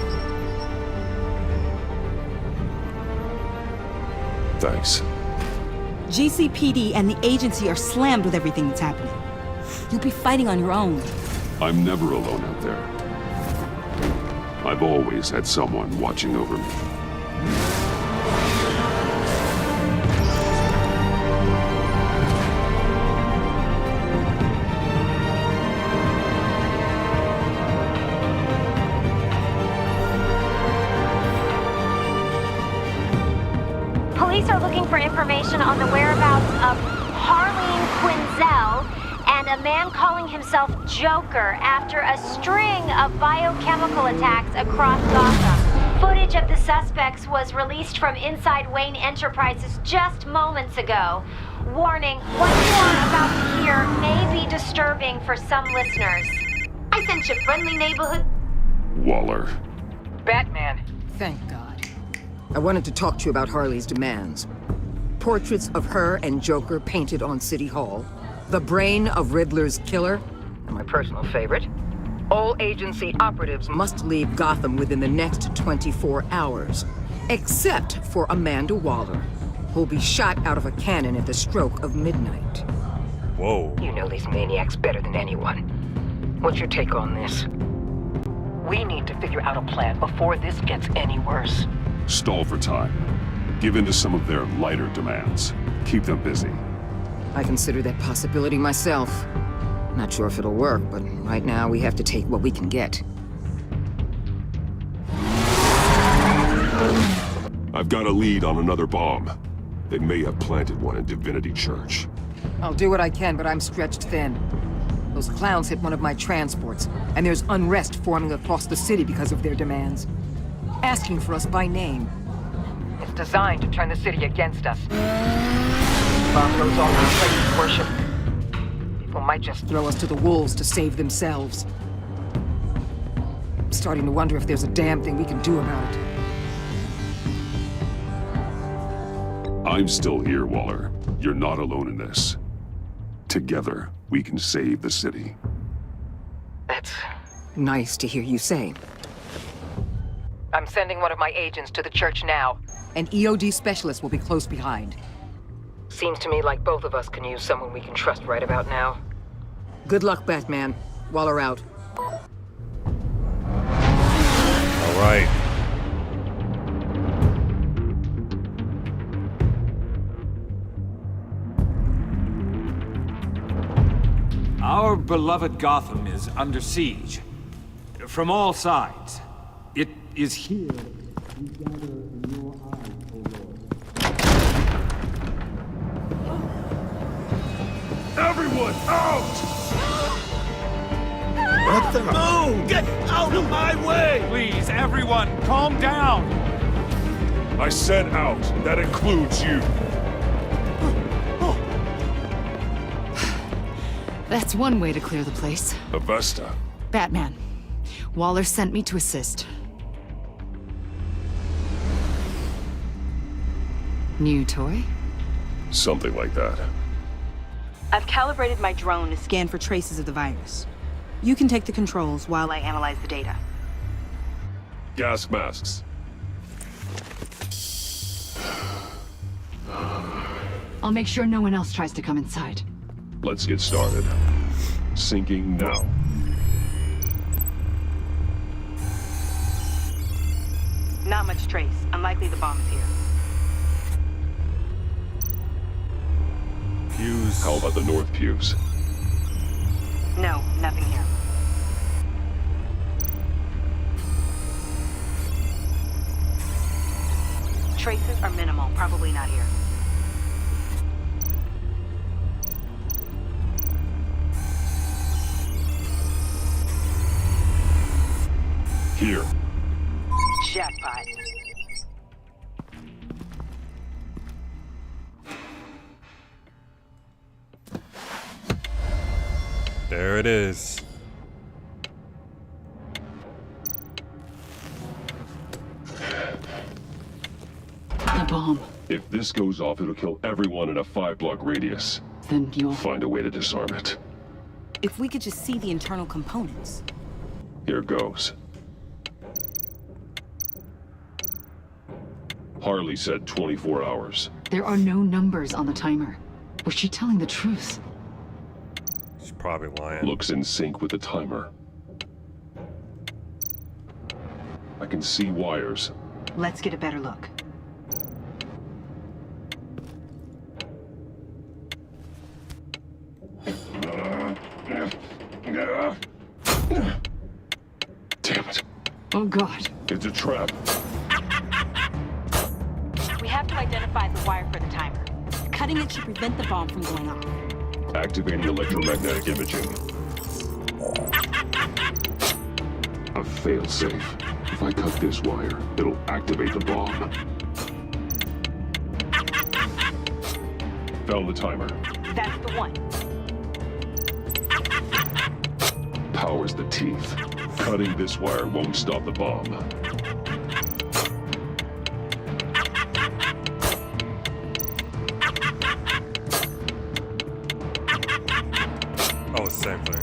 Thanks. GCPD and the agency are slammed with everything that's happening. You'll be fighting on your own. I'm never alone out there. I've always had someone watching over me. Police are looking for information on the whereabouts of Harleen Quinzel and a man calling himself Joker after a string of biochemical attacks across Gotham. Footage of the suspects was released from inside Wayne Enterprises just moments ago. Warning, what you are about to hear may be disturbing for some listeners. I sent you friendly neighborhood... Waller. Batman. Thank God. I wanted to talk to you about Harley's demands. Portraits of her and Joker painted on City Hall. The brain of Riddler's killer. And my personal favorite. All agency operatives must leave Gotham within the next 24 hours. Except for Amanda Waller, who'll be shot out of a cannon at the stroke of midnight. Whoa. You know these maniacs better than anyone. What's your take on this? We need to figure out a plan before this gets any worse. Stall for time. Give in to some of their lighter demands. Keep them busy. I consider that possibility myself. Not sure if it'll work, but right now we have to take what we can get. I've got a lead on another bomb. They may have planted one in Divinity Church. I'll do what I can, but I'm stretched thin. Those clowns hit one of my transports, and there's unrest forming across the city because of their demands. Asking for us by name. It's designed to turn the city against us. Bomb goes off in places worship. People might just throw us to the wolves to save themselves. I'm starting to wonder if there's a damn thing we can do about it. I'm still here, Waller. You're not alone in this. Together, we can save the city. That's nice to hear you say. I'm sending one of my agents to the church now. An EOD specialist will be close behind. Seems to me like both of us can use someone we can trust right about now. Good luck, Batman. Waller out. All right. Our beloved Gotham is under siege. From all sides. It is here we gather in your eyes, O Lord. Everyone, out! What the? Move! Get out of my way! Please, everyone, calm down! I said out. That includes you. That's one way to clear the place. Avesta. Batman. Waller sent me to assist. New toy? Something like that. I've calibrated my drone to scan for traces of the virus. You can take the controls while I analyze the data. Gas masks. I'll make sure no one else tries to come inside. Let's get started. Sinking now. Not much trace. Unlikely the bomb is here. Pews. How about the north pews? No, nothing here. Traces are minimal. Probably not here. Here. Jackpot. There it is. The bomb. If this goes off, it'll kill everyone in a 5-block radius. Then you'll find a way to disarm it. If we could just see the internal components. Here goes. Harley said 24 hours. There are no numbers on the timer. Was she telling the truth? She's probably lying. Looks in sync with the timer. I can see wires. Let's get a better look. Damn it. Oh God. It's a trap. We have to identify the wire for the timer. Cutting it should prevent the bomb from going off. Activating electromagnetic imaging. A fail-safe. If I cut this wire, it'll activate the bomb. Found the timer. That's the one. Power's the teeth. Cutting this wire won't stop the bomb. Oh, same thing.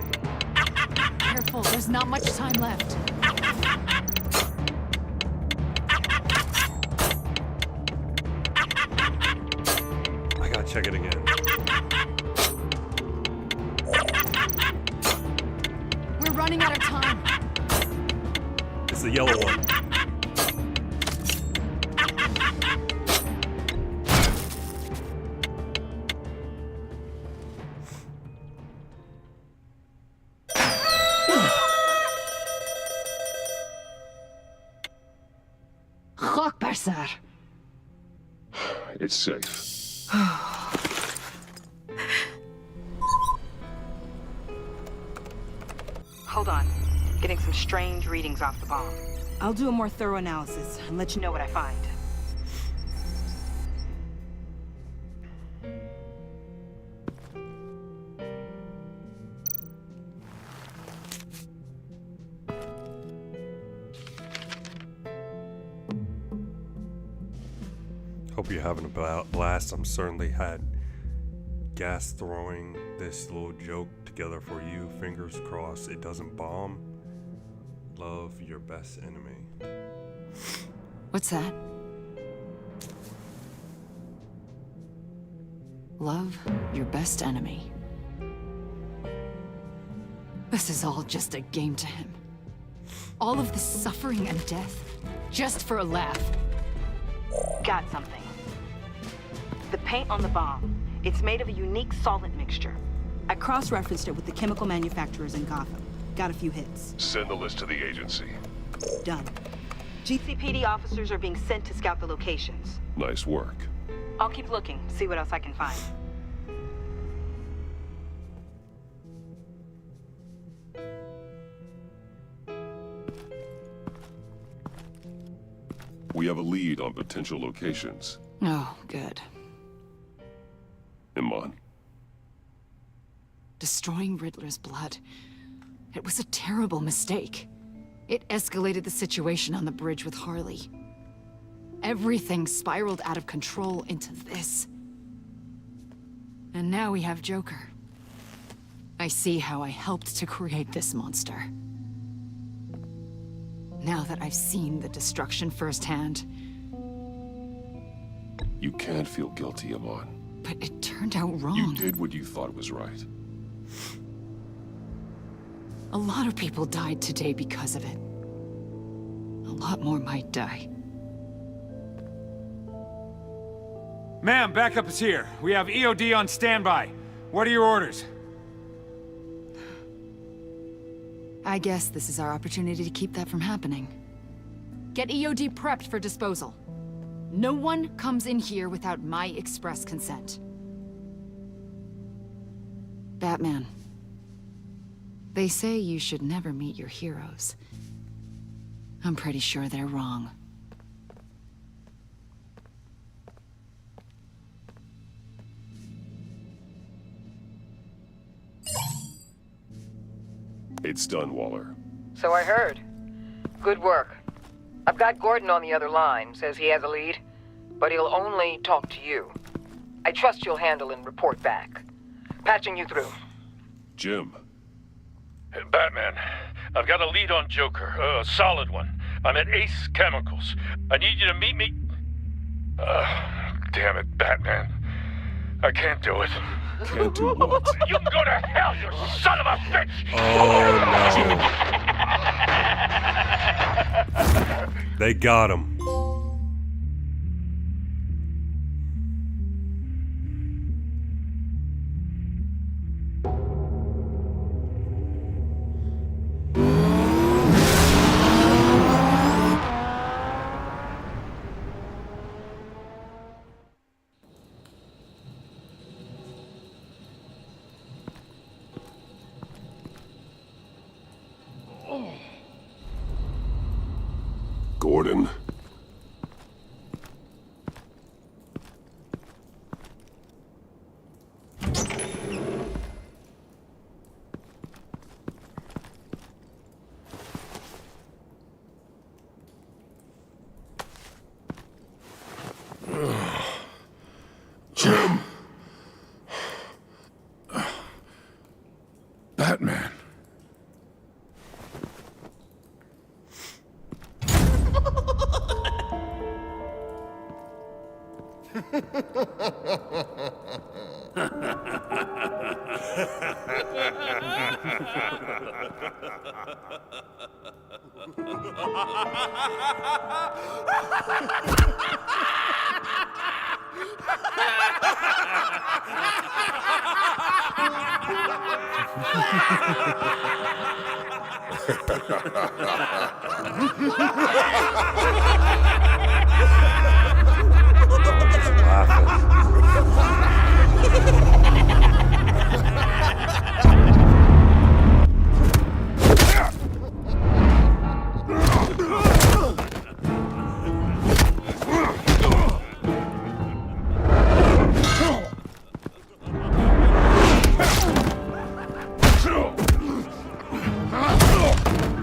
Careful, there's not much time left. I gotta check it again. We're running out of time. It's the yellow one. Chokbar, sir. It's safe. Hold on. Getting some strange readings off the bomb. I'll do a more thorough analysis and let you know what I find. Hope you're having a blast. I'm certainly had gas throwing this little joke together for you. Fingers crossed it doesn't bomb. Love, your best enemy. What's that? Love, your best enemy. This is all just a game to him. All of this suffering and death, just for a laugh. Got something. The paint on the bomb. It's made of a unique solvent mixture. I cross-referenced it with the chemical manufacturers in Gotham. Got a few hits. Send the list to the agency. Done. GCPD officers are being sent to scout the locations. Nice work. I'll keep looking, see what else I can find. We have a lead on potential locations. Oh, good. Iman. Destroying Riddler's blood. It was a terrible mistake. It escalated the situation on the bridge with Harley. Everything spiraled out of control into this. And now we have Joker. I see how I helped to create this monster. Now that I've seen the destruction firsthand... You can't feel guilty, Iman. But it turned out wrong. You did what you thought was right. A lot of people died today because of it. A lot more might die. Ma'am, backup is here. We have EOD on standby. What are your orders? I guess this is our opportunity to keep that from happening. Get EOD prepped for disposal. No one comes in here without my express consent. Batman. They say you should never meet your heroes. I'm pretty sure they're wrong. It's done, Waller. So I heard. Good work. I've got Gordon on the other line, says he has a lead, but he'll only talk to you. I trust you'll handle and report back. Patching you through. Jim. Hey, Batman, I've got a lead on Joker, a solid one. I'm at Ace Chemicals. I need you to meet me... damn it, Batman. I can't do it. Can't do what? You can go to hell, you son of a bitch! Oh, no. They got him. Gordon. Jim. Batman.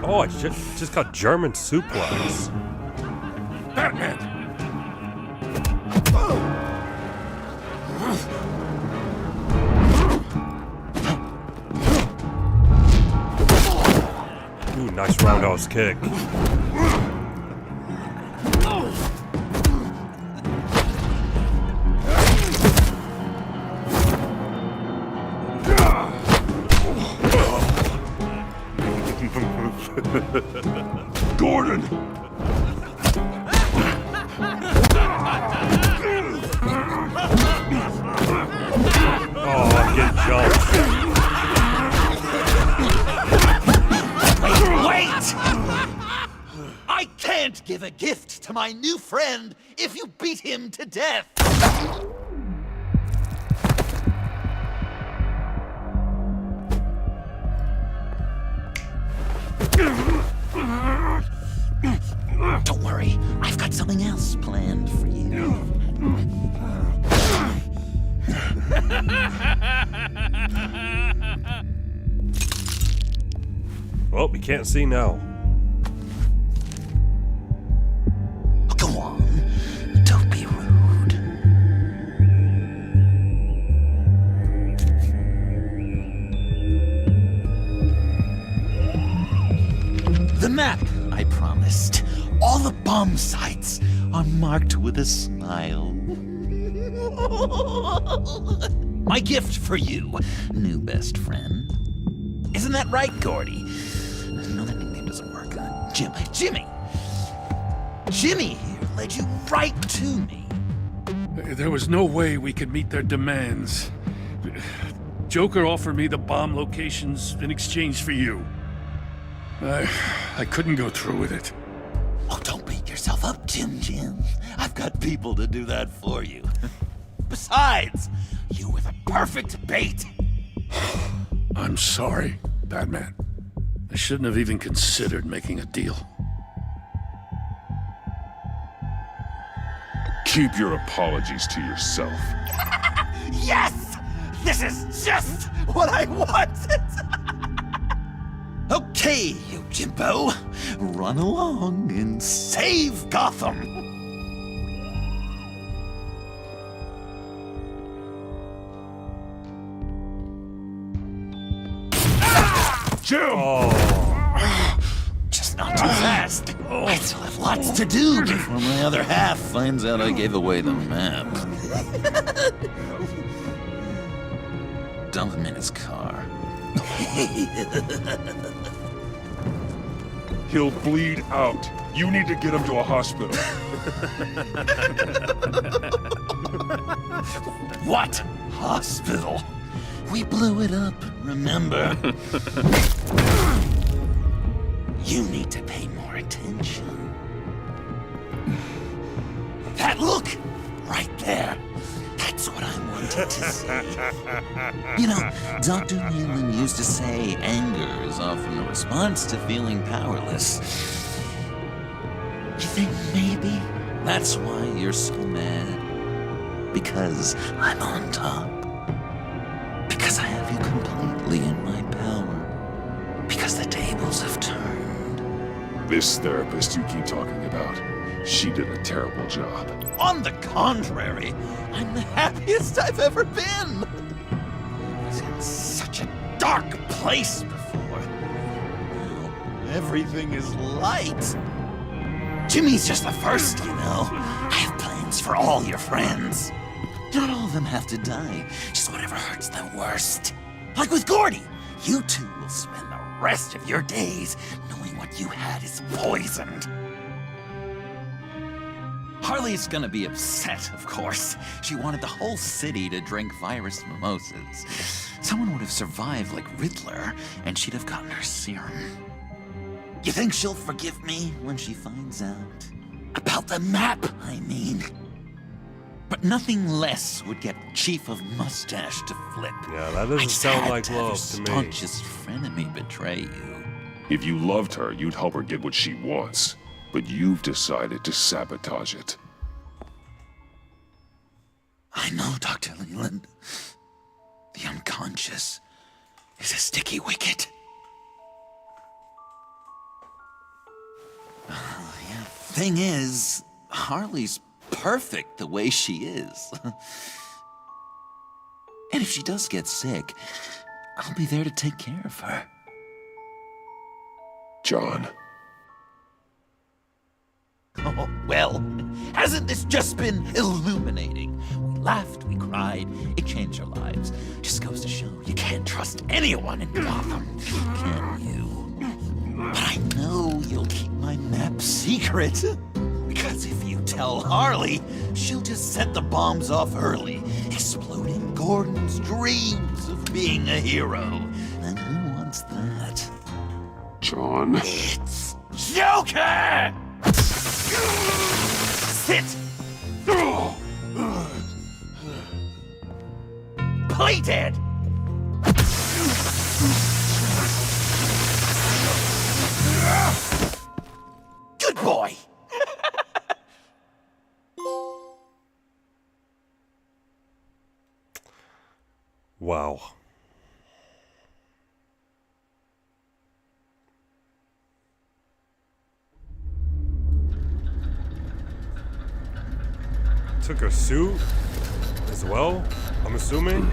Oh, I just got German suplex. Batman! Ooh, nice roundhouse kick. Gordon! Oh, I get jumped. Wait! I can't give a gift to my new friend if you beat him to death! Don't worry, I've got something else planned for you. Well, we can't see now. Go on, don't be rude. The map I promised. All the bomb sites are marked with a smile. My gift for you, new best friend. Isn't that right, Gordy? No, that nickname doesn't work. Jimmy! Jimmy here led you right to me. There was no way we could meet their demands. Joker offered me the bomb locations in exchange for you. I couldn't go through with it. Oh, don't beat yourself up, Jim. I've got people to do that for you. Besides, you were the perfect bait. I'm sorry, Batman. I shouldn't have even considered making a deal. Keep your apologies to yourself. Yes! This is just what I wanted! Okay, you Jimbo. Run along and save Gotham! Jim! Oh. Just not too fast. I still have lots to do before my other half finds out I gave away the map. Dump him in his car. He'll bleed out. You need to get him to a hospital. What hospital? We blew it up, remember? You need to pay more attention. That look! Right there. That's what I wanted to see. You know, Dr. Leland used to say anger is often a response to feeling powerless. You think maybe that's why you're so mad? Because I'm on top? Because I have you completely in my power? Because the tables have turned? This therapist you keep talking about, she did a terrible job. On the contrary, I'm the happiest I've ever been. I was in such a dark place before. Now everything is light. Jimmy's just the first, you know. I have plans for all your friends. Not all of them have to die, just whatever hurts them worst. Like with Gordy, you two will spend the rest of your days knowing what you had is poisoned. Harley's gonna be upset, of course. She wanted the whole city to drink virus mimosas. Someone would have survived like Riddler, and she'd have gotten her serum. You think she'll forgive me when she finds out? About the map, I mean. But nothing less would get Chief of Mustache to flip. Yeah, that doesn't sound like love to me. Staunchest frenemy betray you. If you loved her, you'd help her get what she wants. But you've decided to sabotage it. I know, Dr. Leland. The unconscious is a sticky wicket. Yeah. Thing is, Harley's perfect the way she is. And if she does get sick, I'll be there to take care of her. John. Oh, well, hasn't this just been illuminating? We laughed, we cried, it changed our lives. Just goes to show you can't trust anyone in Gotham, can you? But I know you'll keep my map secret. Because if you tell Harley, she'll just set the bombs off early, exploding Gordon's dreams of being a hero. And who wants that? John. It's Joker! Sit! Play dead! Good boy! Wow. Took a suit as well, I'm assuming.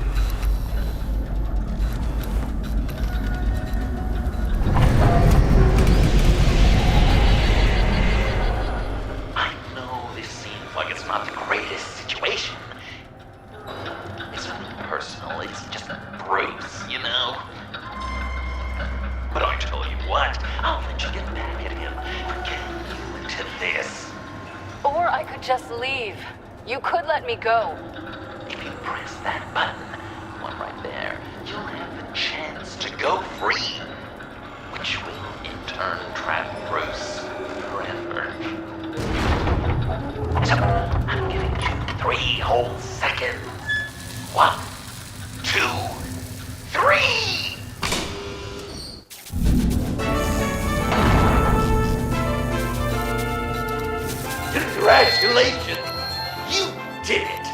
I know this seems like it's not the greatest situation, just leave. You could let me go. If you press that button, one right there, you'll have the chance to go free, which will in turn trap Bruce forever. So, I'm giving you 3 whole seconds. 1, 2, 3! Congratulations! You did it!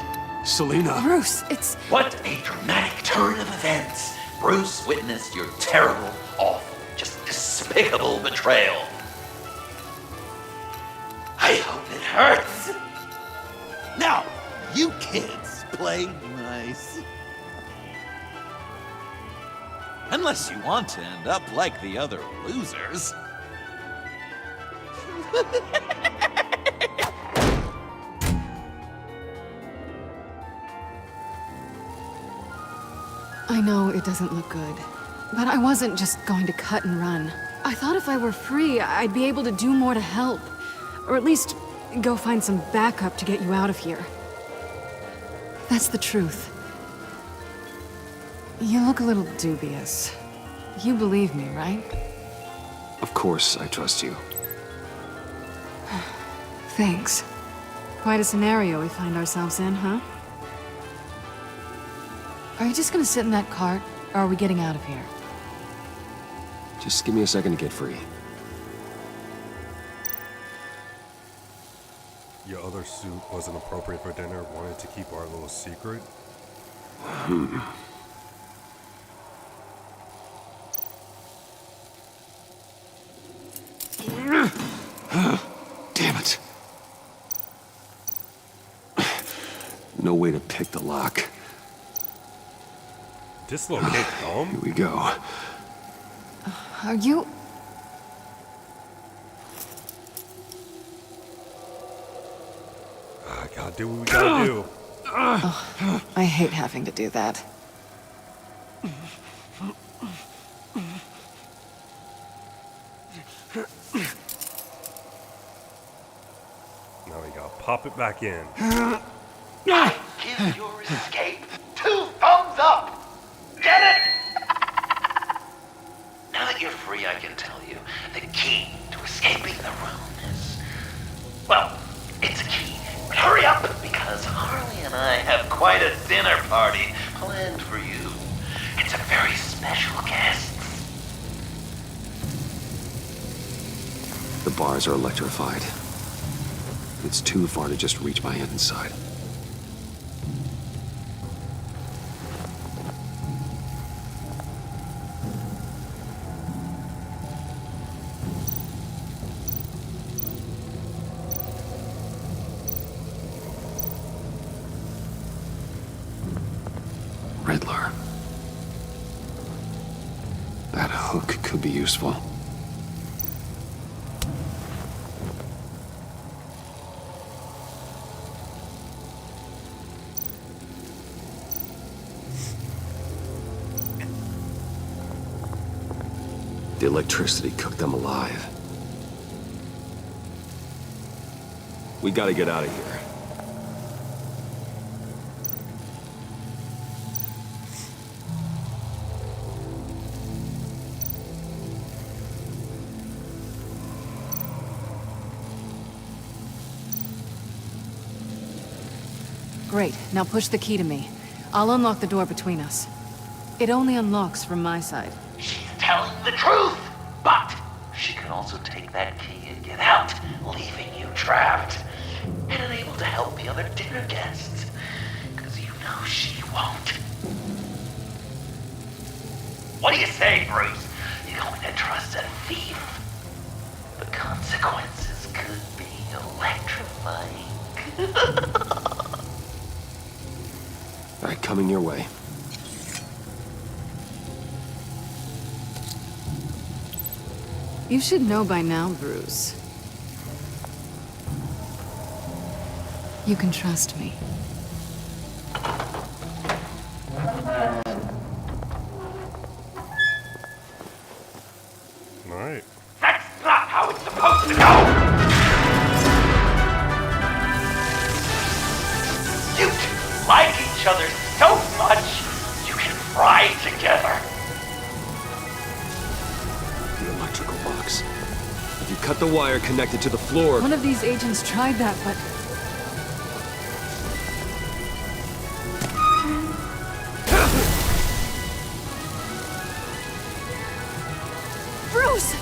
Selina. Bruce, it's... What a dramatic turn of events! Bruce witnessed your terrible, awful, just despicable betrayal. I hope it hurts! Now, you kids play nice. Unless you want to end up like the other losers. I know it doesn't look good, but I wasn't just going to cut and run. I thought if I were free, I'd be able to do more to help. Or at least go find some backup to get you out of here. That's the truth. You look a little dubious. You believe me, right? Of course I trust you. Thanks. Quite a scenario we find ourselves in, huh? Are you just gonna sit in that cart, or are we getting out of here? Just give me a second to get free. Your other suit wasn't appropriate for dinner. Wanted to keep our little secret. Damn it. No way to pick the lock. Dislocate thumb? Here we go. Are you... I gotta do what we gotta do. Oh, I hate having to do that. Now we gotta pop it back in. I give your escape 2 thumbs up! Get it? Now that you're free, I can tell you, the key to escaping the room is... Well, it's a key. But hurry up, because Harley and I have quite a dinner party planned for you. It's a very special guest. The bars are electrified. It's too far to just reach my hand inside. Riddler. That hook could be useful. The electricity cooked them alive. We gotta get out of here. Great, now push the key to me. I'll unlock the door between us. It only unlocks from my side. She's telling the truth, but she can also take that key and get out, leaving you trapped, and unable to help the other dinner guests, because you know she won't. What do you say, Bruce? You're going to trust a thief? The consequences could be electrifying. All right, coming your way. You should know by now, Bruce. You can trust me. All right. That's not how it's supposed to go! together. The electrical box. If you cut the wire connected to the floor... One of these agents tried that, but... Bruce!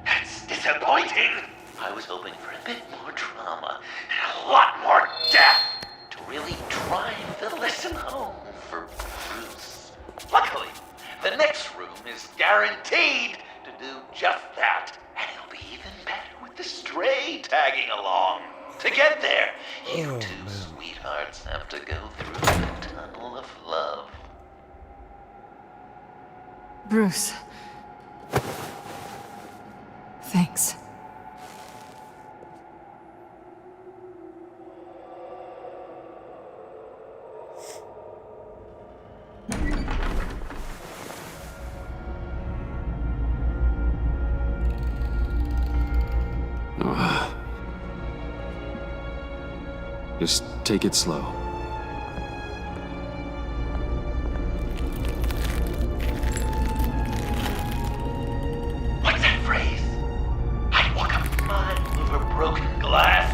That's disappointing. I was hoping for a bit more drama and a lot more death to really drive the lesson home for Bruce. Luckily, the next room is guaranteed to do just that, and it'll be even better with the stray tagging along. To get there, you two sweethearts have to go through the tunnel of love. Bruce. Thanks. Just take it slow. What's that phrase? I'd walk a mile over broken glass.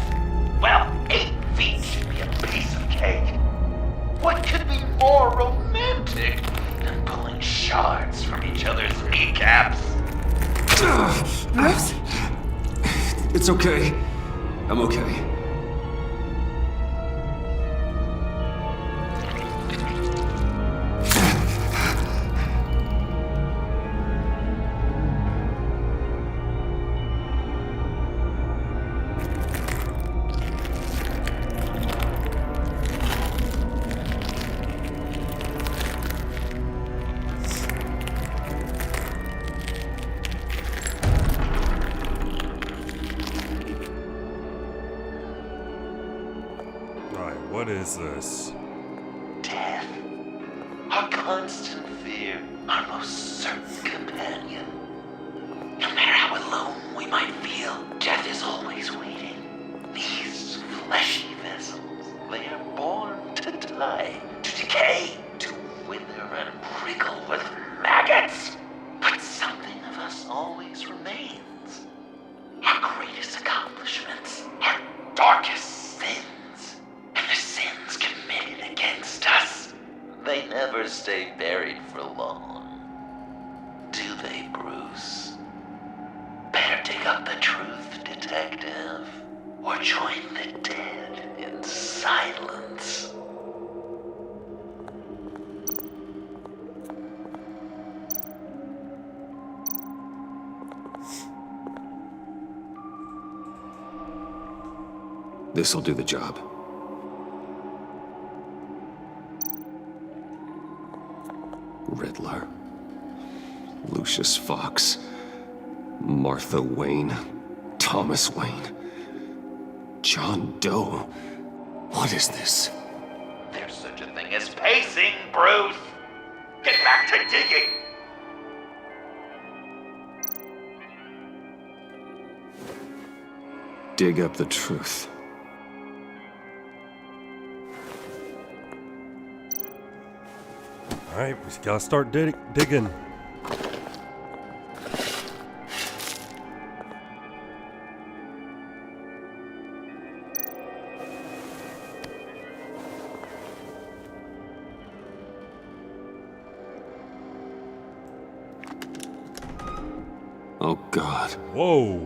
Well, 8 feet should be a piece of cake. What could be more romantic than pulling shards from each other's kneecaps? Bruce? It's okay. I'm okay. What is this? Death. Our constant fear. Our most certain companion. No matter how alone we might feel, death is always waiting. These fleshy vessels, they are born to die, to decay, to wither and wriggle with maggots. But something of us always remains. Our greatest accomplishments, our darkest sins, and the sins committed against us. They never stay buried for long. Do they, Bruce? Better dig up the truth, detective, or join the dead in silence. This'll do the job. Riddler, Lucius Fox, Martha Wayne, Thomas Wayne, John Doe. What is this? There's such a thing as pacing, Bruce! Get back to digging! Dig up the truth. Alright, we gotta start digging. Oh, God. Whoa.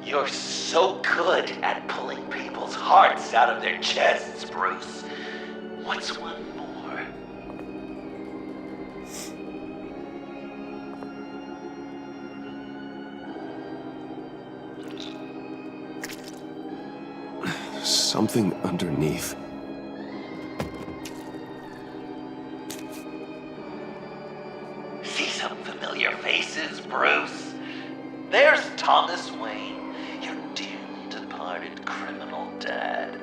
You're so good at pulling people's hearts out of their chests, Bruce. What's one more? Something underneath. See some familiar faces, Bruce? There's Thomas Wayne, your dearly departed criminal dad.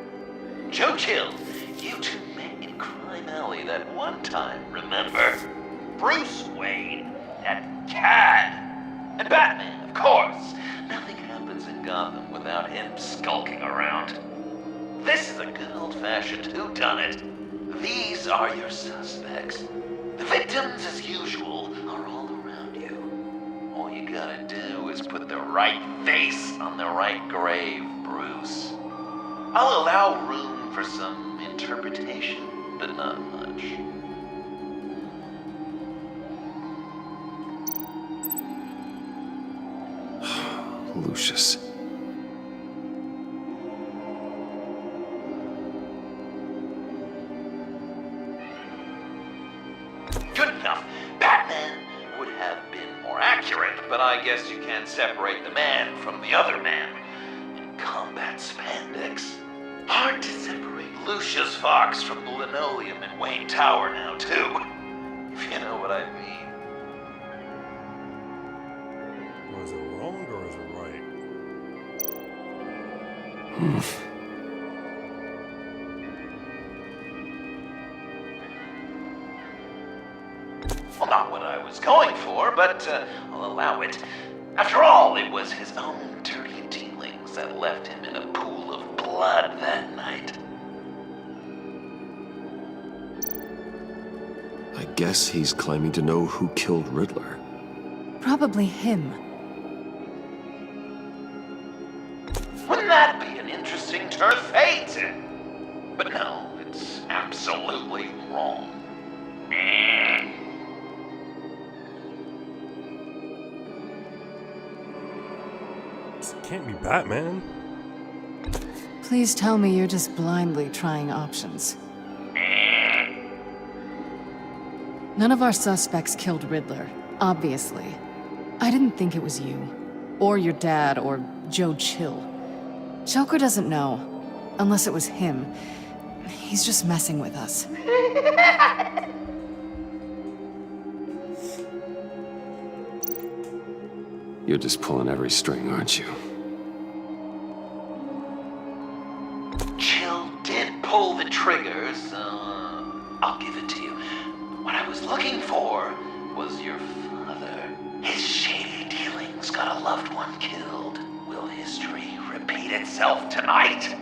Joe Chill, you two met in Crime Alley that one time, remember? Bruce Wayne, that cad. And Batman, of course. Nothing happens in Gotham without him skulking around. This is a good old-fashioned whodunit. These are your suspects. The victims, as usual, are all around you. All you gotta do is put the right face on the right grave, Bruce. I'll allow room for some interpretation, but not much. Lucius. Good enough. Batman would have been more accurate, but I guess you can't separate the man from the other man. In combat spandex. Hard to separate Lucius Fox from the linoleum in Wayne Tower now, too. If you know what I mean. Was it wrong or is it right? Well, not what I was going for, but I'll allow it. After all, it was his own dirty dealings that left him in a pool of blood that night. I guess he's claiming to know who killed Riddler. Probably him. Wouldn't that be an interesting turn of fate? But no, it's absolutely wrong. This can't be Batman. Please tell me you're just blindly trying options. None of our suspects killed Riddler, obviously. I didn't think it was you, or your dad, or Joe Chill. Joker doesn't know, unless it was him. He's just messing with us. You're just pulling every string, aren't you? Chill did pull the trigger, so I'll give it to you. What I was looking for was your father. His shady dealings got a loved one killed. Will history repeat itself tonight?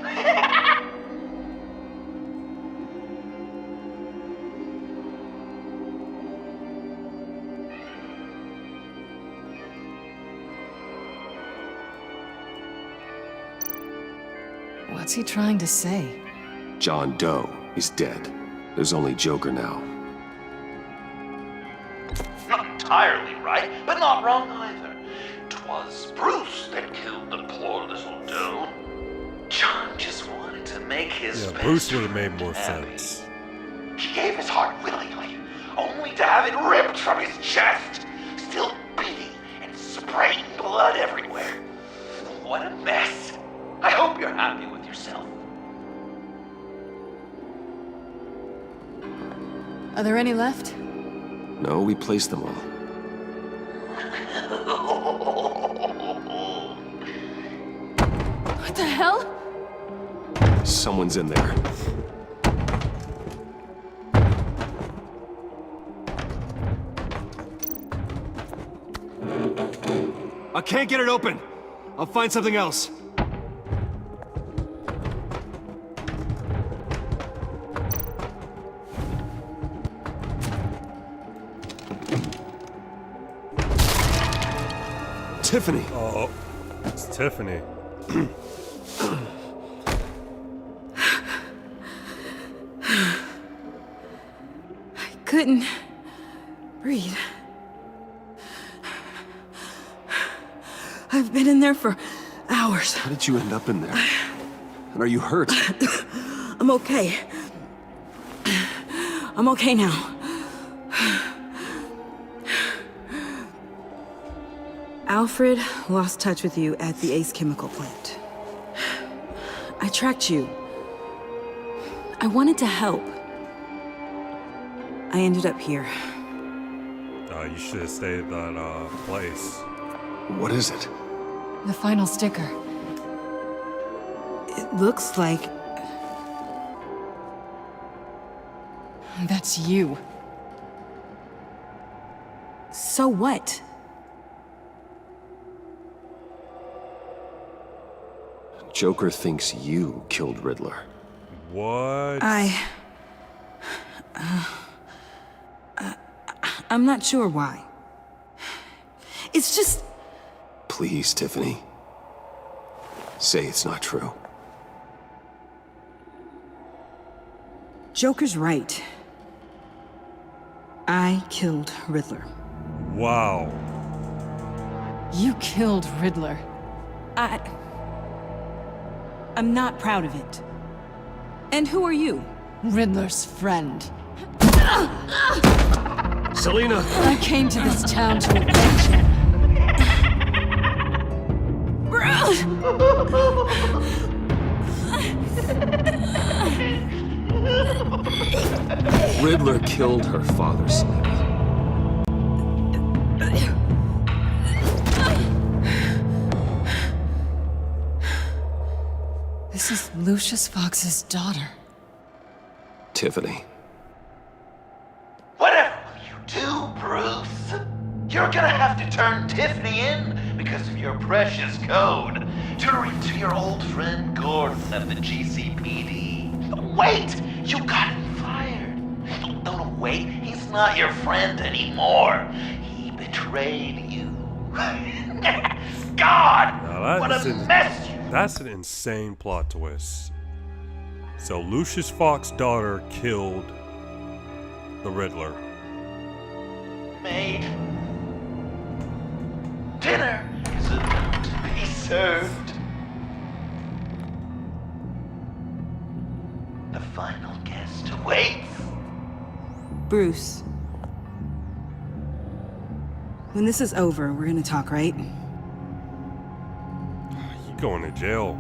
What's he trying to say? John Doe is dead. There's only Joker now. Not entirely right, but not wrong either. 'Twas Bruce that killed the poor little Doe. John just wanted to make his Yeah, Bruce would have made more sense. He gave his heart willingly, only to have it ripped from his chest, still beating and spraying blood everywhere. What a mess. I hope you're happy with yourself. Are there any left? No, we placed them all. What the hell? Someone's in there. I can't get it open. I'll find something else. Tiffany. Oh, it's Tiffany. I couldn't breathe. I've been in there for hours. How did you end up in there? And are you hurt? I'm okay. I'm okay now. Alfred lost touch with you at the Ace Chemical plant. I tracked you. I wanted to help. I ended up here. You should have stayed at that place. What is it? The final sticker. It looks like... That's you. So what? Joker thinks you killed Riddler. What? I'm not sure why. It's just... Please, Tiffany. Say it's not true. Joker's right. I killed Riddler. Wow. You killed Riddler. I'm not proud of it. And who are you? Riddler's friend. Selina! I came to this town to avenge him. Riddler killed her father, Selina. This is Lucius Fox's daughter. Tiffany. Whatever will you do, Bruce? You're gonna have to turn Tiffany in because of your precious code. Turn her into your old friend Gordon of the GCPD. Wait! You got him fired. No, wait. He's not your friend anymore. He betrayed you. God! Now What a mess! That's an insane plot twist. So Lucius Fox's daughter killed the Riddler. Maid. Dinner is about to be served. The final guest awaits. Bruce. When this is over, we're gonna talk, right? You going to jail.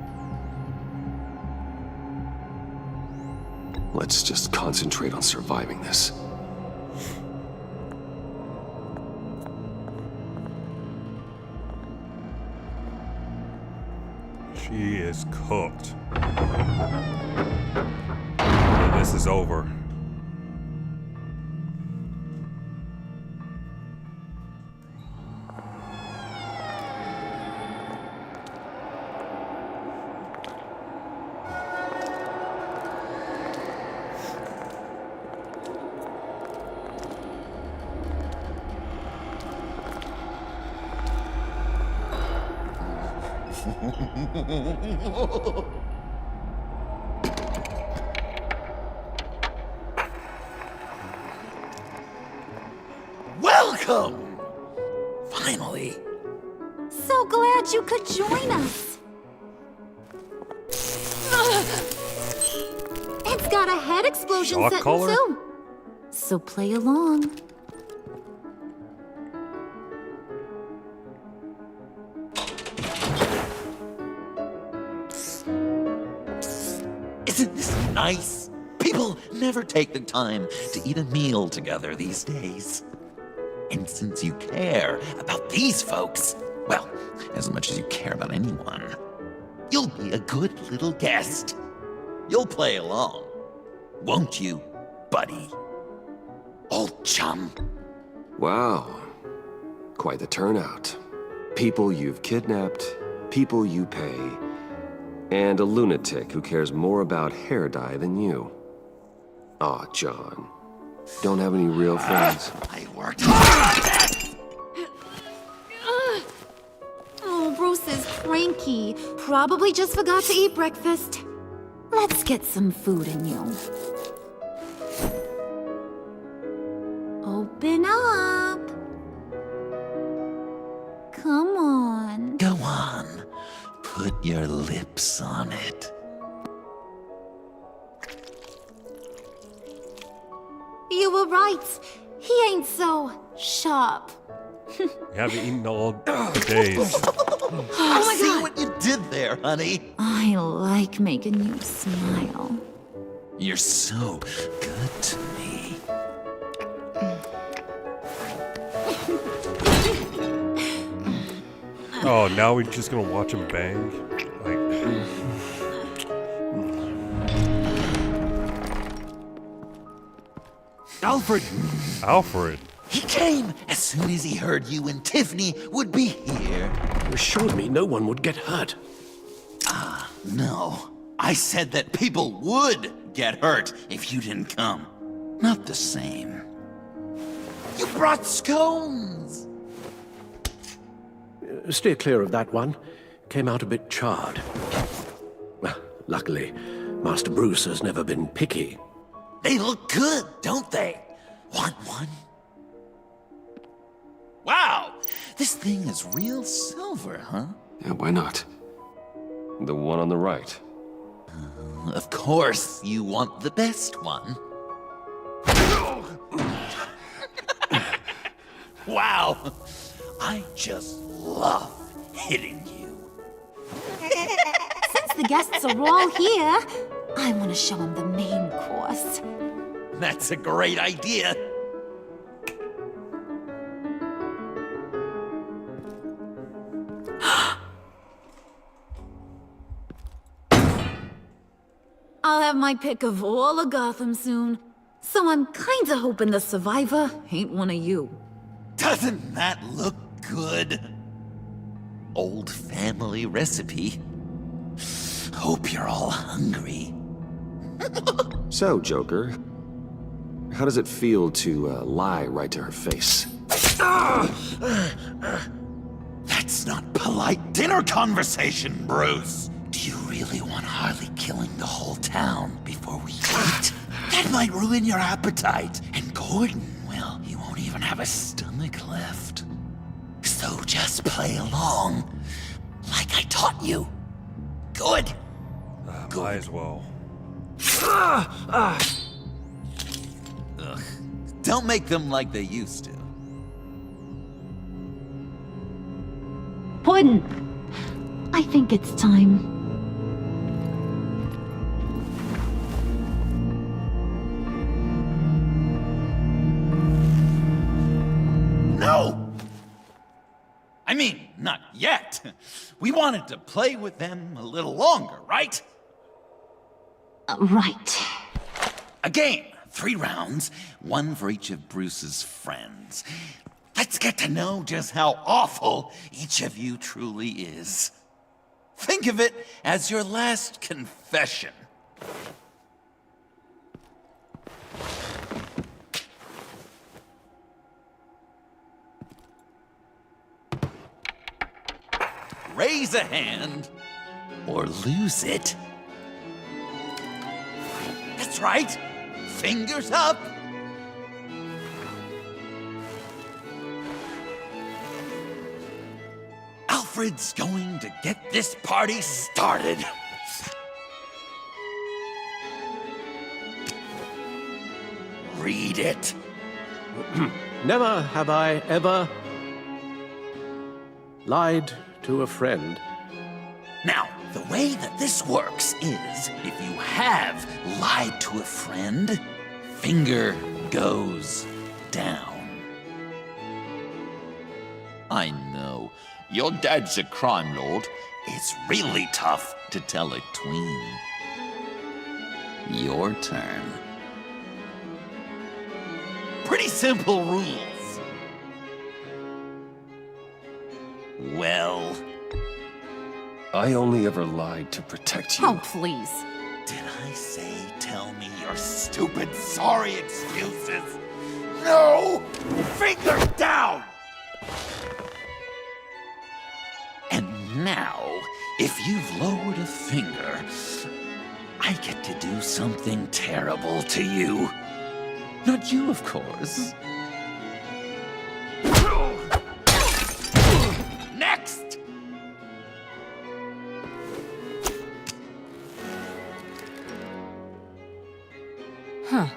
Let's just concentrate on surviving this. She is cooked. And this is over. Welcome! Finally. So glad you could join us. It's got a head explosion Shock set in collar? too. So play along. Isn't this nice? People never take the time to eat a meal together these days. And since you care about these folks, well, as much as you care about anyone, you'll be a good little guest. You'll play along, won't you, buddy? Old chum. Wow. Quite the turnout. People you've kidnapped, people you pay, and a lunatic who cares more about hair dye than you. Aw, John. Don't have any real friends? I worked hard. Oh, Bruce is cranky. Probably just forgot to eat breakfast. Let's get some food in you. Open up. Come on. Go on. Put your lips on it. You were right. He ain't so sharp. You haven't eaten all days. Oh my See God. what you did there, honey? I like making you smile. You're so good to me. Oh, now we're just gonna watch him bang? Like... Alfred! Alfred? He came as soon as he heard you and Tiffany would be here. You assured me no one would get hurt. Ah, no. I said that people would get hurt if you didn't come. Not the same. You brought scones! Steer clear of that one. Came out a bit charred. Well, luckily, Master Bruce has never been picky. They look good, don't they? Want one? Wow! This thing is real silver, huh? Yeah, why not? The one on the right. Of course, you want the best one. Wow! I just love hitting you. Since the guests are all here, I want to show them the main course. That's a great idea. I'll have my pick of all of Gotham soon. So I'm kinda hoping the survivor ain't one of you. Doesn't that look good? Old family recipe. Hope you're all hungry. So, Joker, how does it feel to lie right to her face? That's not polite dinner conversation, Bruce. Do you really want Harley killing the whole town before we eat? That might ruin your appetite. And Gordon, well, he won't even have a stomach left. So just play along, like I taught you. Good. Might as well. Ugh. Don't make them like they used to. Puddin', I think it's time. No! I mean, not yet. We wanted to play with them a little longer, right? Right. A game. 3 rounds, 1 for each of Bruce's friends. Let's get to know just how awful each of you truly is. Think of it as your last confession. Raise a hand, or lose it. That's right. Fingers up. Alfred's going to get this party started. Read it. Never have I ever lied to a friend. Now, the way that this works is, if you have lied to a friend, finger goes down. I know, your dad's a crime lord. It's really tough to tell a tween. Your turn. Pretty simple rules. Well, I only ever lied to protect you. Oh, please. did I say tell me your stupid sorry excuses? No! Finger down! And now, if you've lowered a finger, I get to do something terrible to you. Not you, of course. Next! Huh.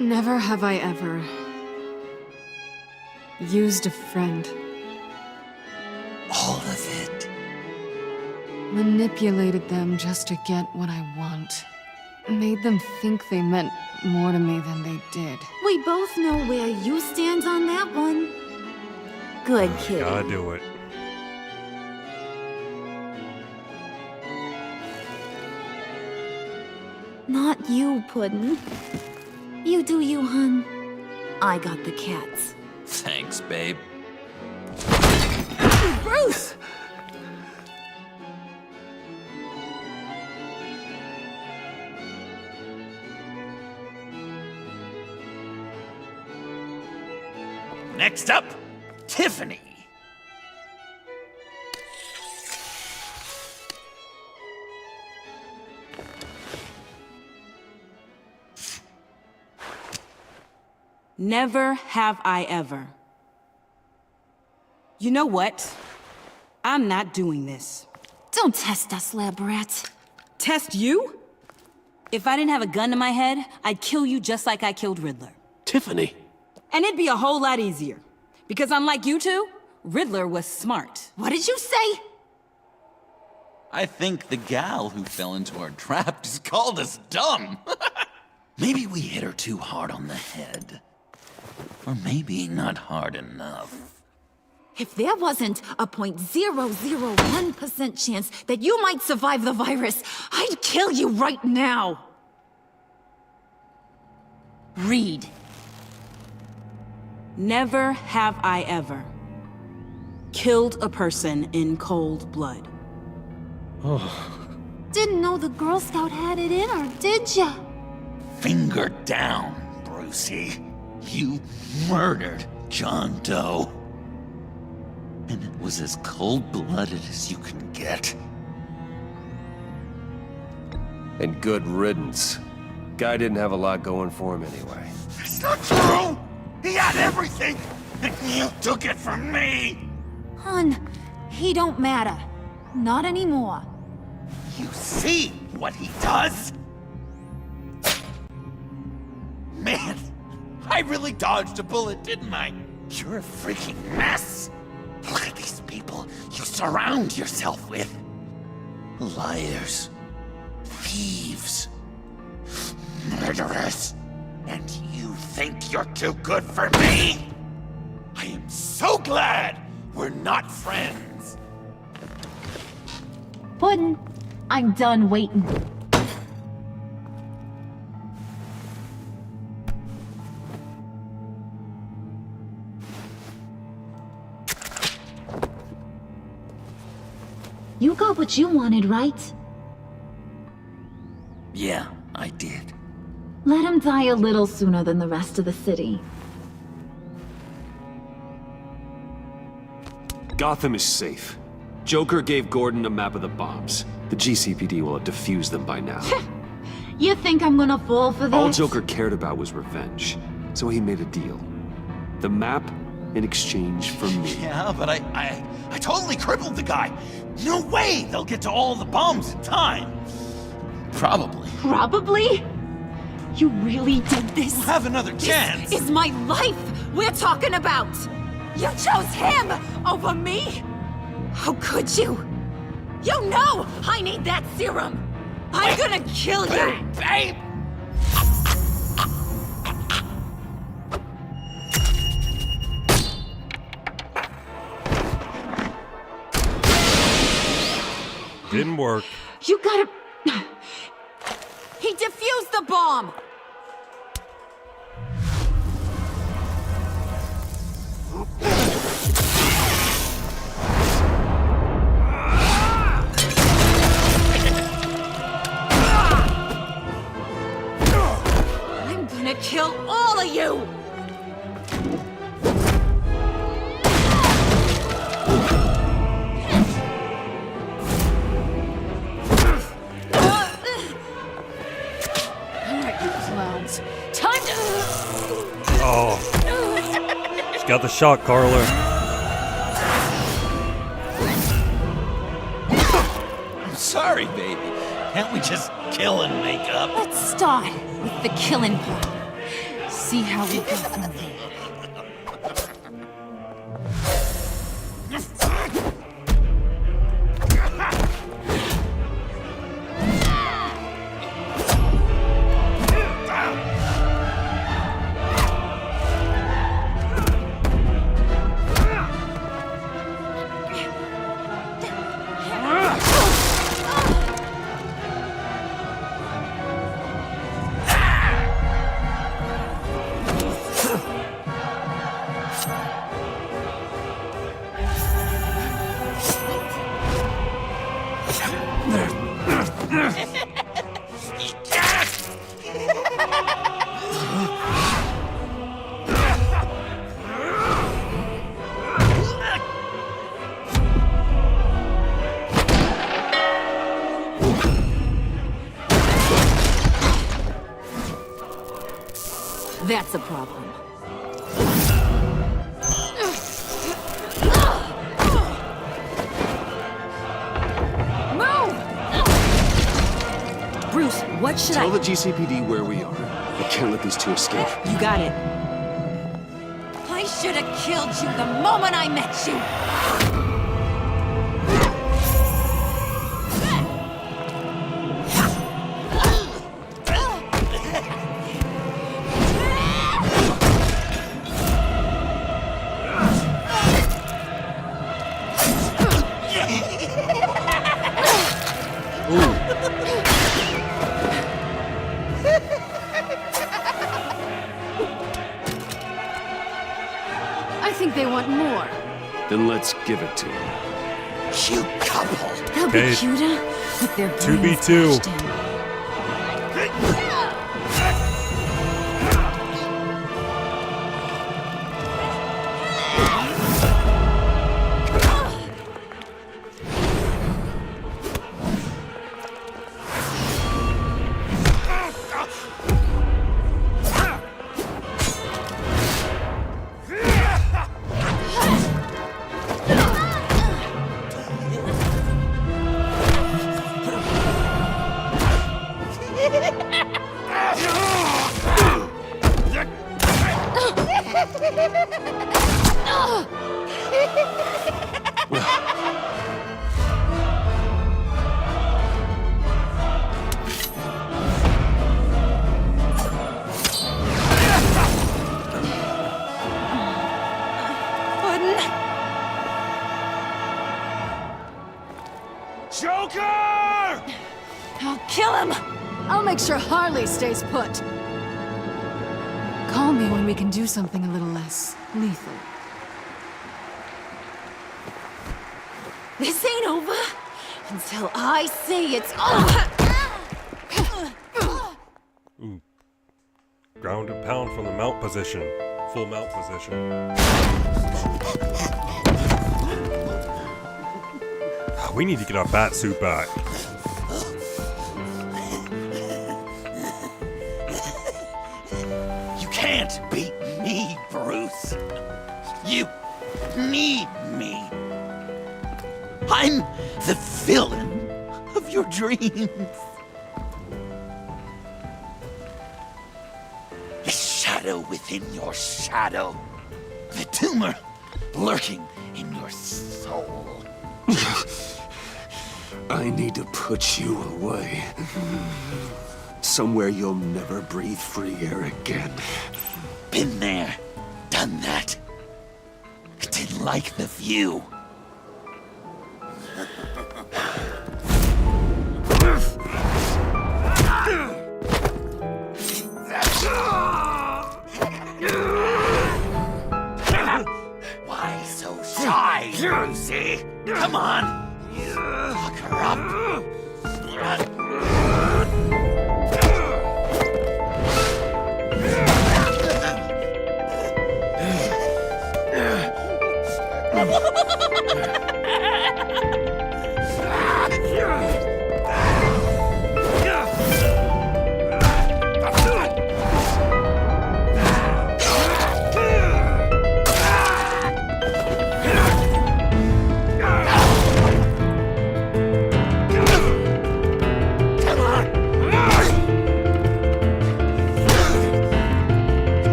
Never have I ever used a friend. All of it. Manipulated them just to get what I want. Made them think they meant more to me than they did. We both know where you stand on that one. Good kid. Gotta do it. Not you, Puddin'. You do you, hun. I got the cats. Thanks, babe. Bruce! Next up, Tiffany. Never have I ever. You know what? I'm not doing this. Don't test us, lab rat. Test you? If I didn't have a gun to my head, I'd kill you just like I killed Riddler. Tiffany. And it'd be a whole lot easier. Because unlike you two, Riddler was smart. What did you say? I think the gal who fell into our trap just called us dumb. Maybe we hit her too hard on the head. Or maybe not hard enough. If there wasn't a 0.001% chance that you might survive the virus, I'd kill you right now. Read. Never have I ever killed a person in cold blood. Didn't know the Girl Scout had it in her, did ya? Finger down, Brucey. You murdered John Doe. And it was as cold-blooded as you can get. And good riddance. Guy didn't have a lot going for him anyway. It's not true! He had everything, and you took it from me! Hun, he don't matter. Not anymore. You see what he does? Man, I really dodged a bullet, didn't I? You're a freaking mess! Look at these people you surround yourself with. Liars. Thieves. Murderers. And you think you're too good for me? I am so glad we're not friends. Puddin', I'm done waiting. You got what you wanted, right? Yeah, I did. Let him die a little sooner than the rest of the city. Gotham is safe. Joker gave Gordon a map of the bombs. The GCPD will have defused them by now. You think I'm gonna fall for this? All Joker cared about was revenge, so he made a deal. The map in exchange for me. Yeah, but I totally crippled the guy. No way they'll get to all the bombs in time. Probably. Probably? You really did this? We'll have another chance. This is my life we're talking about. You chose him over me? How could you? You know I need that serum. I'm gonna kill you. Babe! Didn't work. You gotta... He defused the bomb! I'm gonna kill all of you! Time to... Oh. She's got the shot, Carla. I'm sorry, baby. Can't we just kill and make up? Let's start with the killing part. See how we go from there. That's a problem. Move! Bruce, what should Tell the GCPD where we are. I can't let these two escape. You got it. I should have killed you the moment I met you! I think they want more. Then let's give it to them. Cute couple. They'll Okay. be cuter with their 2v2. brains bashed in. Joker! I'll kill him! I'll make sure Harley stays put. Call me when we can do something a little less lethal. This ain't over until I say it's over! Ooh. Ground and pound from the mount position. Full mount position. We need to get our bat suit back. You can't beat me, Bruce. You need me. I'm the villain of your dreams. The shadow within your shadow. The tumor lurking in your soul. I need to put you away. Somewhere you'll never breathe free air again. Been there, done that. Didn't like the view. Why so shy, Brucey? Come on. Lock her up.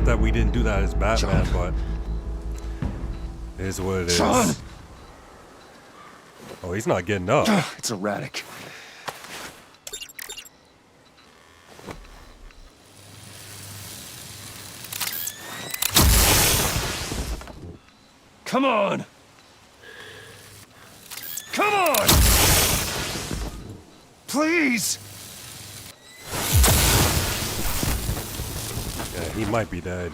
That we didn't do that as Batman, but it is what it is. Sean! Oh, he's not getting up. It's erratic. Come on! Come on! Please! Yeah, he might be dead.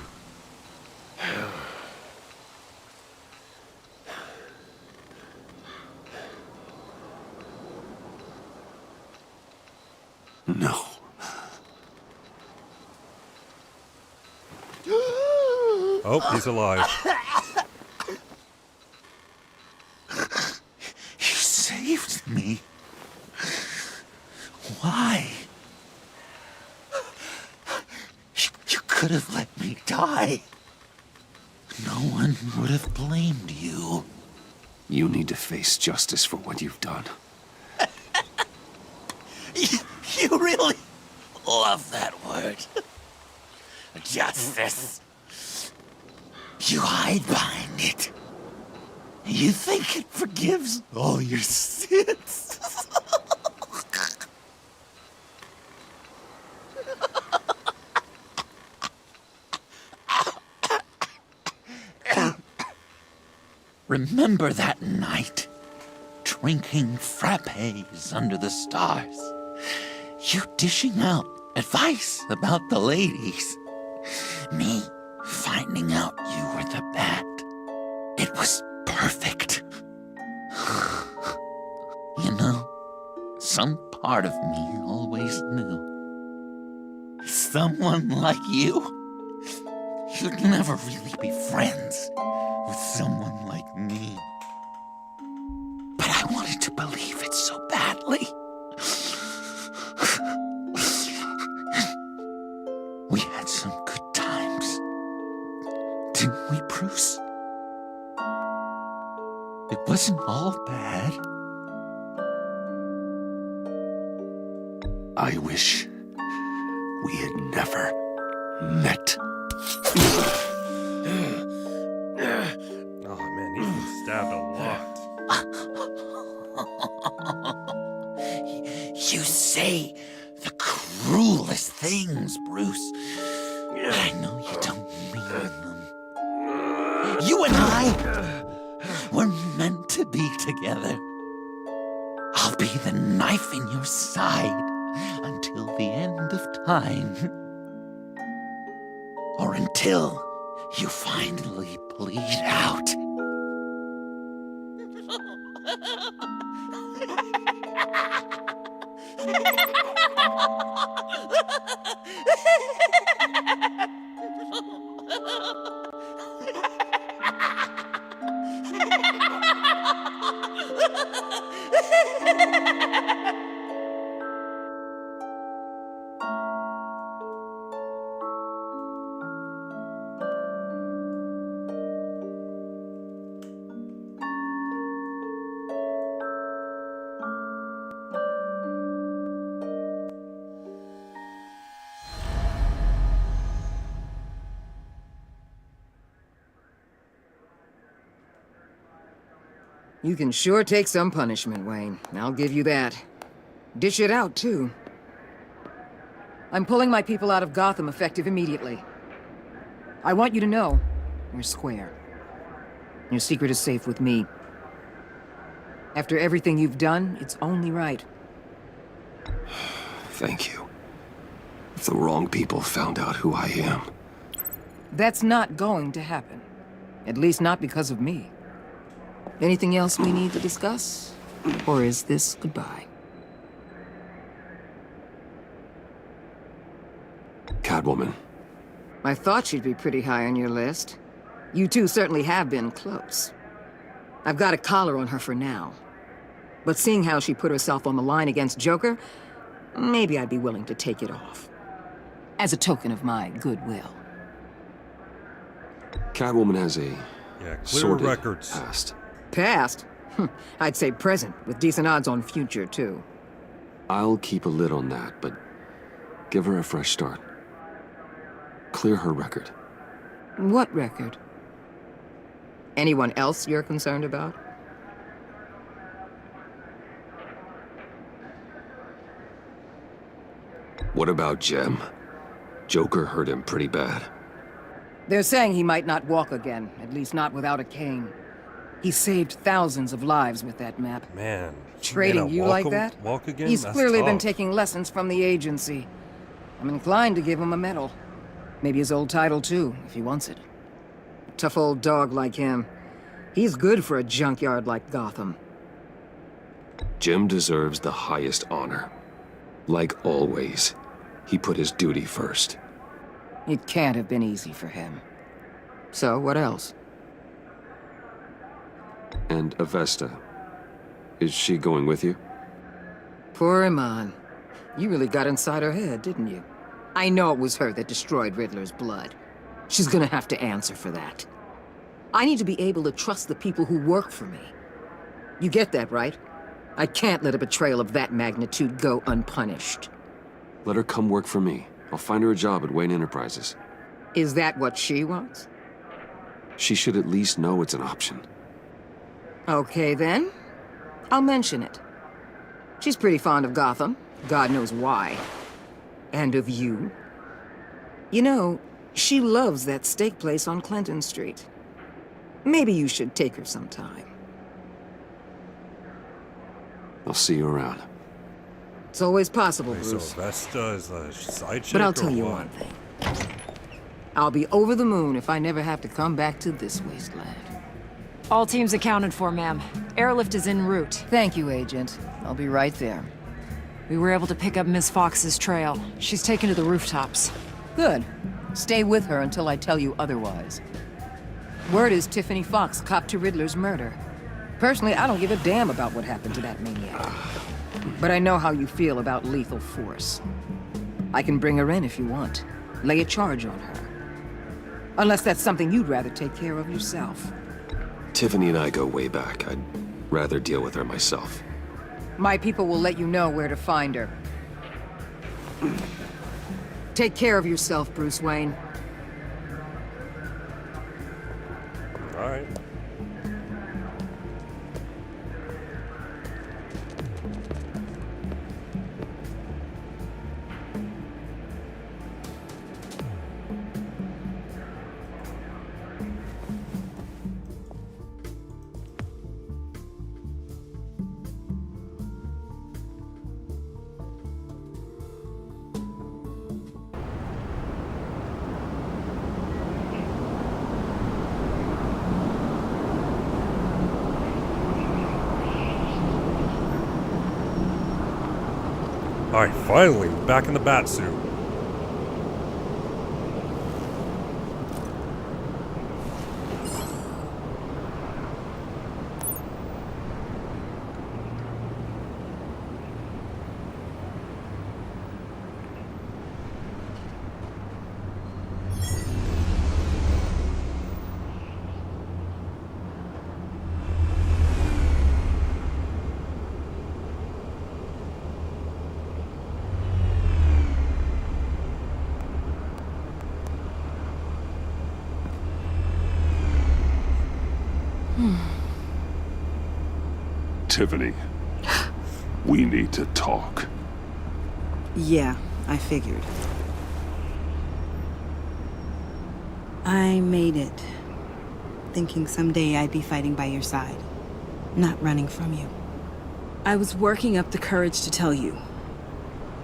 No. Oh, he's alive. You saved me. Why? You could have let me die. No one would have blamed you. You need to face justice for what you've done. You really love that word. Justice. You hide behind it. You think it forgives all your sins. Remember that night, drinking frappes under the stars? You dishing out advice about the ladies. Me finding out you were the bat. It was perfect. You know, some part of me always knew. Someone like you, you'd never really be friends with someone like me. But I wanted to believe it so badly. We had some good times, didn't we, Bruce? It wasn't all bad. I wish we had never met. Oh man, he's been stabbed a lot. You say the cruelest things, Bruce. But I know you don't mean them. You and I were meant to be together. I'll be the knife in your side until the end of time. Or until you finally bleed out. You can sure take some punishment, Wayne. I'll give you that. Dish it out, too. I'm pulling my people out of Gotham effective immediately. I want you to know, we're square. Your secret is safe with me. After everything you've done, it's only right. Thank you. If the wrong people found out who I am. That's not going to happen. At least not because of me. Anything else we need to discuss? Or is this goodbye? Catwoman. I thought she'd be pretty high on your list. You two certainly have been close. I've got a collar on her for now. But seeing how she put herself on the line against Joker, maybe I'd be willing to take it off. As a token of my goodwill. Catwoman has a clear sordid records. past. Past? I'd say present, with decent odds on future, too. I'll keep a lid on that, but give her a fresh start. Clear her record. What record? Anyone else you're concerned about? What about Jem? Joker hurt him pretty bad. They're saying he might not walk again, at least not without a cane. He saved thousands of lives with that map. Man. Trading you like that? Walk again? He's That's clearly been tough. taking lessons from the agency. I'm inclined to give him a medal. Maybe his old title too, if he wants it. A tough old dog like him. He's good for a junkyard like Gotham. Jem deserves the highest honor. Like always, he put his duty first. It can't have been easy for him. So, what else? And Avesta. Is she going with you? Poor Iman. You really got inside her head, didn't you? I know it was her that destroyed Riddler's blood. She's gonna have to answer for that. I need to be able to trust the people who work for me. You get that, right? I can't let a betrayal of that magnitude go unpunished. Let her come work for me. I'll find her a job at Wayne Enterprises. Is that what she wants? She should at least know it's an option. Okay, then. I'll mention it. She's pretty fond of Gotham. God knows why. And of you. You know, she loves that steak place on Clinton Street. Maybe you should take her sometime. I'll see you around. It's always possible, Okay, Bruce. so Vesta is a side chick, But I'll or tell you what? one thing. I'll be over the moon if I never have to come back to this wasteland. All teams accounted for, ma'am. Airlift is en route. Thank you, Agent. I'll be right there. We were able to pick up Miss Fox's trail. She's taken to the rooftops. Good. Stay with her until I tell you otherwise. Word is Tiffany Fox copped to Riddler's murder. Personally, I don't give a damn about what happened to that maniac. But I know how you feel about lethal force. I can bring her in if you want. Lay a charge on her. Unless that's something you'd rather take care of yourself. Tiffany and I go way back. I'd rather deal with her myself. My people will let you know where to find her. Take care of yourself, Bruce Wayne. All right. Alright, finally, back in the bat suit. Tiffany, we need to talk. Yeah, I figured. I made it, thinking someday I'd be fighting by your side, not running from you. I was working up the courage to tell you.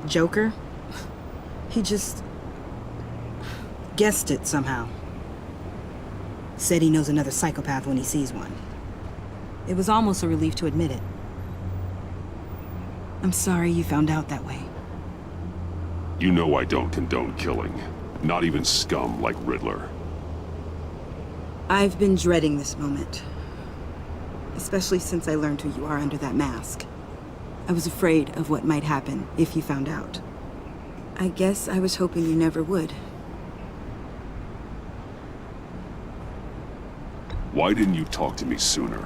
Joker? He just guessed it somehow. Said he knows another psychopath when he sees one. It was almost a relief to admit it. I'm sorry you found out that way. You know I don't condone killing. Not even scum like Riddler. I've been dreading this moment. Especially since I learned who you are under that mask. I was afraid of what might happen if you found out. I guess I was hoping you never would. Why didn't you talk to me sooner?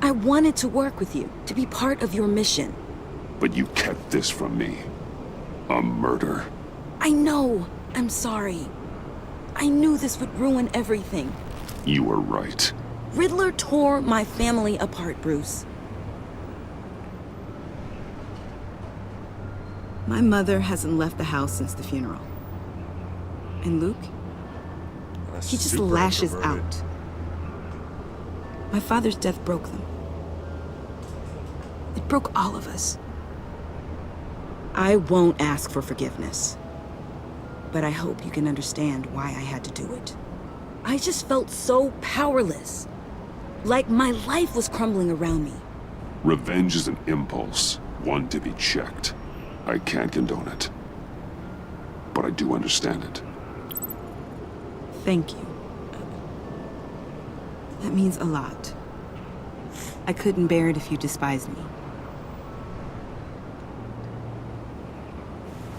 I wanted to work with you, to be part of your mission. But you kept this from me. A murder? I know. I'm sorry. I knew this would ruin everything. You were right. Riddler tore my family apart, Bruce. My mother hasn't left the house since the funeral. And Luke? He just super lashes introverted. out. My father's death broke them. It broke all of us. I won't ask for forgiveness. But I hope you can understand why I had to do it. I just felt so powerless. Like my life was crumbling around me. Revenge is an impulse, one to be checked. I can't condone it. But I do understand it. Thank you. That means a lot. I couldn't bear it if you despised me.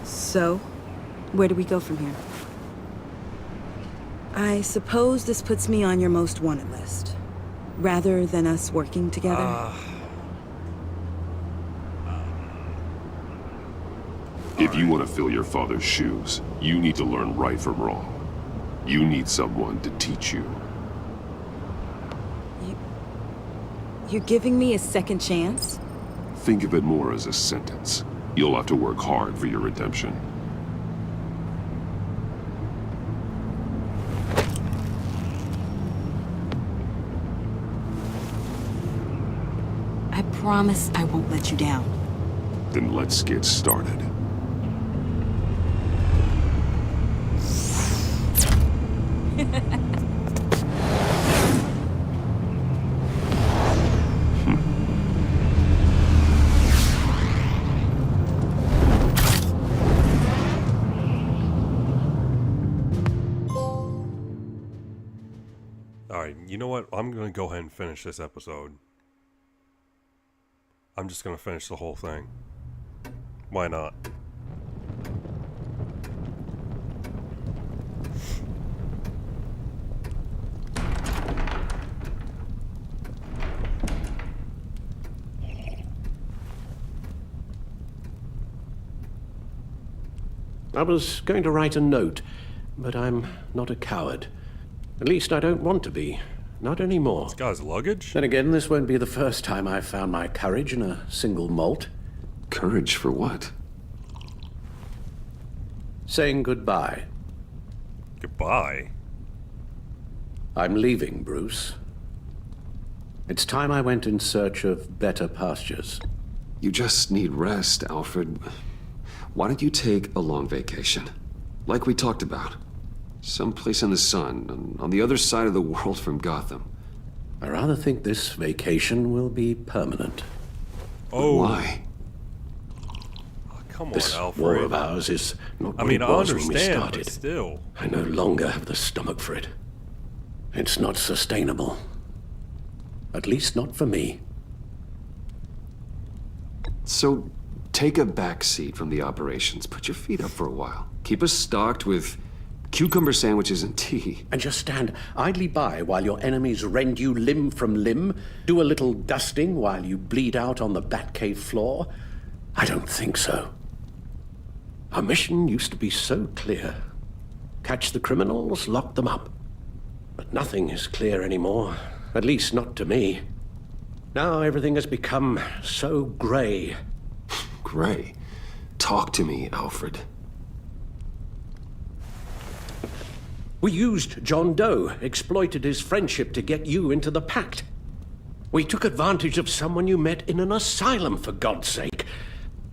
So, where do we go from here? I suppose this puts me on your most wanted list, rather than us working together. If you want to fill your father's shoes, you need to learn right from wrong. You need someone to teach you. You're giving me a second chance? Think of it more as a sentence. You'll have to work hard for your redemption. I promise I won't let you down. Then let's get started. Alright, you know what? I'm gonna go ahead and finish this episode. I'm just gonna finish the whole thing. Why not? I was going to write a note, but I'm not a coward. At least I don't want to be. Not anymore. This guy's luggage? Then again, this won't be the first time I've found my courage in a single malt. Courage for what? Saying goodbye. Goodbye? I'm leaving, Bruce. It's time I went in search of better pastures. You just need rest, Alfred. Why don't you take a long vacation? Like we talked about. Someplace in the sun, on the other side of the world from Gotham. I rather think this vacation will be permanent. Oh. Why? Oh, come on, This Alfred. war of ours is not what I mean, it I was when we understand, started. but still. I no longer have the stomach for it. It's not sustainable. At least not for me. So, take a back seat from the operations. Put your feet up for a while. Keep us stocked with cucumber sandwiches and tea. And just stand idly by while your enemies rend you limb from limb? Do a little dusting while you bleed out on the Batcave floor? I don't think so. Our mission used to be so clear. Catch the criminals, lock them up. But nothing is clear anymore. At least not to me. Now everything has become so gray. Gray? Talk to me, Alfred. We used John Doe, exploited his friendship to get you into the pact. We took advantage of someone you met in an asylum, for God's sake.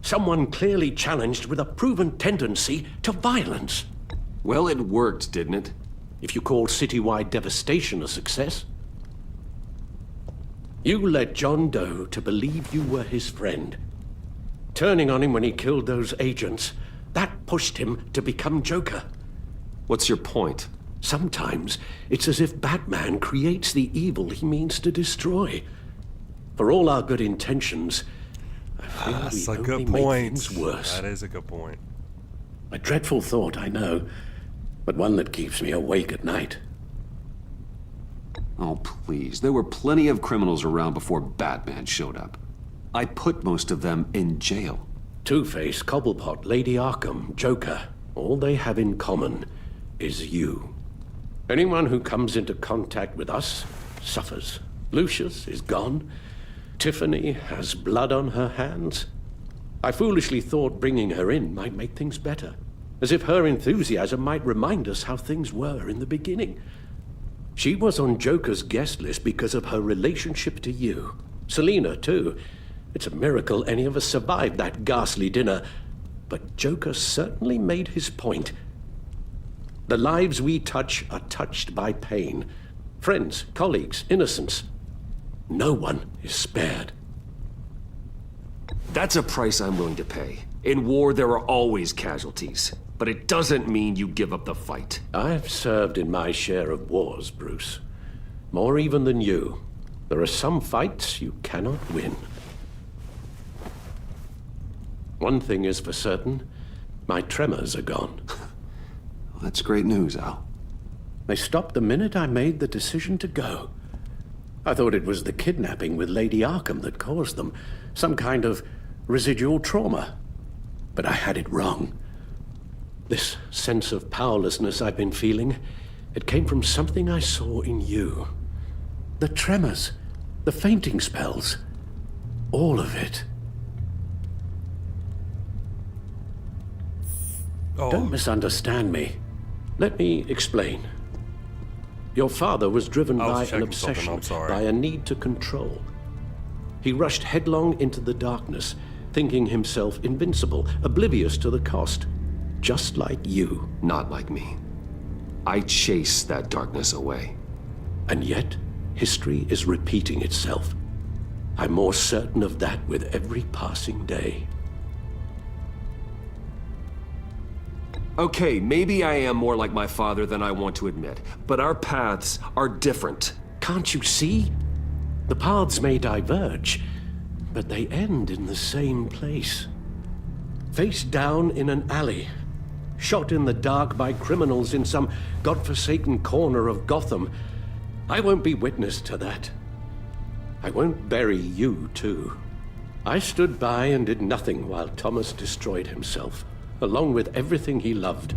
Someone clearly challenged with a proven tendency to violence. Well, it worked, didn't it? If you call citywide devastation a success. You led John Doe to believe you were his friend. Turning on him when he killed those agents, that pushed him to become Joker. What's your point? Sometimes it's as if Batman creates the evil he means to destroy. For all our good intentions, I feel That's we a only good make point. things worse. That is a good point. A dreadful thought, I know, but one that keeps me awake at night. Oh, please. There were plenty of criminals around before Batman showed up. I put most of them in jail. Two-Face, Cobblepot, Lady Arkham, Joker, all they have in common is you. Anyone who comes into contact with us suffers. Lucius is gone. Tiffany has blood on her hands. I foolishly thought bringing her in might make things better, as if her enthusiasm might remind us how things were in the beginning. She was on Joker's guest list because of her relationship to you. Selina, too. It's a miracle any of us survived that ghastly dinner. But Joker certainly made his point. The lives we touch are touched by pain. Friends, colleagues, innocents. No one is spared. That's a price I'm willing to pay. In war, there are always casualties, but it doesn't mean you give up the fight. I've served in my share of wars, Bruce. More even than you. There are some fights you cannot win. One thing is for certain, my tremors are gone. That's great news, Al. They stopped the minute I made the decision to go. I thought it was the kidnapping with Lady Arkham that caused them. Some kind of residual trauma. But I had it wrong. This sense of powerlessness I've been feeling, it came from something I saw in you. The tremors, the fainting spells, all of it. Oh. Don't misunderstand me. Let me explain. Your father was driven by an obsession, by a need to control. He rushed headlong into the darkness, thinking himself invincible, oblivious to the cost. Just like you. Not like me. I chase that darkness away. And yet, history is repeating itself. I'm more certain of that with every passing day. Okay, maybe I am more like my father than I want to admit, but our paths are different. Can't you see? The paths may diverge, but they end in the same place. Face down in an alley, shot in the dark by criminals in some godforsaken corner of Gotham. I won't be witness to that. I won't bury you, too. I stood by and did nothing while Thomas destroyed himself, along with everything he loved.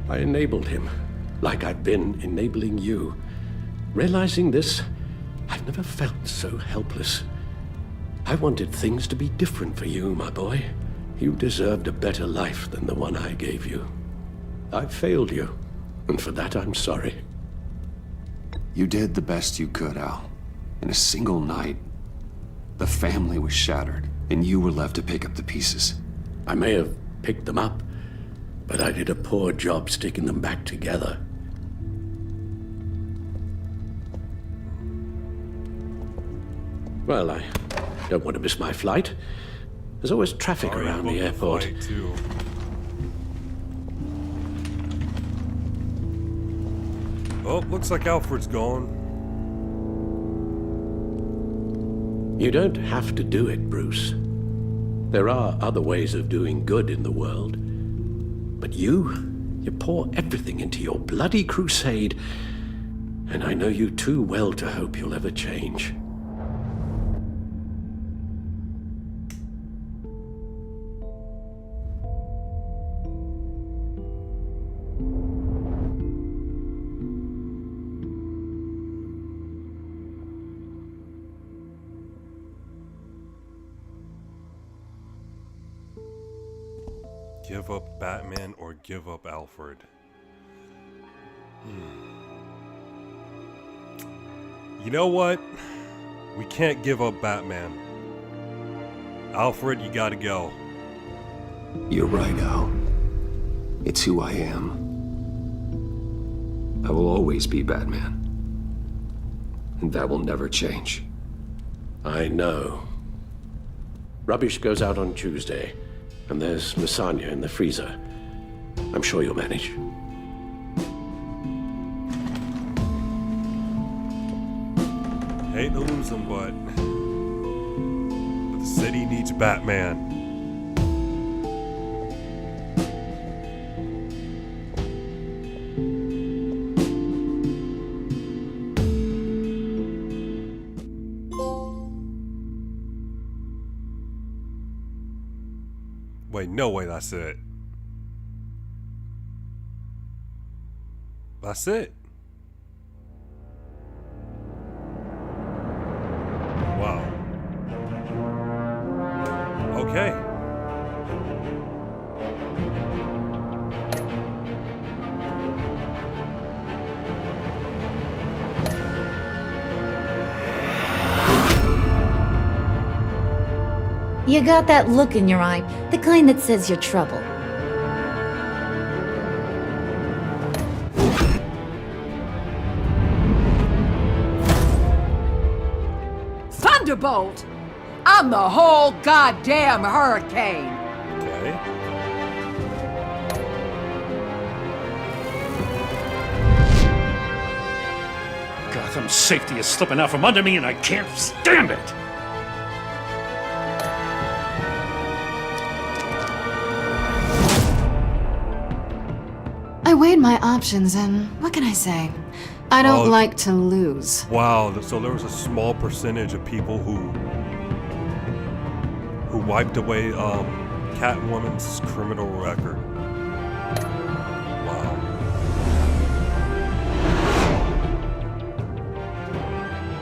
I enabled him, like I've been enabling you. Realizing this, I've never felt so helpless. I wanted things to be different for you, my boy. You deserved a better life than the one I gave you. I failed you, and for that I'm sorry. You did the best you could, Al. In a single night, the family was shattered, and you were left to pick up the pieces. I may have picked them up, but I did a poor job sticking them back together. Well, I don't want to miss my flight. There's always traffic around the airport. Oh, looks like Alfred's gone. You don't have to do it, Bruce. There are other ways of doing good in the world. But you pour everything into your bloody crusade, and I know you too well to hope you'll ever change. Give up Batman or give up Alfred? You know what? We can't give up Batman. Alfred, you gotta go. You're right, Al. It's who I am. I will always be Batman. And that will never change. I know. Rubbish goes out on Tuesday. And there's lasagna in the freezer. I'm sure you'll manage. Hate to lose him, but the city needs Batman. Wait, no way, that's it. That's it. Wow. Okay. You got that look in your eye, the kind that says you're trouble. Thunderbolt! I'm the whole goddamn hurricane! Gotham's safety is slipping out from under me and I can't stand it! I weighed my options and what can I say? I don't Oh. like to lose. Wow, so there was a small percentage of people who wiped away Catwoman's criminal record. Wow.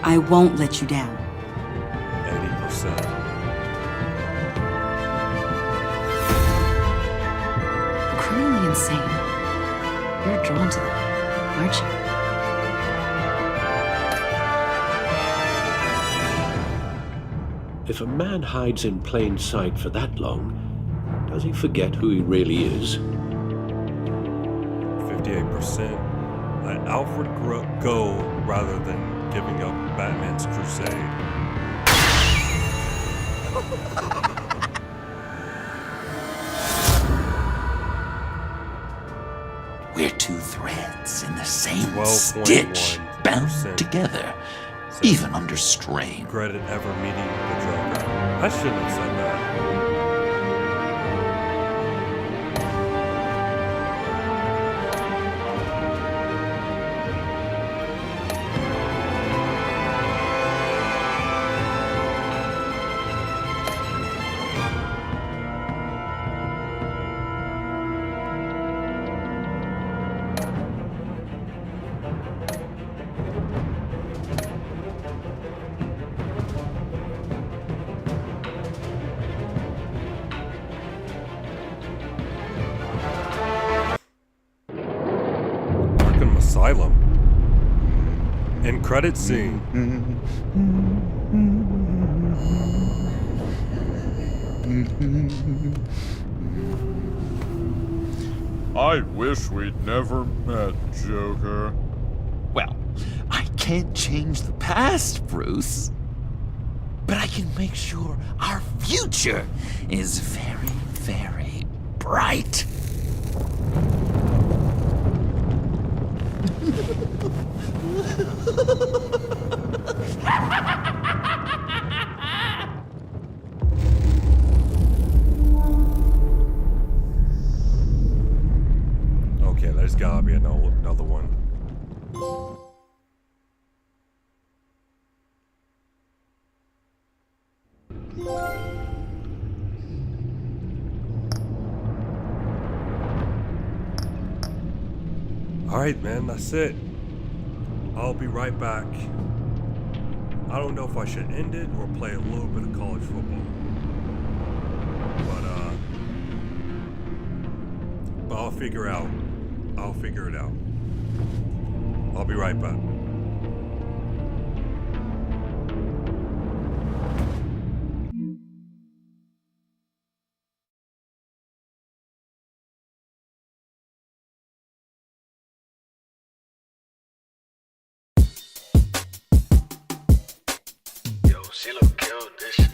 I won't let you down. 80%. Criminally insane. You're drawn to them, aren't you? If a man hides in plain sight for that long, does he forget who he really is? 58%. Let Alfred go rather than giving up Batman's crusade. We're two threads in the same 12.1%. stitch, bound together, even under strain. Regretted ever meeting the Joker. I shouldn't have said that. Arkham Asylum. End credit scene. I wish we'd never met, Joker. Well, I can't change the past, Bruce. But I can make sure our future is very, very bright. Okay, there's gotta be another one. Alright, man, that's it. I'll be right back. I don't know if I should end it or play a little bit of college football. But I'll figure it out. I'll be right back. Silo killed this shit.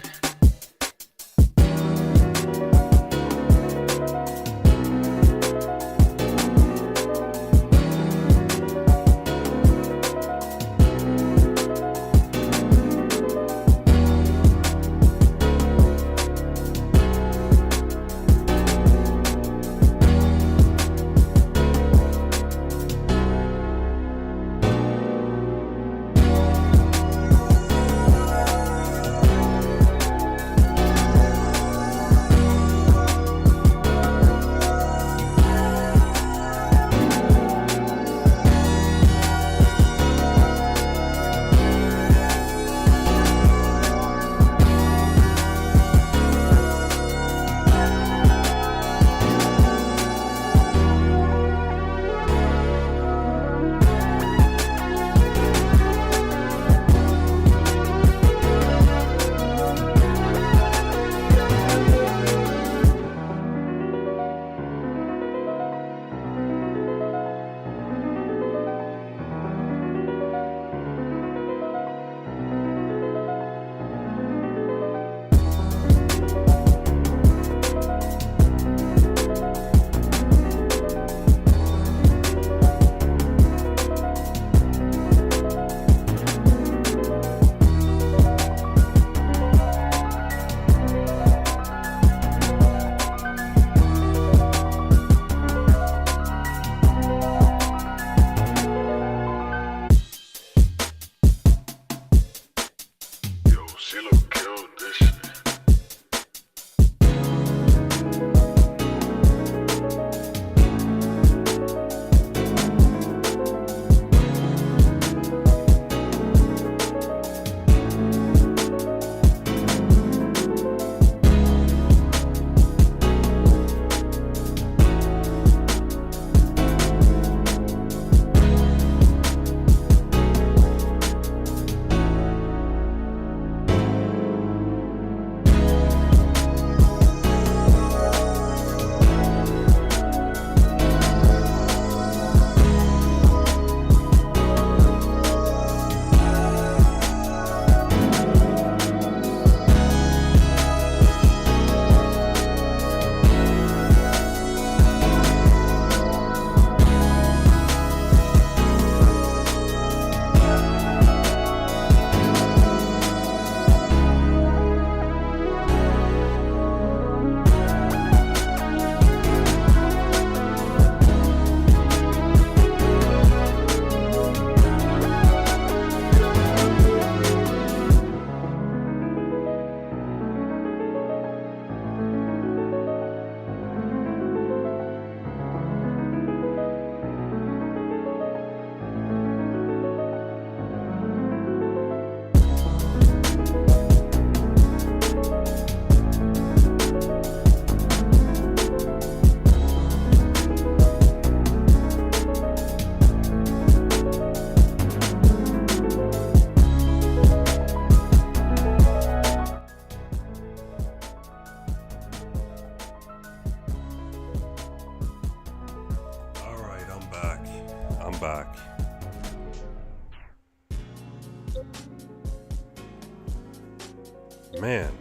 Man.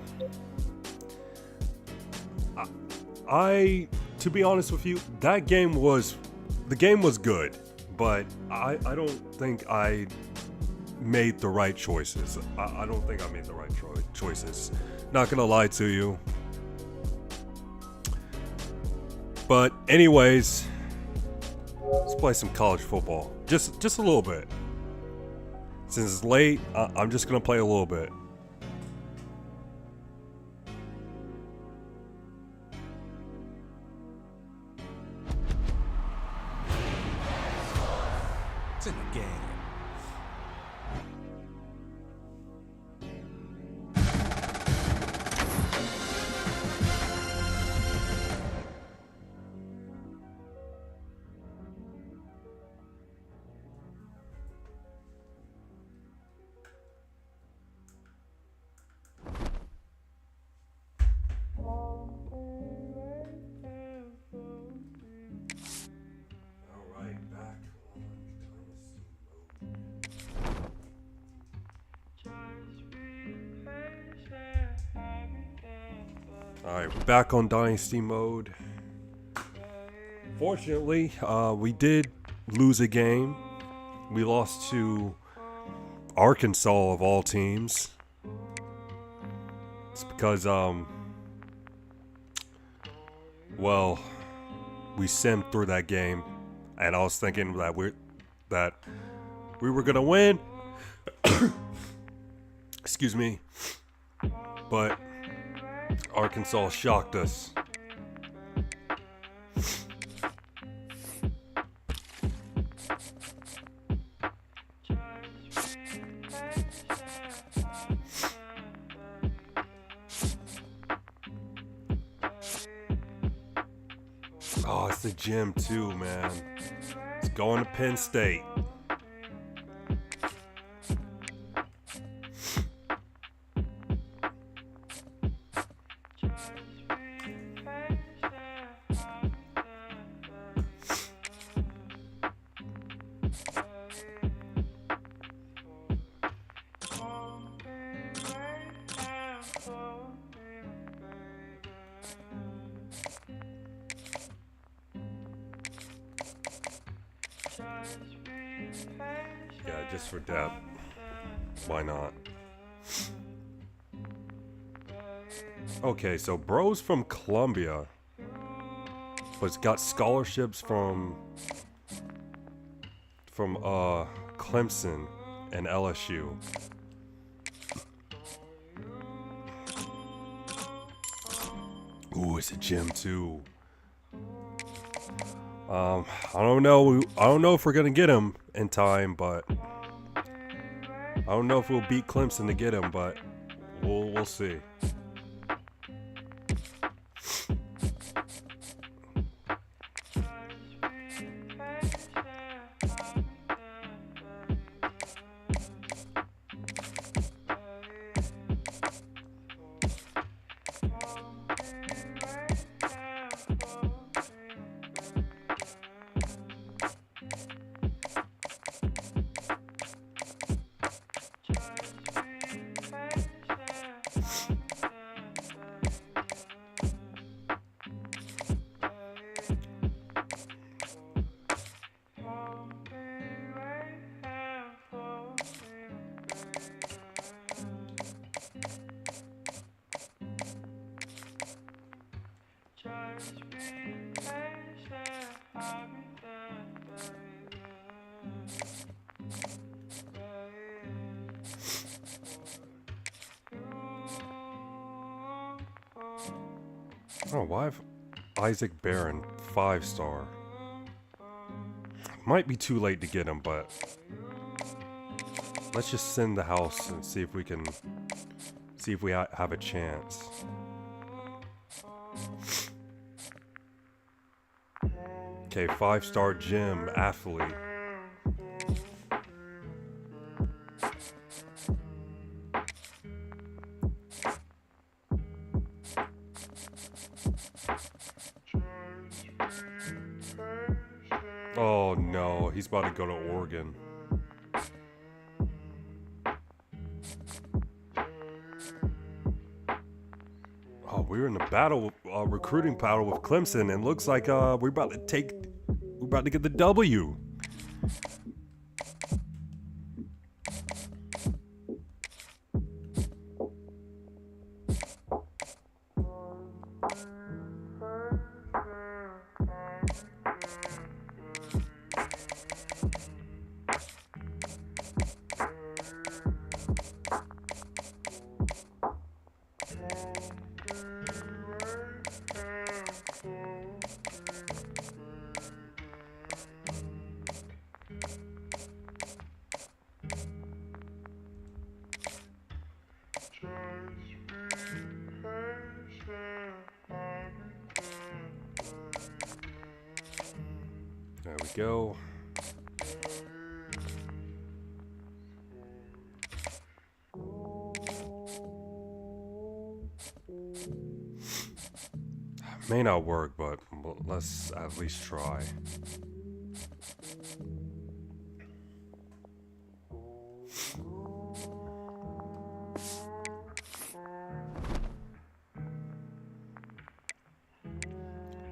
To be honest with you, the game was good, but I don't think I made the right choices. I don't think I made the right choices. Not gonna lie to you. But anyways, let's play some college football. Just a little bit. Since it's late, I'm just gonna play a little bit. It's in the game. Alright, we're back on Dynasty mode. Fortunately, we did lose a game. We lost to Arkansas of all teams. It's because, well, we simmed through that game, and I was thinking that we were gonna win. Excuse me, but Arkansas shocked us. Oh, it's the gym too, man. It's going to Penn State. Yeah, just for depth. Why not? Okay, so bro's from Columbia, but got scholarships from Clemson and LSU. Ooh, it's a gym too. I don't know if we're gonna get him in time, but I don't know if we'll beat Clemson to get him, but we'll see. Oh, why have Isaac Barron 5-star? Might be too late to get him, but let's just send the house and see if we can have a chance. Okay, 5-star gym athlete. Oh no, he's about to go to Oregon. we were in the battle, recruiting battle with Clemson, and looks like we're about to get the W. There we go. May not work, but let's at least try.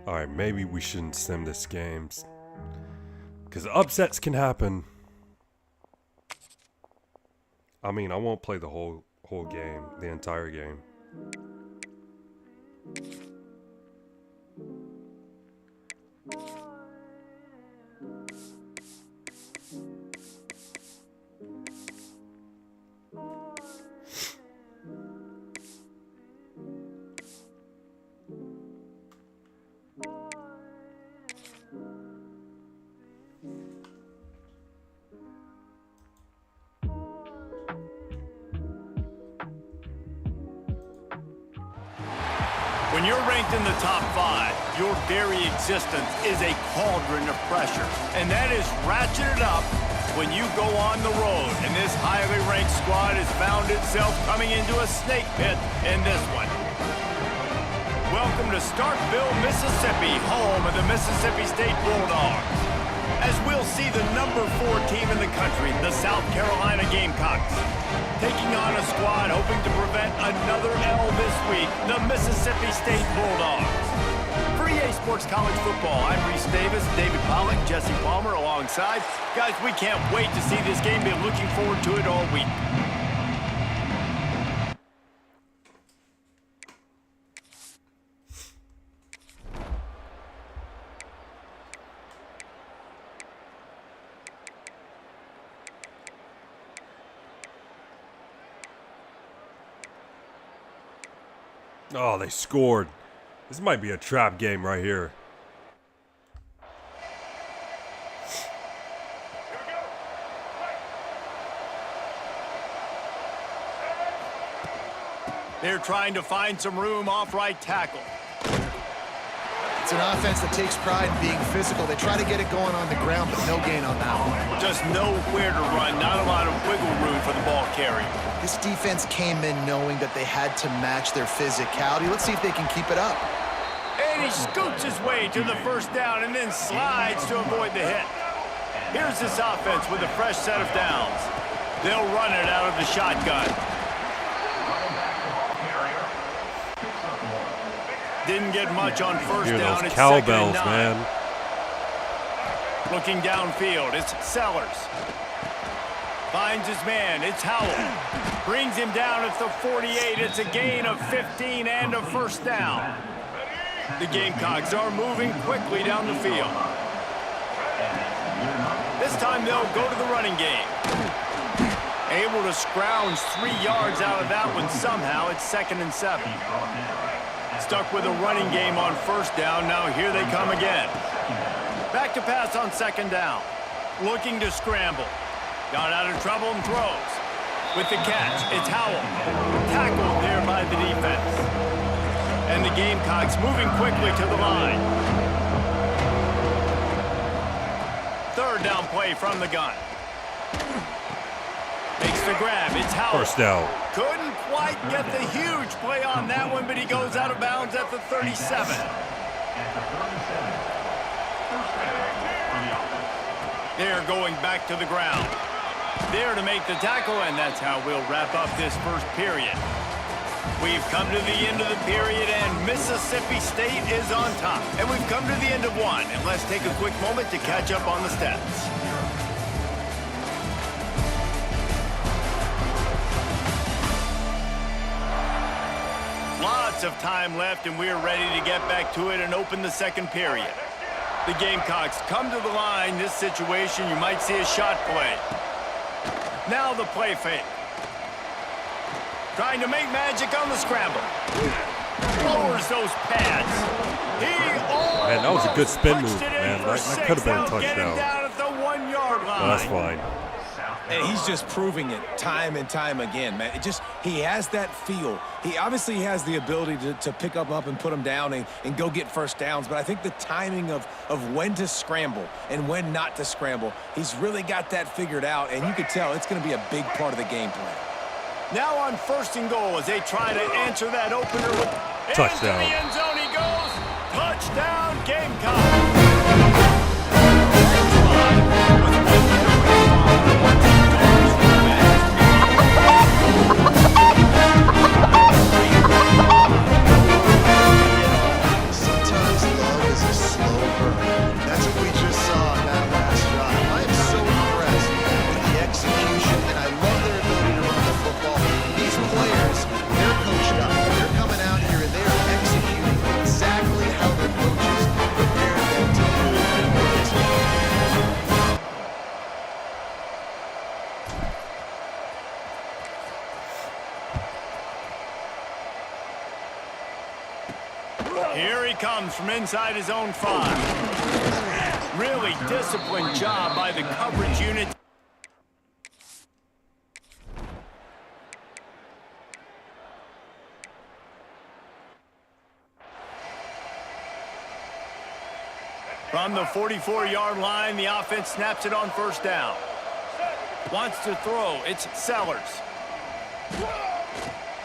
Alright, maybe we shouldn't sim this game, because upsets can happen. I mean, I won't play the whole game, the entire game. When you're ranked in the top 5, your very existence is a cauldron of pressure. And that is ratcheted up when you go on the road. And this highly ranked squad has found itself coming into a snake pit in this one. Welcome to Starkville, Mississippi, home of the Mississippi State Bulldogs. As we'll see the number 4 team in the country, the South Carolina Gamecocks, taking on a squad hoping to prevent another L this week, the Mississippi State Bulldogs. For EA Sports College Football, I'm Reese Davis, David Pollack, Jesse Palmer alongside. Guys, we can't wait to see this game. Been looking forward to it all week. Oh, they scored. This might be a trap game right here. They're trying to find some room off right tackle. It's an offense that takes pride in being physical. They try to get it going on the ground, but no gain on that one. Just nowhere to run, not a lot of wiggle room for the ball carrier. This defense came in knowing that they had to match their physicality. Let's see if they can keep it up. And he scoots his way to the first down and then slides to avoid the hit. Here's this offense with a fresh set of downs. They'll run it out of the shotgun. Didn't get much on first down. It's cowbells, man. Looking downfield, it's Sellers. Finds his man, it's Howell. Brings him down at the 48. It's a gain of 15 and a first down. The Gamecocks are moving quickly down the field. This time they'll go to the running game. Able to scrounge 3 yards out of that one somehow. It's 2nd and 7. Stuck with a running game on first down. Now here they come again. Back to pass on 2nd down. Looking to scramble. Got out of trouble and throws. With the catch, it's Howell. Tackled there by the defense. And the Gamecocks moving quickly to the line. 3rd down play from the gun. Makes the grab, it's Howell. First down. Couldn't quite get the huge play on that one, but he goes out of bounds at the 37. They're going back to the ground. There to make the tackle, and that's how we'll wrap up this first period. We've come to the end of the period, and Mississippi State is on top. And we've come to the end of one, and let's take a quick moment to catch up on the stats. Lots of time left, and we're ready to get back to it and open the second period. The Gamecocks come to the line. This situation, you might see a shot play. Now the play fake. Trying to make magic on the scramble. Lowers those pads. Man, that was a good spin move, man. That could have been a touchdown. Down at the 1-yard line. Well, that's fine. And he's just proving it time and time again, man. He has that feel. He obviously has the ability to pick up and put them down and go get first downs, but I think the timing of when to scramble and when not to scramble, he's really got that figured out, and you can tell it's going to be a big part of the game plan. Now on 1st and goal as they try to answer that opener with touchdown. Into the end zone he goes. Touchdown Gamecocks. Sometimes love is a slow burn. That's what we just saw in that last drive. I am so impressed with the execution, and I love their ability to run the football. These players, they're coached up. They're coming out here and they are executing exactly how their coaches prepared them to do it. Here he comes from inside his own 5. Really disciplined job by the coverage unit. From the 44-yard line, the offense snaps it on 1st down. Wants to throw. It's Sellers.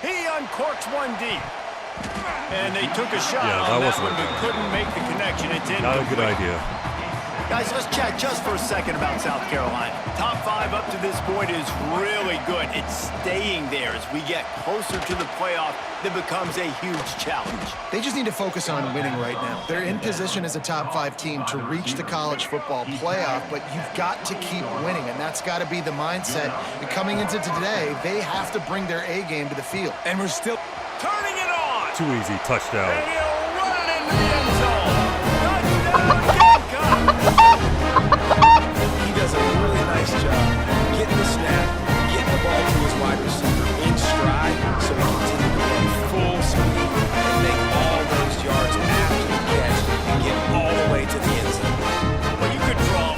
He uncorks one deep. And they took a shot on that one, but couldn't make the connection. It's in. Not a good idea. Guys, let's chat just for a second about South Carolina. Top 5 up to this point is really good. It's staying there as we get closer to the playoff that becomes a huge challenge. They just need to focus on winning right now. They're in position as a top 5 team to reach the college football playoff, but you've got to keep winning, and that's got to be the mindset. And coming into today, they have to bring their A game to the field. And we're still turning it on. Too easy, touchdown. And he'll run it into the end zone. Touchdown, Gamecocks. He does a really nice job getting the snap, getting the ball to his wide receiver in stride so he can continue to run full speed and make all those yards after the catch and get all the way to the end zone. Well, you could draw.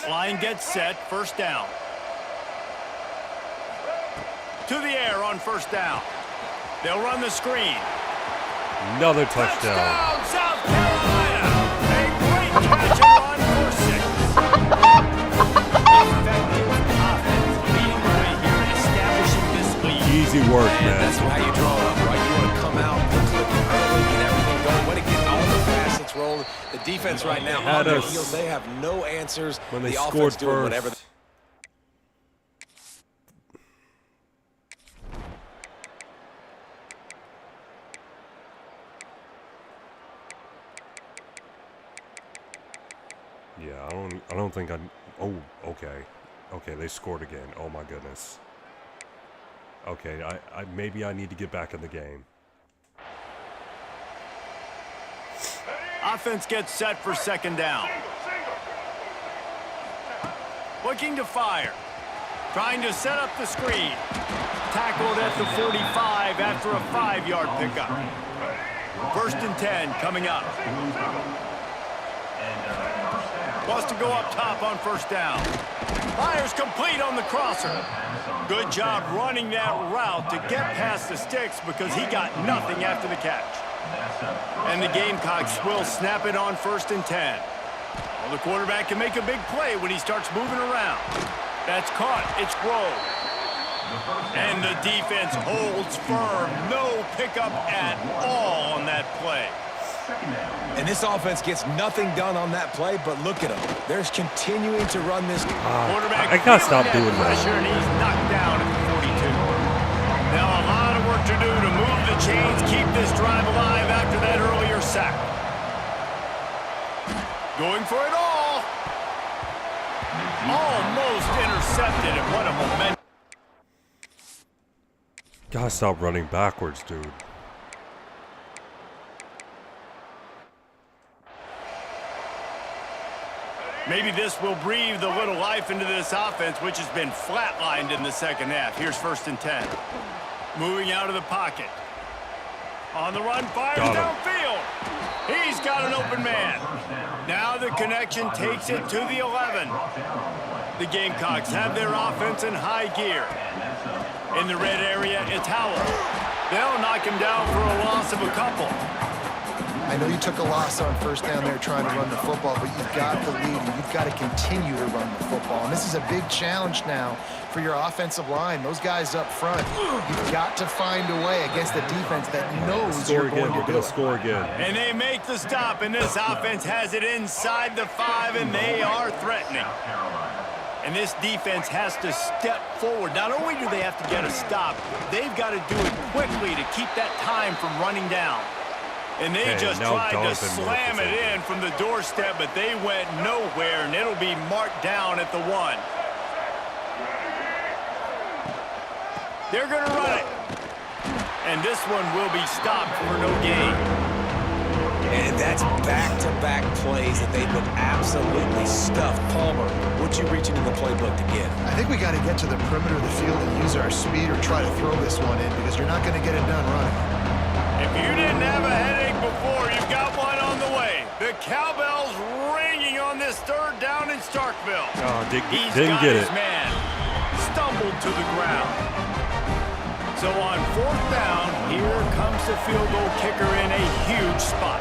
Line gets set, 1st down. To the air on 1st down. They'll run the screen. Another touchdown. Touchdown, South Carolina! A great catch and run for 6. Effective offense leading the way here and establishing this lead. Easy work, man. That's how you draw it up, right? You want to come out, click it early, get everything going. Want to get all the facets rolling. The defense right now on their heels, they have no answers. When they the scored offense doing first. whatever. Yeah, I don't think I. Oh, okay, they scored again. Oh my goodness. Okay, maybe I need to get back in the game. Offense gets set for 2nd down. Looking to fire. Trying to set up the screen. Tackled at the 45 after a 5-yard pickup. 1st and 10 coming up. Wants to go up top on 1st down. Fires complete on the crosser. Good job running that route to get past the sticks because he got nothing after the catch. And the Gamecocks will snap it on 1st and 10. Well, the quarterback can make a big play when he starts moving around. That's caught. It's Grove. And the defense holds firm. No pickup at all on that play. And this offense gets nothing done on that play, but look at them. They're continuing to run this. Quarterback I gotta stop feeling doing that. pressure, and he's knocked down at the 42. Now a lot of work to do to move the chains, keep this drive alive after that earlier sack. Going for it all. Almost intercepted, and what a momentum. Gotta stop running backwards, dude. Maybe this will breathe a little life into this offense, which has been flatlined in the second half. Here's 1st and 10. Moving out of the pocket. On the run, fires downfield. He's got an open man. Now the connection takes it to the 11. The Gamecocks have their offense in high gear. In the red area, it's Howell. They'll knock him down for a loss of a couple. I know you took a loss on 1st down there trying to run the football, but you've got the lead and you've got to continue to run the football. And this is a big challenge now for your offensive line. Those guys up front, you've got to find a way against a defense that knows you're going to do it. Score again. And they make the stop, and this offense has it inside the 5, and they are threatening. And this defense has to step forward. Not only do they have to get a stop, they've got to do it quickly to keep that time from running down. And they just tried to slam it in from the doorstep, but they went nowhere, and it'll be marked down at the 1. They're going to run it. And this one will be stopped for no gain. And that's back-to-back plays that they've been absolutely stuffed. Palmer, what you reaching in the playbook to get? I think we got to get to the perimeter of the field and use our speed or try to throw this one in because you're not going to get it done running. If you didn't have a headache before, you've got one on the way. The cowbell's ringing on this 3rd down in Starkville. Oh, He's didn't got get his it. man. Stumbled to the ground. So on 4th down, here comes the field goal kicker in a huge spot.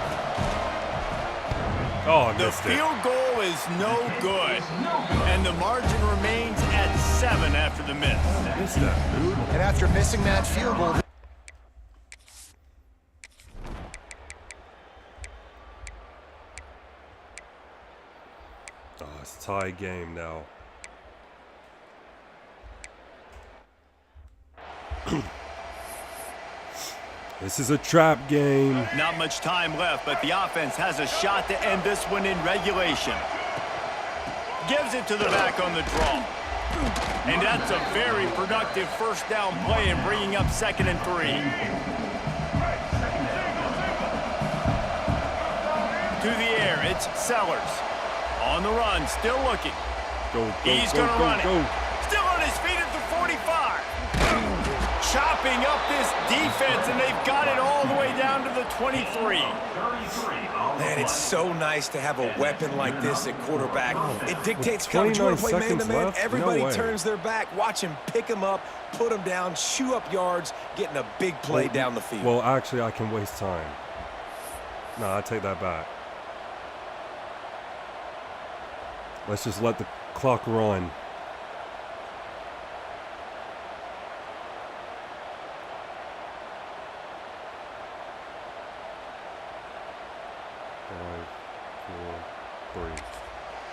Oh, I the missed it. field goal is no good. And the margin remains at 7 after the miss. Missed that, dude. And after missing that field goal, Oh, it's a tie game now. This is a trap game. Not much time left, but the offense has a shot to end this one in regulation. Gives it to the back on the draw. And that's a very productive 1st down play and bringing up 2nd and 3. To the air, it's Sellers. On the run, still looking. He's going to run it. Still on his feet at the 45. Chopping up this defense, and they've got it all the way down to the 23. Man, it's so nice to have a weapon like this at quarterback. It dictates coverage. You want to play man-to-man? Everybody turns their back. Watch him pick him up, put him down, chew up yards, getting a big play down the field. Well, actually, I can waste time. No, I take that back. Let's just let the clock run.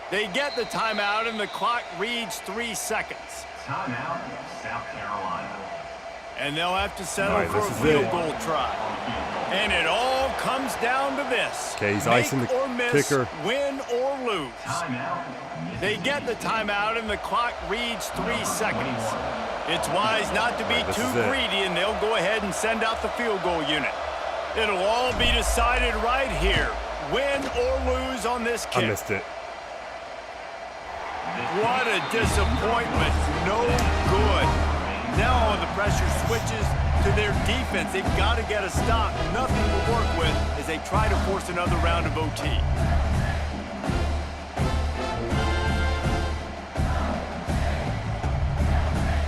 They get the timeout, and the clock reads 3 seconds. Timeout, South Carolina. And they'll have to settle for a field goal try. And it all comes down to this. Okay, he's icing the or miss, kicker. Win or lose. They get the timeout, and the clock reads 3 seconds. It's wise not to be too greedy, and they'll go ahead and send out the field goal unit. It'll all be decided right here. Win or lose on this kick. I missed it. What a disappointment. No good. Now the pressure switches to their defense. They've got to get a stop. Nothing to work with as they try to force another round of OT.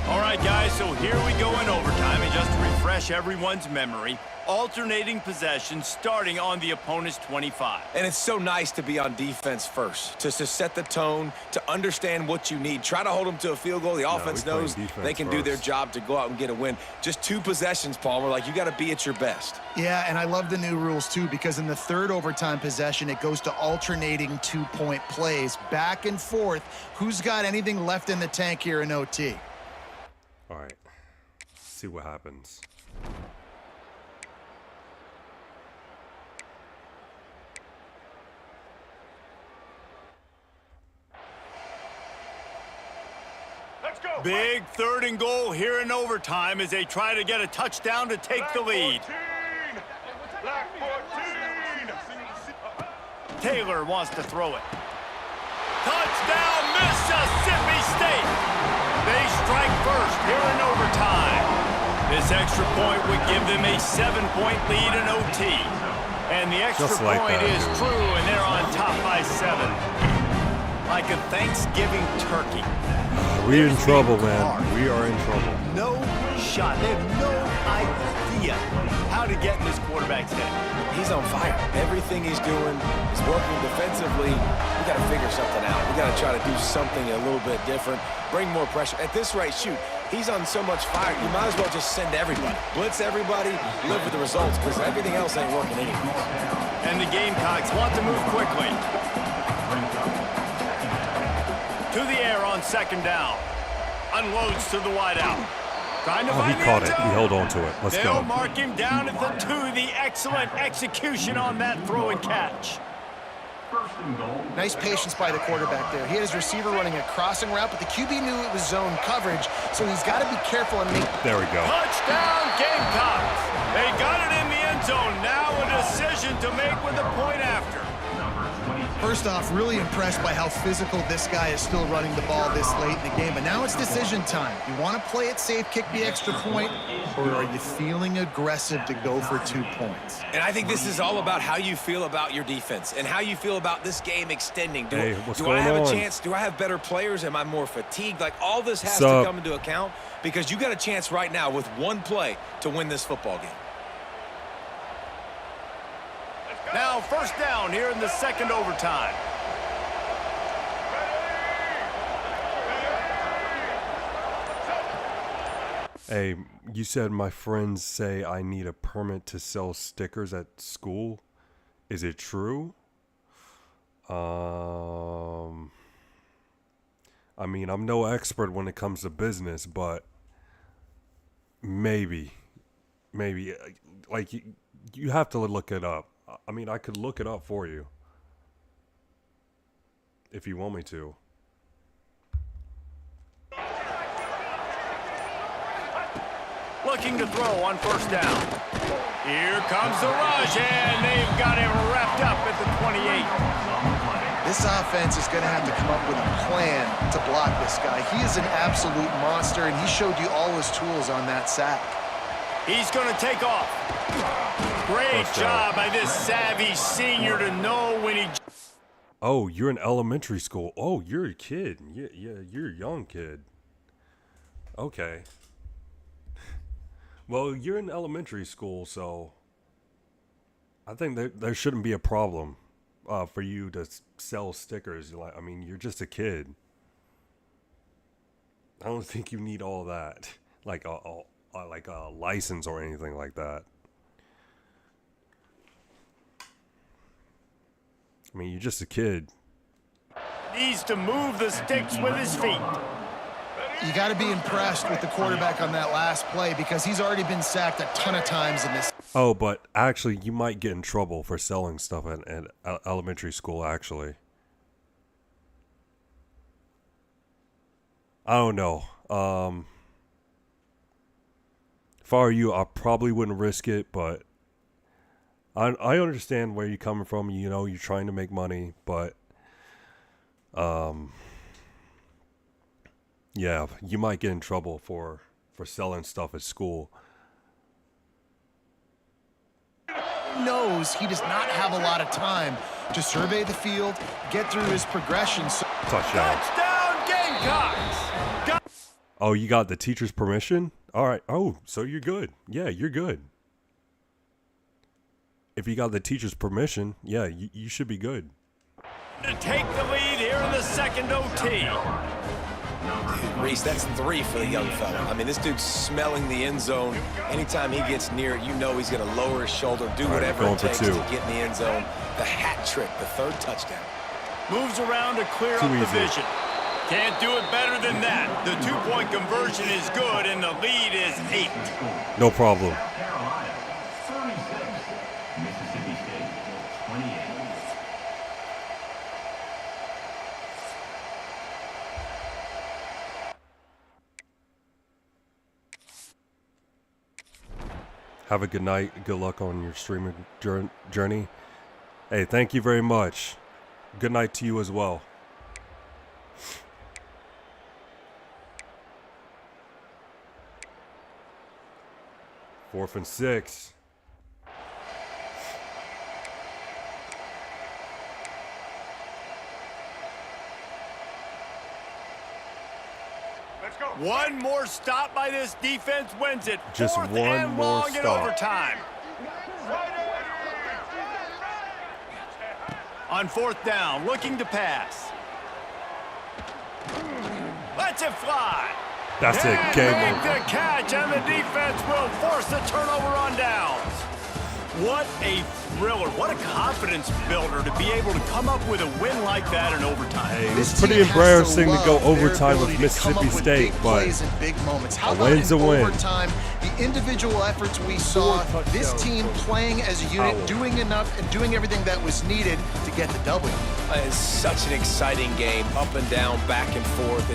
All right, guys, so here we go in overtime. And just to refresh everyone's memory, alternating possession starting on the opponent's 25. And it's so nice to be on defense first, to set the tone, to understand what you need. Try to hold them to a field goal. The offense knows they can do their job to go out and get a win. Just 2 possessions, Palmer. Like, you got to be at your best. Yeah, and I love the new rules, too, because in the third overtime possession, it goes to alternating 2-point plays, back and forth. Who's got anything left in the tank here in OT? All right. See what happens. Big 3rd and goal here in overtime as they try to get a touchdown to take the lead. Taylor wants to throw it. Touchdown, Mississippi State! They strike first here in overtime. This extra point would give them a 7-point lead in OT. And the extra point is true, and they're on top by 7. Like a Thanksgiving turkey. We're in trouble, man. We are in trouble. No shot. They have no idea how to get in this quarterback's head. He's on fire. Everything he's doing is working defensively. We got to figure something out. We got to try to do something a little bit different. Bring more pressure. At this rate, shoot, he's on so much fire. You might as well just send everybody. Blitz everybody, live with the results, because everything else ain't working anyway. And the Gamecocks want to move quickly. To the air on 2nd down. Unloads to the wideout. Trying to find he caught it. He held on to it. Let's They'll go. mark him down at the 2. The excellent execution on that throw and catch. Nice patience by the quarterback there. He had his receiver running a crossing route, but the QB knew it was zone coverage, so he's got to be careful and make... There we go. Touchdown, Gamecocks! They got it in the end zone. Now a decision to make with a point after. First off, really impressed by how physical this guy is still running the ball this late in the game. But now it's decision time. You want to play it safe, kick the extra point, or are you feeling aggressive to go for 2 points? And I think this is all about how you feel about your defense and how you feel about this game extending. Do I have a chance? Do I have better players? Am I more fatigued? Like, all this has to come into account because you got a chance right now with 1 play to win this football game. Now 1st down here in the 2nd overtime. Hey, you said my friends say I need a permit to sell stickers at school. Is it true? I mean, I'm no expert when it comes to business, but maybe, like you have to look it up. I mean, I could look it up for you if you want me to. Looking to throw on 1st down. Here comes the rush, and they've got him wrapped up at the 28. This offense is going to have to come up with a plan to block this guy. He is an absolute monster, and he showed you all his tools on that sack. He's going to take off. Great job by this savvy senior to know when he... Oh, you're in elementary school. Oh, you're a kid. Yeah, you're a young kid. Okay. Well, you're in elementary school, so I think there shouldn't be a problem for you to sell stickers. I mean, you're just a kid. I don't think you need all that, like a license or anything like that. I mean, you're just a kid. Needs to move the sticks with his feet. You got to be impressed with the quarterback on that last play because he's already been sacked a ton of times in this. Oh, but actually, you might get in trouble for selling stuff at elementary school, actually. I don't know. If I were you, I probably wouldn't risk it, but I understand where you're coming from. You know, you're trying to make money, but yeah, you might get in trouble for selling stuff at school. Knows he does not have a lot of time to survey the field, get through his progressions. Touchdown. Touchdown, Gamecocks! Oh, you got the teacher's permission? All right. Oh, so you're good. Yeah, you're good. if you got the teacher's permission, yeah, you should be good. To take the lead here in the second OT. Reese, that's 3 for the young fella. I mean, this dude's smelling the end zone. Anytime he gets near it, you know he's going to lower his shoulder, do whatever it takes to get in the end zone. The hat trick, the 3rd touchdown. Moves around to clear up the vision. Can't do it better than that. The 2-point conversion is good, and the lead is 8. No problem. South Carolina, 36. Mississippi State, 28. Have a good night. Good luck on your streaming journey. Hey, thank you very much. Good night to you as well. Fourth and 6. One more stop by this defense wins it. Just 4th one and more long in stop. overtime. On 4th down, looking to pass. Lets it fly. That's it. Game Make over. the catch, and the defense will force the turnover on downs. What a thriller. What a confidence builder to be able to come up with a win like that in overtime. Hey, it was pretty embarrassing to go overtime with Mississippi State, but big moments. How a about win's a in win. overtime, the individual efforts we saw, this team playing as a unit, doing enough and doing everything that was needed to get the W. It's such an exciting game, up and down, back and forth.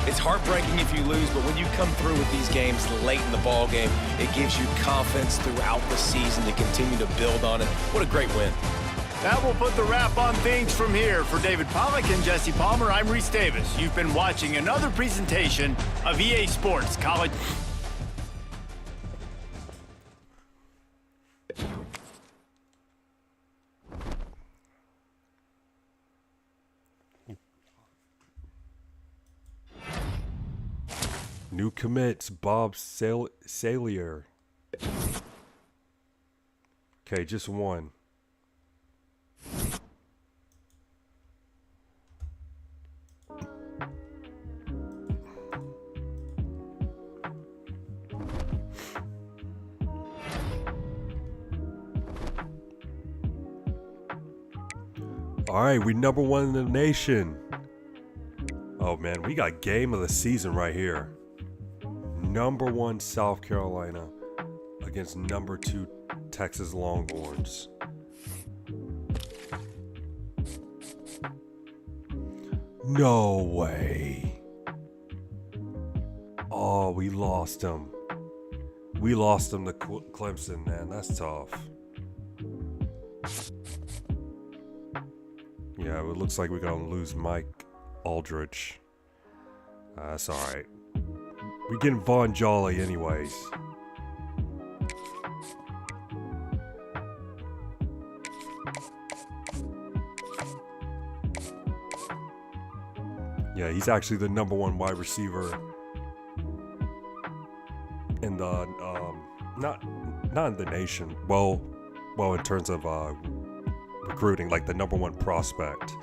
It's heartbreaking if you lose, but when you come through with these games late in the ball game, it gives you confidence throughout the season to continue to build on it. What a great win. That will put the wrap on things from here. For David Pollack and Jesse Palmer, I'm Reese Davis. You've been watching another presentation of EA Sports College. New commits, Bob Salier. Okay, just one. All right, we #1 in the nation. Oh man, we got game of the season right here. #1 South Carolina against #2 Texas Longhorns. No way. Oh, we lost him. We lost him to Clemson, man. That's tough. Yeah, it looks like we're going to lose Mike Aldridge. That's alright. We're getting Von Jolly anyways. Yeah, he's actually the #1 wide receiver in the not in the nation. Well, in terms of recruiting, like the #1 prospect.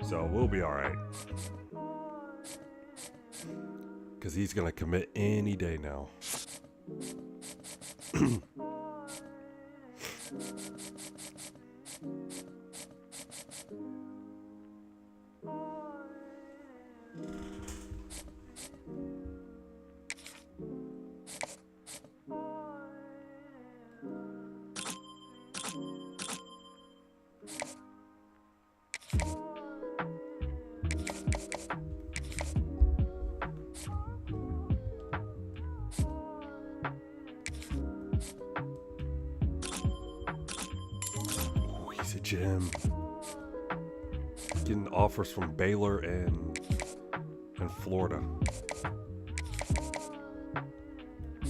So we'll be all right. Because he's gonna commit any day now. Jim. Getting offers from Baylor and Florida.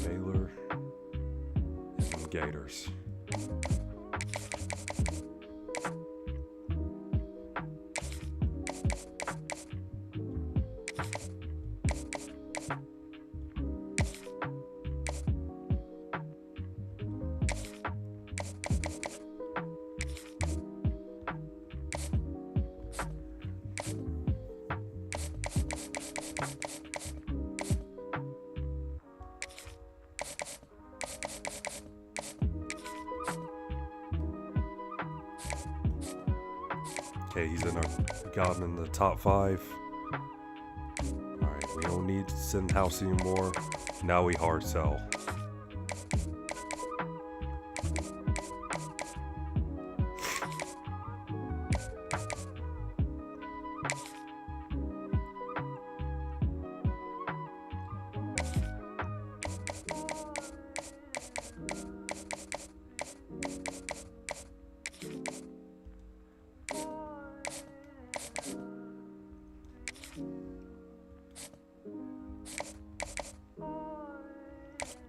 Baylor and Gators. Okay, he's in our. Got him in the top 5. Alright, we don't need Stenhouse anymore. Now we hard sell.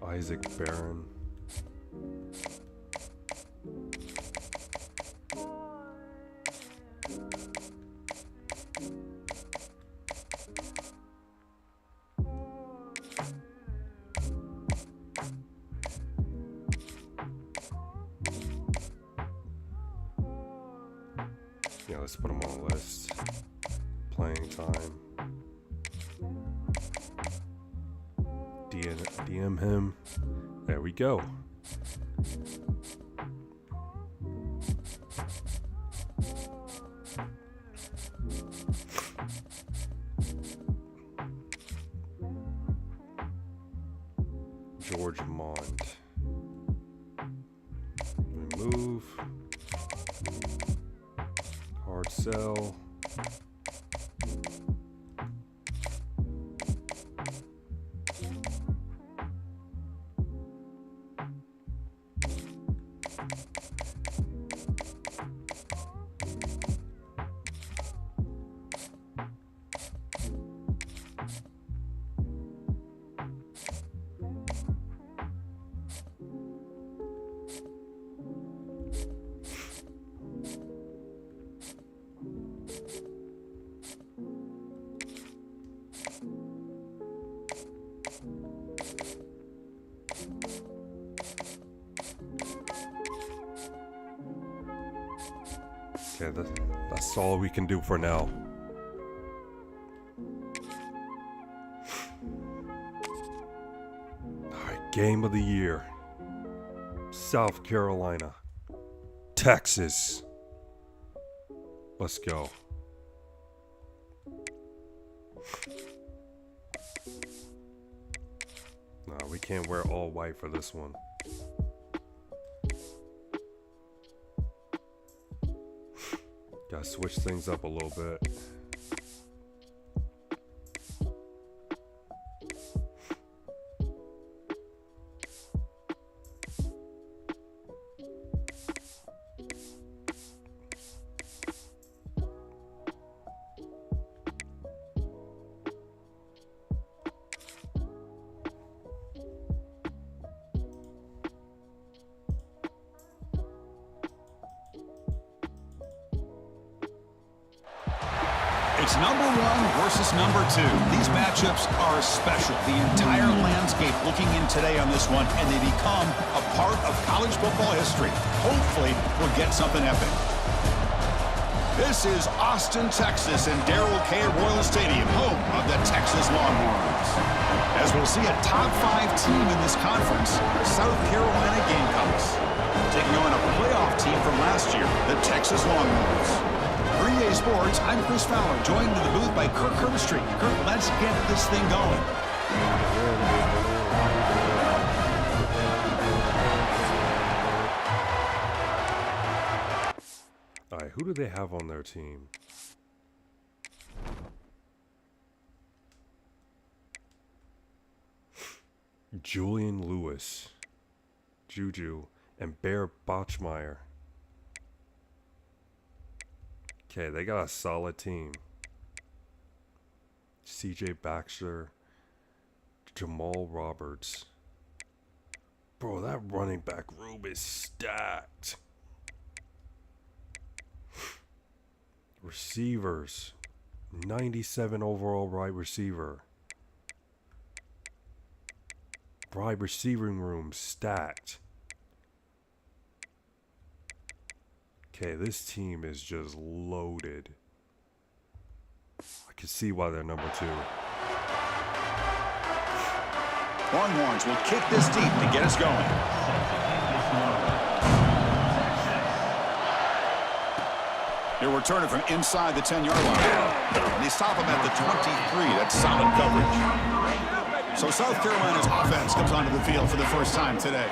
Isaac Barron. Yeah, let's put him on the list. Playing time. DM him. There we go. George Mond. Remove. Hard sell. Okay, that's all we can do for now. Alright, game of the year. South Carolina. Texas. Let's go. No, we can't wear all white for this one. Gotta switch things up a little bit. It's number 1 versus number 2. These matchups are special. The entire landscape looking in today on this one, and they become a part of college football history. Hopefully, we'll get something epic. This is Austin, Texas, and Darrell K. Royal Stadium, home of the Texas Longhorns. As we'll see a top 5 team in this conference, the South Carolina Gamecocks, taking on a playoff team from last year, the Texas Longhorns. For EA Sports, I'm Chris Fowler, joined in the booth by Kirk Herbstreit. Kirk, let's get this thing going. All right, who do they have on their team? Julian Lewis, Juju, and Bear Botchmeyer. Okay, they got a solid team. CJ Baxter, Jamal Roberts. Bro, that running back room is stacked. Receivers. 97 overall wide receiver. Wide receiving room stacked. Okay, this team is just loaded. I can see why they're number 2. Longhorns will kick this deep to get us going. He'll return it from inside the 10-yard line. And they stop him at the 23. That's solid coverage. So South Carolina's offense comes onto the field for the first time today.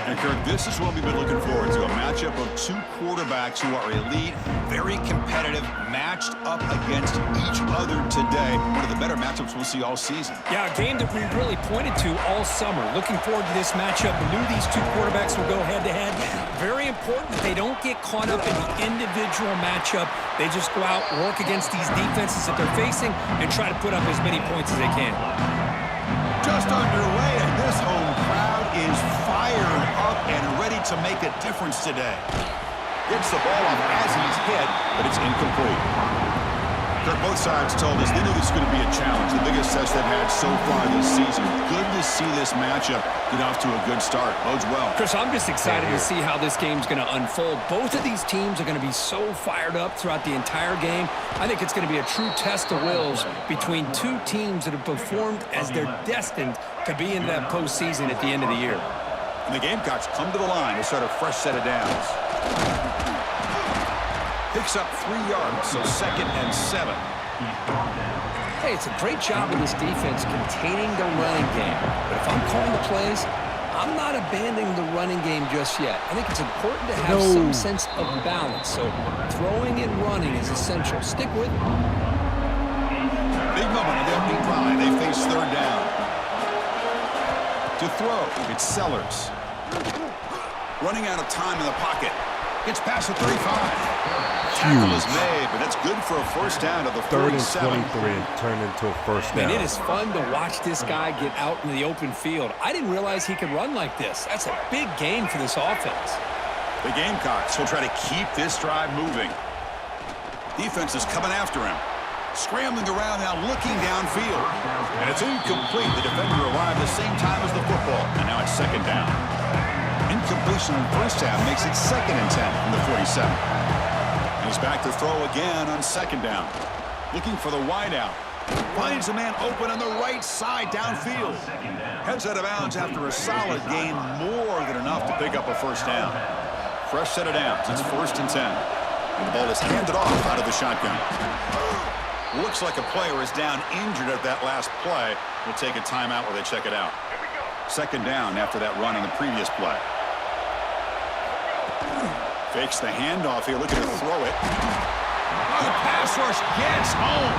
And Kirk, this is what we've been looking forward to, a matchup of two quarterbacks who are elite, very competitive, matched up against each other today. One of the better matchups we'll see all season. Yeah, a game that we really pointed to all summer. Looking forward to this matchup. We knew these two quarterbacks would go head-to-head. Very important that they don't get caught up in the individual matchup. They just go out, work against these defenses that they're facing, and try to put up as many points as they can. Just underway, and this home crowd is fired up and ready to make a difference today. Gets the ball off as he's hit, but it's incomplete. Kirk, both sides told us they knew this was going to be a challenge, the biggest test they've had so far this season. Good to see this matchup get off to a good start. Bodes well. Chris, I'm just excited to see how this game's going to unfold. Both of these teams are going to be so fired up throughout the entire game. I think it's going to be a true test of wills between two teams that have performed as they're destined to be in that postseason at the end of the year. And the Gamecocks come to the line to start a fresh set of downs. Picks up 3 yards, so 2nd and 7. Hey, it's a great job of this defense containing the running game. But if I'm calling the plays, I'm not abandoning the running game just yet. I think it's important to have some sense of balance. So throwing and running is essential. Stick with it. Big moment on the opening drive. They face 3rd down. To throw, it's Sellers. Running out of time in the pocket. Gets past the 35. Tackle is made, but that's good for a first down to the 47. 3rd and 23 and turn into a first down. And it is fun to watch this guy get out in the open field. I didn't realize he could run like this. That's a big gain for this offense. The Gamecocks will try to keep this drive moving. Defense is coming after him. Scrambling around now, looking downfield. And it's incomplete. The defender arrived the same time as the football. And now it's 2nd down. Incompletion on first down makes it 2nd and 10 from the 47. And he's back to throw again on 2nd down. Looking for the wideout. Finds a man open on the right side downfield. Heads out of bounds after a solid gain, more than enough to pick up a first down. Fresh set of downs. It's 1st and 10. And the ball is handed off out of the shotgun. Looks like a player is down injured at that last play. We'll take a timeout while they check it out. 2nd down after that run on the previous play. Fakes the handoff here, looking to throw it. Oh, the pass rush gets home.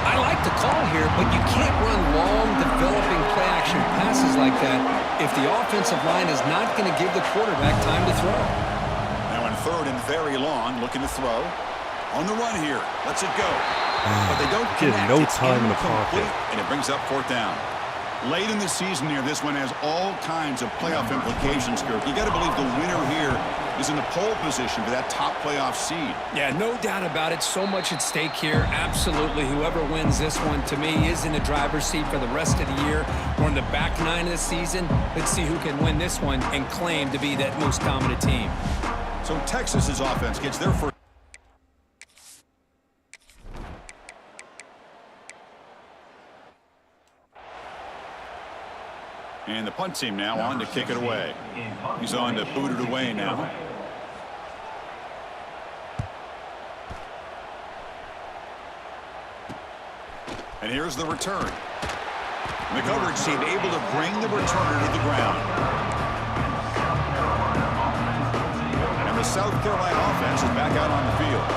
I like the call here, but you can't run long, developing play-action passes like that if the offensive line is not going to give the quarterback time to throw. Now in 3rd and very long, looking to throw. On the run here, lets it go. But they don't get no time in the pocket. And it brings up 4th down. Late in the season here, this one has all kinds of playoff implications, Kirk. You got to believe the winner here is in the pole position for that top playoff seed. Yeah, no doubt about it. So much at stake here. Absolutely. Whoever wins this one, to me, is in the driver's seat for the rest of the year. We're in the back 9 of the season. Let's see who can win this one and claim to be that most dominant team. So Texas's offense gets their first. And the punt team now on to kick it away. He's on to boot it away now. And here's the return. The coverage team able to bring the returner to the ground. And the South Carolina offense is back out on the field.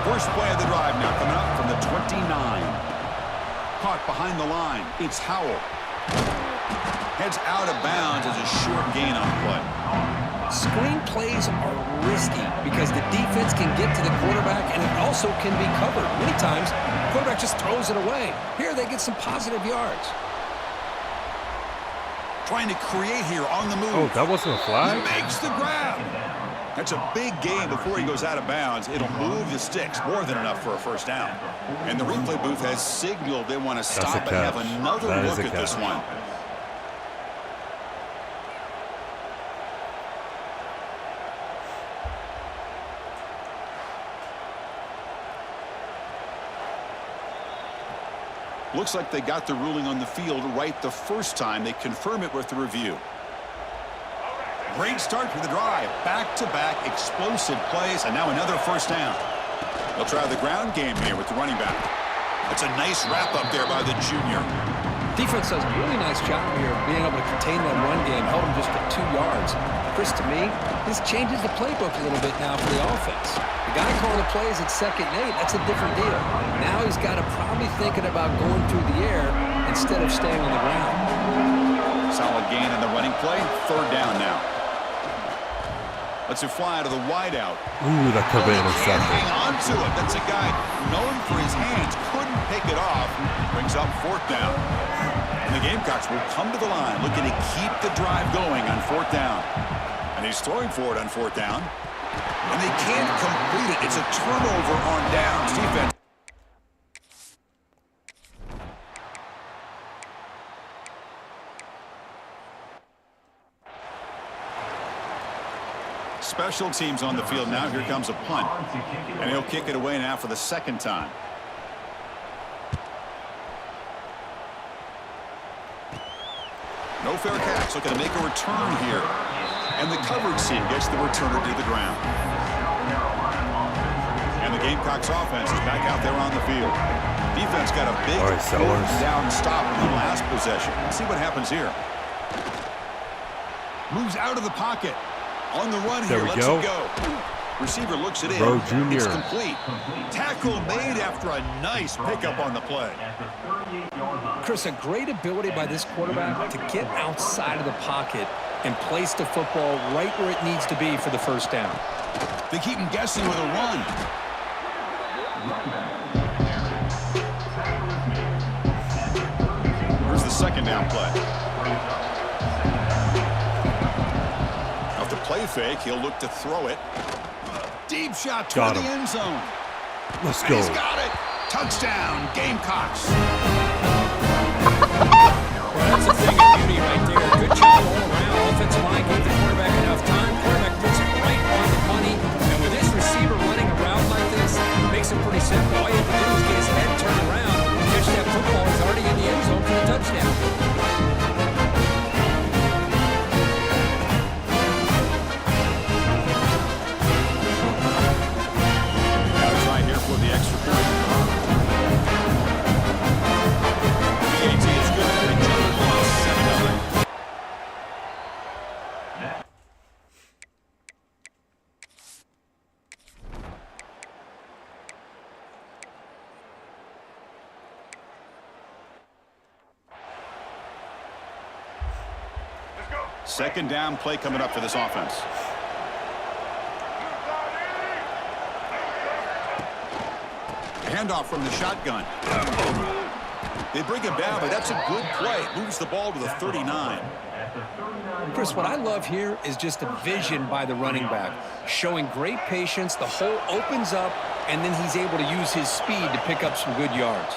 First play of the drive now coming up from the 29. Caught behind the line. It's Howell. Heads out of bounds as a short gain on play. Screen plays are risky because the defense can get to the quarterback and it also can be covered. Many times, the quarterback just throws it away. Here they get some positive yards. Trying to create here on the move. Oh, that wasn't a flag? He makes the grab. That's a big gain before he goes out of bounds. It'll move the sticks, more than enough for a first down. And the replay booth has signaled they want to stop and have another look at this one. Looks like they got the ruling on the field right the first time. They confirm it with the review. Great start to the drive. Back-to-back explosive plays, and now another first down. They'll try the ground game here with the running back. That's a nice wrap up there by the junior. Defense does a really nice job here of being able to contain that run game, held him just at 2 yards. Chris, to me, this changes the playbook a little bit now for the offense. The guy calling the plays at 2nd and 8, that's a different deal. Now he's got to probably thinking about going through the air instead of staying on the ground. Solid gain in the running play. 3rd down now. Let's it fly to the wideout. Ooh, that could be intercepted. Hang on to it. That's a guy known for his hands. Couldn't pick it off. Brings up 4th down. And the Gamecocks will come to the line looking to keep the drive going on 4th down. And he's throwing for it on 4th down. And they can't complete it. It's a turnover on downs. Defense. Special teams on the field now. Here comes a punt. And he'll kick it away now for the 2nd time. No fair catch. Looking to make a return here. And the coverage team gets the returner to the ground. And the Gamecocks offense is back out there on the field. Defense got a big down stop in the last possession. Let's see what happens here. Moves out of the pocket. On the run here, lets it go. Receiver looks it in. Rowe Jr. It's complete. Tackle made after a nice pickup on the play. Chris, a great ability by this quarterback to get outside of the pocket and place the football right where it needs to be for the 1st down. They keep him guessing with a run. Here's the 2nd down play. Play fake, he'll look to throw it. Deep shot toward the end zone. Let's go. He's got it. Touchdown, Gamecocks. That's a thing of beauty right there. Good job all around. Offensive line gave the quarterback enough time. Quarterback puts it right on the money. And with this receiver running a route like this, it makes it pretty simple. All you have to do is get his head turned around, catch that football. He's already in the end zone for the touchdown. Second down play coming up for this offense. Handoff from the shotgun. They bring him down, but that's a good play. Moves the ball to the 39. Chris, what I love here is just the vision by the running back. Showing great patience, the hole opens up, and then he's able to use his speed to pick up some good yards.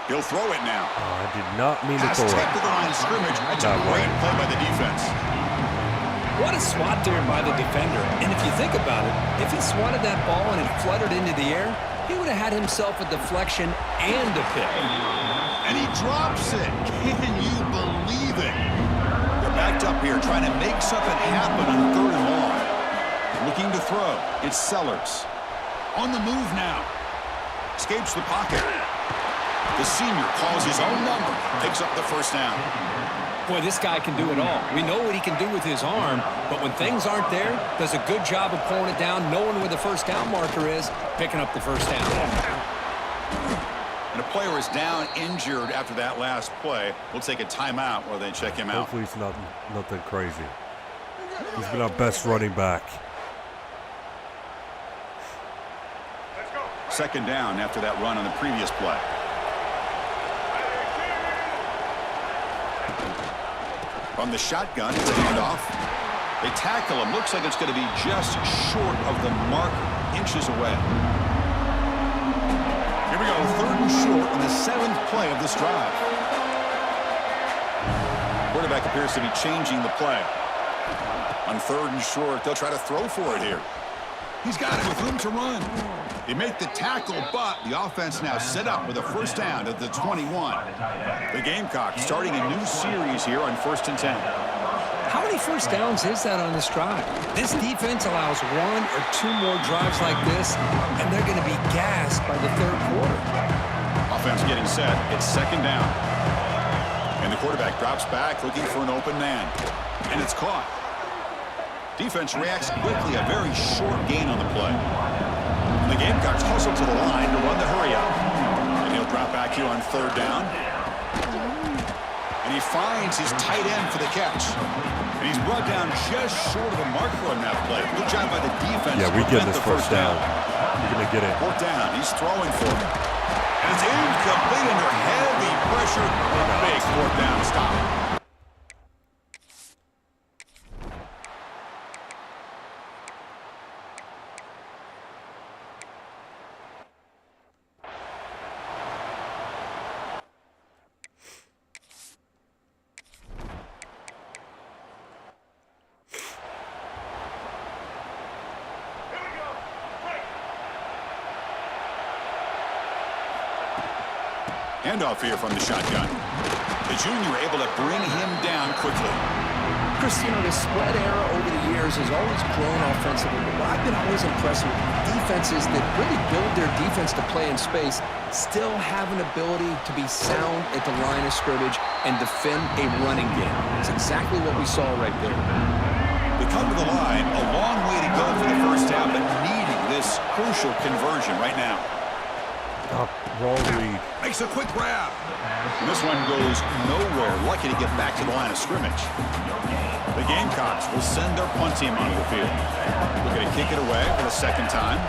He'll throw it now. Oh, I did not mean to throw it. Pass to the line of scrimmage. That's a great play by the defense. What a swat there by the defender. And if you think about it, if he swatted that ball and it fluttered into the air, he would have had himself a deflection and a pick. And he drops it. Can you believe it? They're backed up here trying to make something happen on 3rd and long. Looking to throw. It's Sellers. On the move now. Escapes the pocket. The senior calls his own number. Picks up the 1st down. Boy, this guy can do it all. We know what he can do with his arm, but when things aren't there, does a good job of pulling it down, knowing where the 1st down marker is, picking up the 1st down. And a player is down injured after that last play. We'll take a timeout while they check him out. Hopefully it's nothing crazy. He's been our best running back. 2nd down after that run on the previous play. From the shotgun, it's a handoff. They tackle him. Looks like it's going to be just short of the mark, inches away. Here we go, 3rd and short on the 7th play of this drive. Quarterback appears to be changing the play. On 3rd and short, they'll try to throw for it here. He's got it with room to run. They make the tackle, but the offense now set up with a 1st down at the 21. The Gamecocks starting a new series here on 1st and 10. How many first downs is that on this drive? This defense allows 1 or 2 more drives like this, and they're going to be gassed by the third quarter. Offense getting set. It's second down. And the quarterback drops back looking for an open man. And it's caught. Defense reacts quickly. A very short gain on the play. And the Gamecocks hustle to the line to run the hurry up. And he'll drop back here on third down. And he finds his tight end for the catch. And he's brought down just short of the marker on that play. Good job by the defense. Yeah, we get this first down. You're going to get it. Fourth down. He's throwing for it. And it's incomplete under heavy pressure. Big fourth down stop. Handoff here from the shotgun. The junior able to bring him down quickly. Chris, you know, the spread era over the years has always grown offensively, but I've been always impressed with defenses that really build their defense to play in space, still have an ability to be sound at the line of scrimmage and defend a running game. It's exactly what we saw right there. They come to the line, a long way to go for the first down, but needing this crucial conversion right now. Oh, wrong read. Makes a quick grab. And this one goes nowhere. Lucky to get back to the line of scrimmage. The Gamecocks will send their punt team onto the field. They're going to kick it away for the second time.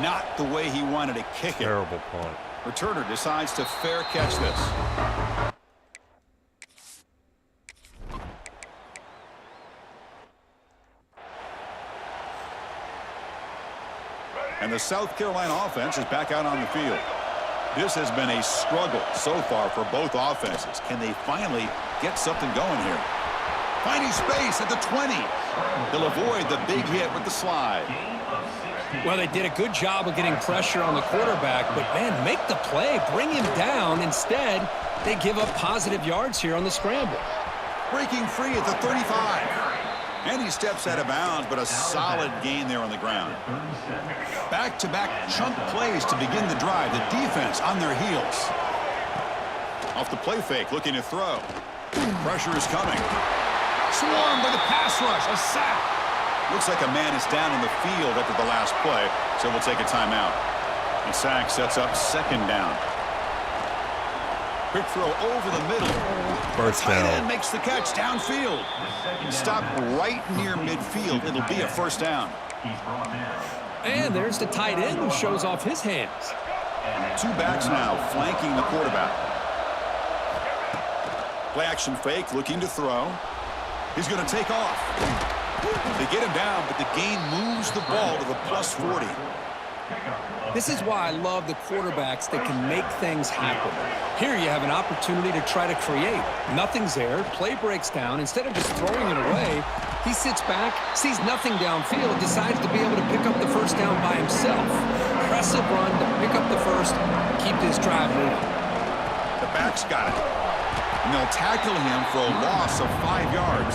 Not the way he wanted to kick it. Terrible punt. Returner decides to fair catch this. And the South Carolina offense is back out on the field. This has been a struggle so far for both offenses. Can they finally get something going here? Finding space at the 20. They'll avoid the big hit with the slide. Well, they did a good job of getting pressure on the quarterback, but, man, make the play. Bring him down. Instead, they give up positive yards here on the scramble. Breaking free at the 35. And he steps out of bounds, but a solid gain there on the ground. Back-to-back chunk plays to begin the drive. The defense on their heels. Off the play fake, looking to throw. Pressure is coming. Swarmed by the pass rush. A sack. Looks like a man is down in the field after the last play, so we'll take a timeout. The sack sets up second down. Quick throw over the middle. First down. Tight end makes the catch downfield. Stop right near midfield. It'll be a first down. And there's the tight end who shows off his hands. 2 backs now flanking the quarterback. Play action fake, looking to throw. He's going to take off. They get him down, but the gain moves the ball to the plus 40. This is why I love the quarterbacks that can make things happen. Here you have an opportunity to try to create. Nothing's there. Play breaks down. Instead of just throwing it away, he sits back, sees nothing downfield, decides to be able to pick up the first down by himself. Impressive run to pick up the first, keep this drive moving. The back's got it. And they'll tackle him for a loss of 5 yards.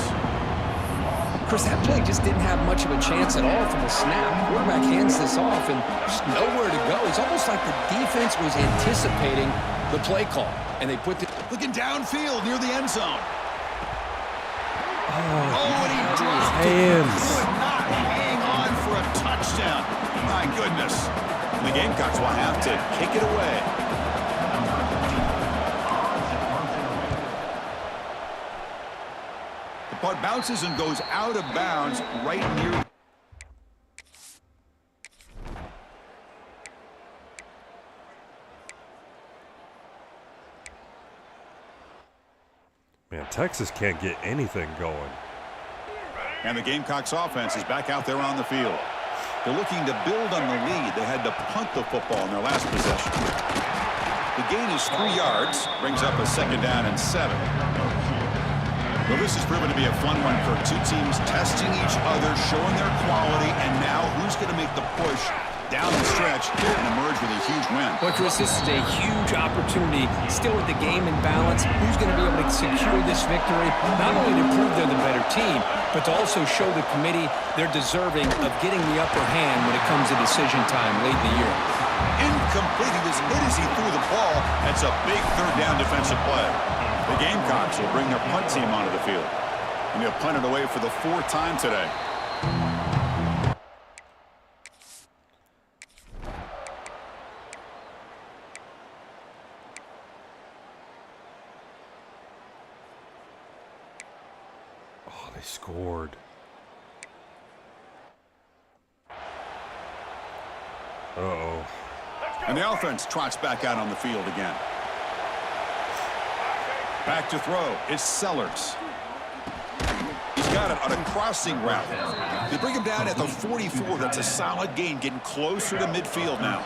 Chris, that play just didn't have much of a chance at all from the snap. Quarterback hands this off and just nowhere to go. It's almost like the defense was anticipating the play call. And they put the... Looking downfield near the end zone. Oh, and he dropped hands. it. Could not hang on for a touchdown. My goodness. The Gamecocks will have to kick it away. The punt bounces and goes out of bounds right near... Man, Texas can't get anything going. And the Gamecocks offense is back out there on the field. They're looking to build on the lead. They had to punt the football in their last possession. The gain is 3 yards, brings up a second down and 7. Well, this has proven to be a fun one for two teams testing each other, showing their quality, and now who's going to make the push down the stretch and emerge with a huge win. Well, Chris, this is a huge opportunity. Still with the game in balance, who's going to be able to secure this victory? Not only to prove they're the better team, but to also show the committee they're deserving of getting the upper hand when it comes to decision time late in the year. Incomplete. He was hit as he threw the ball. That's a big third down defensive play. The Gamecocks will bring their punt team onto the field. And they'll punt it away for the 4th time today. Oh, they scored. Uh-oh. And the offense trots back out on the field again. Back to throw. It's Sellers. He's got it on a crossing route. They bring him down at the 44. That's a solid gain, getting closer to midfield now.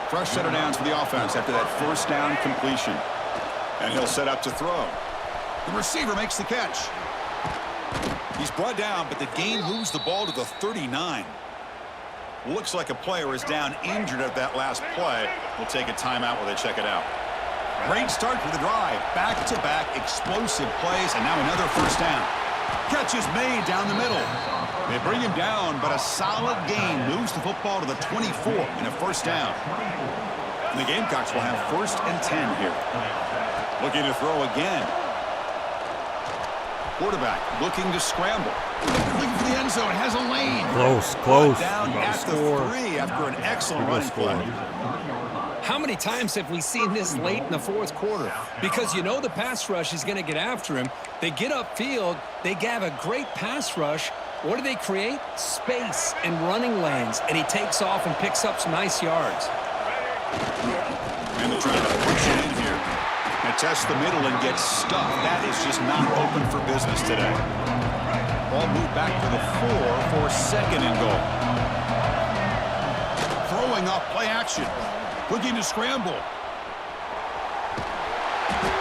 Fresh set of downs for the offense after that first down completion. And he'll set up to throw. The receiver makes the catch. He's brought down, but the gain moves the ball to the 39. Looks like a player is down injured at that last play. We'll take a timeout while they check it out. Great start for the drive. Back-to-back explosive plays, and now another first down. Catch is made down the middle. They bring him down, but a solid gain moves the football to the 24 and a first down. And the Gamecocks will have 1st and 10 here. Looking to throw again. Quarterback looking to scramble. Looking for the end zone. Has a lane. Close. Down at the 3 after an excellent running play. How many times have we seen this late in the 4th quarter? Because you know the pass rush is going to get after him. They get upfield. They have a great pass rush. What do they create? Space and running lanes. And he takes off and picks up some nice yards. And they're trying to push it in here. And test the middle and get stuck. That is just not open for business today. Ball moved back to the 4 for 2nd and goal. Throwing off play action. Looking to scramble.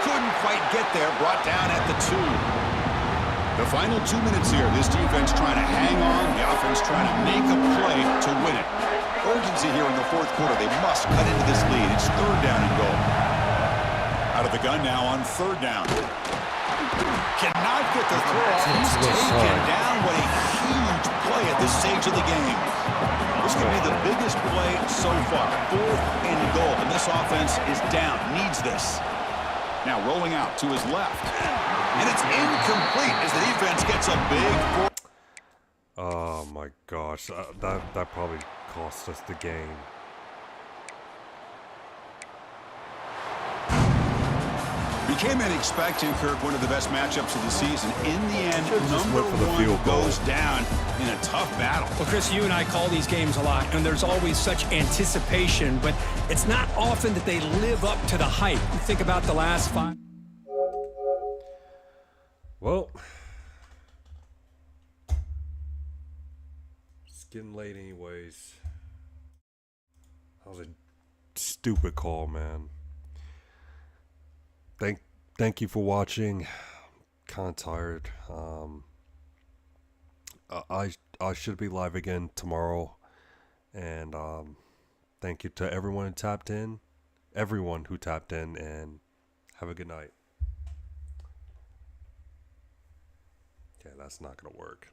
Couldn't quite get there. Brought down at the 2. The final 2 minutes here. This defense trying to hang on. The offense trying to make a play to win it. Urgency here in the 4th quarter. They must cut into this lead. It's 3rd down and goal. Out of the gun now on 3rd down. Cannot get the throw off. He's taken down. What a huge play at this stage of the game. This could be the biggest play so far. 4th and goal. And this offense is down. Needs this. Now rolling out to his left. And it's incomplete as the defense gets a big... Oh my gosh. That probably cost us the game. Became an expecting, Kirk, one of the best matchups of the season. In the end, number one goes down in a tough battle. Well, Chris, you and I call these games a lot, and there's always such anticipation, but it's not often that they live up to the hype. You think about the last 5. Well, it's getting late anyways. That was a stupid call, man. Thank you for watching. I'm kind of tired. I should be live again tomorrow, and thank you to everyone who tapped in, and have a good night. Okay, that's not gonna work.